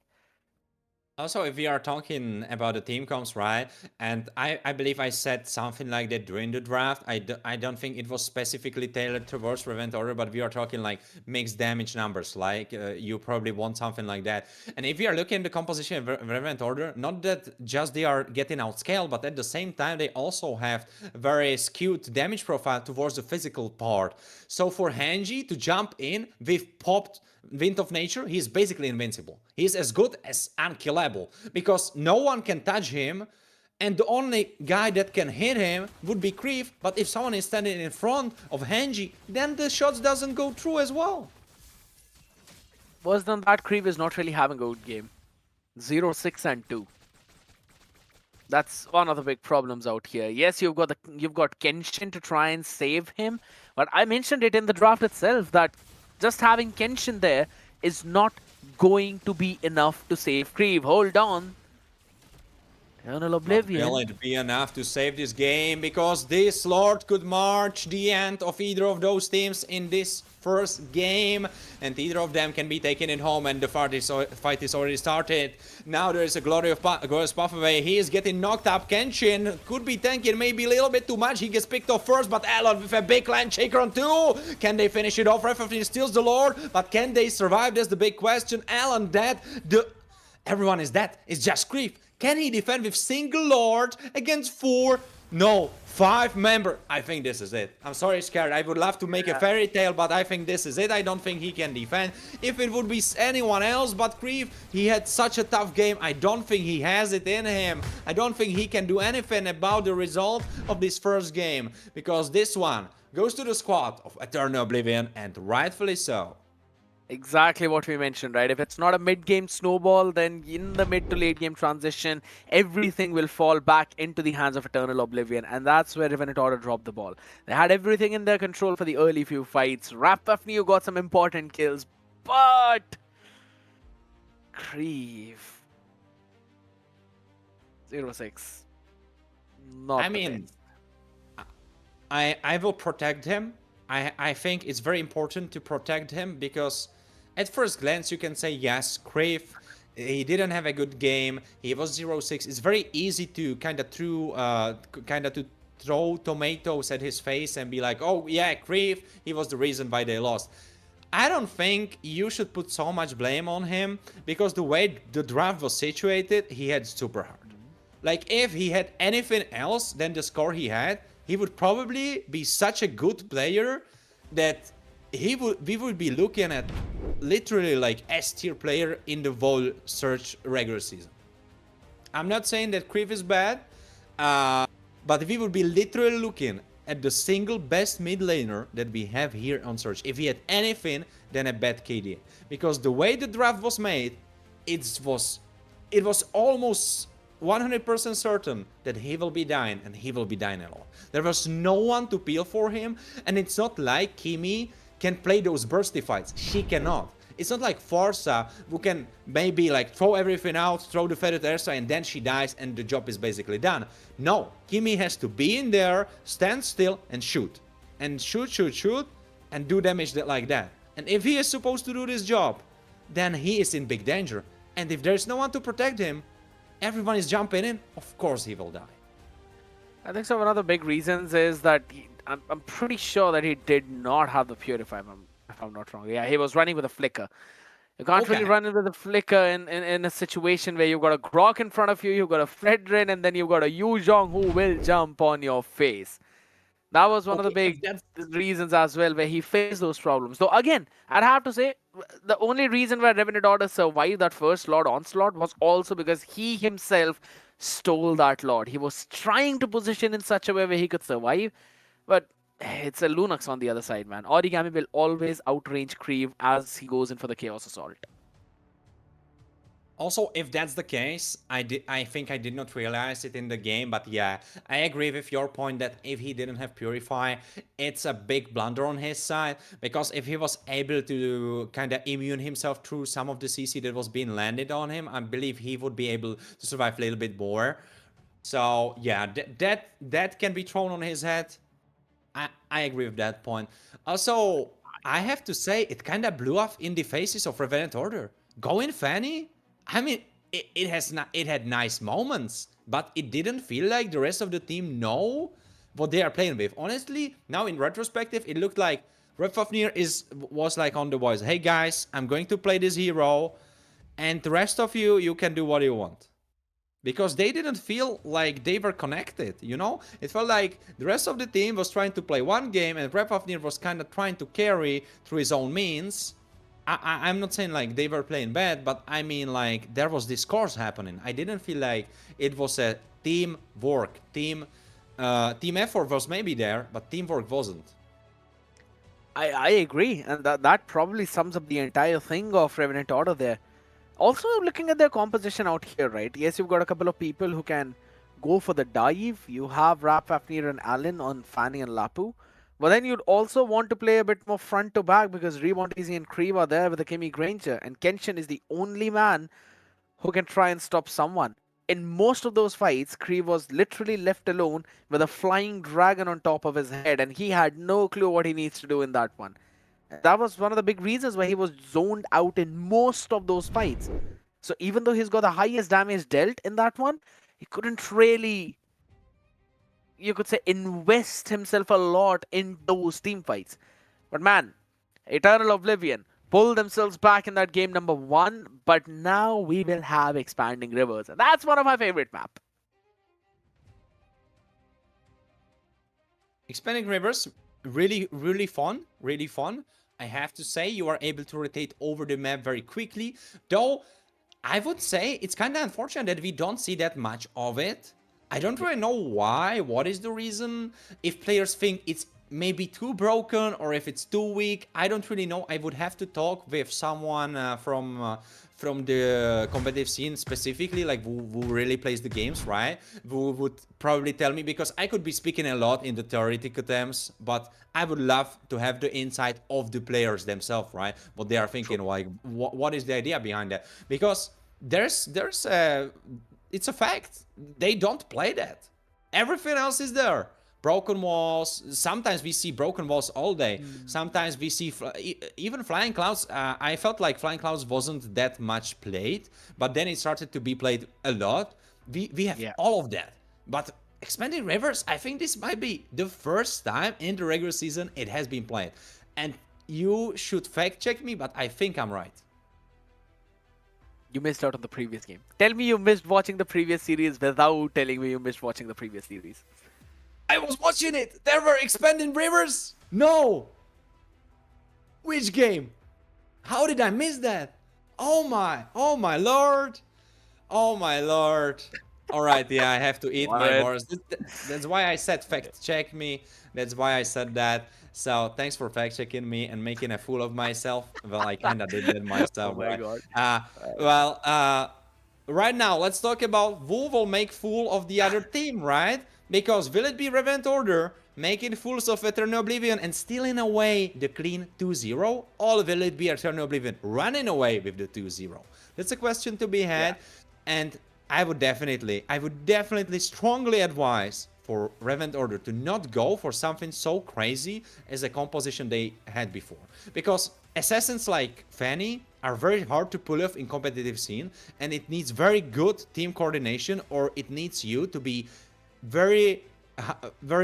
Also, if we are talking about the team comps, right? And I believe I said something like that during the draft. I don't think it was specifically tailored towards Revenant Order, but we are talking like mixed damage numbers. Like you probably want something like that. And if we are looking at the composition of Revenant Order, not that just they are getting outscaled, but at the same time they also have a very skewed damage profile towards the physical part. So for Hanji to jump in with popped Wind of Nature, he's basically invincible. He's as good as unkillable because no one can touch him, and the only guy that can hit him would be Kreef. But if someone is standing in front of Hanji, then the shots doesn't go through as well. Worse than that, Kreef is not really having a good game. 0, 6, and 2. That's one of the big problems out here. Yes, you've got Kenshin to try and save him, but I mentioned it in the draft itself that just having Kenshin there is not going to be enough to save Kreef. Hold on. Eternal Oblivion. Not will it be enough to save this game, because this Lord could march the end of either of those teams in this first game, and either of them can be taken in home, and the fight is already started. Now there is a glorious Puffaway. He is getting knocked up. Kenshin could be tanking maybe a little bit too much. He gets picked off first, but Alon with a big land shaker on 2. Can they finish it off? Ref15 steals the Lord, but can they survive? That's the big question. Alon dead. Everyone is dead. It's just Kreef. Can he defend with single Lord against 4? No, 5 member. I think this is it. I'm sorry, Scared. I would love to make a fairy tale, but I think this is it. I don't think he can defend. If it would be anyone else but Kreef, he had such a tough game. I don't think he has it in him. I don't think he can do anything about the result of this first game, because this one goes to the squad of Eternal Oblivion, and rightfully so. Exactly what we mentioned, right? If it's not a mid-game snowball, then in the mid to late game transition, everything will fall back into the hands of Eternal Oblivion, and that's where Revenant Order dropped the ball. They had everything in their control for the early few fights. Rapafneo got some important kills, but Kreef 0-6. Not I mean, I will protect him. I think it's very important to protect him, because at first glance you can say, yes, Kreef, he didn't have a good game, he was 0-6. It's very easy to kind of throw tomatoes at his face and be like, oh yeah, Kreef, he was the reason why they lost. I don't think you should put so much blame on him, because the way the draft was situated, he had super hard. Like, if he had anything else than the score he had, he would probably be such a good player that we would be looking at literally like S-tier player in the whole Search regular season. I'm not saying that Kreef is bad, but we would be literally looking at the single best mid laner that we have here on Search, if he had anything than a bad KD. Because the way the draft was made, it was almost 100% certain that he will be dying, and he will be dying a lot. There was no one to peel for him, and it's not like Kimi can play those bursty fights. She cannot. It's not like Forza, who can maybe like throw everything out, throw the feather Ersa, and then she dies and the job is basically done. No, Kimi has to be in there, stand still, and shoot. And shoot, and do damage like that. And if he is supposed to do this job, then he is in big danger. And if there's no one to protect him, everyone is jumping in, of course he will die. I think so. One of the big reasons is that I'm pretty sure that he did not have the Purify, if I'm not wrong. Yeah, he was running with a Flicker. You can't really run with a Flicker in a situation where you've got a Grok in front of you, you've got a Fredrin, and then you've got a Yuzhong who will jump on your face. That was one of the big reasons as well where he faced those problems. Though again, I'd have to say, the only reason why Revenant Order survived that first Lord onslaught was also because he himself stole that Lord. He was trying to position in such a way where he could survive, but it's a Lunox on the other side, man. Origami will always outrange Kreef as he goes in for the Chaos Assault. Also, if that's the case, I think I did not realize it in the game, but yeah, I agree with your point that if he didn't have Purify, it's a big blunder on his side, because if he was able to kind of immune himself through some of the CC that was being landed on him, I believe he would be able to survive a little bit more. So yeah, that can be thrown on his head. I agree with that point. Also, I have to say, it kind of blew off in the faces of Revenant Order. Going Fanny, I mean, it had nice moments, but it didn't feel like the rest of the team know what they are playing with. Honestly, now in retrospective, it looked like Red Fafnir was like on the voice. Hey guys, I'm going to play this hero, and the rest of you can do what you want. Because they didn't feel like they were connected, you know? It felt like the rest of the team was trying to play one game and Repafnir was kind of trying to carry through his own means. I'm not saying like they were playing bad, but I mean like there was discourse happening. I didn't feel like it was a teamwork. Team effort was maybe there, but teamwork wasn't. I agree, and that probably sums up the entire thing of Revenant Order there. Also, looking at their composition out here, right? Yes, you've got a couple of people who can go for the dive. You have Rap, Fafnir, and Allen on Fanny and Lapu. But then you'd also want to play a bit more front to back because Rebontizi and Kree are there with the Kimi Granger. And Kenshin is the only man who can try and stop someone. In most of those fights, Kree was literally left alone with a flying dragon on top of his head. And he had no clue what he needs to do in that one. That was one of the big reasons why he was zoned out in most of those fights. So even though he's got the highest damage dealt in that one, he couldn't really, you could say, invest himself a lot in those team fights. But man, Eternal Oblivion pulled themselves back in that game number 1, but now we will have Expanding Rivers. And that's one of my favorite map. Expanding Rivers, really fun, really fun. I have to say, you are able to rotate over the map very quickly. Though, I would say it's kind of unfortunate that we don't see that much of it. I don't really know why, what is the reason. If players think it's maybe too broken or if it's too weak, I don't really know. I would have to talk with someone from the competitive scene specifically, like who really plays the games, right? Who would probably tell me, because I could be speaking a lot in the theoretical terms, but I would love to have the insight of the players themselves, right? What they are thinking, like what is the idea behind that? Because it's a fact. They don't play that. Everything else is there. Broken walls. Sometimes we see broken walls all day. Sometimes we see even Flying Clouds. I felt like Flying Clouds wasn't that much played, but then it started to be played a lot. We have all of that. But Expanding Rivers, I think this might be the first time in the regular season it has been played. And you should fact check me, but I think I'm right. You missed out on the previous game. Tell me you missed watching the previous series without telling me you missed watching the previous series. I was watching it. There were Expanding Rivers. No. Which game? How did I miss that? Oh my lord. Oh my lord. All right, yeah, I have to eat my words. That's why I said fact check me. That's why I said that. So thanks for fact checking me and making a fool of myself. Well, I kind of did that myself. Oh my God. Right now, let's talk about who will make fool of the other team, right? Because will it be Revenant Order making fools of Eternal Oblivion and stealing away the clean 2-0? Or will it be Eternal Oblivion running away with the 2-0? That's a question to be had. And I would definitely strongly advise for Revenant Order to not go for something so crazy as a composition they had before. Because assassins like Fanny are very hard to pull off in competitive scene, and it needs very good team coordination, or it needs you to be very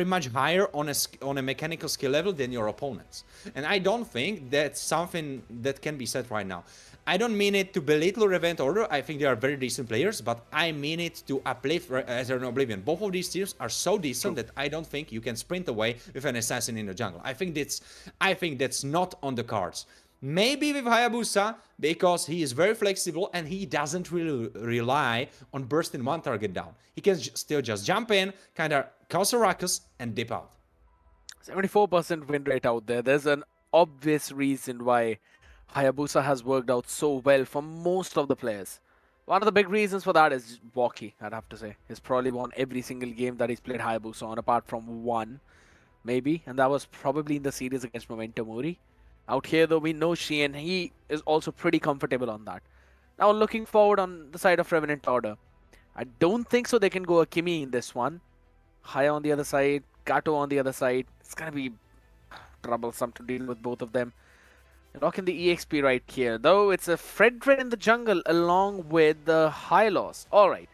much higher on a mechanical skill level than your opponents. And I don't think that's something that can be said right now. I don't mean it to belittle Revenant Order. I think they are very decent players, but I mean it to uplift Eternal Oblivion. Both of these teams are so decent that I don't think you can sprint away with an assassin in the jungle. I think that's not on the cards. Maybe with Hayabusa, because he is very flexible and he doesn't really rely on bursting one target down. He can still just jump in, kind of cause a ruckus, and dip out. 74% win rate out there. There's an obvious reason why Hayabusa has worked out so well for most of the players. One of the big reasons for that is Walkie, I'd have to say. He's probably won every single game that he's played Hayabusa on, apart from one, maybe. And that was probably in the series against Memento Mori. Out here, though, we know Sheehan, he is also pretty comfortable on that. Now, looking forward on the side of Revenant Order. I don't think so they can go Akimi in this one. Haya on the other side, Kato on the other side. It's going to be troublesome to deal with both of them. Locking the EXP right here. Though it's a Fredrin in the jungle along with the Hylos. Alright.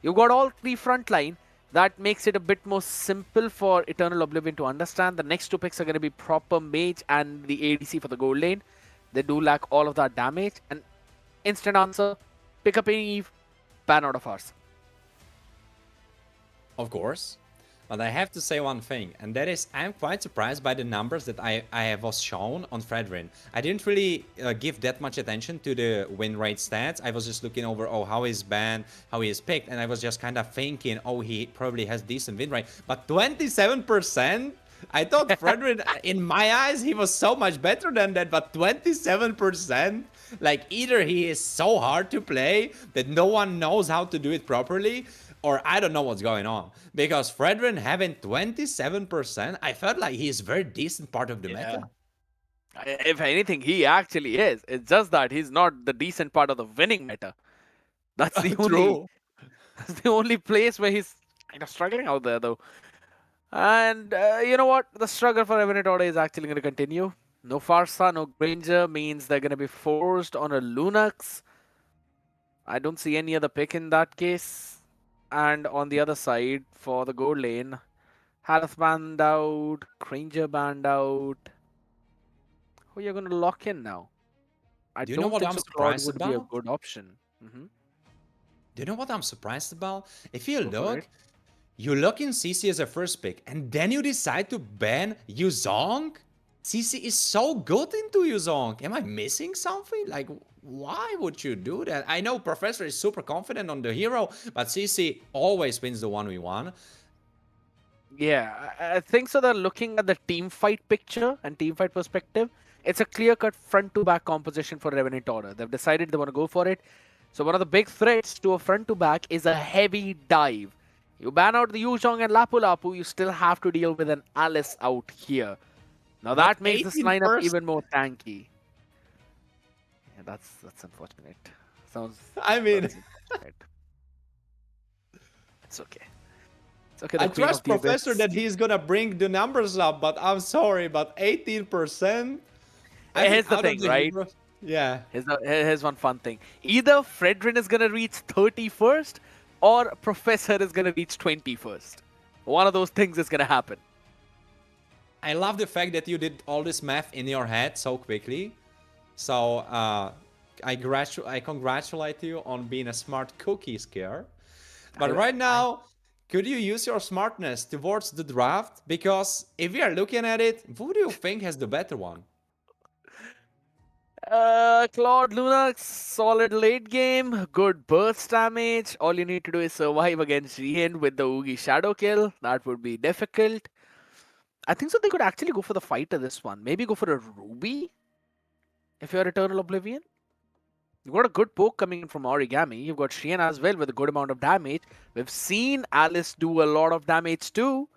You've got all three front line. That makes it a bit more simple for Eternal Oblivion to understand. The next two picks are going to be proper Mage and the ADC for the gold lane. They do lack all of that damage. And instant answer, pick up an Eve, ban out of ours. Of course. But I have to say one thing, and that is I'm quite surprised by the numbers that I was shown on Fredrin. I didn't really give that much attention to the win rate stats. I was just looking over, how he's banned, how he is picked, and I was just kind of thinking, he probably has decent win rate. But 27%? I thought Fredrin, in my eyes, he was so much better than that, but 27%? Like, either he is so hard to play that no one knows how to do it properly, or I don't know what's going on. Because Fredrin having 27%, I felt like he's a very decent part of the meta. If anything, he actually is. It's just that he's not the decent part of the winning meta. That's the that's the only place where he's kind of struggling out there, though. And you know what? The struggle for Revenant Order is actually going to continue. No Farsa, no Granger means they're going to be forced on a Lunox. I don't see any other pick in that case. And on the other side, for the gold lane, Harith banned out, Granger banned out. Who are you going to lock in now? I Do you know what I'm surprised would about? be a good option. Do you know what I'm surprised about? If you look in CC as a first pick, and then you decide to ban Yuzong? CC is so good into Yuzong. Am I missing something? Like, why would you do that? I know Professor is super confident on the hero, but CC always wins the 1v1. Yeah, I think so. They're looking at the team fight picture and team fight perspective. It's a clear-cut front-to-back composition for Revenant Order. They've decided they want to go for it. So one of the big threats to a front-to-back is a heavy dive. You ban out the Yuzhong and Lapu Lapu, you still have to deal with an Alice out here. Now that makes this lineup even more tanky. Yeah, that's unfortunate. Sounds. I mean, it's okay. It's okay. I trust Professor that he's gonna bring the numbers up, but I'm sorry, but 18%. Here's the thing, right? Yeah. Here's one fun thing. Either Fredrin is gonna reach 31st, or Professor is gonna reach 21st. One of those things is gonna happen. I love the fact that you did all this math in your head so quickly. So I congratulate you on being a smart cookie scare. But right now, could you use your smartness towards the draft? Because if we are looking at it, who do you think has the better one? Claude Lunox, solid late game, good burst damage. All you need to do is survive against Rian with the Oogie Shadow Kill. That would be difficult. I think so they could actually go for the fighter this one. Maybe go for a Ruby if you're Eternal Oblivion. You've got a good poke coming in from Origami. You've got Shian as well with a good amount of damage. We've seen Alice do a lot of damage too.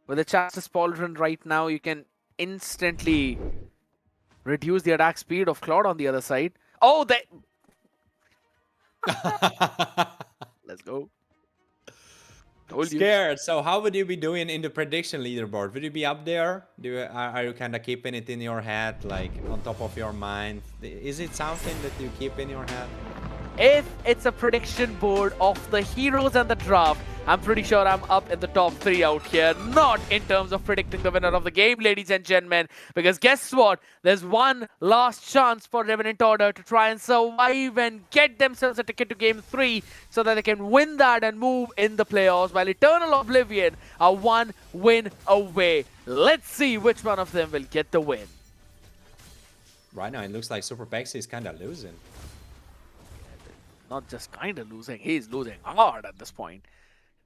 With the Chassis Pauldron right now, you can instantly reduce the attack speed of Claude on the other side. Oh, they... Let's go. Scared. So how would you be doing in the prediction leaderboard? Would you be up there? Are you kind of keeping it in your head, like on top of your mind? Is it something that you keep in your head? If it's a prediction board of the heroes and the draft, I'm pretty sure I'm up in the top 3 out here. Not in terms of predicting the winner of the game, ladies and gentlemen. Because guess what? There's one last chance for Revenant Order to try and survive and get themselves a ticket to Game 3 so that they can win that and move in the playoffs, while Eternal Oblivion are 1 win away. Let's see which one of them will get the win. Right now, it looks like Super Pexi is kind of losing. Not just kind of losing, he's losing hard at this point.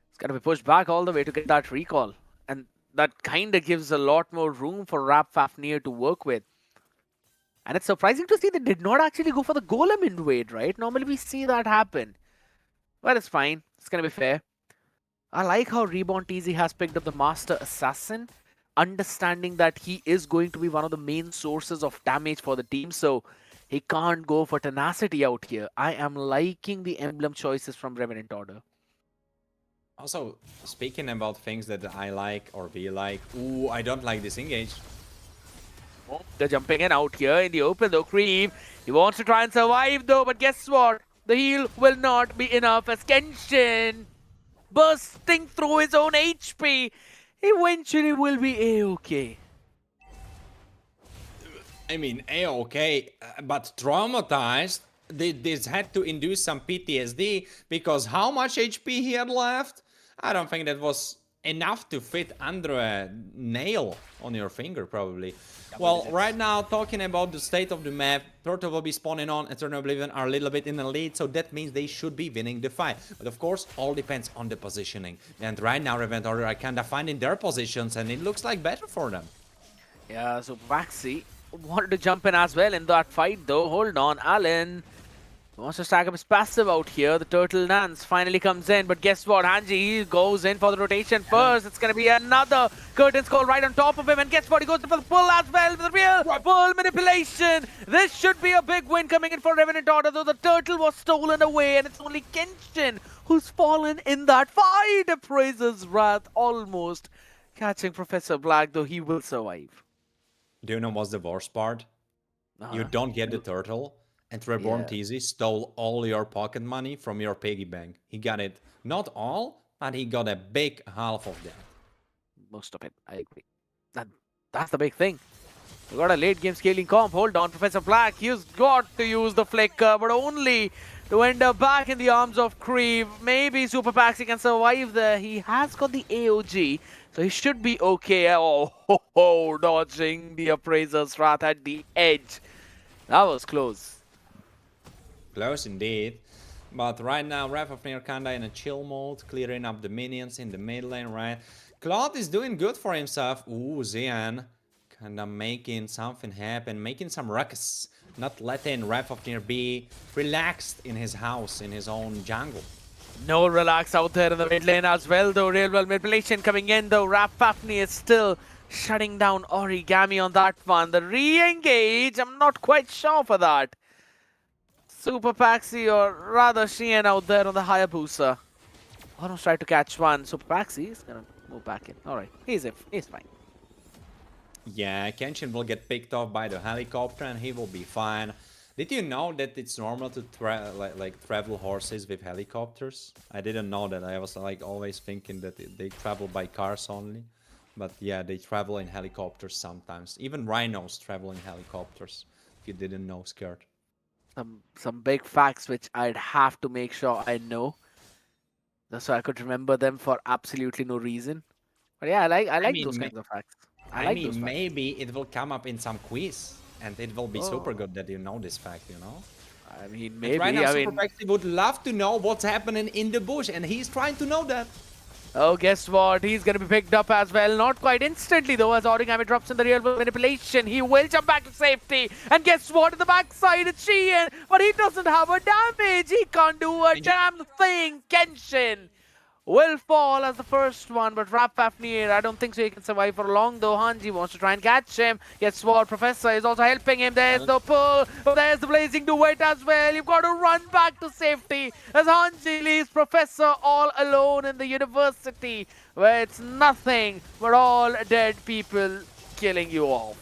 It's got to be pushed back all the way to get that recall. And that kind of gives a lot more room for Rap Fafnir to work with. And it's surprising to see they did not actually go for the golem invade, right? Normally we see that happen. But it's fine. It's going to be fair. I like how Reborn TZ has picked up the Master Assassin, understanding that he is going to be one of the main sources of damage for the team, so he can't go for tenacity out here. I am liking the emblem choices from Revenant Order. Also, speaking about things that I like or we like, ooh, I don't like this engage. Oh, they're jumping in out here in the open though. Creep, he wants to try and survive though, but guess what? The heal will not be enough as Kenshin, bursting through his own HP, eventually will be A-okay. I mean, A-okay, but traumatized. This had to induce some PTSD because how much HP he had left? I don't think that was enough to fit under a nail on your finger, probably. Well, right now, talking about the state of the map, Turtle will be spawning on, Eternal Oblivion are a little bit in the lead, so that means they should be winning the fight. But of course, all depends on the positioning. And right now, Revenant Order are kind of finding their positions, and it looks like better for them. Yeah, so Waxy wanted to jump in as well in that fight though. Hold on, Alan wants to stack up his passive out here. The turtle dance finally comes in, but guess what? Hanji goes in for the rotation first. It's going to be another curtains call right on top of him, and guess what? He goes in for the pull as well with the real pull manipulation. This should be a big win coming in for Revenant Order, though the turtle was stolen away, and it's only Kenshin who's fallen in that fight. Appraiser's Wrath almost catching Professor Black, though he will survive. Do you know what's the worst part? You don't get the turtle, and Reborn TZ stole all your pocket money from your piggy bank. He got it, not all, but he got a big half of that. Most of it, I agree. That's the big thing. We got a late game scaling comp. Hold on, Professor Black. He's got to use the flicker, but only to end up back in the arms of Creep. Maybe Super Paxi can survive there. He has got the AOG, so he should be okay. Oh, dodging the Appraiser's Wrath at the edge. That was close. Close indeed. But right now, Wrath of Nir kinda in a chill mode, clearing up the minions in the mid lane, right? Claude is doing good for himself. Ooh, Xian kinda making something happen, making some ruckus. Not letting Wrath of Nir be relaxed in his house, in his own jungle. No relax out there in the mid lane as well, though. Real well manipulation coming in, though. Fafnir is still shutting down Origami on that one. The re-engage, I'm not quite sure for that. Super Paxi, or rather Xian out there on the Hayabusa. Almost tried to catch one. Super Paxi is gonna move back in. Alright, he's fine. Yeah, Kenshin will get picked off by the helicopter and he will be fine. Did you know that it's normal to travel horses with helicopters? I didn't know that. I was like always thinking that they travel by cars only. But yeah, they travel in helicopters sometimes. Even rhinos travel in helicopters. If you didn't know, Skirt. Some big facts which I'd have to make sure I know, just so I could remember them for absolutely no reason. But yeah, I like those kinds of facts. I mean, maybe it will come up in some quiz, and it will be super good that you know this fact, you know? I mean, maybe. And right now, Super Paxi would love to know what's happening in the bush, and he's trying to know that. Oh, guess what? He's going to be picked up as well. Not quite instantly, though, as Origami drops in the real manipulation. He will jump back to safety. And guess what? In the backside, it's Xian. But he doesn't have a damage. He can't do a damn thing. Kenshin will fall as the first one, but Fafnir, I don't think so he can survive for long, though. Hanji wants to try and catch him. Guess what? Professor is also helping him. There's the pull. There's the blazing duet as well. You've got to run back to safety as Hanji leaves Professor all alone in the university, where it's nothing but all dead people killing you off.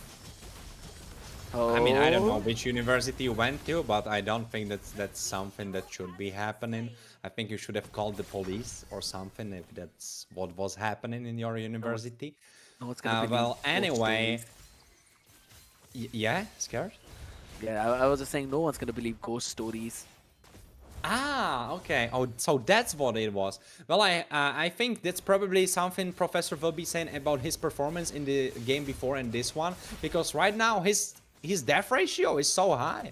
Oh. I mean, I don't know which university you went to, but I don't think that's something that should be happening. I think you should have called the police or something if that's what was happening in your university. No, it's gonna be well, anyway. Yeah, Scared? Yeah, I was just saying no one's gonna believe ghost stories. Ah, okay. Oh, so that's what it was. Well, I think that's probably something Professor will be saying about his performance in the game before and this one, because right now his death ratio is so high.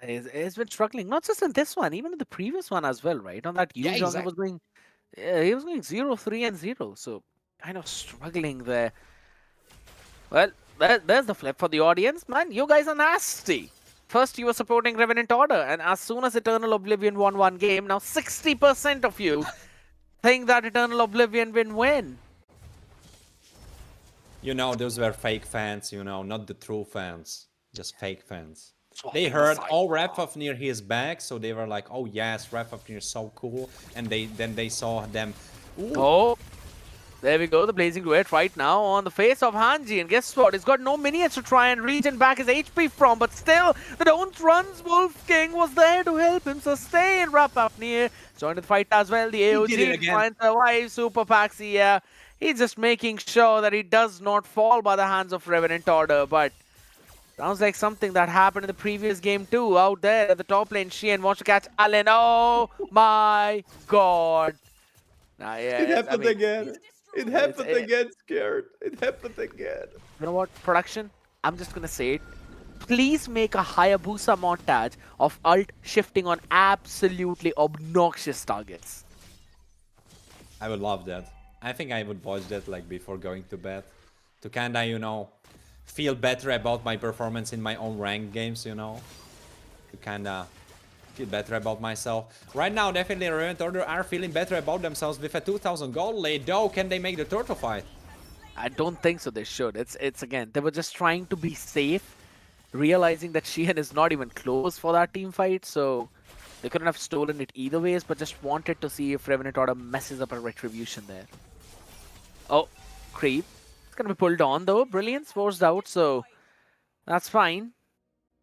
He's been struggling, not just in this one, even in the previous one as well, right? On that huge he was going 0-3 and 0, so kind of struggling there. Well, there's the flip for the audience, man. You guys are nasty. First, you were supporting Revenant Order, and as soon as Eternal Oblivion won one game, now 60% of you think that Eternal Oblivion will win. You know, those were fake fans, you know, not the true fans. Just fake fans. They heard, oh, Raphael near his back, so they were like, oh yes, Raphael is so cool. And then they saw them. Ooh. Oh, there we go, the Blazing Duet right now on the face of Hanji. And guess what? He's got no minions to try and regen back his HP from, but still, the Don't Run's Wolf King was there to help him sustain. Rapapnir joined the fight as well. The AOG trying to survive. Super Paxi, yeah. He's just making sure that he does not fall by the hands of Revenant Order, but sounds like something that happened in the previous game too. Out there at the top lane, Sheehan wants to catch Allen. Oh my god. Yeah, it happened again. It happened again, Scared. It happened again. You know what, production? I'm just gonna say it. Please make a Hayabusa montage of ult shifting on absolutely obnoxious targets. I would love that. I think I would watch that like before going to bed. To kinda, you know, feel better about my performance in my own ranked games, you know. To kinda feel better about myself. Right now, definitely Revenant Order are feeling better about themselves with a 2000 gold lead, though. Can they make the turtle fight? I don't think so, they should. It's again, they were just trying to be safe, realizing that Sheehan is not even close for that team fight, so they couldn't have stolen it either ways, but just wanted to see if Revenant Order messes up a retribution there. Oh, Creep. It's gonna be pulled on though. Brilliance forced out, so that's fine.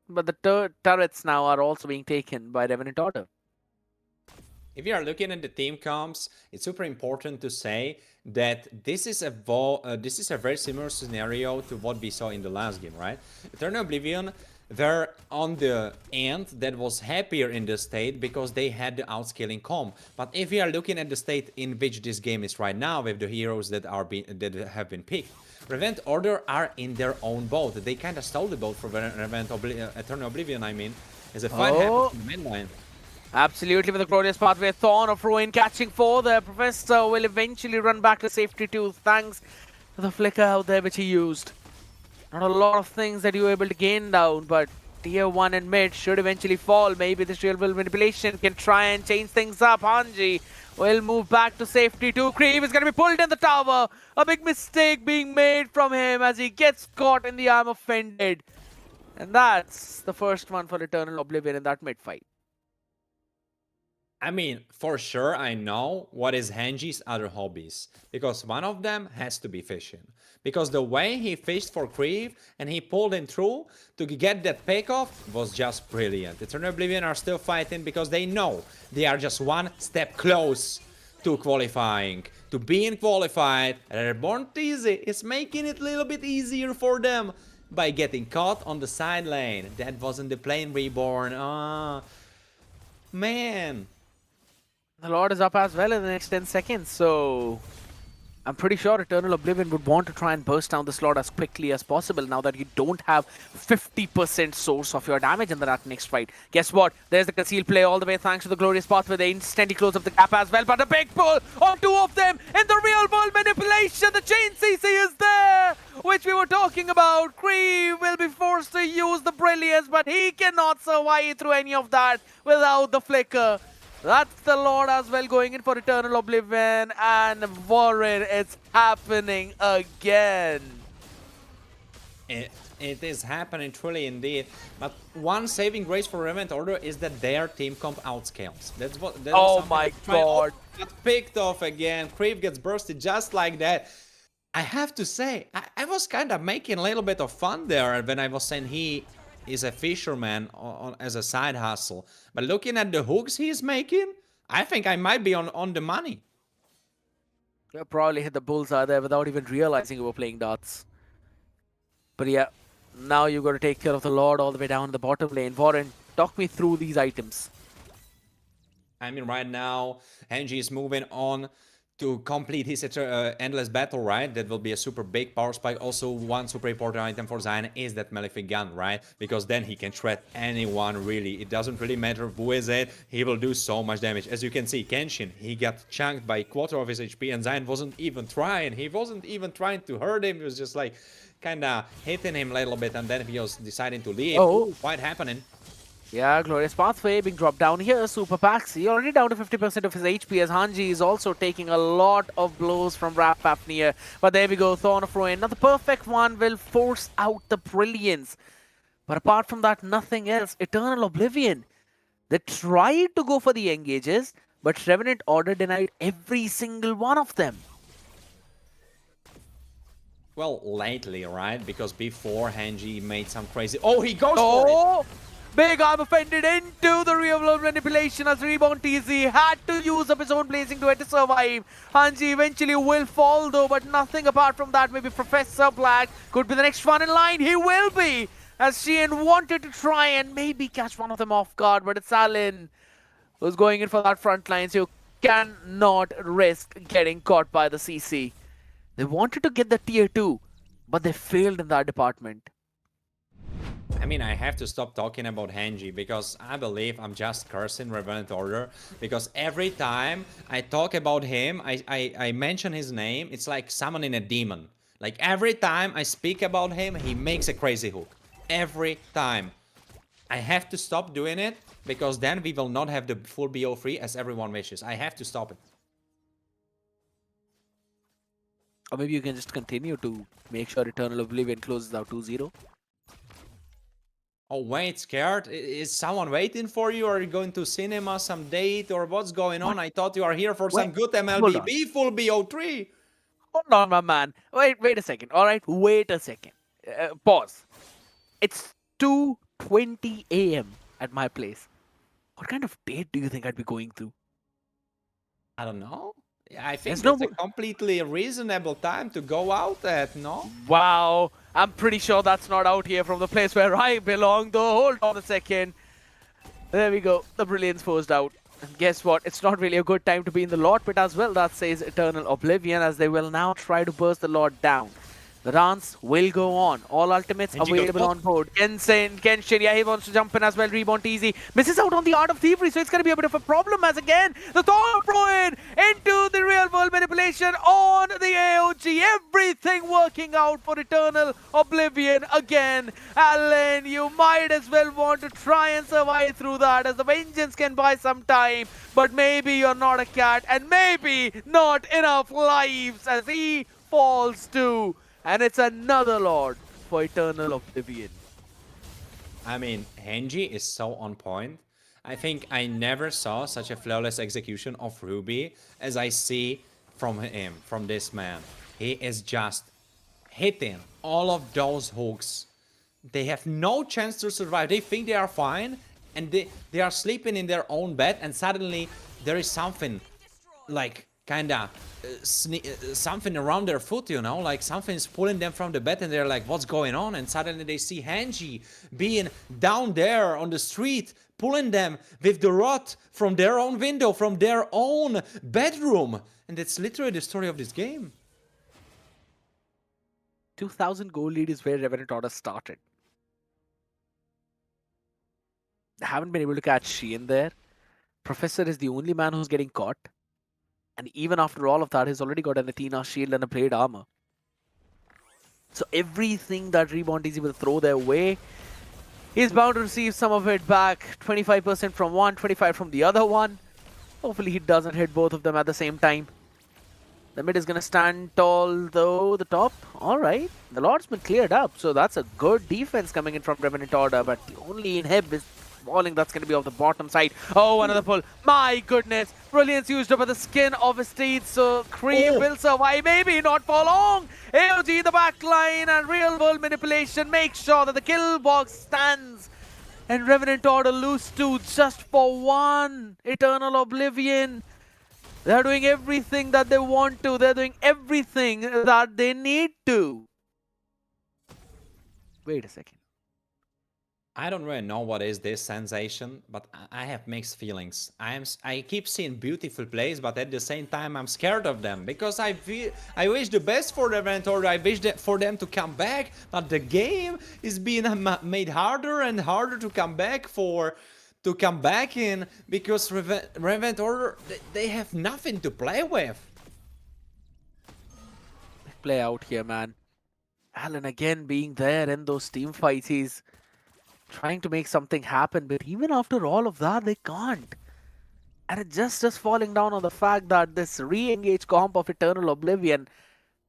But the turrets now are also being taken by Revenant Order. If you are looking at the team comps, it's super important to say that this is a very similar scenario to what we saw in the last game, right? Eternal Oblivion were on the end that was happier in the state because they had the outscaling comp. But if we are looking at the state in which this game is right now with the heroes that have been picked, Revenant Order are in their own boat. They kind of stole the boat for Eternal Oblivion, I mean, as a fight happens in the mid lane. Absolutely, with the glorious pathway, Thorn of Ruin catching 4 there. Professor will eventually run back to safety too, thanks to the flicker out there which he used. Not a lot of things that you were able to gain down, but tier 1 and mid should eventually fall. Maybe this real world manipulation can try and change things up. Hanji will move back to safety too. Creeve is going to be pulled in the tower. A big mistake being made from him as he gets caught in the arm of Fended. And that's the first one for Eternal Oblivion in that mid fight. I mean, for sure, I know what is Hanji's other hobbies. Because one of them has to be fishing. Because the way he fished for Creeve and he pulled him through to get that takeoff was just brilliant. Eternal Oblivion are still fighting because they know they are just one step close to qualifying. To being qualified. Reborn Teasy is making it a little bit easier for them by getting caught on the side lane. That wasn't the plane, Reborn. Man. The Lord is up as well in the next 10 seconds, so I'm pretty sure Eternal Oblivion would want to try and burst down this Lord as quickly as possible now that you don't have 50% source of your damage in that next fight. Guess what? There's the concealed play all the way thanks to the glorious path where they instantly close up the gap as well, but a big pull on 2 of them in the real world manipulation. The chain CC is there, which we were talking about. Creeve will be forced to use the brilliance, but he cannot survive through any of that without the flicker. That's the Lord as well going in for Eternal Oblivion, and Warren, it's happening again. It is happening truly indeed, but one saving grace for Revenant Order is that their team comp outscales. That's what. Oh my god! Got picked off again. Creep gets bursted just like that. I have to say, I was kind of making a little bit of fun there when I was saying he is a fisherman as a side hustle. But looking at the hooks he's making, I think I might be on the money. You probably hit the bullseye there without even realizing you were playing darts. But yeah, now you've got to take care of the Lord all the way down the bottom lane. Warren, talk me through these items. I mean, right now, Hanji is moving on to complete his endless battle, right? That will be a super big power spike. Also, one super important item for Zion is that Malefic gun, right? Because then he can shred anyone, really. It doesn't really matter who is it. He will do so much damage. As you can see, Kenshin, he got chunked by a quarter of his HP, and Zion wasn't even trying. He wasn't even trying to hurt him. He was just like kind of hitting him a little bit, and then he was deciding to leave. Oh. Ooh, what happening? Yeah, Glorious Pathway being dropped down here. Super Paxi already down to 50% of his HP as Hanji is also taking a lot of blows from Rap Fafnir. But there we go, Thorn of Ruin. Now the perfect one will force out the Brilliance. But apart from that, nothing else. Eternal Oblivion. They tried to go for the engages, but Revenant Order denied every single one of them. Well, lately, right? Because before Hanji made some crazy... Oh, he goes for Oh! Big Arm offended into the real world manipulation as Reborn TZ had to use up his own blazing duet to survive. Hanji eventually will fall though, but nothing apart from that. Maybe Professor Black could be the next one in line. He will be, as Sheehan wanted to try and maybe catch one of them off guard, but it's Alan who's going in for that front line, so you cannot risk getting caught by the CC. They wanted to get the tier 2, but they failed in that department. I mean, I have to stop talking about Hanji because I believe I'm just cursing Revenant Order, because every time I talk about him, I mention his name, it's like summoning a demon. Like every time I speak about him, he makes a crazy hook. Every time. I have to stop doing it because then we will not have the full BO3 as everyone wishes. I have to stop it. Or maybe you can just continue to make sure Eternal Oblivion closes out 2-0. Oh wait, scared? Is someone waiting for you? Are you going to cinema, some date, or what's going on? I thought you are here for some good MLBB full BO3. Hold on, my man. Wait a second. All right, wait a second. Pause. It's 2:20 AM at my place. What kind of date do you think I'd be going through? I don't know. I think There's it's a completely reasonable time to go out at, no? Wow, I'm pretty sure that's not out here from the place where I belong, though. Hold on a second. There we go. The Brilliance forced out. And guess what? It's not really a good time to be in the Lord pit as well. That says Eternal Oblivion, as they will now try to burst the Lord down. The dance will go on. All ultimates available on board. Kenshin, yeah, he wants to jump in as well. Reborn TZ misses out on the Art of Thievery, so it's going to be a bit of a problem as again the Thor throw in into the real world manipulation on the AOG. Everything working out for Eternal Oblivion again. Alan, you might as well want to try and survive through that, as the Vengeance can buy some time, but maybe you're not a cat and maybe not enough lives as he falls too. And it's another Lord for Eternal Oblivion. I mean, Hanji is so on point. I think I never saw such a flawless execution of Ruby as I see from him, from this man. He is just hitting all of those hooks. They have no chance to survive. They think they are fine, and they are sleeping in their own bed, and suddenly there is something like kinda something around their foot, you know, like something's pulling them from the bed, and they're like, what's going on? And suddenly they see Hanji being down there on the street, pulling them with the rod from their own window, from their own bedroom. And that's literally the story of this game. 2000 goal lead is where Revenant Order started. They haven't been able to catch Sheehan there. Professor is the only man who's getting caught. And even after all of that, he's already got an Athena shield and a plate armor. So everything that Reborn TZ will throw their way, he's bound to receive some of it back. 25% from one, 25% from the other one. Hopefully he doesn't hit both of them at the same time. The mid is going to stand tall, though. The top, alright. The Lord's been cleared up, so that's a good defense coming in from Revenant Order. But the only inhib is falling, that's going to be off the bottom side. Oh, another pull. My goodness. Brilliance used up at the skin of his teeth, so Cream will survive. Maybe not for long. AOG in the back line and real world manipulation makes sure that the kill box stands. And Revenant Order lose 2 just for 1. Eternal Oblivion. They're doing everything that they want to. They're doing everything that they need to. Wait a second. I don't really know what is this sensation, but I have mixed feelings. I keep seeing beautiful plays, but at the same time I'm scared of them, because I wish the best for the Revenant Order. I wish for them to come back, but the game is being made harder and harder to come back in, because Revenant Order, they have nothing to play with. Play out here, man. Alan again being there in those team fights, he's trying to make something happen, but even after all of that, they can't. And it just is falling down on the fact that this re-engage comp of Eternal Oblivion,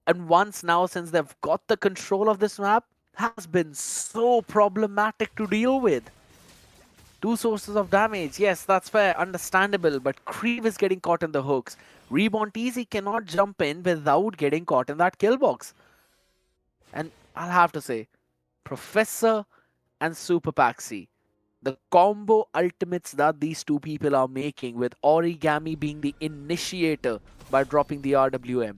and once now since they've got the control of this map, has been so problematic to deal with. 2 sources of damage, yes, that's fair, understandable, but Creeve is getting caught in the hooks. Reborn TZ cannot jump in without getting caught in that kill box. And I'll have to say, Professor and Super Paxi, the combo ultimates that these two people are making, with Origami being the initiator by dropping the RWM,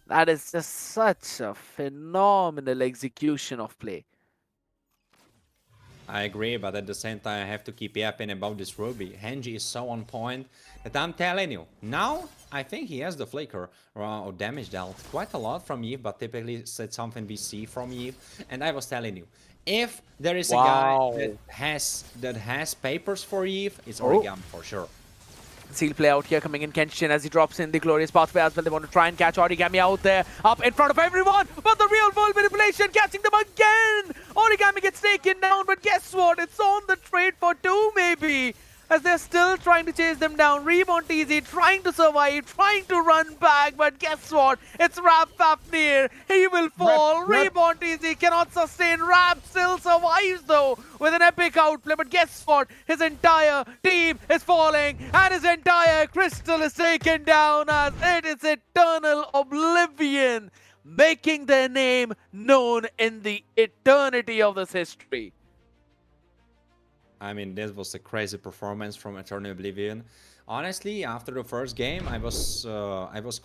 that is just such a phenomenal execution of play. I agree, but at the same time, I have to keep yapping about this Ruby. Henji is so on point that I'm telling you, now I think he has the flicker or damage dealt quite a lot from Eve, but typically it's something we see from Eve. And I was telling you, if there is a guy that has papers for Eve, it's Origami for sure. Seal play out here coming in, Kenshin, as he drops in the glorious pathway as well. They want to try and catch Origami out there, up in front of everyone, but the real world manipulation catching them again. Origami gets taken down, but guess what? It's on the trade for 2 maybe, as they're still trying to chase them down. Reborn TZ trying to survive, trying to run back, but guess what? It's Rap Fafnir. He will fall. Reborn TZ cannot sustain. Rap still survives though with an epic outplay, but guess what? His entire team is falling and his entire crystal is taken down, as it is Eternal Oblivion making their name known in the eternity of this history. I mean, this was a crazy performance from Eternal Oblivion. Honestly, after the first game, I was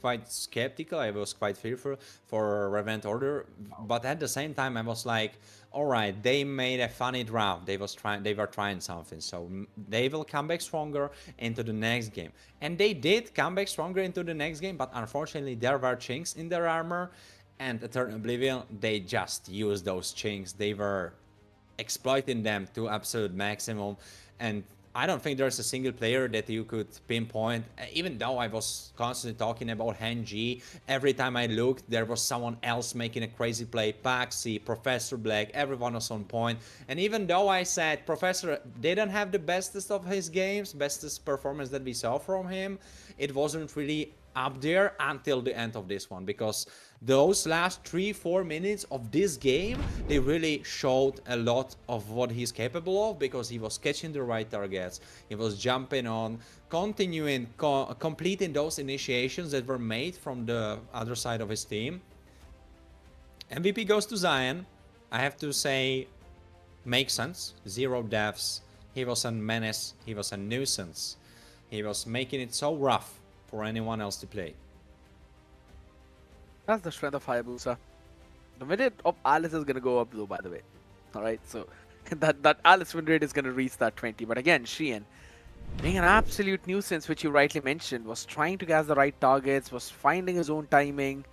quite skeptical. I was quite fearful for Revent Order, but at the same time, I was like, all right, they made a funny draft. They were trying something, so they will come back stronger into the next game. And they did come back stronger into the next game, but unfortunately, there were chinks in their armor, and Eternal Oblivion, they just used those chinks. They were exploiting them to absolute maximum, and I don't think there's a single player that you could pinpoint. Even though I was constantly talking about Henji, every time I looked there was someone else making a crazy play. Paxi, Professor Black, everyone was on point. And even though I said Professor didn't have the bestest of his games, bestest performance that we saw from him, it wasn't really up there until the end of this one, because those last 3-4 minutes of this game, they really showed a lot of what he's capable of, because he was catching the right targets, he was jumping on, continuing, completing those initiations that were made from the other side of his team. MVP goes to Zion. I have to say, makes sense. 0 deaths. He was a menace. He was a nuisance. He was making it so rough for anyone else to play. That's the strength of Hayabusa. The minute of Alice is going to go up though, by the way. Alright, so that Alice win rate is going to reach that 20. But again, Sheehan, being an absolute nuisance, which you rightly mentioned, was trying to gas the right targets, was finding his own timing.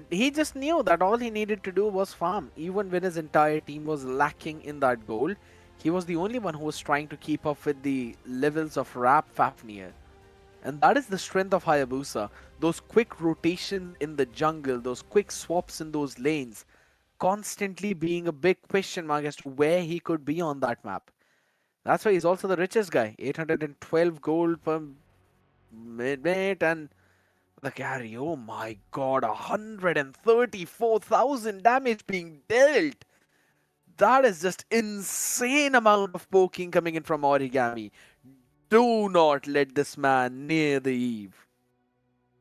He just knew that all he needed to do was farm. Even when his entire team was lacking in that goal, he was the only one who was trying to keep up with the levels of Rap Fafnir. And that is the strength of Hayabusa. Those quick rotations in the jungle, those quick swaps in those lanes, constantly being a big question mark as to where he could be on that map. That's why he's also the richest guy. 812 gold per minute, and the carry, oh my god, 134,000 damage being dealt. That is just insane amount of poking coming in from Origami. Do not let this man near the Eve.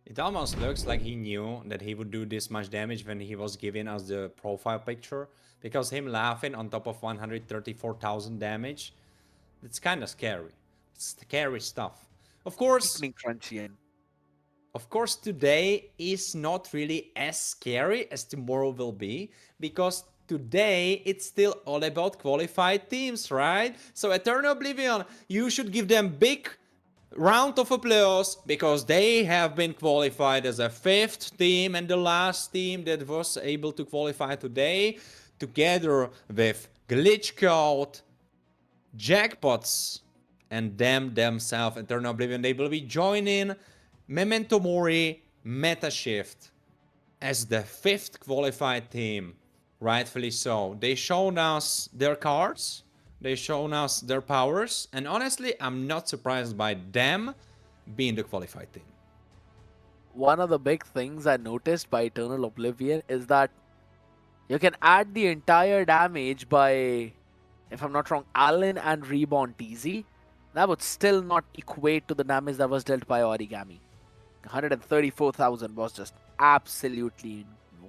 It almost looks like he knew that he would do this much damage when he was giving us the profile picture, because him laughing on top of 134,000 damage, it's kind of scary. It's scary stuff. Of course, today is not really as scary as tomorrow will be, because today it's still all about qualified teams, right? So Eternal Oblivion, you should give them big round of applause, because they have been qualified as a 5th team and the last team that was able to qualify today, together with Glitch Code, Jackpots, and themselves, Eternal Oblivion. They will be joining Memento Mori, Metashift, as the 5th qualified team, rightfully so. They shown us their cards, they shown us their powers, and honestly, I'm not surprised by them being the qualified team. One of the big things I noticed by Eternal Oblivion is that you can add the entire damage by, if I'm not wrong, Allen and Reborn TZ. That would still not equate to the damage that was dealt by Origami. 134,000 was just absolutely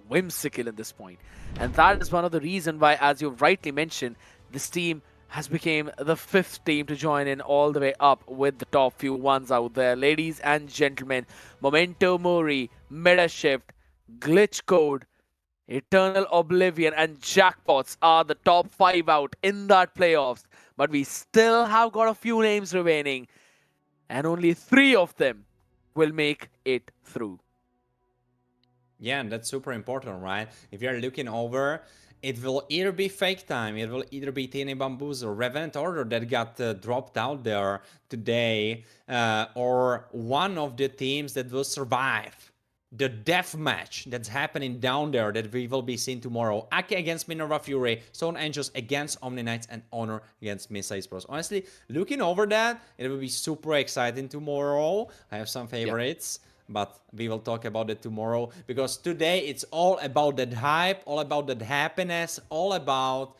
whimsical at this point. And that is one of the reasons why, as you rightly mentioned, this team has become the 5th team to join in all the way up with the top few ones out there. Ladies and gentlemen, Memento Mori, Meta Shift, Glitch Code, Eternal Oblivion and Jackpots are the top 5 out in that playoffs. But we still have got a few names remaining. And only 3 of them will make it through. Yeah, and that's super important, right? If you're looking over, it will either be Fake Time, it will either be TNA Bamboozle or Revenant Order that got dropped out there today, or one of the teams that will survive the death match that's happening down there that we will be seeing tomorrow. Ake against Minerva Fury, Stone Angels against Omni Knights, and Honor against Mesa Esports. Honestly, looking over that, it will be super exciting tomorrow. I have some favorites. Yeah. But we will talk about it tomorrow, because today it's all about that hype, all about that happiness, all about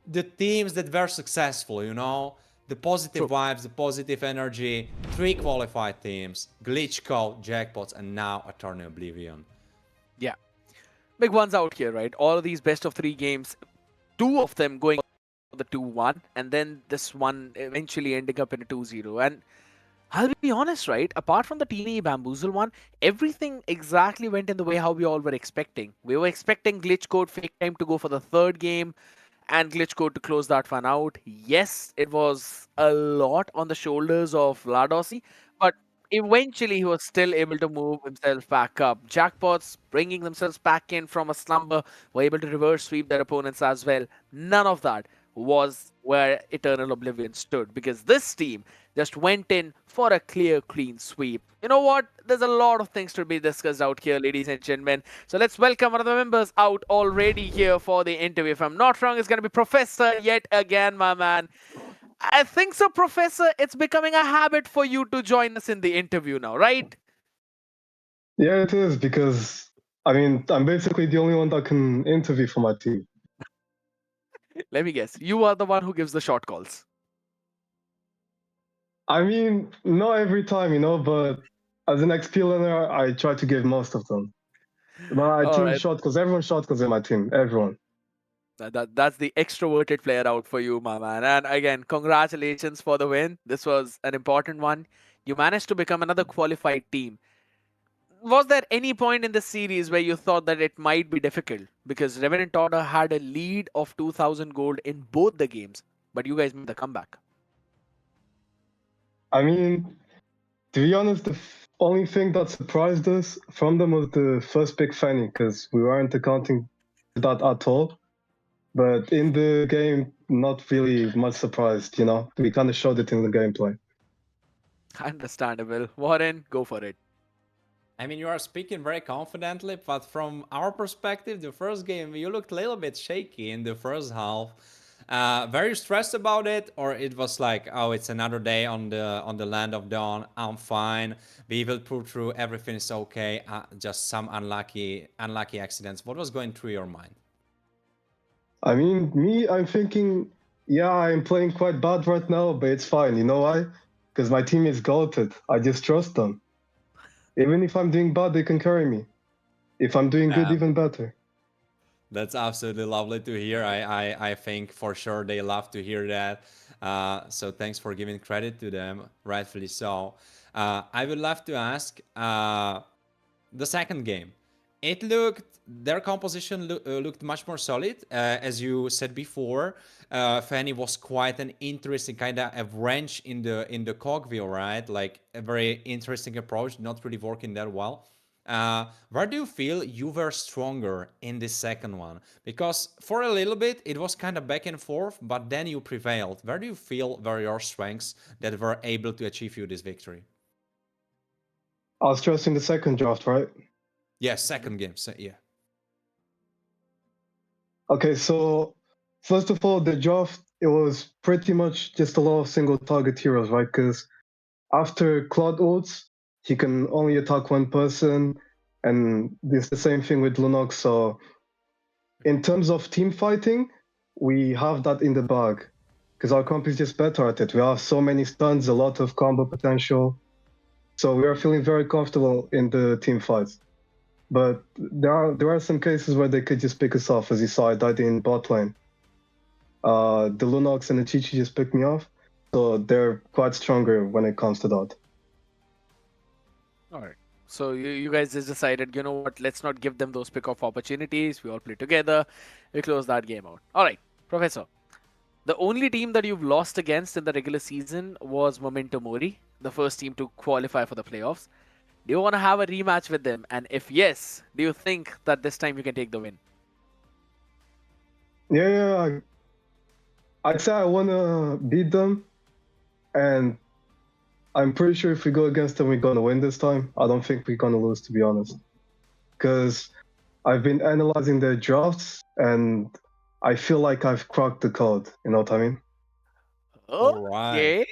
the teams that were successful, you know? The positive vibes, the positive energy, 3 qualified teams, Glitch Code, Jackpots, and now Eternal Oblivion. Yeah. Big ones out here, right? All of these best of 3 games, 2 of them going the 2-1, and then this one eventually ending up in a 2-0. And I'll be honest, right? Apart from the TNA Bamboozle one, everything exactly went in the way how we all were expecting. We were expecting Glitch Code Fake Time to go for the 3rd game and Glitch Code to close that one out. Yes, it was a lot on the shoulders of Ladossi, but eventually he was still able to move himself back up. Jackpots bringing themselves back in from a slumber were able to reverse sweep their opponents as well. None of that was where Eternal Oblivion stood, because this team just went in for a clear, clean sweep. You know what? There's a lot of things to be discussed out here, ladies and gentlemen. So let's welcome one of the members out already here for the interview. If I'm not wrong, it's going to be Professor yet again, my man. I think so, Professor. It's becoming a habit for you to join us in the interview now, right? Yeah, it is, because, I mean, I'm basically the only one that can interview for my team. Let me guess. You are the one who gives the short calls. I mean, not every time, you know, but as an XP learner, I try to give most of them. But I team shot because everyone shot because in my team. Everyone. That's the extroverted player out for you, my man. And again, congratulations for the win. This was an important one. You managed to become another qualified team. Was there any point in the series where you thought that it might be difficult? Because Revenant Order had a lead of 2,000 gold in both the games, but you guys made the comeback. I mean, to be honest, the only thing that surprised us from them was the first big fanny, because we weren't accounting that at all. But in the game, not really much surprised, you know? We kind of showed it in the gameplay. Understandable. Warren, go for it. I mean, you are speaking very confidently, but from our perspective, the first game, you looked a little bit shaky in the first half. Very stressed about it, or it was like, oh, it's another day on the land of dawn. I'm fine. We will pull through. Everything is okay. Just some unlucky accidents. What was going through your mind? I mean, I'm thinking, yeah, I'm playing quite bad right now, but it's fine. You know why? Because my team is goated. I just trust them. Even if I'm doing bad, they can carry me. If I'm doing good, even better. That's absolutely lovely to hear. I think for sure they love to hear that. So thanks for giving credit to them, rightfully so. I would love to ask the second game. Their composition looked much more solid. As you said before, Fanny was quite an interesting kind of a wrench in the cogwheel, right? Like a very interesting approach, not really working that well. Where do you feel you were stronger in this second one? Because for a little bit, it was kind of back and forth, but then you prevailed. Where do you feel were your strengths that were able to achieve you this victory? I was stressing the second draft, right? Yeah, second game. Yeah. Okay, so first of all, the draft, it was pretty much just a lot of single target heroes, right? Because after Cloud ults, he can only attack one person, and it's the same thing with Lunox. So in terms of team fighting, we have that in the bag because our comp is just better at it. We have so many stuns, a lot of combo potential. So we are feeling very comfortable in the team fights. But there are some cases where they could just pick us off. As you saw, I died in bot lane. The Lunox and the Chi-Chi just picked me off. So they're quite stronger when it comes to that. All right. So you guys just decided, you know what, let's not give them those pick-off opportunities. We all play together. We close that game out. All right, Professor. The only team that you've lost against in the regular season was Memento Mori, the first team to qualify for the playoffs. Do you want to have a rematch with them? And if yes, do you think that this time you can take the win? Yeah, I'd say I want to beat them. And I'm pretty sure if we go against them, we're going to win this time. I don't think we're going to lose, to be honest. Because I've been analyzing their drafts, and I feel like I've cracked the code. You know what I mean? Okay.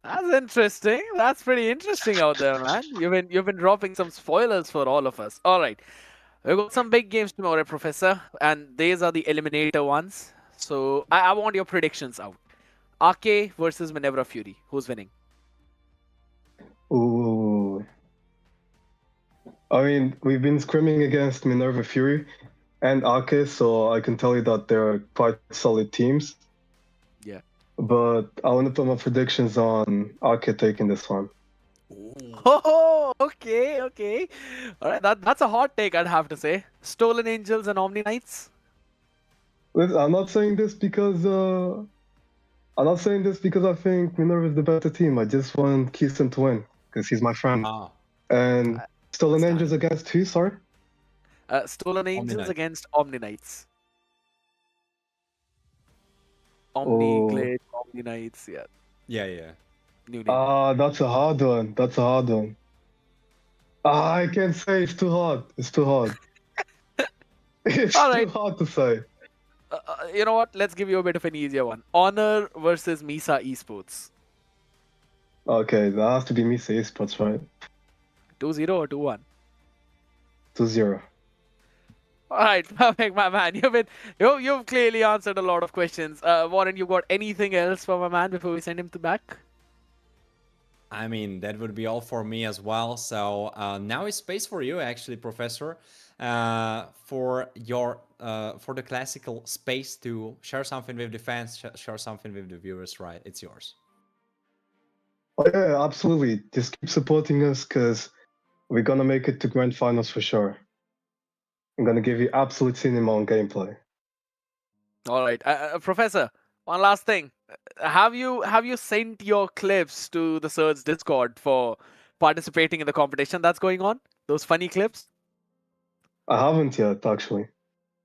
That's interesting. That's pretty interesting out there, man. You've been dropping some spoilers for all of us. All right. We've got some big games tomorrow, Professor. And these are the eliminator ones. So I want your predictions out. RK versus Minerva Fury. Who's winning? Ooh. I mean, we've been scrimming against Minerva Fury and Ake, so I can tell you that they're quite solid teams. Yeah. But I want to put my predictions on Ake taking this one. Oh, okay. All right, that's a hot take, I'd have to say. Stolen Angels and Omni Knights? Listen, I'm not saying this because I think Minerva is the better team. I just want Keystone to win because he's my friend. And Stolen Angels against who? Sorry. Stolen Angels Knights. against Omni Knights. Omni Glitch, Omni Knights, yeah. Yeah. New name. That's a hard one. I can't say, it's too hard. It's too hard to say. You know what? Let's give you a bit of an easier one. Honor versus Misa Esports. Okay, that has to be Misa Esports, right? 2-0 or 2-1? 2-0. All right, perfect, my man. You've clearly answered a lot of questions. Warren, you got anything else for my man before we send him to back? I mean, that would be all for me as well. So now it's space for you, actually, Professor, for the classical space to share something with the fans, share something with the viewers. Right, it's yours. Oh yeah, absolutely. Just keep supporting us because we're gonna make it to grand finals for sure. I'm gonna give you absolute cinema on gameplay. All right, Professor. One last thing. Have you sent your clips to the Surge Discord for participating in the competition that's going on? Those funny clips? I haven't yet, actually.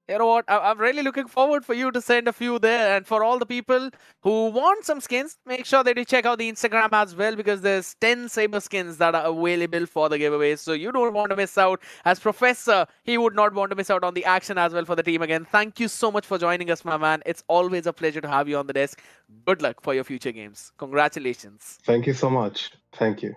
You know what? I'm really looking forward for you to send a few there. And for all the people who want some skins, make sure that you check out the Instagram as well, because there's 10 Saber skins that are available for the giveaways. So you don't want to miss out. As Professor, he would not want to miss out on the action as well for the team again. Thank you so much for joining us, my man. It's always a pleasure to have you on the desk. Good luck for your future games. Congratulations. Thank you so much. Thank you.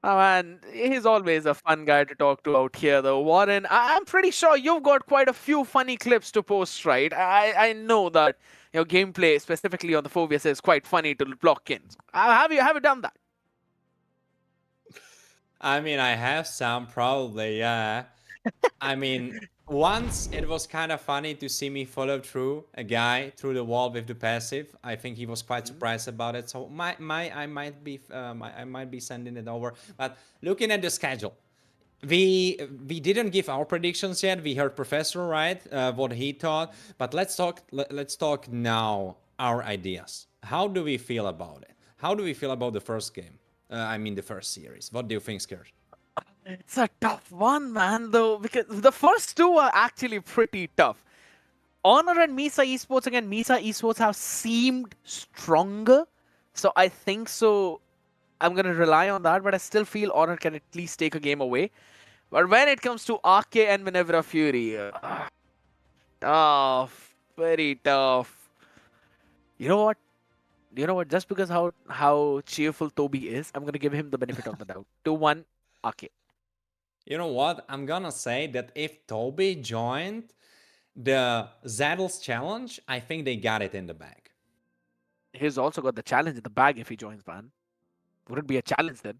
Oh, man, he's always a fun guy to talk to out here, though. Warren, I'm pretty sure you've got quite a few funny clips to post, right? I know that your gameplay, specifically on the Phobias, is quite funny to block in. Have you done that? I mean, I have some, probably, yeah. I mean, once it was kind of funny to see me follow through a guy through the wall with the passive. I think he was quite surprised about it. So I might be sending it over. But looking at the schedule, we didn't give our predictions yet. We heard Professor, right, what he thought. But let's talk now our ideas. How do we feel about it? How do we feel about the first game? I mean, the first series. What do you think, Skirt? It's a tough one, man, though, because the first two are actually pretty tough. Honor and Misa Esports, again, Misa Esports have seemed stronger. So I think so. I'm going to rely on that, but I still feel Honor can at least take a game away. But when it comes to RK and Minerva Fury, tough, very tough. You know what? Just because how cheerful Toby is, I'm gonna give him the benefit of the doubt. 2-1, RK. You know what? I'm gonna say that if Toby joined the Zaddles challenge, I think they got it in the bag. He's also got the challenge in the bag if he joins, man. Would it be a challenge then?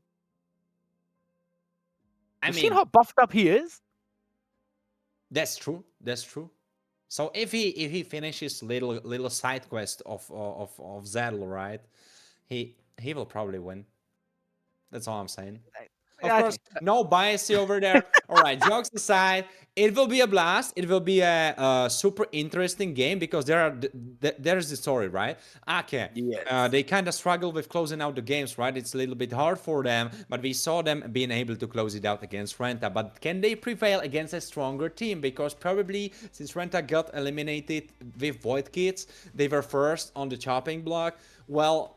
You've seen how buffed up he is? That's true. That's true. So if he finishes little side quest of Zaddle, right? He will probably win. That's all I'm saying. Of course, no bias over there. All right, jokes aside, it will be a blast. It will be a super interesting game because there's the story, right? Okay, yes. They kind of struggle with closing out the games, right? It's a little bit hard for them, but we saw them being able to close it out against Renta. But can they prevail against a stronger team? Because probably since Renta got eliminated with Void Kids, they were first on the chopping block. Well,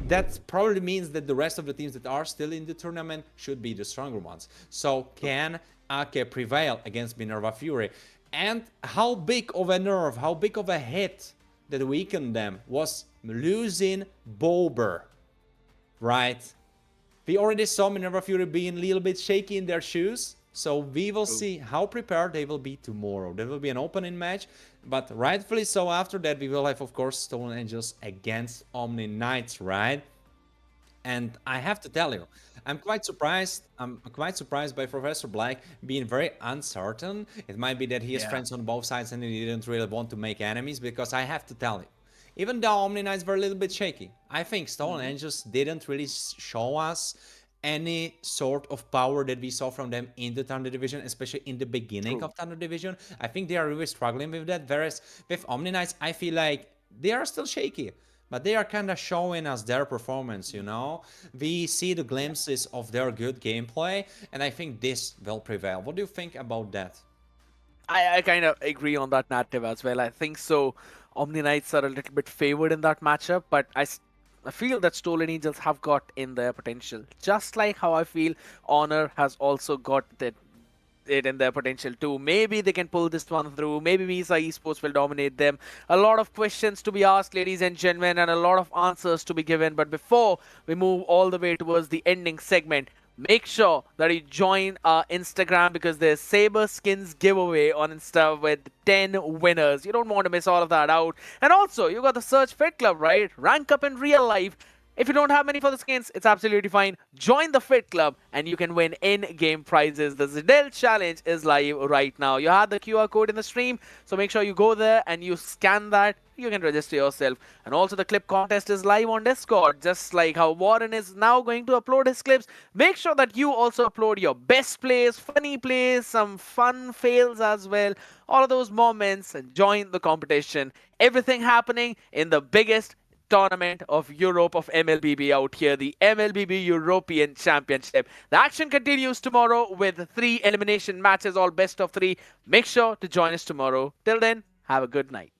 that probably means that the rest of the teams that are still in the tournament should be the stronger ones. So can Ake prevail against Minerva Fury? And how big of a nerve, how big of a hit that weakened them was losing Bober, right? We already saw Minerva Fury being a little bit shaky in their shoes. So we will see how prepared they will be tomorrow. There will be an opening match, but rightfully so after that we will have, of course, Stolen Angels against Omni Knights, right? And I have to tell you, I'm quite surprised by Professor Black being very uncertain. It might be that he has friends on both sides and he didn't really want to make enemies, because I have to tell you, even though Omni Knights were a little bit shaky, I think Stolen Angels didn't really show us any sort of power that we saw from them in the Thunder Division, especially in the beginning of Thunder Division. I think they are really struggling with that, whereas with Omni Knights, I feel like they are still shaky, but they are kind of showing us their performance, you know? We see the glimpses of their good gameplay, and I think this will prevail. What do you think about that? I kind of agree on that narrative as well. I think so. Omni Knights are a little bit favored in that matchup, but I feel that Stolen Angels have got in their potential. Just like how I feel Honor has also got it in their potential too. Maybe they can pull this one through. Maybe Misa Esports will dominate them. A lot of questions to be asked, ladies and gentlemen, and a lot of answers to be given. But before we move all the way towards the ending segment, make sure that you join our Instagram, because there's Saber Skins giveaway on Insta with 10 winners. You don't want to miss all of that out. And also, you got the Search Fit Club, right? Rank up in real life. If you don't have money for the skins, it's absolutely fine. Join the Fit Club and you can win in-game prizes. The Zidel Challenge is live right now. You have the QR code in the stream, so make sure you go there and you scan that. You can register yourself. And also the clip contest is live on Discord. Just like how Warren is now going to upload his clips, make sure that you also upload your best plays, funny plays, some fun fails as well. All of those moments, and join the competition. Everything happening in the biggest tournament of Europe of MLBB out here, the MLBB European Championship. The action continues tomorrow with 3 elimination matches, all best of 3. Make sure to join us tomorrow. Till then, have a good night.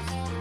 Bye.